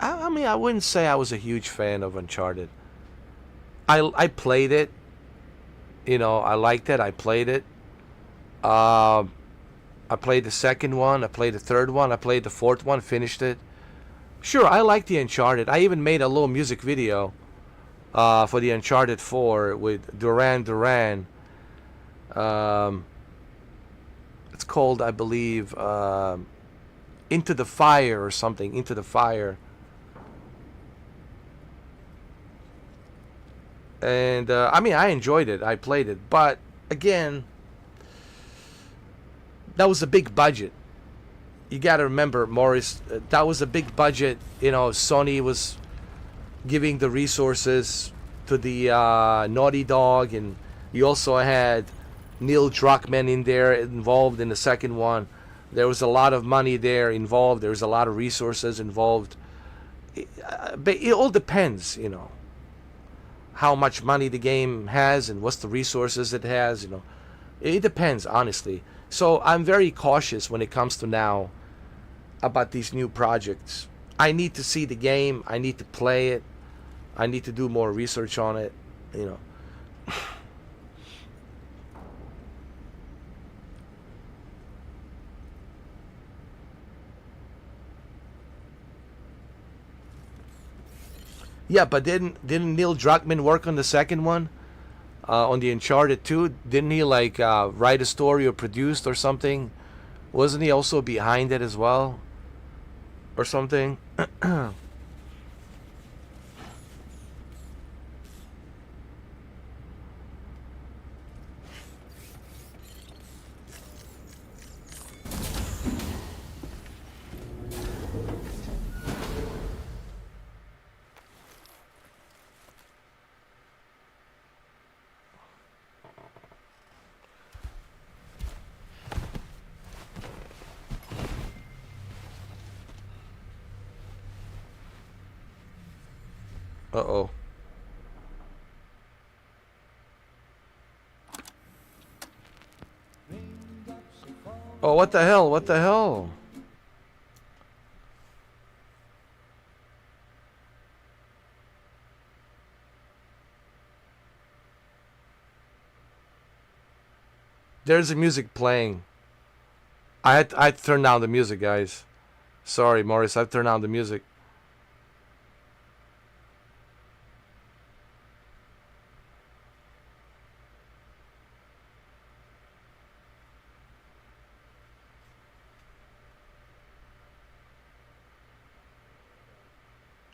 I mean, I wouldn't say I was a huge fan of Uncharted. I played it. I liked it. I played it. I played the second one. I played the third one. I played the fourth one. Finished it. Sure, I like the Uncharted. I even made a little music video for the Uncharted 4 with Duran Duran. It's called, I believe, Into the Fire or something. Into the Fire. And, I mean, I enjoyed it. I played it. But, again, that was a big budget. You got to remember, Morris, that was a big budget. Sony was giving the resources to the Naughty Dog. And you also had Neil Druckmann in there involved in the second one. There was a lot of money there involved. There was a lot of resources involved. But it all depends, how much money the game has and what's the resources it has, It depends, honestly. So I'm very cautious when it comes to now about these new projects. I need to see the game. I need to play it. I need to do more research on it, you know. Yeah, but didn't Neil Druckmann work on the second one, on the Uncharted 2? Didn't he like write a story or produced or something? Wasn't he also behind it as well, or something? Uh-oh. Oh, what the hell? What the hell? There's the music playing. I had to turn down the music, guys. Sorry, Morris. I've turned down the music.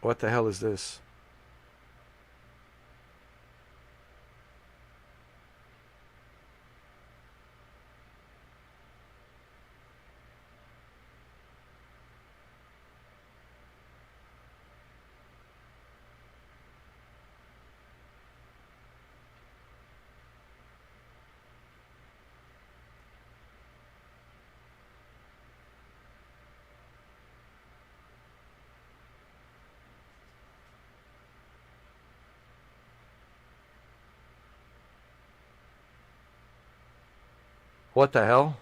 What the hell is this? What the hell?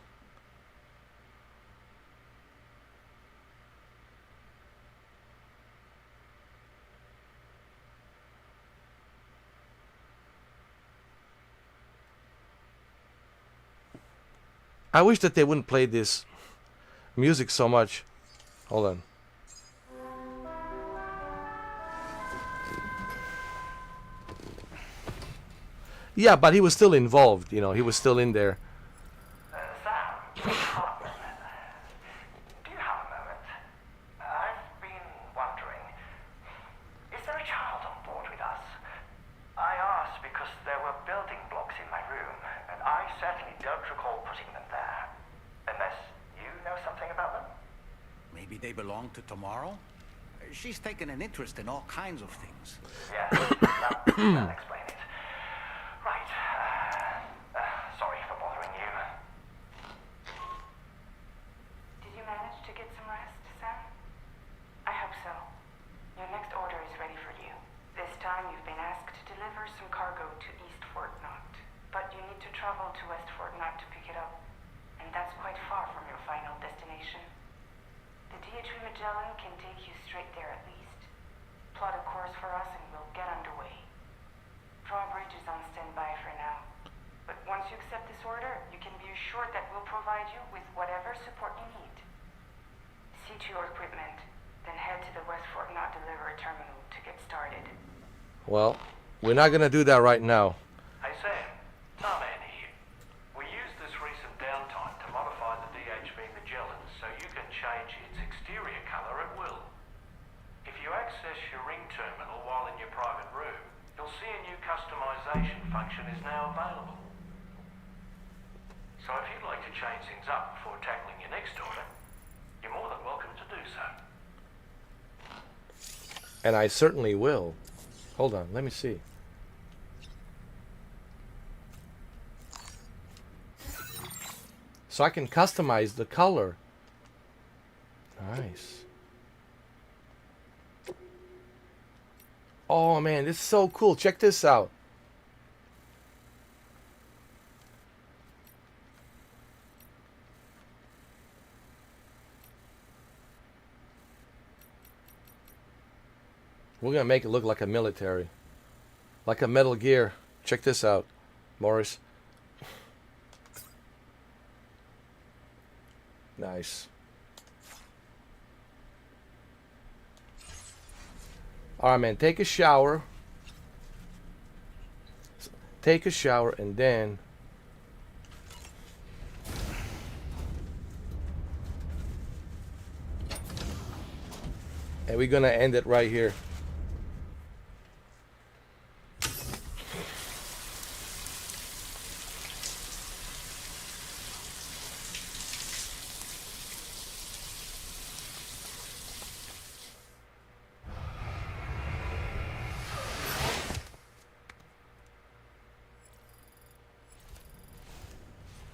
I wish that they wouldn't play this music so much. Hold on. Yeah, but he was still involved, you know, he was still in there. Sam, Hartman, do you have a moment? I've been wondering, is there a child on board with us? I asked because there were building blocks in my room, and I certainly don't recall putting them there. Unless you know something about them? Maybe they belong to Tomorrow? She's taken an interest in all kinds of things. Yes, that'll explain it. Right. Sorry for bothering you. Did you manage to get some rest, Sam? I hope so. Your next order is ready for you. This time you've been asked to deliver some cargo to East Fort Knott. But you need to travel to West Fort Knott to pick it up. And that's quite far from your final destination. The DHV Magellan can take you straight there at least. Plot a course for us and we'll get underway. Drawbridge is on standby for now. But once you accept this order, you can be assured that we'll provide you with whatever support you need. See to your equipment, then head to the West Fort Knott delivery terminal to get started. Well, we're not gonna do that right now. Hey Sam, Tarman here. We used this recent downtime to modify the DHV Magellan so you can change its exterior colour at will. If you access your ring terminal while in your private room, you'll see a new customization function is now available. So if you'd like to change things up before tackling your next order, you're more than welcome to do so. And I certainly will. Hold on, let me see. So I can customize the color. Nice. Oh man, this is so cool. Check this out. We're We're gonna make it look like a military, like a Metal Gear. Check this out, Morris. Nice. All right, man. Take a shower. Take a shower and then. And we're gonna end it right here.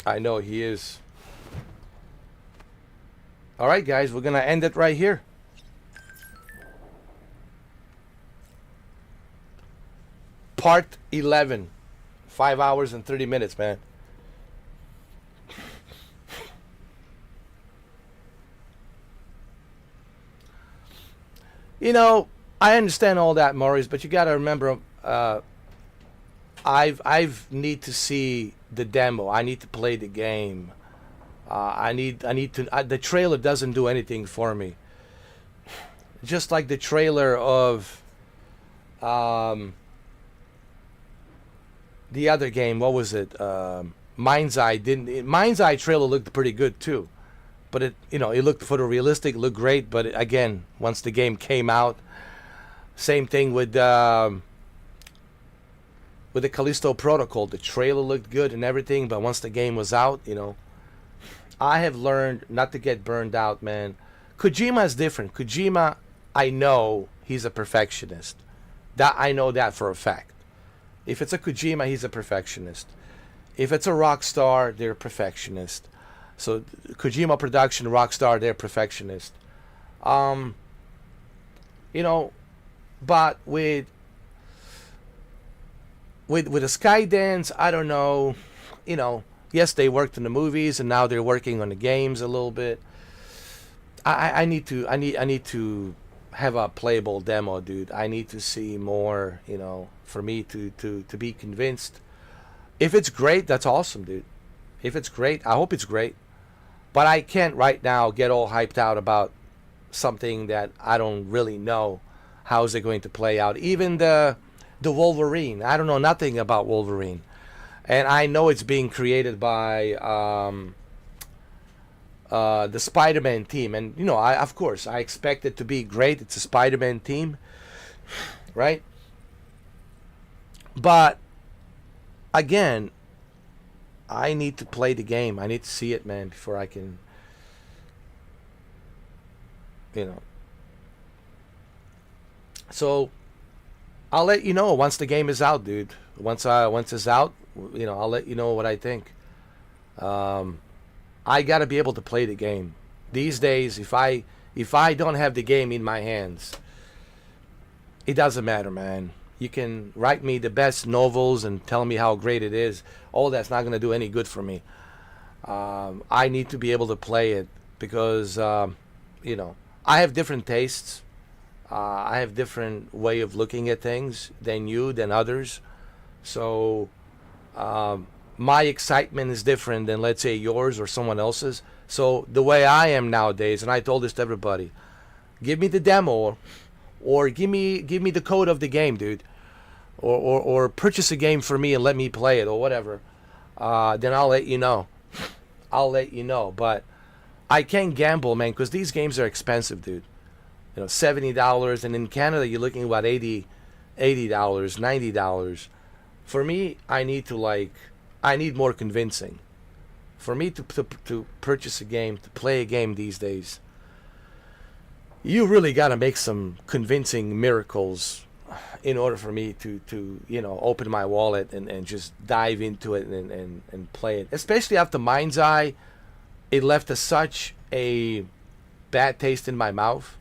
I know he is. All right, guys, we're gonna end it right here. Part 11. 5 hours and 30 minutes, man. You know, I understand all that, Maurice, but you got to remember, I've need to see the demo. I need to play the game. I need to. The trailer doesn't do anything for me. Just like the trailer of the other game. What was it? Mind's Eye didn't. Mind's Eye trailer looked pretty good too, but it it looked photorealistic, looked great. But again, once the game came out, same thing with the Callisto Protocol. The trailer looked good and everything, but once the game was out, I have learned not to get burned out, man. Kojima is different. Kojima, I know he's a perfectionist. That I know that for a fact. If it's a Kojima, he's a perfectionist. If it's a Rockstar, they're perfectionist. So Kojima Production, Rockstar, they're perfectionist. But with the Skydance, I don't know. Yes, they worked in the movies, and now they're working on the games a little bit. I need to have a playable demo, dude. I need to see more, for me to be convinced. If it's great, that's awesome, dude. If it's great, I hope it's great. But I can't right now get all hyped out about something that I don't really know how is it going to play out. Even the Wolverine, I don't know nothing about Wolverine. And I know it's being created by the Spider-Man team. And, of course, I expect it to be great. It's a Spider-Man team, right? But, again, I need to play the game. I need to see it, man, before I can, So, I'll let you know once the game is out, dude. Once it's out, I'll let you know what I think. I got to be able to play the game. These days, if I don't have the game in my hands, it doesn't matter, man. You can write me the best novels and tell me how great it is. All that's not going to do any good for me. I need to be able to play it because, I have different tastes. I have different way of looking at things than others. So my excitement is different than, let's say, yours or someone else's. So the way I am nowadays, and I told this to everybody, give me the demo or give me the code of the game, dude. Or purchase a game for me and let me play it or whatever. Then I'll let you know. But I can't gamble, man, because these games are expensive, dude. $70, and in Canada you're looking about $80, $90. For me, I need more convincing. For me to purchase a game, to play a game these days, you really got to make some convincing miracles in order for me to open my wallet and just dive into it and play it. Especially after Mind's Eye, it left such a bad taste in my mouth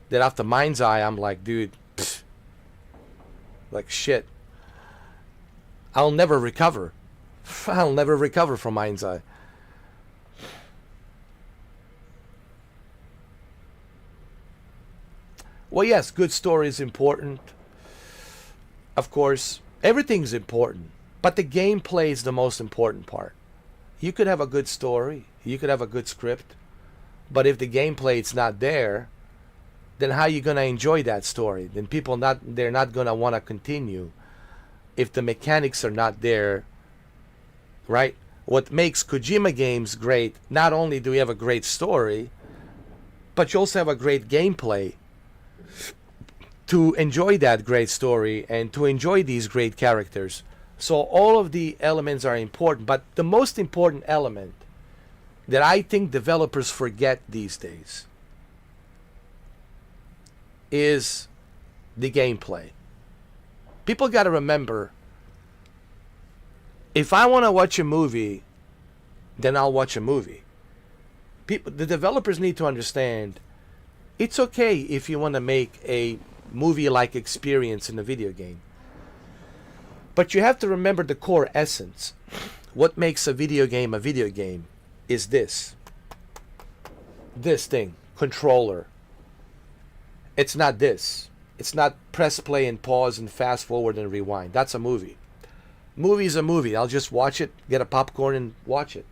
that after Mind's Eye, I'm like, dude, like shit. I'll never recover. I'll never recover from Mind's Eye. Well, yes, good story is important. Of course, everything's important. But the gameplay is the most important part. You could have a good story. You could have a good script. But if the gameplay is not there, then how are you going to enjoy that story? Then they're not going to want to continue if the mechanics are not there, right? What makes Kojima games great, not only do we have a great story, but you also have a great gameplay to enjoy that great story and to enjoy these great characters. So all of the elements are important, but the most important element that I think developers forget these days is the gameplay. People got to remember, if I want to watch a movie, then I'll watch a movie. The developers need to understand, it's okay if you want to make a movie-like experience in a video game. But you have to remember the core essence. What makes a video game is this. This thing, controller. It's not this. It's not press play and pause and fast forward and rewind. That's a movie. Movie's a movie. I'll just watch it, get a popcorn and watch it.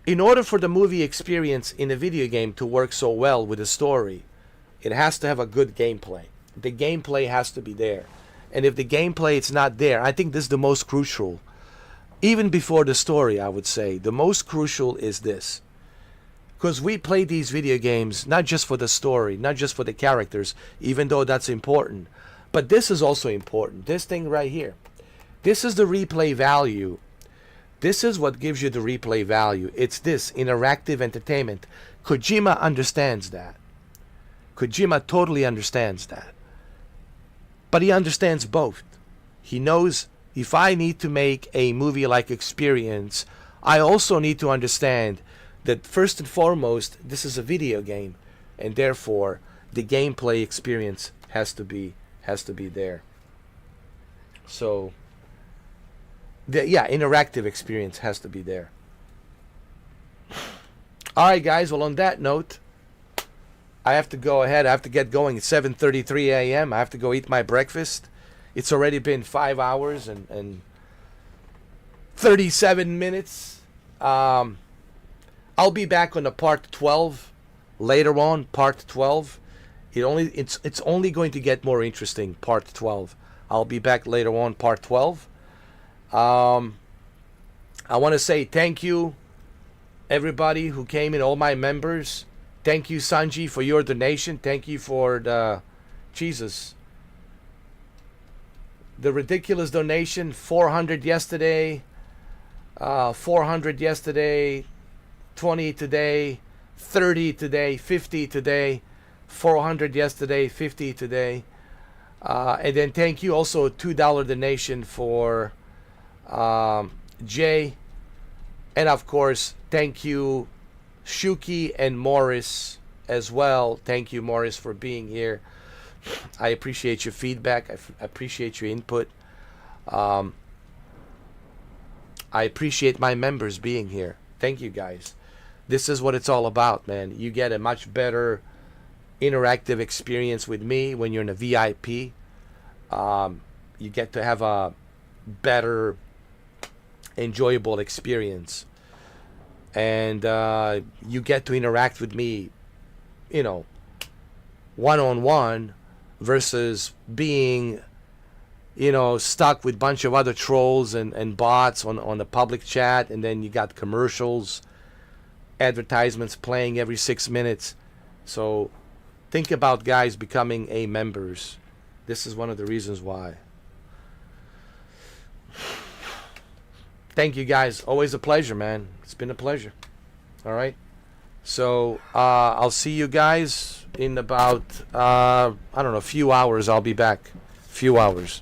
In order for the movie experience in a video game to work so well with a story, it has to have a good gameplay. The gameplay has to be there. And if the gameplay is not there, I think this is the most crucial. Even before the story, I would say, the most crucial is this. Because we play these video games not just for the story, not just for the characters, even though that's important. But this is also important. This thing right here. This is the replay value. This is what gives you the replay value. It's this, interactive entertainment. Kojima understands that. Kojima totally understands that. But he understands both. He knows if I need to make a movie-like experience, I also need to understand that first and foremost, this is a video game, and therefore the gameplay experience has to be there. So, interactive experience has to be there. All right, guys. Well, on that note, I have to go ahead. I have to get going at 7:33 a.m. I have to go eat my breakfast. It's already been 5 hours and 37 minutes. I'll be back on the part 12 later on. Part 12. It's only going to get more interesting. Part 12. I'll be back later on. Part 12. I want to say thank you, everybody who came in, all my members. Thank you, Sanji, for your donation. Thank you for the ridiculous donation. 400 yesterday, 400 yesterday, 20 today, 30 today, 50 today, 400 yesterday, 50 today. And then thank you also, $2 donation for Jay. And of course, thank you, Shuki and Morris as well. Thank you, Morris, for being here. I appreciate your feedback. I appreciate your input. I appreciate my members being here. Thank you, guys. This is what it's all about, man. You get a much better interactive experience with me when you're in a VIP. You get to have a better, enjoyable experience. And you get to interact with me, one-on-one versus being, stuck with a bunch of other trolls and bots on the public chat. And then you got commercials, advertisements playing every 6 minutes. So think about guys becoming members. This is one of the reasons why. Thank you, guys. Always a pleasure, man. It's been a pleasure. All right. So I'll see you guys in about, a few hours. I'll be back. Few hours.